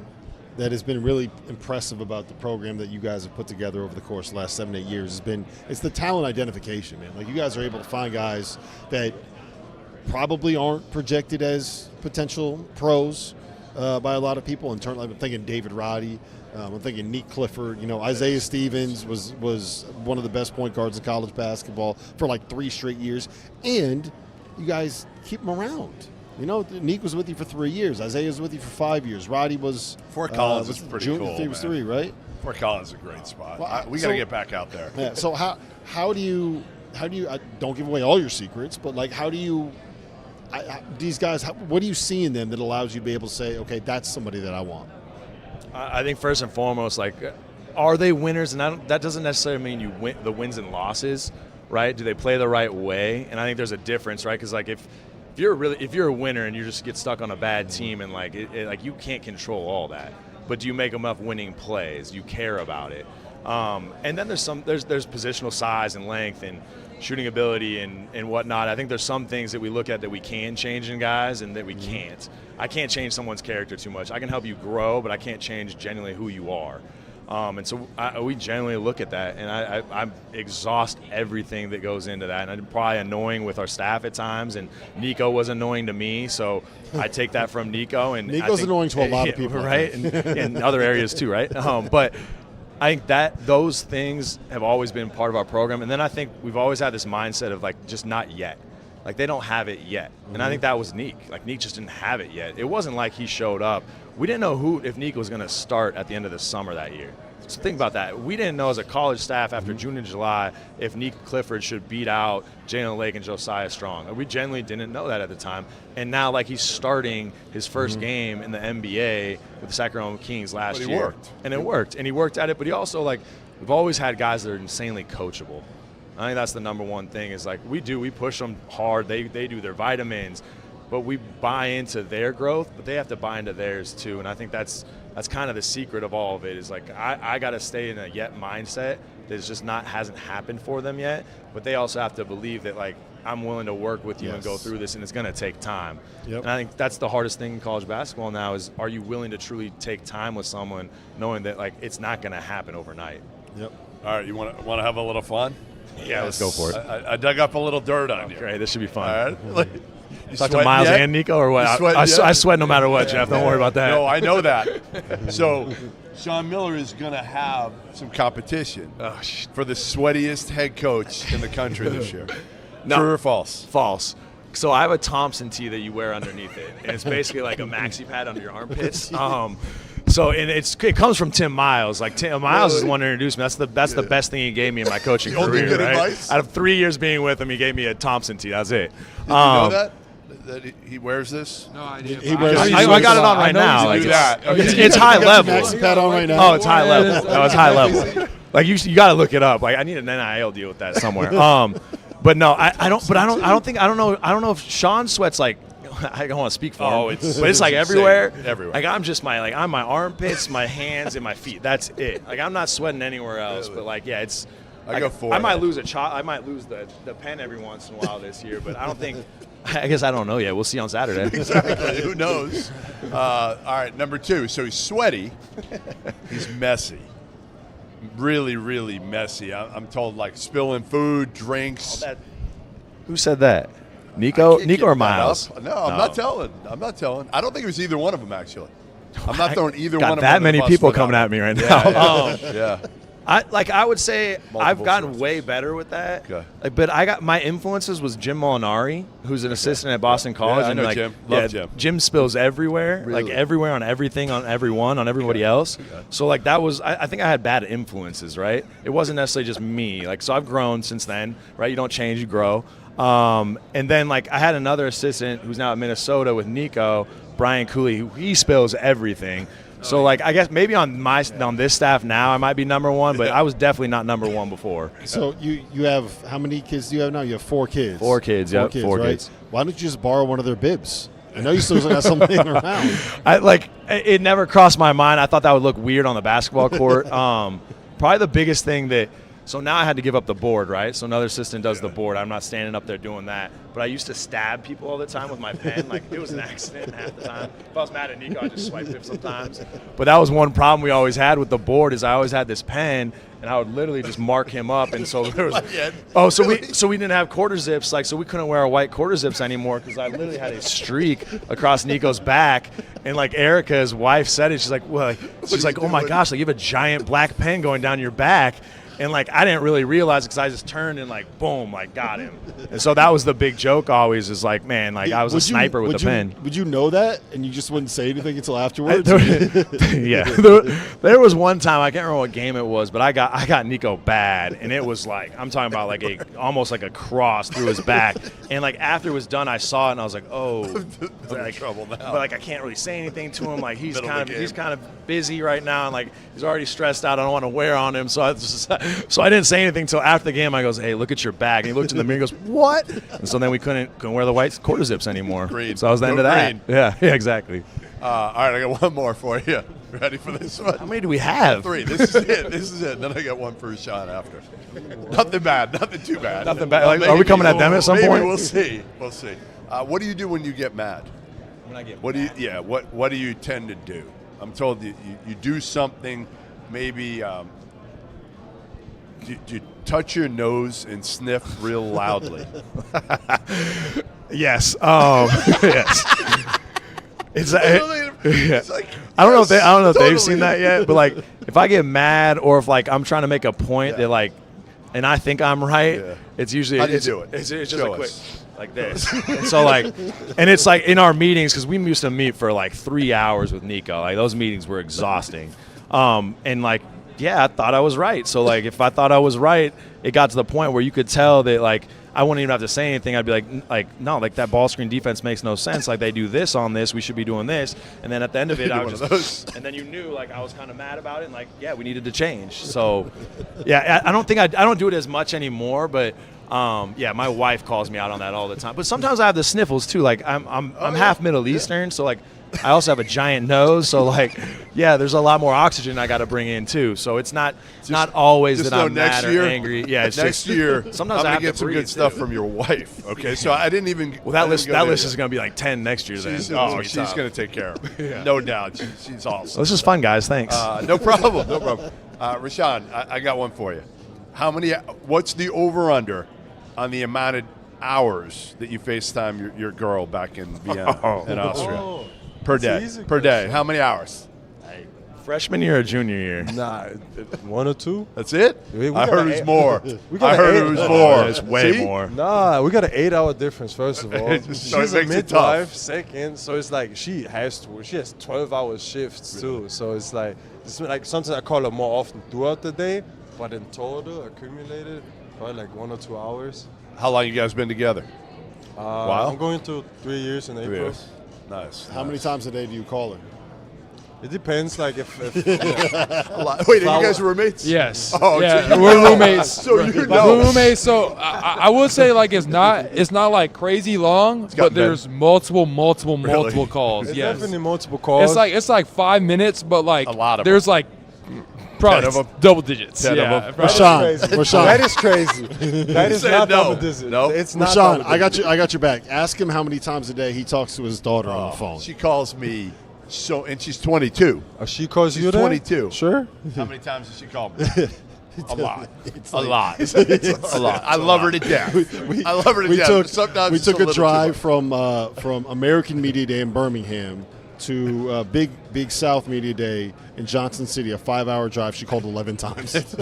[SPEAKER 1] that has been really impressive about the program that you guys have put together over the course of the last 7-8 years it's the talent identification, man. Like, you guys are able to find guys that probably aren't projected as potential pros by a lot of people. In turn, I'm thinking David Roddy. I'm thinking Nick Clifford. Isaiah Stevens was one of the best point guards in college basketball for like 3 straight years. And you guys keep them around. Nick was with you for 3 years. Isaiah was with you for 5 years. Roddy was
[SPEAKER 3] Fort Collins is pretty cool.
[SPEAKER 1] He was 3, right?
[SPEAKER 3] Fort Collins is a great spot.
[SPEAKER 1] Well,
[SPEAKER 3] We got to get back out there.
[SPEAKER 1] Yeah. So how do you don't give away all your secrets, but like how do you these guys? What do you see in them that allows you to be able to say, okay, that's somebody that I want?
[SPEAKER 10] I think first and foremost, like, are they winners? And that doesn't necessarily mean you win the wins and losses, right? Do they play the right way? And I think there's a difference, right? Because like if you're a winner and you just get stuck on a bad team and like like you can't control all that, but do you make enough winning plays? Do you care about it? And then there's positional size and length and shooting ability and whatnot. I think there's some things that we look at that we can change in guys and that we can't. I can't change someone's character too much. I can help you grow, but I can't change genuinely who you are. And so we generally look at that, and I exhaust everything that goes into that. And I'm probably annoying with our staff at times, and Nico was annoying to me, so I take that from Nico. And
[SPEAKER 1] Nico's annoying to a lot of people,
[SPEAKER 10] right? And in other areas too, right? But I think that those things have always been part of our program. And then I think we've always had this mindset of like just not yet. Like they don't have it yet. And I think that was Neek. Like Neek just didn't have it yet. It wasn't like he showed up. We didn't know if Neek was going to start at the end of the summer that year. So think about that. We didn't know as a college staff after June and July if Neek Clifford should beat out Jalen Lake and Josiah Strong. We genuinely didn't know that at the time. And now like he's starting his first game in the NBA with the Sacramento Kings last year.
[SPEAKER 3] Worked.
[SPEAKER 10] And it worked. And he worked at it, but he also like we've always had guys that are insanely coachable. I think that's the number one thing is like we push them hard. They do their vitamins, but we buy into their growth, but they have to buy into theirs too. And I think that's kind of the secret of all of it is like I got to stay in a yet mindset that's just hasn't happened for them yet, but they also have to believe that like I'm willing to work with you and go through this, and it's going to take time. Yep. And I think that's the hardest thing in college basketball now is are you willing to truly take time with someone knowing that like it's not going to happen overnight.
[SPEAKER 3] Yep. All right, you want to have a little fun?
[SPEAKER 10] Yeah, let's go for it.
[SPEAKER 3] I dug up a little dirt on you.
[SPEAKER 10] Great, this should be fun.
[SPEAKER 3] All right.
[SPEAKER 10] Talk to Miles and Nico or what? I sweat no matter what, Jeff. Don't worry about that.
[SPEAKER 3] No, I know that. So Sean Miller is going to have some competition for the sweatiest head coach in the country this year.
[SPEAKER 10] No.
[SPEAKER 3] True or false?
[SPEAKER 10] False. So I have a Thompson tee that you wear underneath it, and it's basically like a maxi pad under your armpits. So it comes from Tim Miles. Like Tim Miles is the one who introduced me. That's the best thing he gave me in my coaching career. Right?
[SPEAKER 3] Advice?
[SPEAKER 10] Out of 3 years being with him, he gave me a Thompson tee. That's it.
[SPEAKER 3] Did you know that he wears this?
[SPEAKER 16] No idea.
[SPEAKER 10] I got it on right now. Like it's high level.
[SPEAKER 1] Maxi pad on right now.
[SPEAKER 10] Oh, it's high level. No, it's high level. Like you got to look it up. Like I need an NIL deal with that somewhere. But no, I don't. But I don't know if Sean sweats like. I don't want to speak for him, but it's like everywhere.
[SPEAKER 3] Everywhere.
[SPEAKER 10] Like I'm my armpits, my hands, and my feet. That's it. Like I'm not sweating anywhere else. But like yeah, it's.
[SPEAKER 3] I go for it.
[SPEAKER 10] I might lose I might lose the pen every once in a while this year, but I don't think. I guess I don't know yet. We'll see on Saturday.
[SPEAKER 3] Exactly. Who knows? All right, number 2. So he's sweaty. He's messy. Really, really messy. I'm told like spilling food, drinks.
[SPEAKER 10] Who said that? Nico or Miles?
[SPEAKER 3] No, I'm not telling. I don't think it was either one of them actually. I'm not throwing either one of them.
[SPEAKER 10] Got that many people coming at me right now.
[SPEAKER 3] Yeah.
[SPEAKER 10] I would say I've gotten way better with that.
[SPEAKER 3] Okay.
[SPEAKER 10] Like, but I got my influences was Jim Molinari, who's an assistant at Boston College.
[SPEAKER 3] Yeah, I know
[SPEAKER 10] and
[SPEAKER 3] Jim. Love Jim.
[SPEAKER 10] Jim spills everywhere,
[SPEAKER 3] Really?
[SPEAKER 10] like everywhere on everything, on everyone, on everybody else.
[SPEAKER 3] Okay.
[SPEAKER 10] So like that was I think I had bad influences, right? It wasn't necessarily just me. Like so I've grown since then, right? You don't change, you grow. And then like I had another assistant who's now at Minnesota with Nico, Brian Cooley, who he spills everything. So like I guess maybe on this staff now I might be number 1, but I was definitely not number 1 before.
[SPEAKER 1] So you have how many kids do you have now? You have 4 kids.
[SPEAKER 10] 4 kids, yeah, 4
[SPEAKER 1] right?
[SPEAKER 10] kids.
[SPEAKER 1] Why don't you just borrow one of their bibs? I know you still got something around.
[SPEAKER 10] It never crossed my mind. I thought that would look weird on the basketball court. Probably the biggest thing that So now I had to give up the board, right? So another assistant does the board. I'm not standing up there doing that. But I used to stab people all the time with my pen. Like, it was an accident half the time. If I was mad at Nico, I'd just swipe him sometimes. But that was one problem we always had with the board is I always had this pen, and I would literally just mark him up. And so there was, so we didn't have quarter zips, like, so we couldn't wear our white quarter zips anymore because I literally had a streak across Nico's back. And like Erica, his wife, said it. She's like, well, she's like, oh my gosh, like you have a giant black pen going down your back. And like I didn't really realize it because I just turned and like boom, like got him. And so that was the big joke always is like, man, like I was a sniper with a pen.
[SPEAKER 1] Would you know that and you just wouldn't say anything until afterwards?
[SPEAKER 10] Yeah, there was one time I can't remember what game it was, but I got Nico bad, and it was like I'm talking about like almost like a cross through his back. And like after it was done, I saw it and I was like, oh, like, trouble now. But like I can't really say anything to him. Like he's kind of busy right now, and like he's already stressed out. I don't want to wear on him, so I didn't say anything until after the game. I goes, hey, look at your bag. And he looked in the mirror and goes, what? And so then we couldn't wear the white quarter zips anymore.
[SPEAKER 3] Green.
[SPEAKER 10] So that was the end of that. Yeah, exactly.
[SPEAKER 3] All right, I got one more for you. Ready for this one?
[SPEAKER 10] How many do we have?
[SPEAKER 3] 3. This is it. Then I got one for Sean after. Nothing bad. Nothing too bad.
[SPEAKER 10] Nothing bad. Like, are we coming at them at some point?
[SPEAKER 3] We'll see. We'll see. What do you do when you get mad?
[SPEAKER 10] When I get
[SPEAKER 3] mad? What do you tend to do? I'm told you do something, maybe do you touch your nose and sniff real loudly?
[SPEAKER 10] Yes. Yes. It's like I don't know if they've seen that yet, but like if I get mad or if like I'm trying to make a point that like, and I think I'm right, it's usually
[SPEAKER 3] how do you do it?
[SPEAKER 10] It's just a quick like this. And so like, and it's like in our meetings because we used to meet for like 3 hours with Nico. Like those meetings were exhausting, and like. Yeah, I thought I was right. So, like, if I thought I was right, it got to the point where you could tell that, like, I wouldn't even have to say anything. I'd be like, no, like, that ball screen defense makes no sense. Like, they do this on this. We should be doing this. And then at the end of it, I was just – and then you knew, like, I was kind of mad about it. And, like, yeah, we needed to change. So, yeah, I don't do it as much anymore. But, yeah, my wife calls me out on that all the time. But sometimes I have the sniffles, too. Like, I'm half Middle Eastern. So, like – I also have a giant nose, so like, yeah, there's a lot more oxygen I got to bring in too. So it's not always that I'm mad or angry. Yeah, it's
[SPEAKER 3] next year.
[SPEAKER 10] Sometimes
[SPEAKER 3] I'm
[SPEAKER 10] I have
[SPEAKER 3] gonna get some good stuff from your wife. Okay, so I didn't even.
[SPEAKER 10] Well, that list is gonna be like 10 next year. Then
[SPEAKER 3] she's gonna take care of it. Yeah. No doubt. She's awesome.
[SPEAKER 10] Well, this is fun, guys. Thanks.
[SPEAKER 3] No problem. No problem. Rashawn, I got one for you. What's the over/under on the amount of hours that you FaceTime your girl back in Vienna in Austria? Per day. How many hours?
[SPEAKER 10] Freshman year or junior year?
[SPEAKER 13] Nah, 1 or 2.
[SPEAKER 3] That's it?
[SPEAKER 13] I
[SPEAKER 3] heard it was more. I heard it was more.
[SPEAKER 10] It's way more.
[SPEAKER 13] Nah, we got an 8-hour difference, first of all.
[SPEAKER 3] So
[SPEAKER 13] She's
[SPEAKER 3] it makes
[SPEAKER 13] a
[SPEAKER 3] it tough.
[SPEAKER 13] midwife, second, so it's like she has 12-hour shifts too. So it's like sometimes I call her more often throughout the day, but in total, accumulated, probably like 1 or 2 hours.
[SPEAKER 3] How long you guys been together? Wow.
[SPEAKER 13] I'm going to 3 years in April.
[SPEAKER 3] 3 years. Nice.
[SPEAKER 1] How many times a day do you call her?
[SPEAKER 13] It depends, like if
[SPEAKER 3] a lot. Wait, are you guys roommates?
[SPEAKER 23] Yes.
[SPEAKER 3] Oh,
[SPEAKER 23] yeah,
[SPEAKER 3] so
[SPEAKER 23] we're roommates.
[SPEAKER 3] So you know.
[SPEAKER 23] We're roommates. So I would say like it's not like crazy long, but there's multiple calls.
[SPEAKER 13] It's
[SPEAKER 23] yes.
[SPEAKER 13] definitely multiple calls.
[SPEAKER 23] It's like 5 minutes, but like
[SPEAKER 3] a lot of
[SPEAKER 23] there's
[SPEAKER 3] them.
[SPEAKER 23] like probably double digits. Yeah,
[SPEAKER 1] Rashawn,
[SPEAKER 13] that is crazy. That is not double digits.
[SPEAKER 3] No,
[SPEAKER 13] it's not.
[SPEAKER 1] Rashawn, I got your back. Ask him how many times a day he talks to his daughter on the phone.
[SPEAKER 3] She calls me. And she's 22.
[SPEAKER 13] She calls you
[SPEAKER 3] She's 22.
[SPEAKER 13] Sure.
[SPEAKER 3] How many times does she call me? A lot. A lot. A lot. I love her to death. I love her to death.
[SPEAKER 1] We took a drive from American Media Day in Birmingham to Big South Media Day in Johnson City, a 5-hour drive. She called 11 times.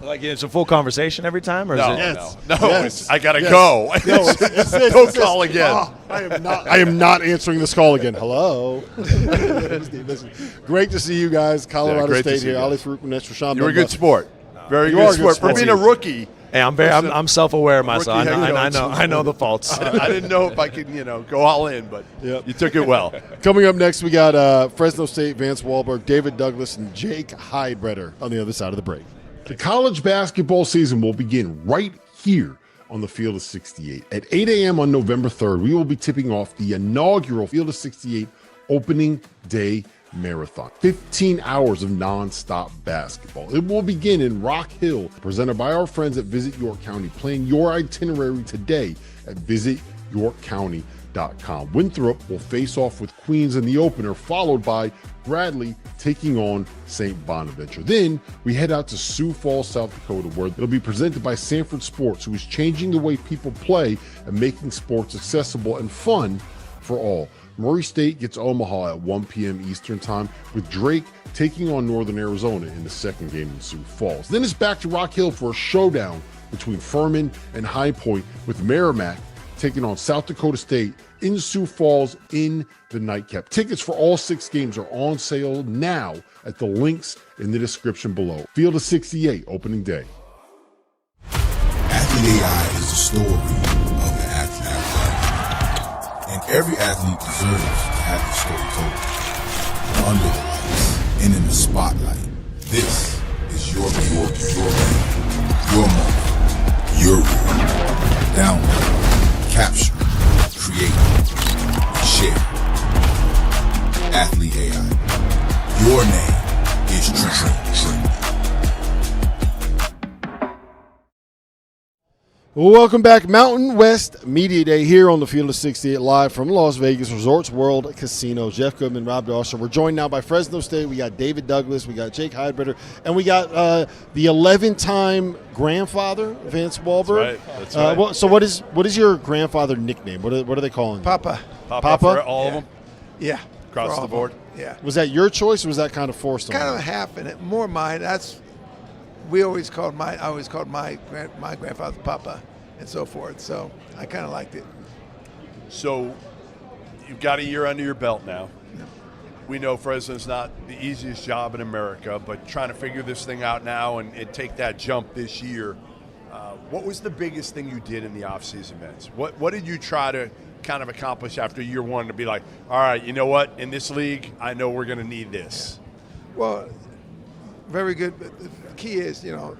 [SPEAKER 10] Like it's a full conversation every time, or is it?
[SPEAKER 3] No. Yes. I gotta go.
[SPEAKER 1] No,
[SPEAKER 3] don't call again.
[SPEAKER 1] Oh, I am not answering this call again. Hello. Great to see you guys. Colorado State here. Ali Farouk Manesh, Rashawn.
[SPEAKER 3] You're a good sport. Very good sport. For being a rookie.
[SPEAKER 10] Hey, I'm self-aware of myself. I know the faults.
[SPEAKER 3] I didn't know if I could, go all in, but you took it well.
[SPEAKER 1] Coming up next, we got Fresno State, Vance Wahlberg, David Douglas, and Jake Heidbreder on the other side of the break.
[SPEAKER 4] The college basketball season will begin right here on the Field of 68. At 8 a.m. on November 3rd, we will be tipping off the inaugural Field of 68 opening day marathon. 15 hours of nonstop basketball. It will begin in Rock Hill, presented by our friends at Visit York County. Plan your itinerary today at visityorkcounty.com. Winthrop will face off with Queens in the opener, followed by Bradley taking on St. Bonaventure. Then we head out to Sioux Falls, South Dakota, where it'll be presented by Sanford Sports, who is changing the way people play and making sports accessible and fun for all. Murray State gets Omaha at 1 p.m. Eastern Time, with Drake taking on Northern Arizona in the second game in Sioux Falls. Then it's back to Rock Hill for a showdown between Furman and High Point, with Merrimack taking on South Dakota State in Sioux Falls in the nightcap. Tickets for all 6 games are on sale now at the links in the description below. Field of 68, opening day.
[SPEAKER 5] Athlete AI is the story of the athlete. And every athlete deserves to have the story told. Under the lights and in the spotlight, this is your moment, your room. Download, capture, create, share. Athlete AI. Your name is True.
[SPEAKER 1] Welcome back. Mountain West Media Day here on the Field of 68, live from Las Vegas Resorts World Casino. Jeff Goodman, Rob Dauster. We're joined now by Fresno State. We got David Douglas. We got Jake Heidbreder. And we got the 11-time grandfather, Vance Wahlberg.
[SPEAKER 3] That's right.
[SPEAKER 1] So what is your grandfather nickname? What are they calling him?
[SPEAKER 15] Papa.
[SPEAKER 1] Papa?
[SPEAKER 3] For all of them?
[SPEAKER 15] Yeah.
[SPEAKER 3] Across the board?
[SPEAKER 15] Yeah.
[SPEAKER 1] Was that your choice, or was that kind of forced on
[SPEAKER 15] Kind
[SPEAKER 1] you?
[SPEAKER 15] of half in it. More mine. I always called my grandfather Papa and so forth. So I kind of liked it.
[SPEAKER 3] So you've got a year under your belt now. We know Fresno's not the easiest job in America, but trying to figure this thing out now and take that jump this year. What was the biggest thing you did in the offseason, Vince? What did you try to kind of accomplish after year one to be like, all right, you know what, in this league, I know we're going to need this?
[SPEAKER 15] Well, very good. But the key is, a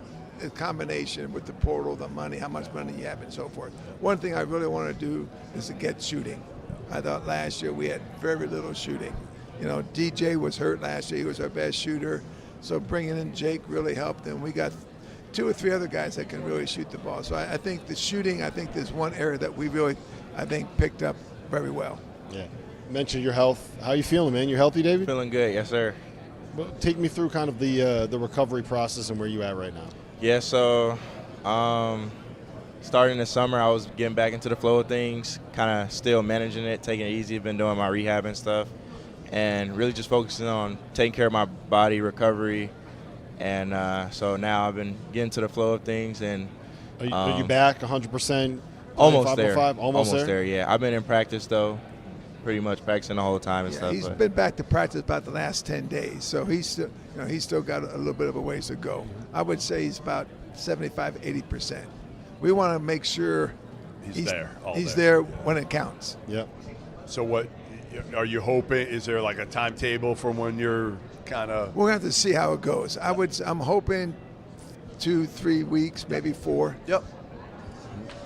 [SPEAKER 15] combination with the portal, the money, how much money you have, and so forth. One thing I really want to do is to get shooting. I thought last year we had very little shooting. DJ was hurt last year. He was our best shooter. So bringing in Jake really helped. And we got 2 or 3 other guys that can really shoot the ball. So I think the shooting, there's one area that we really, picked up very well.
[SPEAKER 1] Yeah. Mention your health. How you feeling, man? You healthy, David?
[SPEAKER 11] Feeling good, yes, sir.
[SPEAKER 1] Well, take me through kind of the recovery process and where you at right now.
[SPEAKER 11] Yeah, so starting this summer, I was getting back into the flow of things, kind of still managing it, taking it easy, been doing my rehab and stuff, and really just focusing on taking care of my body, recovery, and so now I've been getting to the flow of things. And
[SPEAKER 1] Are you back 100%?
[SPEAKER 11] Almost there.
[SPEAKER 1] Almost
[SPEAKER 11] there, yeah. I've been in practice, though, pretty much practicing the whole time and stuff.
[SPEAKER 15] He's been back to practice about the last 10 days, so he's still got a little bit of a ways to go. I would say he's about 75, 80%. We want to make sure he's there when it counts.
[SPEAKER 1] Yep.
[SPEAKER 3] So what are you hoping? Is there like a timetable for when you're kind of?
[SPEAKER 15] We're going to have to see how it goes. I'm hoping 2-3 weeks, maybe 4.
[SPEAKER 3] Yep.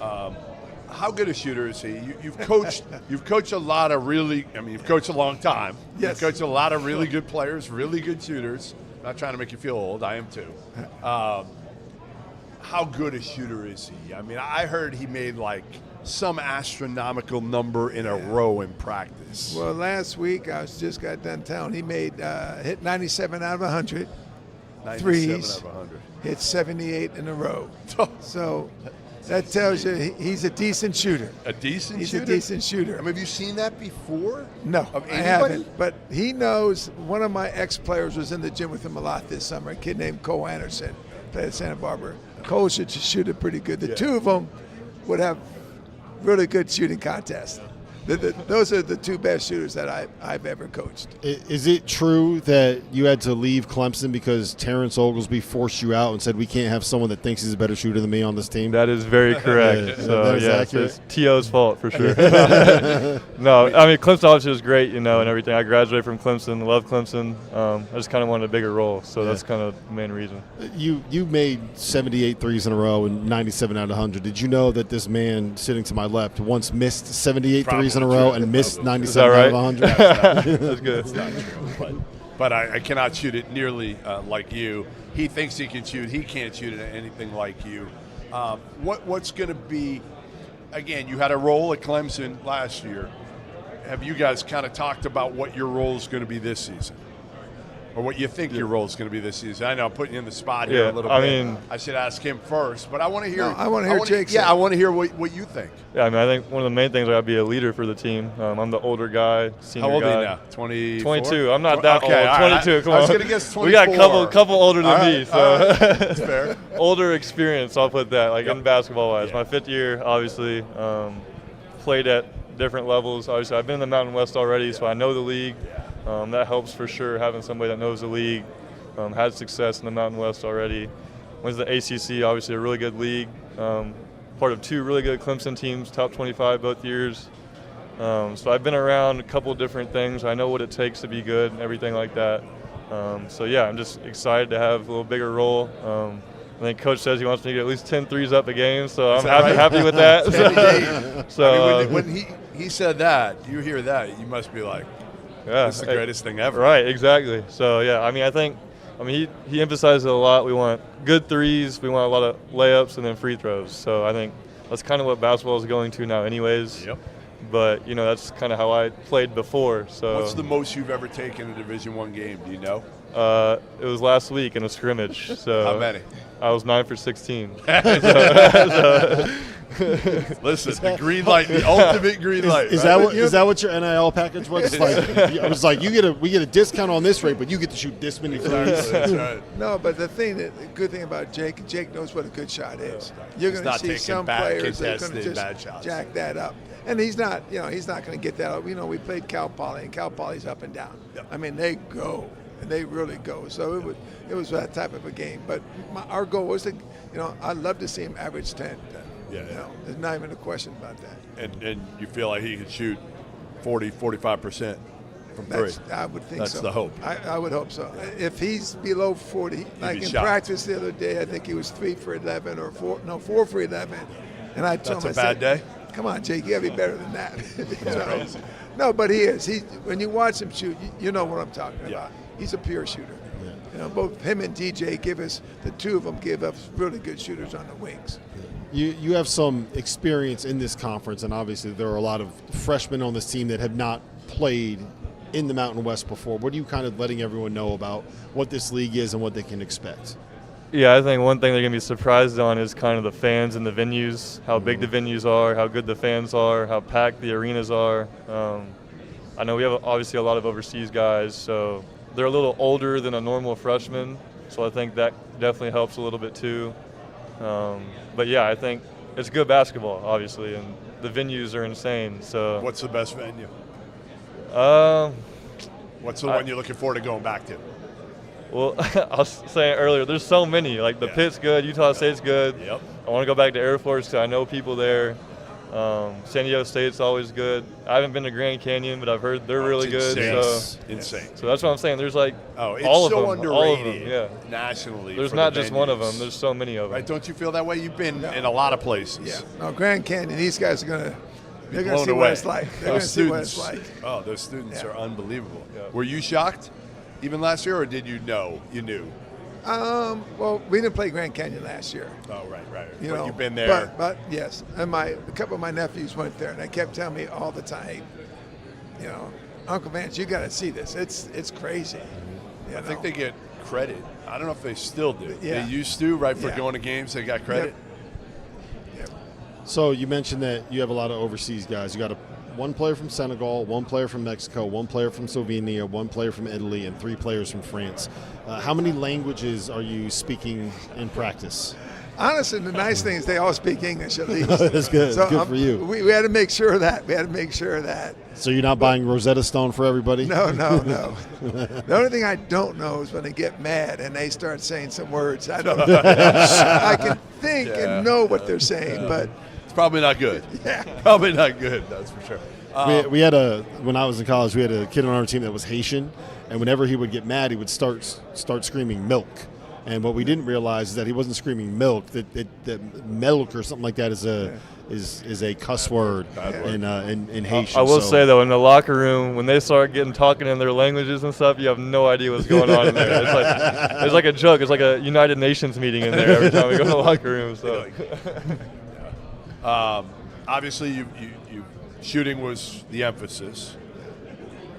[SPEAKER 3] How good a shooter is he? You've coached. You've coached a lot of really. You've coached a long time.
[SPEAKER 15] Yes.
[SPEAKER 3] You've coached a lot of really good players, really good shooters. Not trying to make you feel old. I am too. How good a shooter is he? I heard he made like some astronomical number in a row in practice.
[SPEAKER 15] Well, last week I just got done telling. He made hit 97 out of 100 threes.
[SPEAKER 3] Out of 100.
[SPEAKER 15] Hit 78 in a row. So. That tells you he's a decent shooter.
[SPEAKER 3] A decent
[SPEAKER 15] he's
[SPEAKER 3] shooter?
[SPEAKER 15] He's a decent shooter.
[SPEAKER 3] Have you seen that before?
[SPEAKER 15] No,
[SPEAKER 3] of
[SPEAKER 15] I haven't. But he knows. One of my ex-players was in the gym with him a lot this summer. A kid named Cole Anderson, played at Santa Barbara. Cole should shoot it pretty good. The two of them would have really good shooting contests. Those are the 2 best shooters that I've ever coached.
[SPEAKER 1] Is it true that you had to leave Clemson because Terrence Oglesby forced you out and said we can't have someone that thinks he's a better shooter than me on this team?
[SPEAKER 19] That is very correct. So
[SPEAKER 1] accurate.
[SPEAKER 19] It's T.O.'s fault for sure. No, Clemson obviously was great, and everything. I graduated from Clemson, love Clemson. I just kind of wanted a bigger role, so that's kind of the main reason.
[SPEAKER 1] You made 78 threes in a row and 97 out of 100. Did you know that this man sitting to my left once missed 78 threes series in a row and missed 97
[SPEAKER 12] right?
[SPEAKER 1] out of 100.
[SPEAKER 12] That's good.
[SPEAKER 3] That's not true. But I cannot shoot it nearly like you. He thinks he can shoot. He can't shoot it anything like you. What's going to be, again, you had a role at Clemson last year. Have you guys kind of talked about what your role is going to be this season? Or what you think your role is going to be this season? I know I'm putting you in the spot here a little bit.
[SPEAKER 12] I mean,
[SPEAKER 3] I should ask him first, but I want to hear.
[SPEAKER 15] No, I want to hear Jake.
[SPEAKER 3] Yeah, I want to hear what you think.
[SPEAKER 12] Yeah, I mean, I think one of the main things I got to be a leader for the team. I'm the older guy, senior
[SPEAKER 3] How old
[SPEAKER 12] guy.
[SPEAKER 3] are you now?
[SPEAKER 12] 22. I'm not that
[SPEAKER 3] okay,
[SPEAKER 12] old. 22.
[SPEAKER 3] Right.
[SPEAKER 12] Come
[SPEAKER 3] I
[SPEAKER 12] on.
[SPEAKER 3] was going to guess 24.
[SPEAKER 12] We got a couple older than me, so
[SPEAKER 3] That's fair.
[SPEAKER 12] older experience. I'll put that in basketball wise. My 5th year, obviously, played at different levels. Obviously, I've been in the Mountain West already, so I know the league. That helps for sure, having somebody that knows the league. Had success in the Mountain West already. Went to the ACC, obviously a really good league. Part of 2 really good Clemson teams, top 25 both years. So I've been around a couple different things. I know what it takes to be good and everything like that. So yeah, I'm just excited to have a little bigger role. I think Coach says he wants me to get at least 10 threes up a game, so I'm happy with that.
[SPEAKER 3] So I mean, when he said that, you hear that, you must be like,
[SPEAKER 12] yeah,
[SPEAKER 3] this is the greatest thing ever.
[SPEAKER 12] Right, exactly. So yeah, I mean, he emphasizes it a lot. We want good threes, we want a lot of layups, and then free throws. So I think that's kind of what basketball is going to now anyways.
[SPEAKER 3] Yep.
[SPEAKER 12] But, that's kind of how I played before. So
[SPEAKER 3] what's the most you've ever taken a Division I game? Do you know?
[SPEAKER 12] It was last week in a scrimmage. So
[SPEAKER 3] how many?
[SPEAKER 12] I was 9 for 16.
[SPEAKER 3] Listen, the green light, the ultimate green light.
[SPEAKER 1] Is that what your NIL package was? It was like we get a discount on this rate, but you get to shoot this many threes.
[SPEAKER 3] That's right.
[SPEAKER 15] No, but the good thing about Jake knows what a good shot is. You're
[SPEAKER 3] He's
[SPEAKER 15] going to
[SPEAKER 3] not
[SPEAKER 15] see
[SPEAKER 3] taking
[SPEAKER 15] some
[SPEAKER 3] bad
[SPEAKER 15] players that are going to
[SPEAKER 3] contested bad
[SPEAKER 15] just
[SPEAKER 3] shots.
[SPEAKER 15] jack that up. And he's not going to get that up. We played Cal Poly, and Cal Poly's up and down.
[SPEAKER 3] Yep.
[SPEAKER 15] I mean, they go, and they really go. So it was that type of a game. But our goal was to, I'd love to see him average 10.
[SPEAKER 3] Yeah.
[SPEAKER 15] There's not even a question about that.
[SPEAKER 3] And you feel like he could shoot 45% from three.
[SPEAKER 15] I would think
[SPEAKER 3] That's
[SPEAKER 15] so.
[SPEAKER 3] the hope.
[SPEAKER 15] I would hope so. If he's below 40, like in practice the other day, I think he was 3 for 11 or 4 for 11. And I told him,
[SPEAKER 3] That's a bad day?
[SPEAKER 15] Come on, Jake, you got to be better than that.
[SPEAKER 3] That's crazy.
[SPEAKER 15] No, but he is. When you watch him shoot, you know what I'm talking about. He's a pure shooter. Yeah. Both him and DJ the 2 of them give us really good shooters on the wings.
[SPEAKER 1] You have some experience in this conference, and obviously there are a lot of freshmen on this team that have not played in the Mountain West before. What are you kind of letting everyone know about what this league is and what they can expect?
[SPEAKER 12] Yeah, I think one thing they're going to be surprised on is kind of the fans and the venues, how big the venues are, how good the fans are, how packed the arenas are. I know we have obviously a lot of overseas guys, so they're a little older than a normal freshman, so I think that definitely helps a little bit too. But yeah, I think it's good basketball, obviously, and the venues are insane. So
[SPEAKER 3] what's the best venue? What's the one you're looking forward to going back to?
[SPEAKER 12] Well, I was saying earlier, there's so many. Like the Pitt's good, Utah State's good.
[SPEAKER 3] Yep.
[SPEAKER 12] I want to go back to Air Force because I know people there. San Diego State's always good. I haven't been to Grand Canyon, but I've heard they're really good.
[SPEAKER 3] Insane.
[SPEAKER 12] So that's what I'm saying. There's like
[SPEAKER 3] it's
[SPEAKER 12] all
[SPEAKER 3] so
[SPEAKER 12] of them. All of them, yeah.
[SPEAKER 3] Nationally.
[SPEAKER 12] There's
[SPEAKER 3] for
[SPEAKER 12] not
[SPEAKER 3] the
[SPEAKER 12] just one of
[SPEAKER 3] venues.
[SPEAKER 12] them. There's so many of them.
[SPEAKER 3] Right? Don't you feel that way? You've been in a lot of places.
[SPEAKER 15] Yeah. No, Grand Canyon, these guys are going to see
[SPEAKER 3] blown
[SPEAKER 15] what
[SPEAKER 3] away.
[SPEAKER 15] it's like. They're going to see what it's like.
[SPEAKER 3] Oh, those students are unbelievable. Yeah. Were you shocked even last year, or did you know? You knew?
[SPEAKER 15] Well, we didn't play Grand Canyon last year.
[SPEAKER 3] Oh, right.
[SPEAKER 15] But
[SPEAKER 3] you've been there.
[SPEAKER 15] But yes, and a couple of my nephews went there, and they kept telling me all the time, Uncle Vance, you got to see this. It's crazy.
[SPEAKER 3] I think they get credit. I don't know if they still do.
[SPEAKER 15] Yeah.
[SPEAKER 3] They used to, right, for going to games. They got credit.
[SPEAKER 15] Yep.
[SPEAKER 1] So you mentioned that you have a lot of overseas guys. You got one player from Senegal, one player from Mexico, one player from Slovenia, one player from Italy, and 3 players from France. How many languages are you speaking in practice?
[SPEAKER 15] Honestly, the nice thing is they all speak English at least.
[SPEAKER 1] That's good.
[SPEAKER 15] So
[SPEAKER 1] good for you.
[SPEAKER 15] We had to make sure of that.
[SPEAKER 1] So you're not buying Rosetta Stone for everybody?
[SPEAKER 15] No. The only thing I don't know is when they get mad and they start saying some words. I don't know. I can think and know what they're saying, but
[SPEAKER 3] it's probably not good.
[SPEAKER 15] Yeah.
[SPEAKER 3] Probably not good, that's for sure.
[SPEAKER 1] We had when I was in college, we had a kid on our team that was Haitian, and whenever he would get mad, he would start screaming milk. And what we didn't realize is that he wasn't screaming milk. That milk or something like that is a cuss word in Haitian.
[SPEAKER 12] I will say though, in the locker room, when they start talking in their languages and stuff, you have no idea what's going on in there. It's like a joke. It's like a United Nations meeting in there every time we go to the locker room. So,
[SPEAKER 15] obviously, you shooting was the emphasis.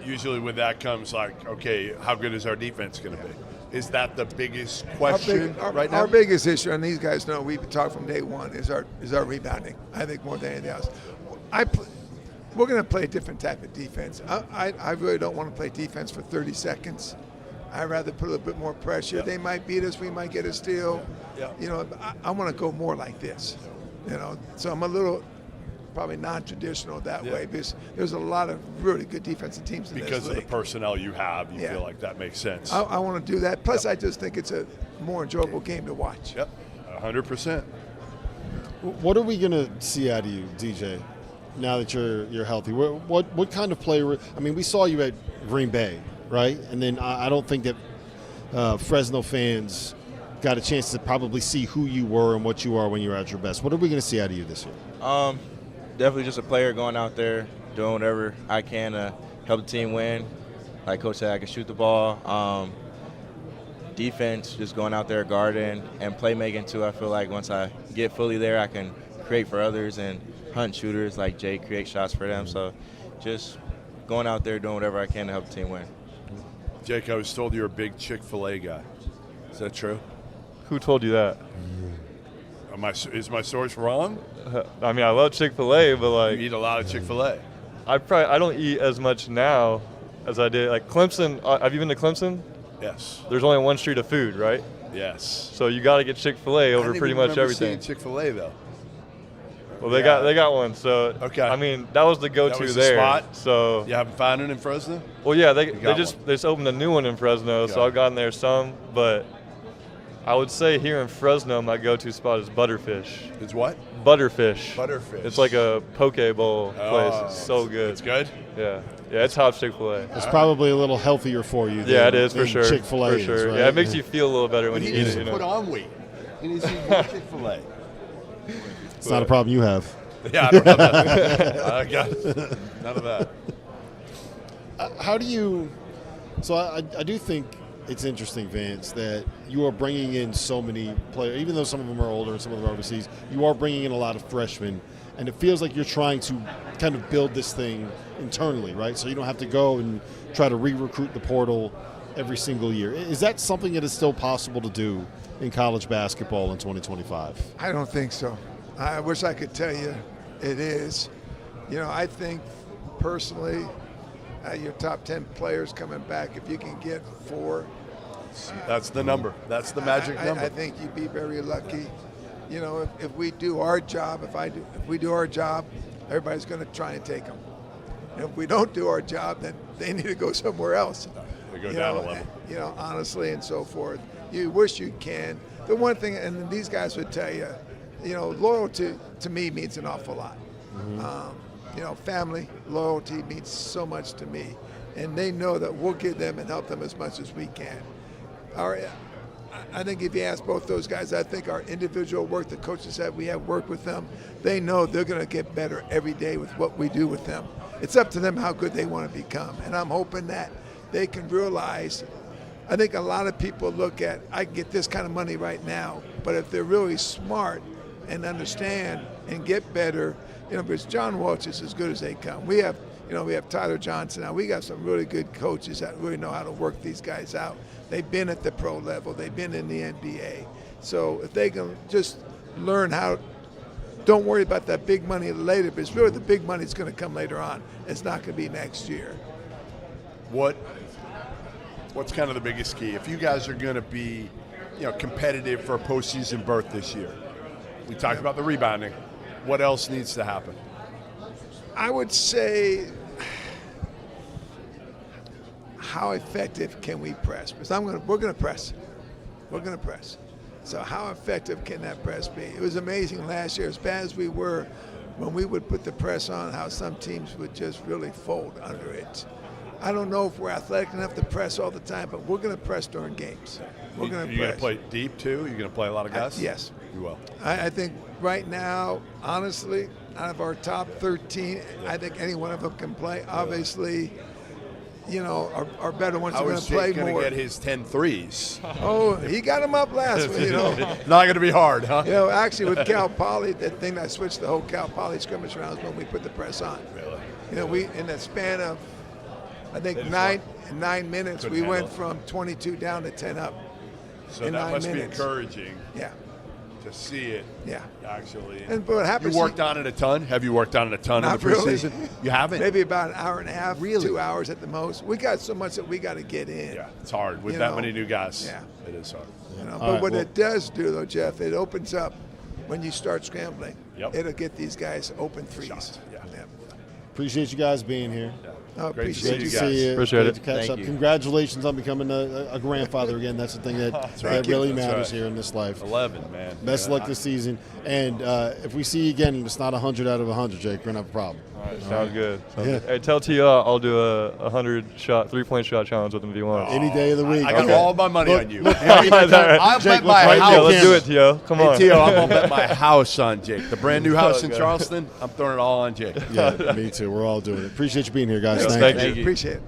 [SPEAKER 15] Usually, with that comes like, okay, how good is our defense going to be? Is that the biggest question right now?
[SPEAKER 14] Our biggest issue, and these guys know we've talked from day one, is our rebounding. I think more than anything else. We're going to play a different type of defense. I really don't want to play defense for 30 seconds. I'd rather put a little bit more pressure. They might beat us. We might get a steal. You know, I want to go more like this. You know, so I'm a little probably non-traditional that way because there's a lot of really good defensive teams in this league.
[SPEAKER 15] Because of the personnel you have, you feel like that makes sense.
[SPEAKER 14] I want to do that. Plus, I just think it's a more enjoyable game to watch.
[SPEAKER 15] 100%.
[SPEAKER 1] What are we going to see out of you, DJ, now that you're healthy? What kind of player? I mean, we saw you at Green Bay, right? And then I don't think that Fresno fans got a chance to probably see who you were and what you are when you were at your best. What are we going to see out of you this year?
[SPEAKER 11] Definitely just a player going out there, doing whatever I can to help the team win. Like Coach said, I can shoot the ball. Defense, just going out there guarding, and playmaking too. I feel like once I get fully there, I can create for others and hunt shooters like Jay, create shots for them. So just going out there, doing whatever I can to help the team win.
[SPEAKER 15] Jake, I was told you're a big Chick-fil-A guy. Is that true?
[SPEAKER 12] Who told you that?
[SPEAKER 15] Is my source wrong?
[SPEAKER 12] I mean, I love Chick-fil-A, but like
[SPEAKER 15] you eat a lot of Chick-fil-A.
[SPEAKER 12] I don't eat as much now as I did. Like Clemson, have you been to Clemson?
[SPEAKER 15] Yes.
[SPEAKER 12] There's only one street of food, right?
[SPEAKER 15] Yes.
[SPEAKER 12] So you got to get Chick-fil-A over pretty much everything.
[SPEAKER 15] Chick-fil-A though.
[SPEAKER 12] Well, they got one. So
[SPEAKER 15] okay.
[SPEAKER 12] I mean, that was the go-to
[SPEAKER 15] that was
[SPEAKER 12] there.
[SPEAKER 15] The spot?
[SPEAKER 12] So
[SPEAKER 15] you haven't found it in Fresno?
[SPEAKER 12] Well, yeah, they just opened a new one in Fresno, so I've gotten there some, but I would say here in Fresno, my go-to spot is Butterfish.
[SPEAKER 15] It's what?
[SPEAKER 12] Butterfish.
[SPEAKER 15] Butterfish.
[SPEAKER 12] It's like a poke bowl place. It's so good.
[SPEAKER 15] It's good?
[SPEAKER 12] Yeah. Yeah, it's top Chick-fil-A.
[SPEAKER 1] It's probably a little healthier for you.
[SPEAKER 12] Yeah, it is for sure.
[SPEAKER 1] Chick-fil-A
[SPEAKER 12] for sure.
[SPEAKER 1] right?
[SPEAKER 12] Yeah, it makes you feel a little better when you eat it.
[SPEAKER 15] He needs to put on weight. He needs to eat Chick-fil-A.
[SPEAKER 1] It's not a problem you have.
[SPEAKER 15] Yeah, I don't have that. I got none of that.
[SPEAKER 1] How do you? So I do think it's interesting, Vance, that you are bringing in so many players, even though some of them are older and some of them are overseas. You are bringing in a lot of freshmen, and it feels like you're trying to kind of build this thing internally, right? So you don't have to go and try to re-recruit the portal every single year. Is that something that is still possible to do in college basketball in 2025?
[SPEAKER 14] I don't think so. I wish I could tell you it is. You know, I think personally, your top 10 players coming back, if you can get 4.
[SPEAKER 15] That's the number. That's the magic number.
[SPEAKER 14] I think you'd be very lucky. You know, if we do our job, if we do our job, everybody's going to try and take them. And if we don't do our job, then they need to go somewhere else.
[SPEAKER 15] They go down a level.
[SPEAKER 14] You know, honestly, and so forth. You wish you can. The one thing, and these guys would tell you, you know, loyalty to me means an awful lot. You know, family, loyalty means so much to me. And they know that we'll give them and help them as much as we can. I think if you ask both those guys, I think our individual work, the coaches that we have worked with them, they know they're going to get better every day with what we do with them. It's up to them how good they want to become. And I'm hoping that they can realize, I think a lot of people look at, I can get this kind of money right now, but if they're really smart and understand and get better, you know, because John Welch is as good as they come. We have Tyler Johnson now. We got some really good coaches that really know how to work these guys out. They've been at the pro level. They've been in the NBA. So if they can just learn how, don't worry about that big money later, because really the big money is going to come later on. It's not going to be next year.
[SPEAKER 15] What's kind of the biggest key? If you guys are going to be, you know, competitive for a postseason berth this year, we talked about the rebounding. What else needs to happen?
[SPEAKER 14] I would say, how effective can we press? Because we're going to press. We're going to press. So how effective can that press be? It was amazing last year, as bad as we were, when we would put the press on, how some teams would just really fold under it. I don't know if we're athletic enough to press all the time, but we're going to press during games. We're going to press.
[SPEAKER 3] You're going to play deep too? You're going to play a lot of guys?
[SPEAKER 14] Yes.
[SPEAKER 3] You will.
[SPEAKER 14] I think right now, honestly, out of our top 13, I think any one of them can play. Obviously, our better ones are going to play more.
[SPEAKER 3] How is Jake going to get his 10 threes?
[SPEAKER 14] Oh, he got them up last week.
[SPEAKER 3] Not going to be hard, huh?
[SPEAKER 14] Actually, with Cal Poly, the thing that switched the whole Cal Poly scrimmage around is when we put the press on.
[SPEAKER 3] Really?
[SPEAKER 14] We in the span of, I think, 9 minutes, we went from 22 down to 10 up.
[SPEAKER 3] So
[SPEAKER 14] in
[SPEAKER 3] that
[SPEAKER 14] 9
[SPEAKER 3] must
[SPEAKER 14] minutes.
[SPEAKER 3] Be encouraging.
[SPEAKER 14] Yeah.
[SPEAKER 3] To see it.
[SPEAKER 14] Yeah.
[SPEAKER 3] Actually.
[SPEAKER 14] And what happens?
[SPEAKER 3] You worked on it a ton. Have you worked on it a ton in the preseason?
[SPEAKER 14] Really.
[SPEAKER 3] You haven't.
[SPEAKER 14] Maybe about an hour and a half, 2 hours at the most. We got so much that we got to get in.
[SPEAKER 3] Yeah, it's hard with that many new guys.
[SPEAKER 14] Yeah,
[SPEAKER 3] it is hard.
[SPEAKER 14] But what it does do, though, Jeff, it opens up when you start scrambling.
[SPEAKER 3] Yep.
[SPEAKER 14] It'll get these guys open threes.
[SPEAKER 3] Yeah.
[SPEAKER 1] Appreciate you guys being here.
[SPEAKER 14] Oh,
[SPEAKER 3] Great
[SPEAKER 14] appreciate
[SPEAKER 3] to
[SPEAKER 14] you
[SPEAKER 3] see
[SPEAKER 14] guys.
[SPEAKER 3] you guys.
[SPEAKER 1] Appreciate
[SPEAKER 3] Great
[SPEAKER 1] it.
[SPEAKER 3] to
[SPEAKER 1] Catch
[SPEAKER 3] catch
[SPEAKER 1] up.
[SPEAKER 3] up.
[SPEAKER 1] Congratulations on becoming a grandfather again. That's the thing that really matters here in this life.
[SPEAKER 3] 11, man.
[SPEAKER 1] Best luck this season. And if we see you again and it's not 100 out of 100, Jake, we're going to have a problem.
[SPEAKER 12] All right, sounds good.
[SPEAKER 1] Yeah.
[SPEAKER 12] Hey, tell T.O. I'll do a 100-shot, 3-point shot challenge with him if you want.
[SPEAKER 1] Any day of the week.
[SPEAKER 3] I got all my money on you.
[SPEAKER 12] I'll
[SPEAKER 3] bet my house.
[SPEAKER 12] Yeah, let's do it, T.O. Come on.
[SPEAKER 3] Hey, T.O., I'm going to bet my house on Jake. The brand new house in Charleston, I'm throwing it all on Jake.
[SPEAKER 1] Yeah, me too. We're all doing it. Appreciate you being here, guys.
[SPEAKER 3] Yes,
[SPEAKER 1] Thank you.
[SPEAKER 14] Appreciate it.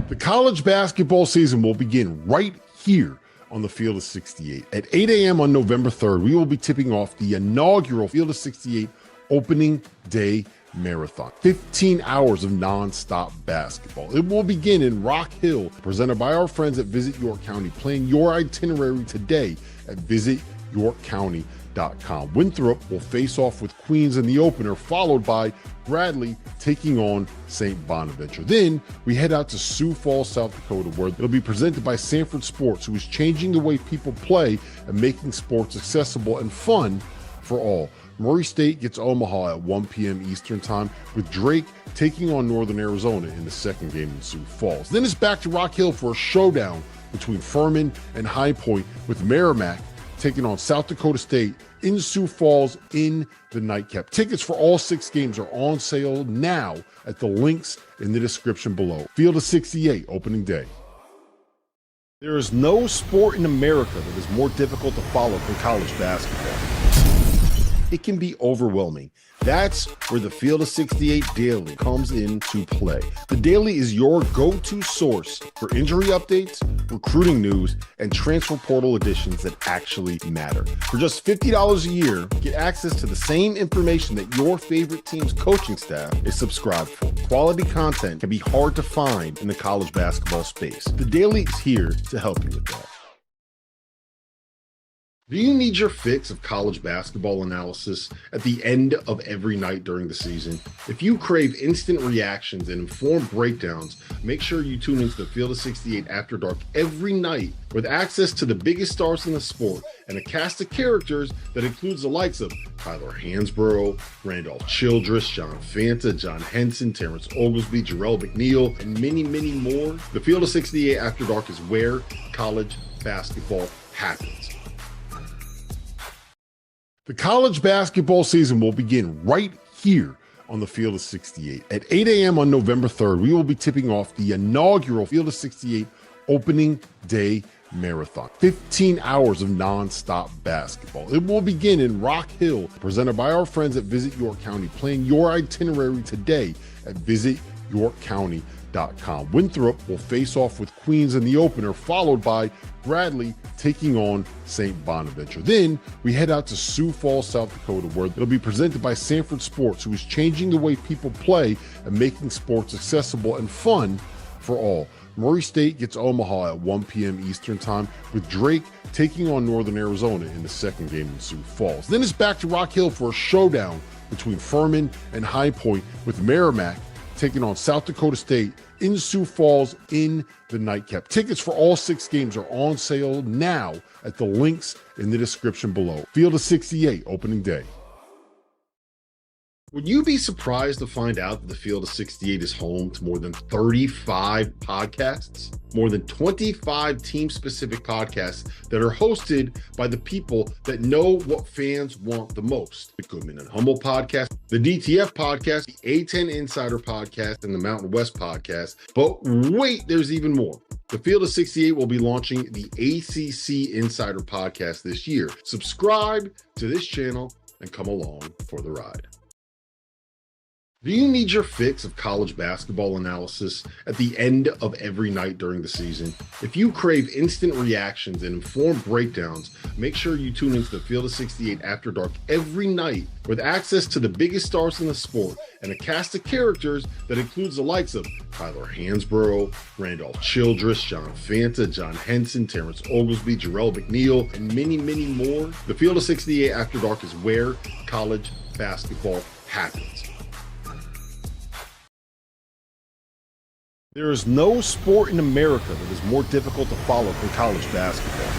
[SPEAKER 4] The college basketball season will begin right here on the Field of 68. At 8 a.m. on November 3rd, we will be tipping off the inaugural Field of 68 opening day marathon. 15 hours of nonstop basketball. It will begin in Rock Hill, presented by our friends at Visit York County. Plan your itinerary today at visityorkcounty.com. Winthrop will face off with Queens in the opener, followed by Bradley taking on St. Bonaventure. Then we head out to Sioux Falls, South Dakota, where it'll be presented by Sanford Sports, who is changing the way people play and making sports accessible and fun for all. Murray State gets Omaha at 1 p.m. Eastern Time, with Drake taking on Northern Arizona in the second game in Sioux Falls. Then it's back to Rock Hill for a showdown between Furman and High Point, with Merrimack taking on South Dakota State in Sioux Falls in the nightcap. Tickets for all 6 games are on sale now at the links in the description below. Field of 68 opening day.
[SPEAKER 1] There is no sport in America that is more difficult to follow than college basketball. It can be overwhelming. That's where the Field of 68 Daily comes into play. The Daily is your go-to source for injury updates, recruiting news, and transfer portal additions that actually matter. For just $50 a year, get access to the same information that your favorite team's coaching staff is subscribed for. Quality content can be hard to find in the college basketball space. The Daily is here to help you with that. Do you need your fix of college basketball analysis at the end of every night during the season? If you crave instant reactions and informed breakdowns, make sure you tune into the Field of 68 After Dark every night, with access to the biggest stars in the sport and a cast of characters that includes the likes of Tyler Hansborough, Randolph Childress, John Fanta, John Henson, Terrence Oglesby, Jarrell McNeil, and many, many more. The Field of 68 After Dark is where college basketball happens. The college basketball season will begin right here on the Field of 68. At 8 a.m. on November 3rd, we will be tipping off the inaugural Field of 68 opening day marathon. 15 hours of nonstop basketball. It will begin in Rock Hill, presented by our friends at Visit York County. Plan your itinerary today at visityorkcounty.com. Winthrop will face off with Queens in the opener, followed by Bradley taking on St. Bonaventure. Then we head out to Sioux Falls, South Dakota, where it'll be presented by Sanford Sports, who is changing the way people play and making sports accessible and fun for all. Murray State gets Omaha at 1 p.m. Eastern Time, with Drake taking on Northern Arizona in the second game in Sioux Falls. Then it's back to Rock Hill for a showdown between Furman and High Point, with Merrimack taking on South Dakota State in Sioux Falls in the nightcap. Tickets for all 6 games are on sale now at the links in the description below. Field of 68 opening day.
[SPEAKER 4] Would you be surprised to find out that the Field of 68 is home to more than 35 podcasts? More than 25 team-specific podcasts that are hosted by the people that know what fans want the most. The Goodman and Hummel podcast, the DTF podcast, the A10 Insider podcast, and the Mountain West podcast. But wait, there's even more. The Field of 68 will be launching the ACC Insider podcast this year. Subscribe to this channel and come along for the ride. Do you need your fix of college basketball analysis at the end of every night during the season? If you crave instant reactions and informed breakdowns, make sure you tune into the Field of 68 After Dark every night with access to the biggest stars in the sport and a cast of characters that includes the likes of Tyler Hansborough, Randolph Childress, John Fanta, John Henson, Terrence Oglesby, Jarrell McNeil, and many, many more. The Field of 68 After Dark is where college basketball happens. There is no sport in America that is more difficult to follow than college basketball.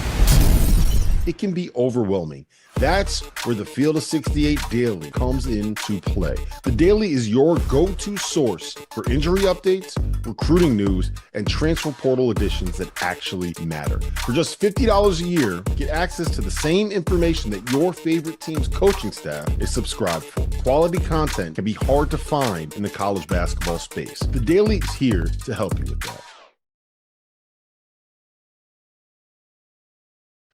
[SPEAKER 4] It can be overwhelming. That's where the Field of 68 Daily comes into play. The Daily is your go-to source for injury updates, recruiting news, and transfer portal additions that actually matter. For just $50 a year, get access to the same information that your favorite team's coaching staff is subscribed for. Quality content can be hard to find in the college basketball space. The Daily is here to help you with that.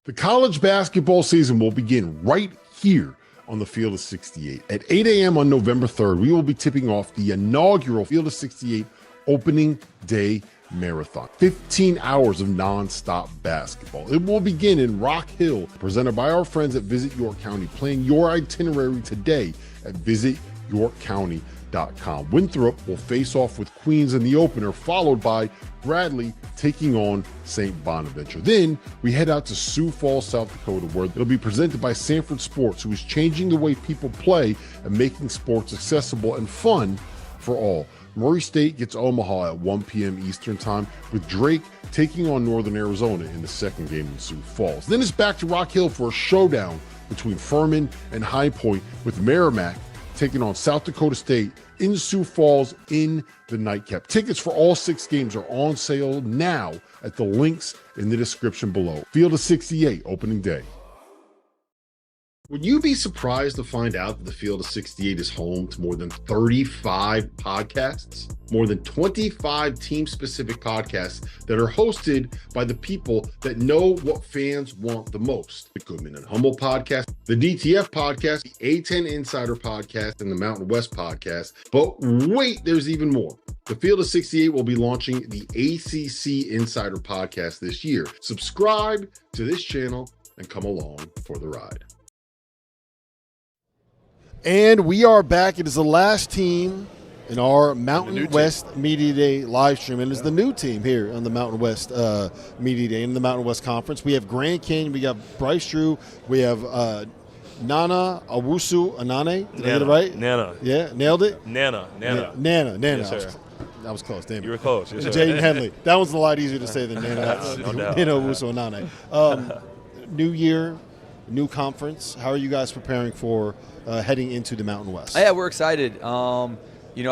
[SPEAKER 4] The college basketball season will begin right here on the Field of 68. At 8 a.m. on November 3rd, we will be tipping off the inaugural Field of 68 opening day marathon. 15 hours of non-stop basketball. It will begin in Rock Hill, presented by our friends at Visit York County. Plan your itinerary today at visityorkcounty.com. Winthrop will face off with Queens in the opener, followed by Bradley taking on St. Bonaventure. Then we head out to Sioux Falls, South Dakota, where it'll be presented by Sanford Sports, who is changing the way people play and making sports accessible and fun for all. Murray State gets Omaha at 1 p.m. Eastern Time, with Drake taking on Northern Arizona in the second game in Sioux Falls. Then it's back to Rock Hill for a showdown between Furman and High Point, with Merrimack taking on South Dakota State in Sioux Falls in the nightcap. Tickets for all 6 games are on sale now at the links in the description below. Field of 68 opening day. Would you be surprised to find out that the Field of 68 is home to more than 35 podcasts? More than 25 team-specific podcasts that are hosted by the people that know what fans want the most. The Goodman and Hummel podcast, the DTF podcast, the A10 Insider podcast, and the Mountain West podcast. But wait, there's even more. The Field of 68 will be launching the ACC Insider podcast this year. Subscribe to this channel and come along for the ride.
[SPEAKER 1] And we are back. It is the last team in our Mountain West Media Day live stream, and it's the new team here on the Mountain West Media Day in the Mountain West Conference. We have Grand Canyon, we got Bryce Drew, we have Nana Owusu Anane. Did I get it right?
[SPEAKER 17] Nana.
[SPEAKER 1] Yeah, nailed it?
[SPEAKER 17] Nana.
[SPEAKER 1] Nana.
[SPEAKER 17] Yes, sir.
[SPEAKER 1] That was close, damn it.
[SPEAKER 17] You were close. Yes, sir.
[SPEAKER 1] Jaden Henley. That was a lot easier to say than Nana.
[SPEAKER 17] No doubt.
[SPEAKER 1] Nana Owusu Anane. New year, new conference. How are you guys preparing for heading into the Mountain West?
[SPEAKER 18] Yeah, we're excited. I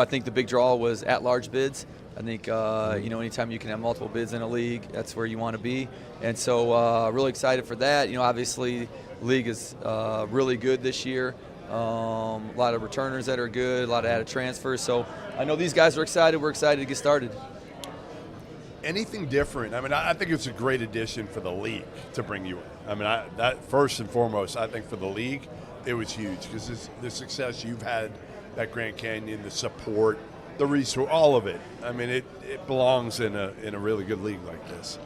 [SPEAKER 18] think the big draw was at-large bids. I think, anytime you can have multiple bids in a league, that's where you want to be. And so really excited for that. Obviously, the league is really good this year. A lot of returners that are good, a lot of added transfers. So I know these guys are excited. We're excited to get started.
[SPEAKER 3] Anything different? I mean, I think it's a great addition for the league to bring you in. I mean, that first and foremost, I think for the league, it was huge because the success you've had at Grand Canyon, the support, the resource, all of it. I mean, it belongs in a really good league like this.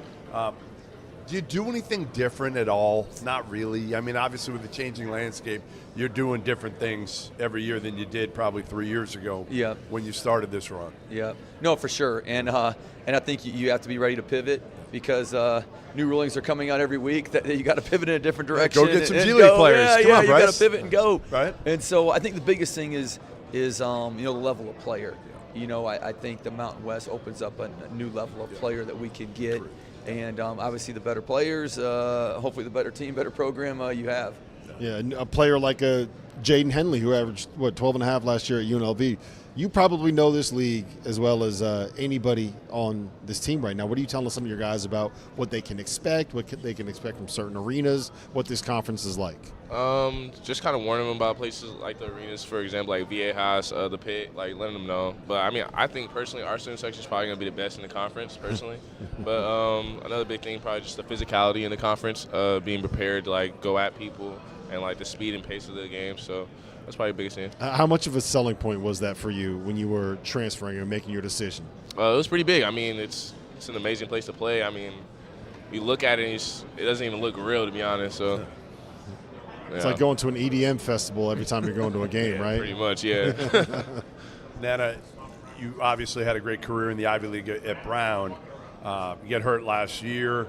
[SPEAKER 3] Do you do anything different at all? Not really. I mean, obviously with the changing landscape, you're doing different things every year than you did probably 3 years ago.
[SPEAKER 18] Yeah.
[SPEAKER 3] When you started this run.
[SPEAKER 18] Yeah. No, for sure. And I think you have to be ready to pivot because new rulings are coming out every week that you got to pivot in a different direction.
[SPEAKER 3] Go get some G League players. Come on,
[SPEAKER 18] you got to pivot and go.
[SPEAKER 3] Right.
[SPEAKER 18] And so I think the biggest thing is the level of player. I think the Mountain West opens up a new level of player that we can get. And obviously the better players, hopefully the better team, better program you have.
[SPEAKER 1] Yeah, a player like a Jaden Henley, who averaged, 12 and a half last year at UNLV. You probably know this league as well as anybody on this team right now. What are you telling some of your guys about what they can expect, they can expect from certain arenas, what this conference is like?
[SPEAKER 2] Just kind of warning them about places like the arenas, for example, like VA House, the Pit, like letting them know. But I mean, I think personally our student section is probably going to be the best in the conference, personally. But another big thing, probably just the physicality in the conference, being prepared to like go at people and like the speed and pace of the game. So that's probably the biggest thing.
[SPEAKER 1] How much of a selling point was that for you when you were transferring and making your decision?
[SPEAKER 2] It was pretty big. I mean, it's an amazing place to play. I mean, you look at it and it doesn't even look real, to be honest. So
[SPEAKER 1] it's like going to an EDM festival every time you're going to a game,
[SPEAKER 2] yeah,
[SPEAKER 1] right?
[SPEAKER 2] Pretty much, yeah.
[SPEAKER 3] Nana, you obviously had a great career in the Ivy League at Brown. You get hurt last year.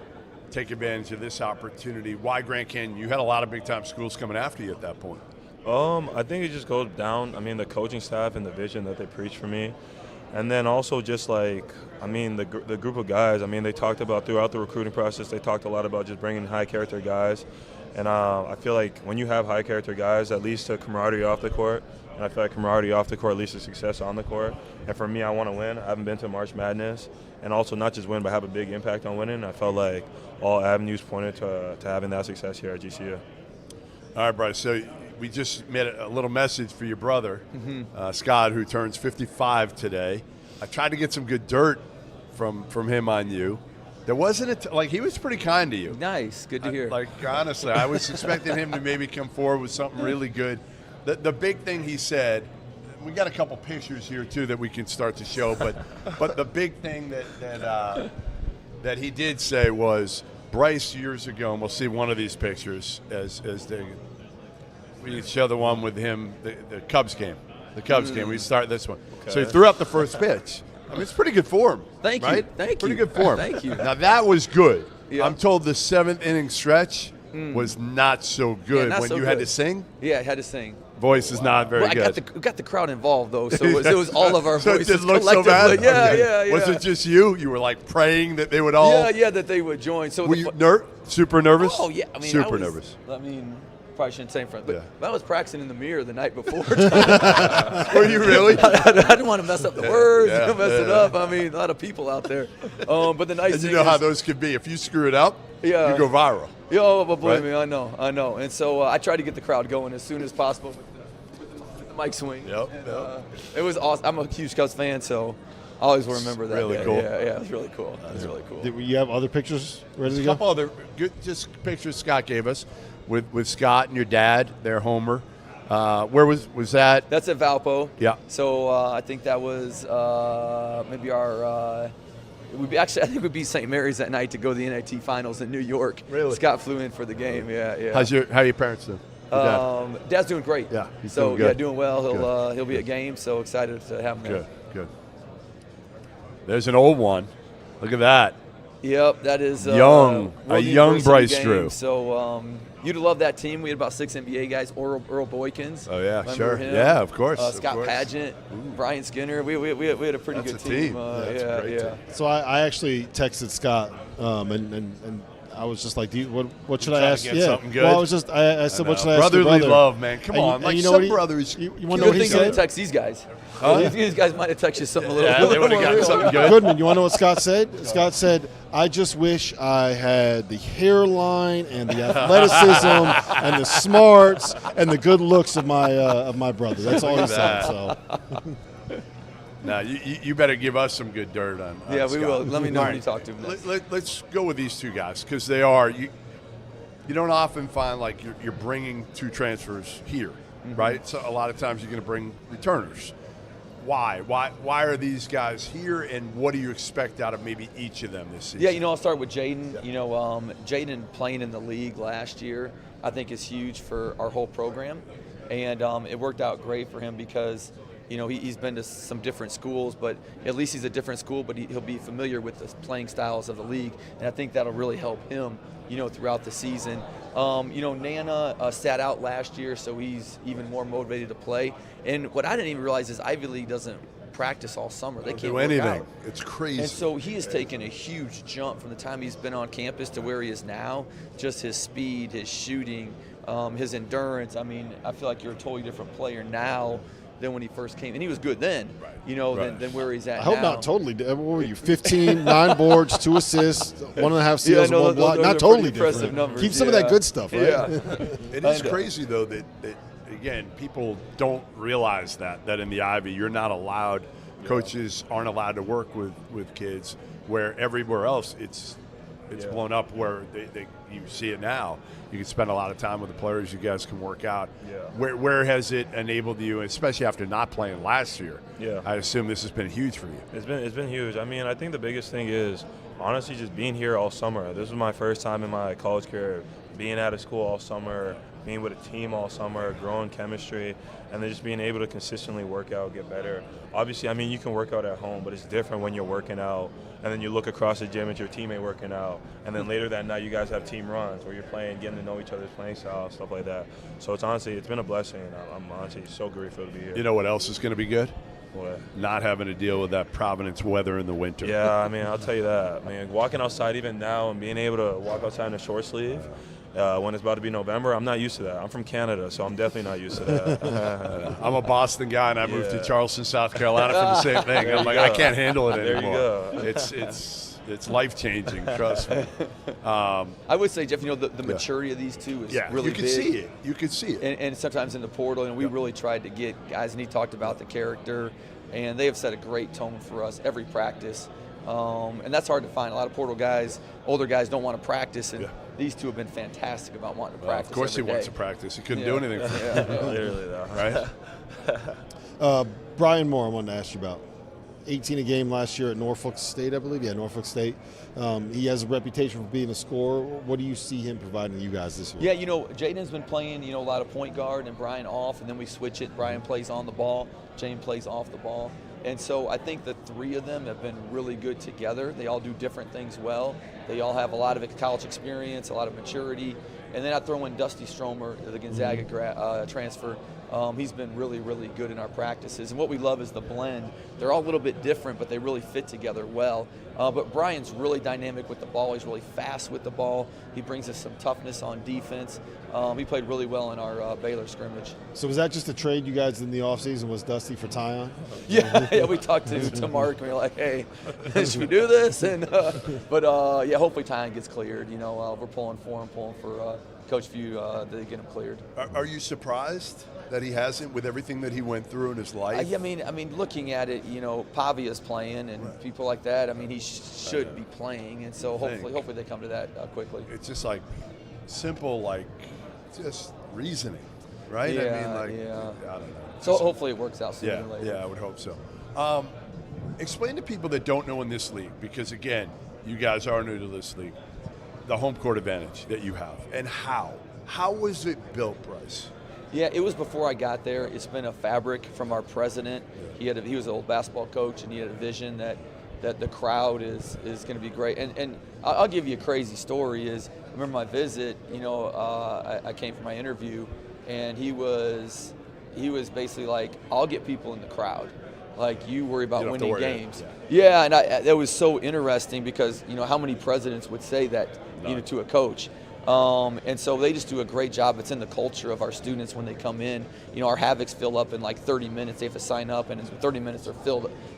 [SPEAKER 3] Take advantage of this opportunity. Why Grand Canyon? You had a lot of big-time schools coming after you at that point.
[SPEAKER 17] I think it just goes down, the coaching staff and the vision that they preach for me. And then also just the group of guys, they talked about throughout the recruiting process, they talked a lot about just bringing high character guys. And I feel like when you have high character guys, that leads to camaraderie off the court. And I feel like camaraderie off the court leads to success on the court. And for me, I want to win. I haven't been to March Madness. And also not just win, but have a big impact on winning. I felt like all avenues pointed to having that success here at GCU.
[SPEAKER 3] All right, Bryce. So we just made a little message for your brother, Scott, who turns 55 today. I tried to get some good dirt from him on you. There wasn't he was pretty kind to you.
[SPEAKER 18] Nice, good to hear.
[SPEAKER 3] Honestly, I was expecting him to maybe come forward with something really good. The big thing he said, we got a couple pictures here too that we can start to show, but the big thing that he did say was Bryce years ago, and we'll see one of these pictures as we can show the one with him, the Cubs game. The Cubs game. We start this one. Okay. So he threw out the first pitch. It's pretty good form.
[SPEAKER 18] Thank you.
[SPEAKER 3] Right?
[SPEAKER 18] Thank
[SPEAKER 3] pretty
[SPEAKER 18] you.
[SPEAKER 3] good form.
[SPEAKER 18] Thank you.
[SPEAKER 3] Now that was good.
[SPEAKER 18] Yeah.
[SPEAKER 3] I'm told the 7th inning stretch was not so good
[SPEAKER 18] not
[SPEAKER 3] when
[SPEAKER 18] so
[SPEAKER 3] you
[SPEAKER 18] good.
[SPEAKER 3] had to sing.
[SPEAKER 18] Yeah, I had to sing.
[SPEAKER 3] Voice is not very good.
[SPEAKER 18] We got the crowd involved though, so it was all of our
[SPEAKER 3] so
[SPEAKER 18] voices
[SPEAKER 3] it didn't look so
[SPEAKER 18] collectively.
[SPEAKER 3] bad.
[SPEAKER 18] Yeah.
[SPEAKER 3] Was it just you? You were like praying that they would all.
[SPEAKER 18] Yeah, that they would join. So
[SPEAKER 3] were you super nervous?
[SPEAKER 18] Oh yeah,
[SPEAKER 3] super nervous.
[SPEAKER 18] Probably shouldn't say in front, but I was practicing in the mirror the night before.
[SPEAKER 3] Were you really?
[SPEAKER 18] I didn't want to mess up the words, mess it up. A lot of people out there. But the nice
[SPEAKER 3] and
[SPEAKER 18] thing
[SPEAKER 3] you know how those could be. If you screw it up, you go viral.
[SPEAKER 18] Yeah, but believe me, I know. And so I tried to get the crowd going as soon as possible with the mic swing. It was awesome. I'm a huge Cubs fan, so I always will remember that.
[SPEAKER 3] Really cool.
[SPEAKER 18] Yeah, it was really cool. It was really cool.
[SPEAKER 1] Did you have other pictures ready to go?
[SPEAKER 3] A couple other good pictures Scott gave us with Scott and your dad, their homer. Where was that?
[SPEAKER 18] That's at Valpo.
[SPEAKER 3] Yeah.
[SPEAKER 18] So I think that was maybe our. I think we'd be St. Mary's that night to go to the NIT finals in New York.
[SPEAKER 3] Really?
[SPEAKER 18] Scott flew in for the game. Yeah.
[SPEAKER 3] How are your parents doing?
[SPEAKER 18] Dad's doing great.
[SPEAKER 3] Yeah. He's
[SPEAKER 18] doing
[SPEAKER 3] good.
[SPEAKER 18] Doing well. He'll be at games. So excited to have him there.
[SPEAKER 3] Good. There's an old one. Look at that.
[SPEAKER 18] Yep, that is
[SPEAKER 3] a young Bryce
[SPEAKER 18] game.
[SPEAKER 3] Drew.
[SPEAKER 18] So you'd love that team. We had about 6 NBA guys. Earl Boykins.
[SPEAKER 3] Oh yeah,
[SPEAKER 18] Remember
[SPEAKER 3] sure.
[SPEAKER 18] him?
[SPEAKER 3] Yeah, of course.
[SPEAKER 18] Scott Pageant, Brian Skinner. We had a pretty
[SPEAKER 3] That's
[SPEAKER 18] good
[SPEAKER 3] a
[SPEAKER 18] team.
[SPEAKER 3] That's a great team.
[SPEAKER 1] So I actually texted Scott, and I was just like, what should I ask?
[SPEAKER 3] Something good?
[SPEAKER 1] Well, I said, what should I ask
[SPEAKER 3] brotherly
[SPEAKER 1] your brother?
[SPEAKER 3] love, man. Come on,
[SPEAKER 1] and you know
[SPEAKER 3] some
[SPEAKER 1] what
[SPEAKER 3] brothers.
[SPEAKER 1] You want to know what he
[SPEAKER 18] You
[SPEAKER 1] said?
[SPEAKER 18] didn't text these guys. These guys might have texted you something a little.
[SPEAKER 3] Yeah, they would have gotten something good.
[SPEAKER 1] Goodman, you want to know what Scott said? Scott said, I just wish I had the hairline and the athleticism and the smarts and the good looks of my brother. That's all he said. So.
[SPEAKER 3] Now, you better give us some good dirt on
[SPEAKER 18] Yeah, we
[SPEAKER 3] Scott.
[SPEAKER 18] will. Let me know when you talk to him next.
[SPEAKER 3] Let's go with these two guys because they are you don't often find like you're bringing two transfers here, right? So a lot of times you're going to bring returners. Why are these guys here, and what do you expect out of maybe each of them this season?
[SPEAKER 18] Yeah, I'll start with Jaden. Jaden playing in the league last year, I think is huge for our whole program, and it worked out great for him because he's been to some different schools, but at least he's a different school, but he'll be familiar with the playing styles of the league, and I think that'll really help him, throughout the season. Nana sat out last year, so he's even more motivated to play. And what I didn't even realize is Ivy League doesn't practice all summer. They can't
[SPEAKER 3] do
[SPEAKER 18] work
[SPEAKER 3] anything.
[SPEAKER 18] out.
[SPEAKER 3] It's crazy.
[SPEAKER 18] And so he has taken a huge jump from the time he's been on campus to where he is now. Just his speed, his shooting, his endurance. I mean, I feel like you're a totally different player now than when he first came. And he was good then, than where he's at
[SPEAKER 1] I hope
[SPEAKER 18] now.
[SPEAKER 1] not totally. What were you, 15, 9 boards, 2 assists, 1.5 steals,
[SPEAKER 18] no,
[SPEAKER 1] 1 block?
[SPEAKER 18] those
[SPEAKER 1] Not
[SPEAKER 18] are
[SPEAKER 1] totally
[SPEAKER 18] pretty impressive
[SPEAKER 1] different.
[SPEAKER 18] numbers,
[SPEAKER 1] Keep some of that good stuff, right?
[SPEAKER 18] Yeah.
[SPEAKER 3] It is crazy, though, that again, people don't realize that in the Ivy, you're not allowed, coaches aren't allowed to work with kids, where everywhere else it's blown up where you see it now. You can spend a lot of time with the players. You guys can work out.
[SPEAKER 17] Yeah.
[SPEAKER 3] Where has it enabled you, especially after not playing last year?
[SPEAKER 17] Yeah.
[SPEAKER 3] I assume this has been huge for you.
[SPEAKER 17] It's been huge. I mean, I think the biggest thing is honestly just being here all summer. This was my first time in my college career being at a school all summer, being with a team all summer, growing chemistry, and then just being able to consistently work out, get better. Obviously, I mean, you can work out at home, but it's different when you're working out, and then you look across the gym at your teammate working out, and then later that night you guys have team runs where you're playing, getting to know each other's playing style, stuff like that. So it's been a blessing, and I'm honestly so grateful to be here.
[SPEAKER 3] You know what else is going to be good?
[SPEAKER 17] What?
[SPEAKER 3] Not having to deal with that Providence weather in the winter.
[SPEAKER 17] Yeah, I mean, I'll tell you that. I mean, walking outside even now and being able to walk outside in a short sleeve when it's about to be November, I'm not used to that. I'm from Canada, so I'm definitely not used to that.
[SPEAKER 3] I'm a Boston guy, and I moved to Charleston, South Carolina for the same thing.
[SPEAKER 17] There
[SPEAKER 3] I'm like,
[SPEAKER 17] you
[SPEAKER 3] I
[SPEAKER 17] go.
[SPEAKER 3] can't handle it
[SPEAKER 17] There you
[SPEAKER 3] anymore.
[SPEAKER 17] go.
[SPEAKER 3] It's life-changing, trust me.
[SPEAKER 18] I would say, Jeff, the maturity of these two is really
[SPEAKER 3] you can
[SPEAKER 18] big.
[SPEAKER 3] see it. You can see it.
[SPEAKER 18] And sometimes in the portal, and we really tried to get guys, and he talked about the character, and they have set a great tone for us every practice. And that's hard to find. A lot of portal guys, older guys, don't want to practice, and these two have been fantastic about wanting to practice.
[SPEAKER 3] Of course, he
[SPEAKER 18] every
[SPEAKER 3] wants
[SPEAKER 18] day.
[SPEAKER 3] to practice. He couldn't do anything for
[SPEAKER 18] Yeah.
[SPEAKER 3] him.
[SPEAKER 17] Literally, though.
[SPEAKER 3] Right?
[SPEAKER 1] Brian Moore, I wanted to ask you about. 18 a game last year at Norfolk State, I believe. Yeah, Norfolk State. He has a reputation for being a scorer. What do you see him providing you guys this year?
[SPEAKER 18] Yeah, Jaden's been playing, a lot of point guard and Brian off, and then we switch it. Brian plays on the ball, Jaden plays off the ball. And so I think the three of them have been really good together. They all do different things well. They all have a lot of college experience, a lot of maturity. And then I throw in Dusty Stromer, the Gonzaga transfer. He's been really, really good in our practices. And what we love is the blend. They're all a little bit different, but they really fit together well. But Brian's really dynamic with the ball. He's really fast with the ball. He brings us some toughness on defense. He played really well in our Baylor scrimmage.
[SPEAKER 1] So was that just a trade you guys did in the offseason, was Dusty for Tyon?
[SPEAKER 18] Yeah, we talked to Mark, and we were like, hey, should we do this? And But hopefully Tyon gets cleared. We're pulling for Coach Few to get him cleared.
[SPEAKER 3] Are you surprised that he hasn't, with everything that he went through in his life?
[SPEAKER 18] I mean, looking at it, Pavia's playing and people like that. I mean, he should be playing, and so hopefully they come to that quickly.
[SPEAKER 3] It's just like simple, just reasoning, right?
[SPEAKER 18] Yeah,
[SPEAKER 3] I mean,
[SPEAKER 18] I
[SPEAKER 3] don't know.
[SPEAKER 18] So hopefully it works out sooner than later.
[SPEAKER 3] Yeah, I would hope so. Explain to people that don't know in this league, because again, you guys are new to this league, the home court advantage that you have, and how. How was it built, Bryce?
[SPEAKER 18] Yeah, it was before I got there. It's been a fabric from our president. He was an old basketball coach, and he had a vision that the crowd is going to be great. And I'll give you a crazy story. I remember my visit. I came for my interview, and he was basically like, "I'll get people in the crowd. Like, you worry about winning games." Yeah, and that was so interesting because how many presidents would say that to a coach. And so they just do a great job. It's in the culture of our students when they come in. Our Havocs fill up in like 30 minutes. They have to sign up, and in 30 minutes they're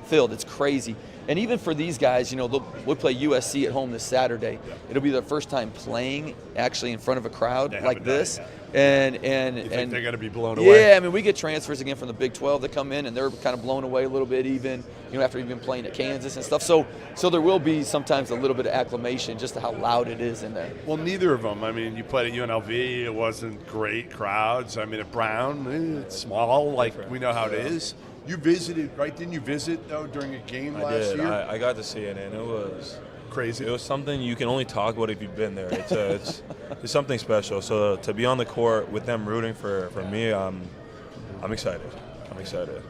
[SPEAKER 18] filled. It's crazy. And even for these guys, we'll play USC at home this Saturday. It'll be their first time playing actually in front of a crowd like this. And
[SPEAKER 3] you think they're going to be blown away?
[SPEAKER 18] Yeah, I mean, we get transfers again from the Big 12 that come in, and they're kind of blown away a little bit even, after you've been playing at Kansas and stuff. So there will be sometimes a little bit of acclamation just to how loud it is in there.
[SPEAKER 3] Well, neither of them. I mean, you played at UNLV. It wasn't great crowds. I mean, at Brown, it's small, like we know how it is. You visited, right? Didn't you visit, though, during a game last year?
[SPEAKER 17] I got to see it, and it was
[SPEAKER 3] crazy.
[SPEAKER 17] It was something you can only talk about if you've been there. It's something special. So to be on the court with them rooting for me, I'm excited. I'm excited.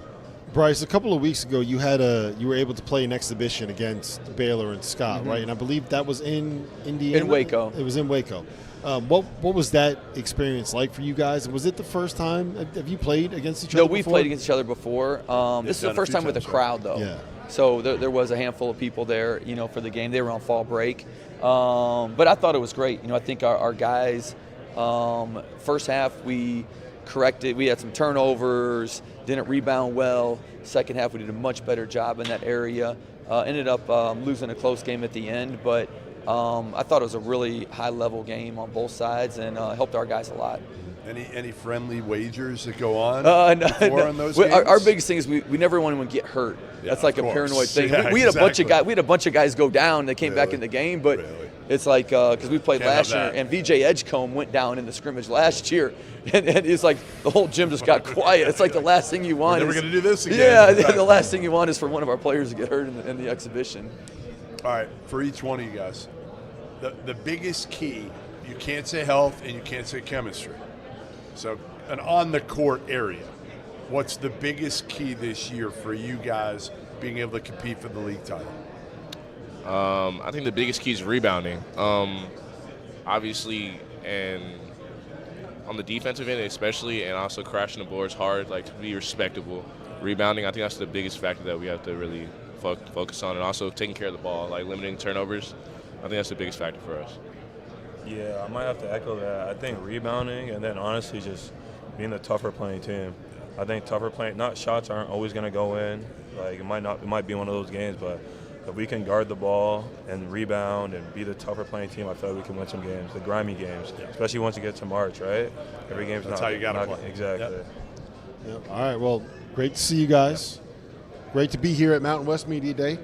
[SPEAKER 1] Bryce, a couple of weeks ago, you were able to play an exhibition against Baylor and Scott, right? And I believe that was in Indiana.
[SPEAKER 18] In Waco.
[SPEAKER 1] It was in Waco. What was that experience like for you guys? Was it the first time? Have you played against each other?
[SPEAKER 18] No, we've played against each other before. This is the first time with a crowd, though.
[SPEAKER 1] Yeah.
[SPEAKER 18] So there was a handful of people there, for the game. They were on fall break, but I thought it was great. I think our guys First half, we corrected. We had some turnovers, didn't rebound well. Second half, we did a much better job in that area. Ended up losing a close game at the end, but I thought it was a really high-level game on both sides and helped our guys a lot.
[SPEAKER 15] Any friendly wagers that go on
[SPEAKER 18] No.
[SPEAKER 15] on those games?
[SPEAKER 18] Our biggest thing is we never want anyone to get hurt.
[SPEAKER 15] Yeah,
[SPEAKER 18] That's like a
[SPEAKER 15] course.
[SPEAKER 18] paranoid thing.
[SPEAKER 15] Yeah,
[SPEAKER 18] we had
[SPEAKER 15] exactly.
[SPEAKER 18] a bunch of guys go down. They came back in the game, but it's like because we played
[SPEAKER 15] Can't
[SPEAKER 18] last
[SPEAKER 15] have
[SPEAKER 18] year,
[SPEAKER 15] that.
[SPEAKER 18] and VJ Edgecombe went down in the scrimmage last year, and it's like the whole gym just got quiet. It's like the last thing you want.
[SPEAKER 15] We're never
[SPEAKER 18] is-
[SPEAKER 15] gonna do this again.
[SPEAKER 18] Yeah, the last thing you want is for one of our players to get hurt in the exhibition.
[SPEAKER 15] All right, for each one of you guys, the biggest key, you can't say health and you can't say chemistry. So an on-the-court area, what's the biggest key this year for you guys being able to compete for the league title?
[SPEAKER 2] I think the biggest key is rebounding. Obviously, and on the defensive end especially, and also crashing the boards hard, like to be respectable. Rebounding, I think that's the biggest factor that we have to really focus on, and also taking care of the ball, like limiting turnovers. I think that's the biggest factor for us.
[SPEAKER 17] Yeah, I might have to echo that. I think rebounding, and then honestly just being the tougher playing team. I think tougher playing, not shots aren't always going to go in. Like it might be one of those games, but if we can guard the ball and rebound and be the tougher playing team, I feel like we can win some games, the grimy games, especially once you get to March, right? Every game's
[SPEAKER 15] That's
[SPEAKER 17] not,
[SPEAKER 15] how you gotta
[SPEAKER 17] not
[SPEAKER 15] play.
[SPEAKER 17] Exactly.
[SPEAKER 1] Yep. All right. Well, great to see you guys. Great to be here at Mountain West Media Day.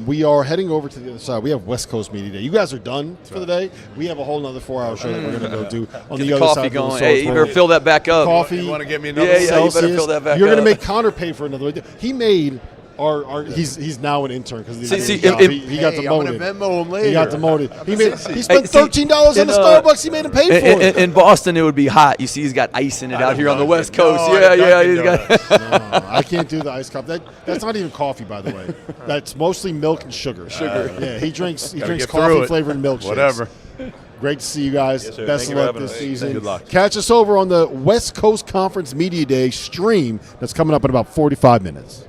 [SPEAKER 1] We are heading over to the other side. We have West Coast Media Day. You guys are done for the day. We have a whole other 4-hour show that we're going to go do on
[SPEAKER 18] Get
[SPEAKER 1] the
[SPEAKER 18] the
[SPEAKER 1] other
[SPEAKER 18] coffee
[SPEAKER 1] side.
[SPEAKER 18] going. Hey, you better fill that back up.
[SPEAKER 1] Coffee.
[SPEAKER 15] You want to get me another
[SPEAKER 18] Yeah, you
[SPEAKER 1] Celsius.
[SPEAKER 18] better fill that back
[SPEAKER 1] You're
[SPEAKER 18] up.
[SPEAKER 1] going to make Connor pay for another one. He made our he's now an intern because
[SPEAKER 18] See,
[SPEAKER 1] he got demoted.
[SPEAKER 15] I'm going to Venmo him later.
[SPEAKER 1] He got demoted. He
[SPEAKER 15] Hey,
[SPEAKER 1] spent $13 on the Starbucks. He made him pay for it.
[SPEAKER 18] In Boston, it would be hot. You see, he's got ice in it out here on the West Coast.
[SPEAKER 15] No,
[SPEAKER 18] Yeah. He's got.
[SPEAKER 1] No, I can't do the iced coffee. That's not even coffee, by the way. That's mostly milk and sugar.
[SPEAKER 18] Sugar.
[SPEAKER 1] He drinks
[SPEAKER 15] Gotta get through
[SPEAKER 1] coffee
[SPEAKER 15] it.
[SPEAKER 1] flavored milkshakes.
[SPEAKER 15] Whatever.
[SPEAKER 1] Great to see you guys.
[SPEAKER 17] Yes, sir.
[SPEAKER 1] Best
[SPEAKER 17] Thank
[SPEAKER 1] of
[SPEAKER 17] you for
[SPEAKER 1] luck
[SPEAKER 17] having
[SPEAKER 1] this
[SPEAKER 17] us.
[SPEAKER 1] season.
[SPEAKER 15] Good luck.
[SPEAKER 1] Catch us over on the West Coast Conference Media Day stream that's coming up in about 45 minutes.